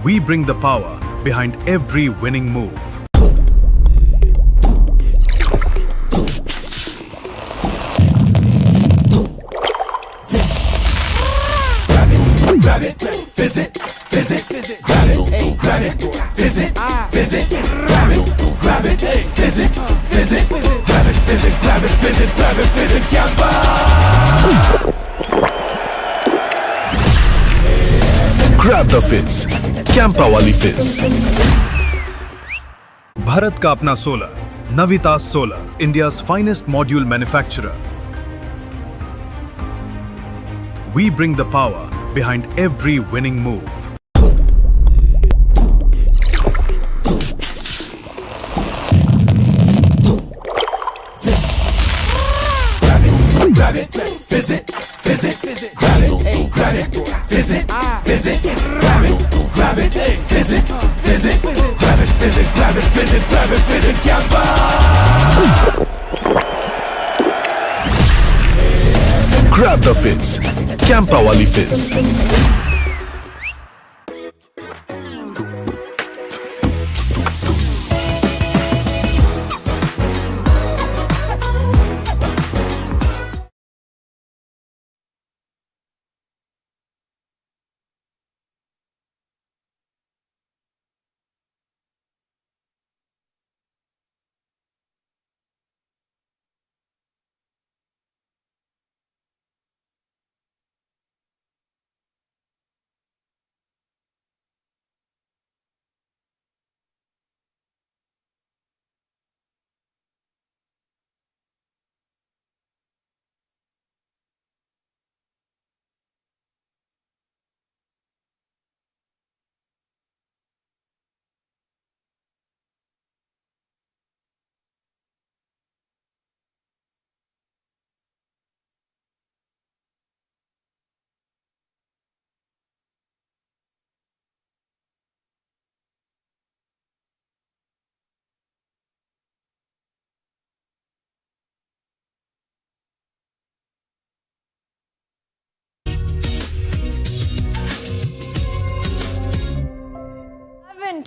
We bring the power behind every winning move. Grab it, visit, grab it, grab it, visit, grab it, visit, grab it, visit, Gamba! Grab the fizz, Campa wali fizz. Bharat का अपना solar, Navitas solar, India's finest module manufacturer. We bring the power behind every winning move. Grab it, visit, grab it, visit, grab it, visit, grab it, visit, Gamba! Grab the fizz, Campa wali fizz.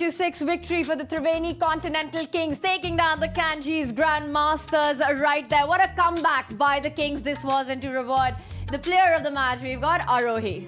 5-6 victory for the Triveni Continental Kings, taking down the Ganges Grandmasters right there. What a comeback by the Kings this was, and to reward the player of the match, we've got Arohi.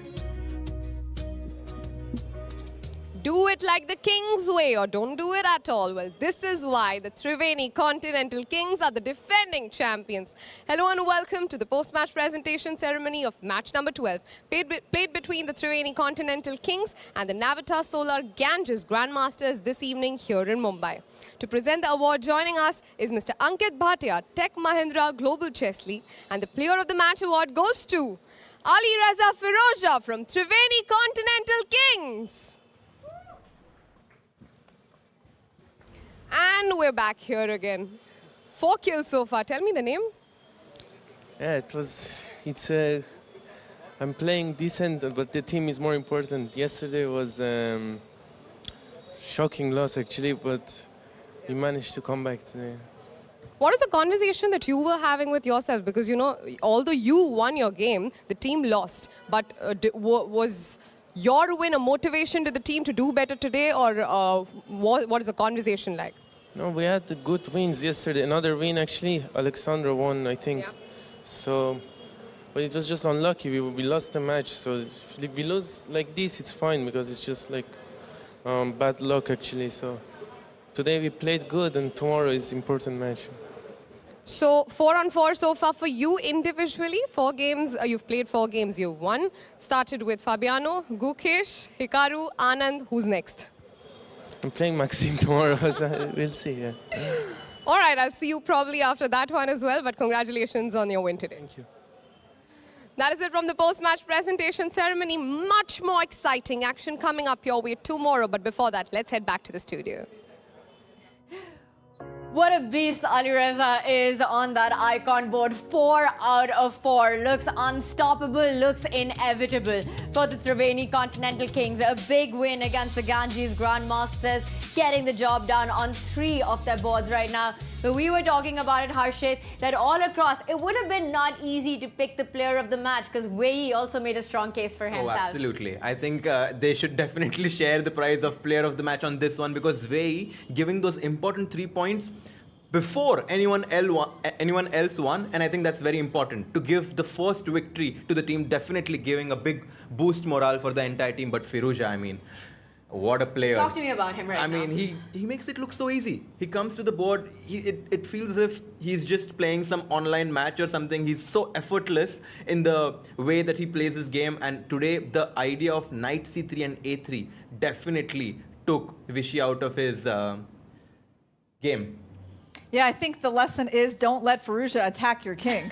Do it like the Kings way or don't do it at all. Well, this is why the Triveni Continental Kings are the defending champions. Hello and welcome to the post-match presentation ceremony of match number 12, played between the Triveni Continental Kings and the Navita Solar Ganges Grandmasters this evening here in Mumbai. To present the award, joining us is Mr. Ankit Bhatia, Tech Mahindra Global Chess League, and the player of the match award goes to Ali Raza Firoja from Triveni Continental Kings. And we're back here again. 4 kills so far. Tell me the names. Yeah, I'm playing decent, but the team is more important. Yesterday was shocking loss actually, but we managed to come back today. What is the conversation that you were having with yourself? Because, you know, although you won your game, the team lost. But was your win a motivation to the team to do better today, or what is the conversation like? No, we had the good wins yesterday. Another win, actually. Alexandra won, I think. Yeah. So, but it was just unlucky. We lost the match. So if we lose like this, it's fine, because it's just like bad luck, actually. So today we played good, and tomorrow is an important match. So 4-on-4 so far for you individually. 4 games, you've played 4 games, you've won. Started with Fabiano, Gukesh, Hikaru, Anand. Who's next? I'm playing Maxime tomorrow, so we'll see. Yeah. All right, I'll see you probably after that one as well, but congratulations on your win today. Thank you. That is it from the post-match presentation ceremony. Much more exciting action coming up your way tomorrow, but before that, let's head back to the studio. What a beast Ali Reza is on that icon board. 4 out of 4. Looks unstoppable, looks inevitable for the Triveni Continental Kings. A big win against the Ganges Grandmasters, getting the job done on 3 of their boards right now. But we were talking about it, Harshit, that all across, it would have been not easy to pick the player of the match, because Wei also made a strong case for himself. Oh, absolutely. I think they should definitely share the prize of player of the match on this one, because Wei giving those important 3 points before anyone else won, and I think that's very important. To give the first victory to the team, definitely giving a big boost morale for the entire team. But Firoja, I mean, what a player. Talk to me about him right now. I mean, he makes it look so easy. He comes to the board, it feels as if he's just playing some online match or something. He's so effortless in the way that he plays his game. And today, the idea of knight c3 and a3 definitely took Vishy out of his game. Yeah, I think the lesson is don't let Firoja attack your king.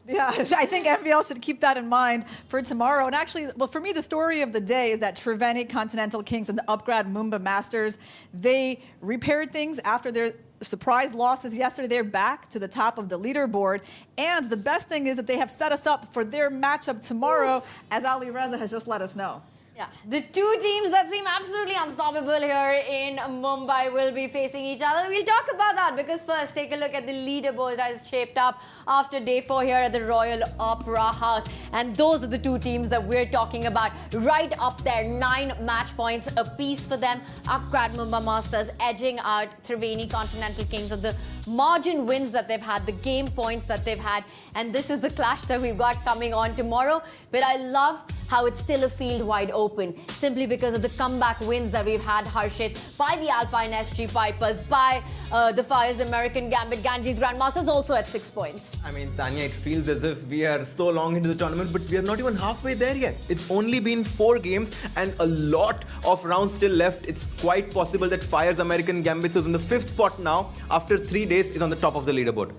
Yeah, I think MVL should keep that in mind for tomorrow. And actually, well, for me, the story of the day is that Triveni Continental Kings and the Upgrad Mumba Masters, they repaired things after their surprise losses yesterday. They're back to the top of the leaderboard. And the best thing is that they have set us up for their matchup tomorrow, as Ali Reza has just let us know. Yeah, the 2 teams that seem absolutely unstoppable here in Mumbai will be facing each other. We'll talk about that, because first, take a look at the leaderboard that is shaped up after day 4 here at the Royal Opera House. And those are the 2 teams that we're talking about right up there. 9 match points apiece for them. Upgrad Mumba Masters edging out Triveni Continental Kings of the margin wins that they've had, the game points that they've had. And this is the clash that we've got coming on tomorrow. But I love how it's still a field wide open, simply because of the comeback wins that we've had, Harshit, by the Alpine SG Pipers, by the Fyers American Gambit Ganges Grandmasters, also at 6 points. I mean, Tanya, it feels as if we are so long into the tournament, but we are not even halfway there yet. It's only been 4 games and a lot of rounds still left. It's quite possible that Fyers American Gambits, who's in the 5th spot now, after 3 days, is on the top of the leaderboard.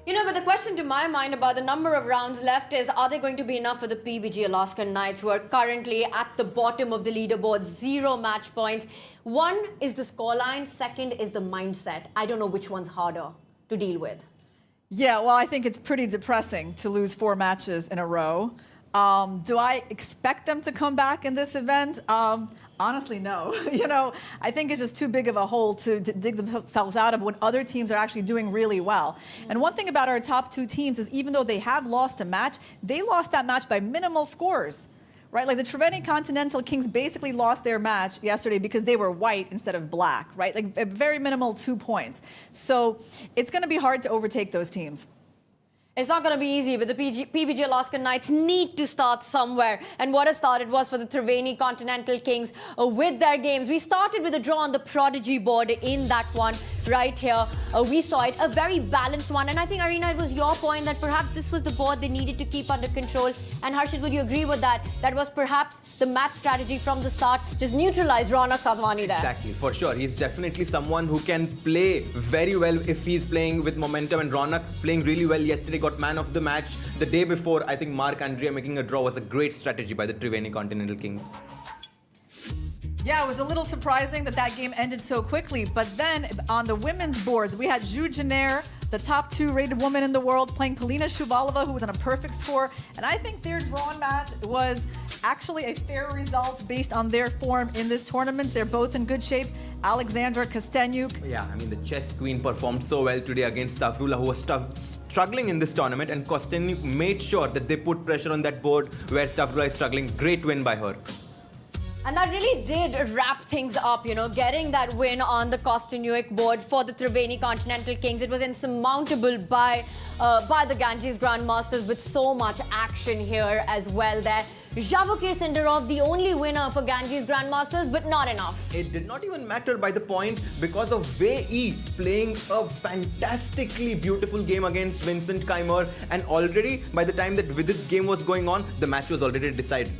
You know, but the question to my mind about the number of rounds left is, are they going to be enough for the PBG Alaskan Knights, who are currently at the bottom of the leaderboard, 0 match points? 1 is the scoreline, 2nd is the mindset. I don't know which one's harder to deal with. Yeah, well, I think it's pretty depressing to lose 4 matches in a row. Do I expect them to come back in this event? Honestly, no. You know, I think it's just too big of a hole to dig themselves out of when other teams are actually doing really well. And one thing about our top 2 teams is, even though they have lost a match, they lost that match by minimal scores. Right, like the Triveni Continental Kings basically lost their match yesterday because they were white instead of black, right? Like a very minimal 2 points. So it's going to be hard to overtake those teams. It's not going to be easy, but the PBG Alaskan Knights need to start somewhere. And what has started was for the Triveni Continental Kings with their games. We started with a draw on the Prodigy board in that one right here. We saw it, a very balanced one. And I think, Arena, it was your point that perhaps this was the board they needed to keep under control. And Harshit, would you agree with that? That was perhaps the match strategy from the start, just neutralized Ronak Sadhwani there. Exactly, for sure. He's definitely someone who can play very well if he's playing with momentum. And Ronak playing really well yesterday, got man of the match. The day before, I think Mark Andrea making a draw was a great strategy by the Triveni Continental Kings. Yeah, it was a little surprising that that game ended so quickly. But then on the women's boards, we had Zhu Janair, the top 2 rated woman in the world, playing Polina Shuvalova, who was on a perfect score. And I think their drawn match was actually a fair result based on their form in this tournament. They're both in good shape. Alexandra Kostenyuk. Yeah, I mean, the chess queen performed so well today against Stavrula, who was struggling in this tournament. And Kostenyuk made sure that they put pressure on that board where Stavrula is struggling. Great win by her. And that really did wrap things up, you know, getting that win on the Kostenyuk board for the Triveni Continental Kings. It was insurmountable by the Ganges Grandmasters with so much action here as well there. Javokir Sindarov, the only winner for Ganges Grandmasters, but not enough. It did not even matter by the point because of Wei playing a fantastically beautiful game against Vincent Keimer. And already, by the time that Vidit's game was going on, the match was already decided.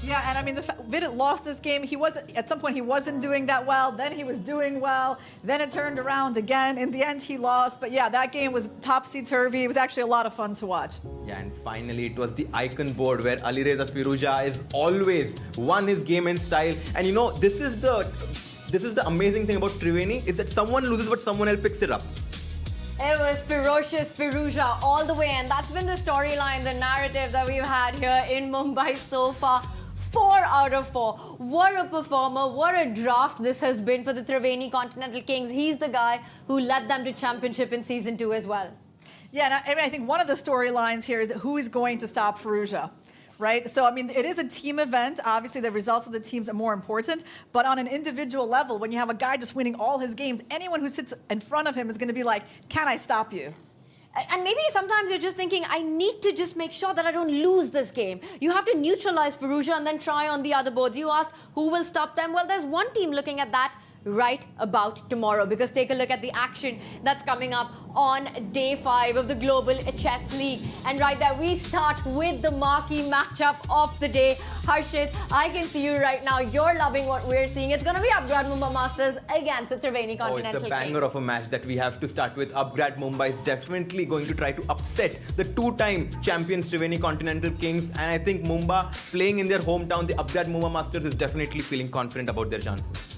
Yeah, and I mean, Vidit lost this game. He wasn't, at some point, he wasn't doing that well. Then he was doing well. Then it turned around again. In the end, he lost. But yeah, that game was topsy-turvy. It was actually a lot of fun to watch. Yeah, and finally, it was the icon board where Alireza Firouzja is always won his game in style. And you know, this is the amazing thing about Triveni, is that someone loses but someone else picks it up. It was ferocious Firouzja all the way, and that's been the storyline, the narrative that we've had here in Mumbai so far. 4 out of 4. What a performer, what a draft this has been for the Triveni Continental Kings. He's the guy who led them to championship in Season 2 as well. Yeah, and I think one of the storylines here is who is going to stop Firouzja, right? So, I mean, it is a team event. Obviously, the results of the teams are more important. But on an individual level, when you have a guy just winning all his games, anyone who sits in front of him is going to be like, can I stop you? And maybe sometimes you're just thinking, I need to just make sure that I don't lose this game. You have to neutralize Firouzja and then try on the other boards. You asked who will stop them. Well, there's one team looking at that right about tomorrow, because take a look at the action that's coming up on day 5 of the Global Chess League. And right there, we start with the marquee matchup of the day. Harshit, I can see you right now. You're loving what we're seeing. It's going to be Upgrad Mumba Masters against the Triveni Continental Kings. It's a banger of a match that we have to start with. Upgrad Mumba is definitely going to try to upset the 2-time champions Triveni Continental Kings. And I think Mumba, playing in their hometown, the Upgrad Mumba Masters, is definitely feeling confident about their chances.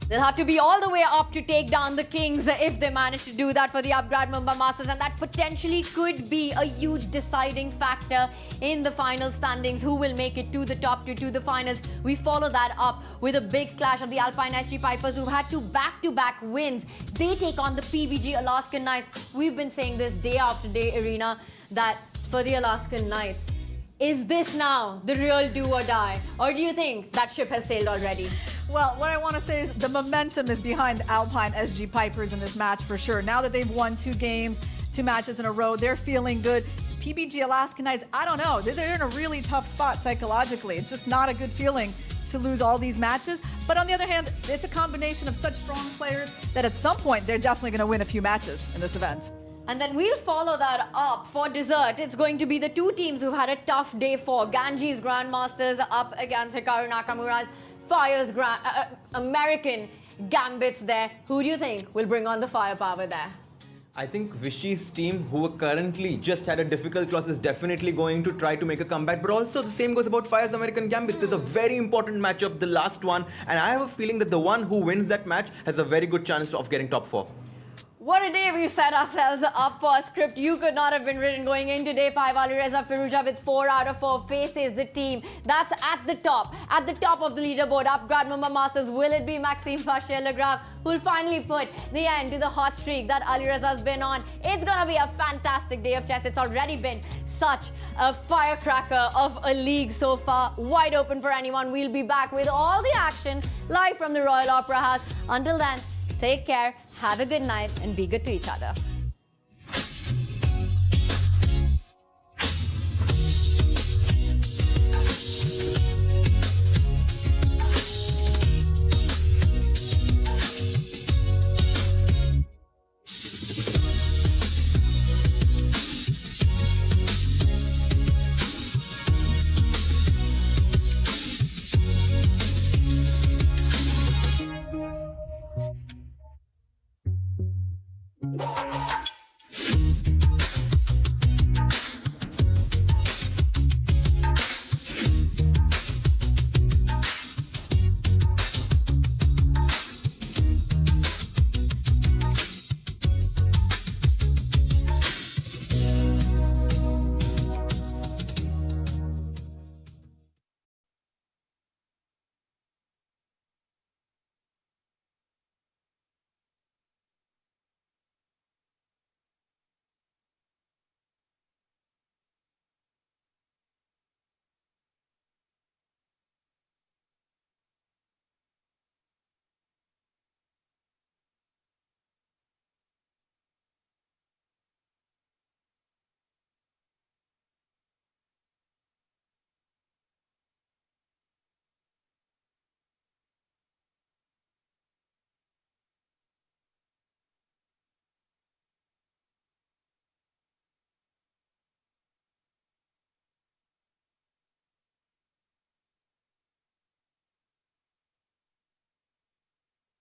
They'll have to be all the way up to take down the Kings if they manage to do that for the Upgrad Mumba Masters. And that potentially could be a huge deciding factor in the final standings. Who will make it to the top 2, to the finals? We follow that up with a big clash of the Alpine SG Pipers, who had 2 back-to-back wins. They take on the PBG Alaskan Knights. We've been saying this day after day, Arena, that for the Alaskan Knights, is this now the real do or die? Or do you think that ship has sailed already? Well, what I want to say is the momentum is behind Alpine SG Pipers in this match for sure. Now that they've won 2 games, 2 matches in a row, they're feeling good. PBG Alaskan Knights, I don't know. They're in a really tough spot psychologically. It's just not a good feeling to lose all these matches. But on the other hand, it's a combination of such strong players that at some point they're definitely going to win a few matches in this event. And then we'll follow that up for dessert. It's going to be the 2 teams who've had a tough day for. Ganges Grandmasters up against Hikaru Nakamura's Fyers American Gambits there. Who do you think will bring on the firepower there? I think Vishy's team, who currently just had a difficult loss, is definitely going to try to make a comeback. But also the same goes about Fyers American Gambits. There's a very important matchup, the last one. And I have a feeling that the one who wins that match has a very good chance of getting top 4. What a day we set ourselves up for. A script you could not have been written going into day 5. Alireza Firouzja with 4 out of 4 faces the team that's at the top of the leaderboard. Upgrad Mumba Masters. Will it be Maxime vachier-lagrave who'll finally put the end to the hot streak that Alireza's been on? It's gonna be a fantastic day of chess. It's already been such a firecracker of a league so far. Wide open for anyone. We'll be back with all the action live from the Royal Opera House. Until then, take care, have a good night, and be good to each other.